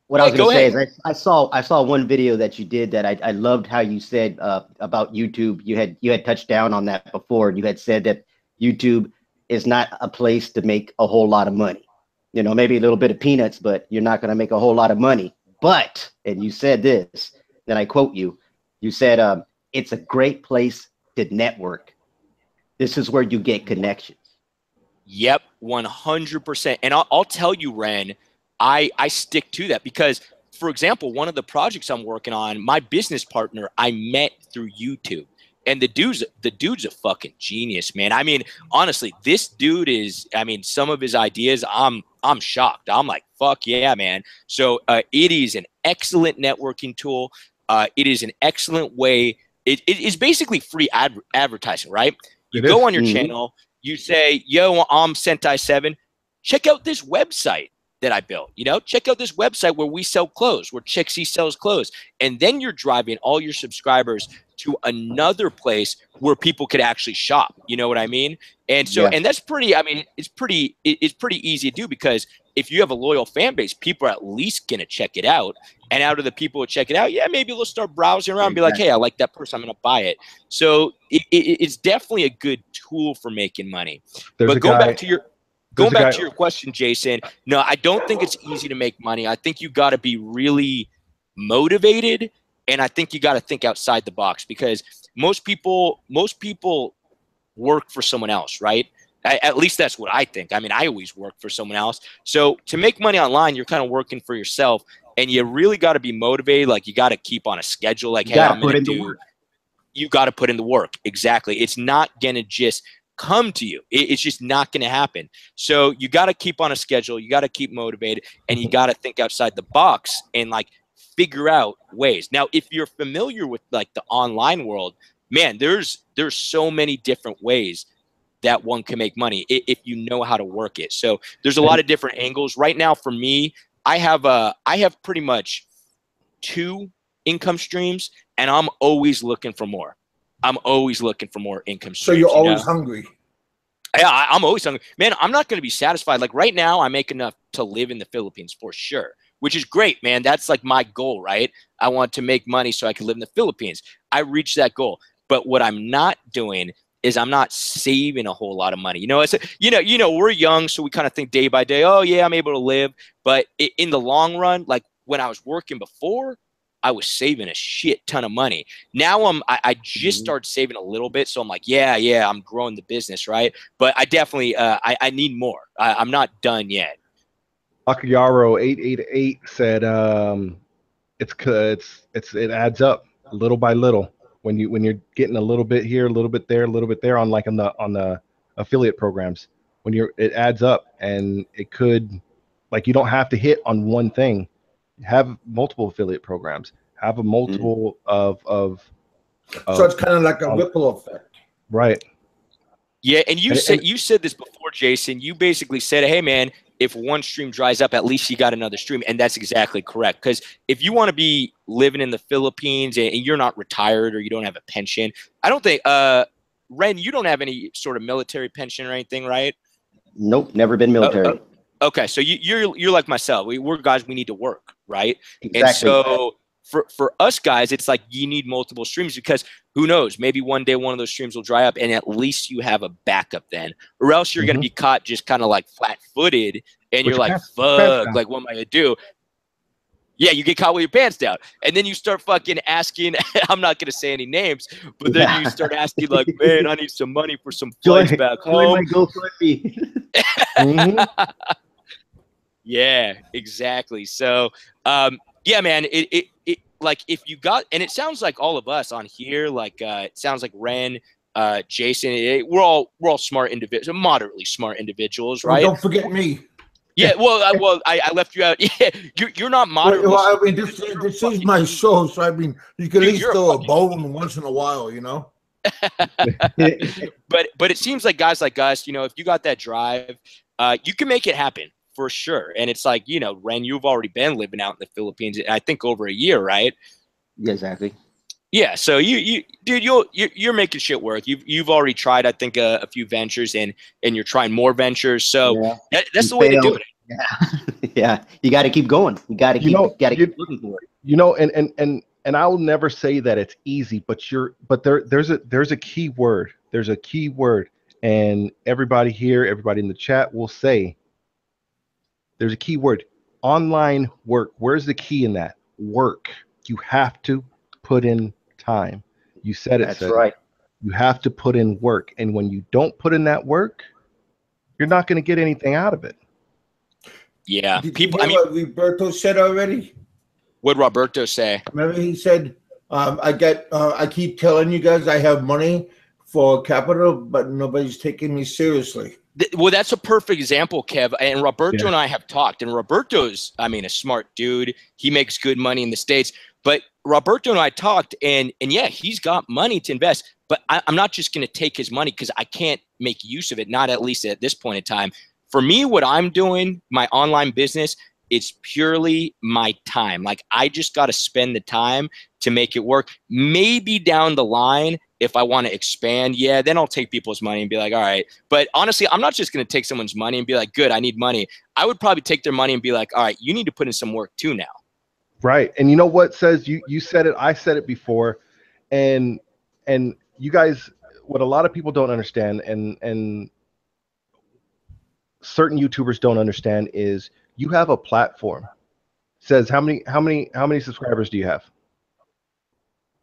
What I was going to say is I saw one video that you did that I loved how you said about YouTube. You had touched down on that before. And you had said that YouTube is not a place to make a whole lot of money. Maybe a little bit of peanuts, but you're not going to make a whole lot of money. But, and you said this, then I quote you, you said, it's a great place to network. This is where you get connections. Yep, 100%. And I'll tell you, Ren, I stick to that because, for example, one of the projects I'm working on, my business partner, I met through YouTube. And the dude's a fucking genius, man. I mean, honestly, this dude some of his ideas, I'm shocked. I'm like, fuck yeah, man. So it is an excellent networking tool. It is an excellent way. It is basically free advertising, right? You go on your channel, you say, yo, I'm Sentai7. Check out this website that I built. Check out this website where we sell clothes, where Chixie sells clothes. And then you're driving all your subscribers to another place where people could actually shop. You know what I mean? And so, and that's pretty, it's pretty easy to do because if you have a loyal fan base, people are at least going to check it out. And out of the people who check it out, maybe they'll start browsing around and be like, hey, I like that person, I'm going to buy it. So it's definitely a good tool for making money. But going back to your question, Jason, no, I don't think it's easy to make money. I think you got to be really motivated. And I think you got to think outside the box because most people work for someone else, right? At least that's what I think. I mean, I always work for someone else. So to make money online, you're kind of working for yourself, and you really got to be motivated. Like you got to keep on a schedule. Like, hey, I'm going to do. You got to put in the work. Exactly. It's not going to just come to you. It's just not going to happen. So you got to keep on a schedule. You got to keep motivated, and you got to think outside the box and like figure out ways. Now, if you're familiar with like the online world, man, there's so many different ways that one can make money if you know how to work it. So there's a lot of different angles. Right now, for me, I have pretty much 2 income streams, and I'm always looking for more. I'm always looking for more income streams. So you're always hungry. Yeah, I'm always hungry. Man, I'm not going to be satisfied. Like right now, I make enough to live in the Philippines for sure, which is great, man. That's like my goal, right? I want to make money so I can live in the Philippines. I reached that goal. But what I'm not doing is I'm not saving a whole lot of money. It's we're young, so we kind of think day by day, oh yeah, I'm able to live. But in the long run, like when I was working before, I was saving a shit ton of money. Now I just started saving a little bit. So I'm like, yeah, I'm growing the business, right? But I definitely, I need more. I'm not done yet. Akayaro 888 said, it adds up little by little when you're getting a little bit here, a little bit there, a little bit there on the affiliate programs. It adds up, and it could Like you don't have to hit on one thing. Have multiple affiliate programs. Have a multiple of so it's kind of like a ripple effect. Right. Yeah, and you said this before, Jason. You basically said, "Hey, man, if one stream dries up, at least you got another stream," and that's exactly correct. Because if you want to be living in the Philippines and you're not retired or you don't have a pension, I don't think, Ren, you don't have any sort of military pension or anything, right? Nope, never been military. Okay, so you're like myself. We're guys. We need to work, right? Exactly. And so for us guys, it's like you need multiple streams because who knows? Maybe one day one of those streams will dry up, and at least you have a backup then, or else you're going to be caught just kind of like flat-footed, and you're like, "Fuck! Like, what am I gonna do?" Yeah, you get caught with your pants down, and then you start fucking asking. I'm not gonna say any names, but then you start asking like, "Man, I need some money for some flights back home." Yeah, exactly. So, yeah, man, it like if you got, and it sounds like all of us on here, like it sounds like Ren, Jason, we're all smart individuals, moderately smart individuals, right? Well, don't forget me. Yeah, well, I left you out. Yeah, you're not moderately. Well, I mean, this is my show, so I mean, you can at least throw a bone once in a while, you know. but it seems like guys like us, you know, if you got that drive, you can make it happen. For sure. And it's like, you know, Ren, you've already been living out in the Philippines, I think over a year, right? Yeah, exactly. Yeah. So you're making shit work. You've already tried, I think, a few ventures and you're trying more ventures. So that's the way to do it. Yeah. Yeah. You got to keep going. You got to keep, keep looking for it. You know, and I'll never say that it's easy, but there's a key word. There's a key word, and everybody here, everybody in the chat will say, there's a key word: online work. Where's the key in that? Work. You have to put in time. You said it. That's right. You have to put in work. And when you don't put in that work, you're not going to get anything out of it. Yeah. Did you hear what Roberto said already? What'd Roberto say? Remember he said, I keep telling you guys I have money for capital, but nobody's taking me seriously. Well, that's a perfect example, Kev. And Roberto and I have talked. And Roberto's, I mean, a smart dude. He makes good money in the States. But Roberto and I talked, and yeah, he's got money to invest. But I'm not just going to take his money because I can't make use of it, not at least at this point in time. For me, what I'm doing, my online business, it's purely my time. Like, I just got to spend the time to make it work. Maybe down the line, if I want to expand, yeah, then I'll take people's money and be like, all right. But honestly, I'm not just going to take someone's money and be like, good, I need money. I would probably take their money and be like, all right, you need to put in some work too now. Right. And you know what says, you said it, I said it before. And you guys, what a lot of people don't understand and certain YouTubers don't understand is you have a platform. It says how many subscribers do you have?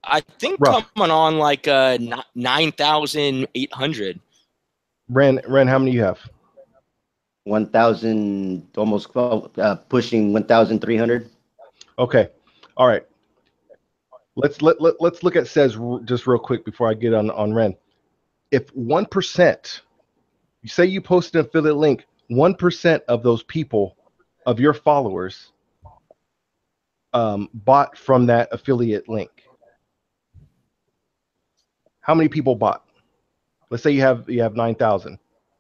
I think coming on like 9,800. Ren, how many do you have? 1,000, almost pushing 1,300. Okay, all right. Let's look at Says just real quick before I get on Ren. If 1%, you say you post an affiliate link, 1% of those people, of your followers, bought from that affiliate link. How many people bought? Let's say you have 9,000.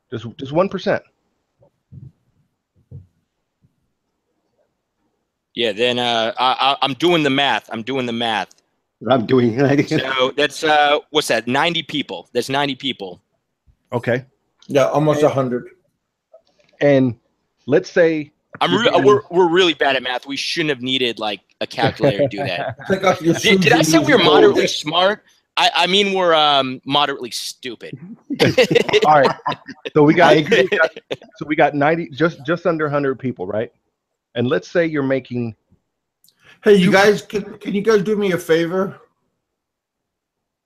Just 1%. Yeah, then I'm doing the math. I'm doing. So that's what's that? 90 people. That's 90 people. Okay. Yeah, almost 100. And let's say we're really bad at math. We shouldn't have needed like a calculator to do that. Did I say we were moderately smart? I mean we're moderately stupid. All right. So we got 90, just under 100 people, right? And let's say you're making. Hey, you guys, can you guys do me a favor?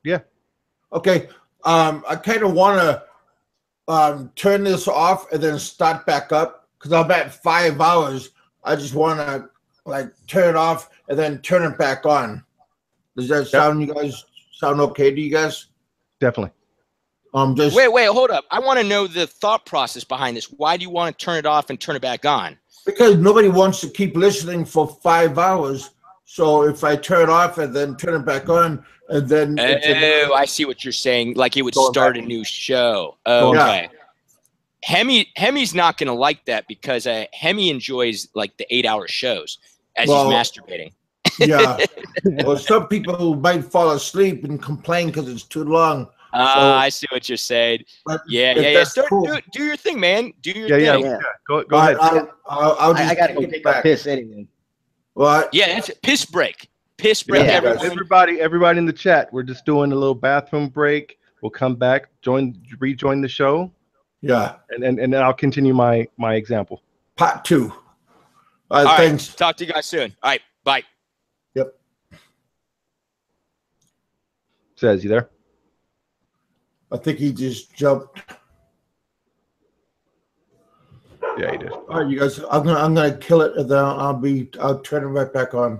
Yeah. Okay. I kind of want to turn this off and then start back up because I'm at 5 hours. I just want to like turn it off and then turn it back on. Does that sound okay to you guys? Definitely. Wait, hold up. I want to know the thought process behind this. Why do you want to turn it off and turn it back on? Because nobody wants to keep listening for 5 hours. So if I turn it off and then turn it back on, and then Oh, I see what you're saying. Like it would Going start back. a new show. Going Okay. Hemi's not gonna like that because Hemi enjoys like the 8-hour shows as Well, he's masturbating. yeah. Well, some people might fall asleep and complain because it's too long. I see what you're saying. But Yeah, if yeah, yeah. that's Start cool. do your thing, man. Do your Yeah, thing. yeah. Yeah. Go All ahead. right, I'll just I gotta go take it take a back. piss anyway. What? Yeah, that's a piss break. Piss break, Yeah, everyone. Everybody in the chat. We're just doing a little bathroom break. We'll come back, rejoin the show, Yeah. and then I'll continue my example. Part 2. All right. Thanks. Talk to you guys soon. All right. Bye. Yep. Says you there? I think he just jumped. Yeah, he did. All right, you guys. I'm gonna kill it, and then I'll turn it right back on.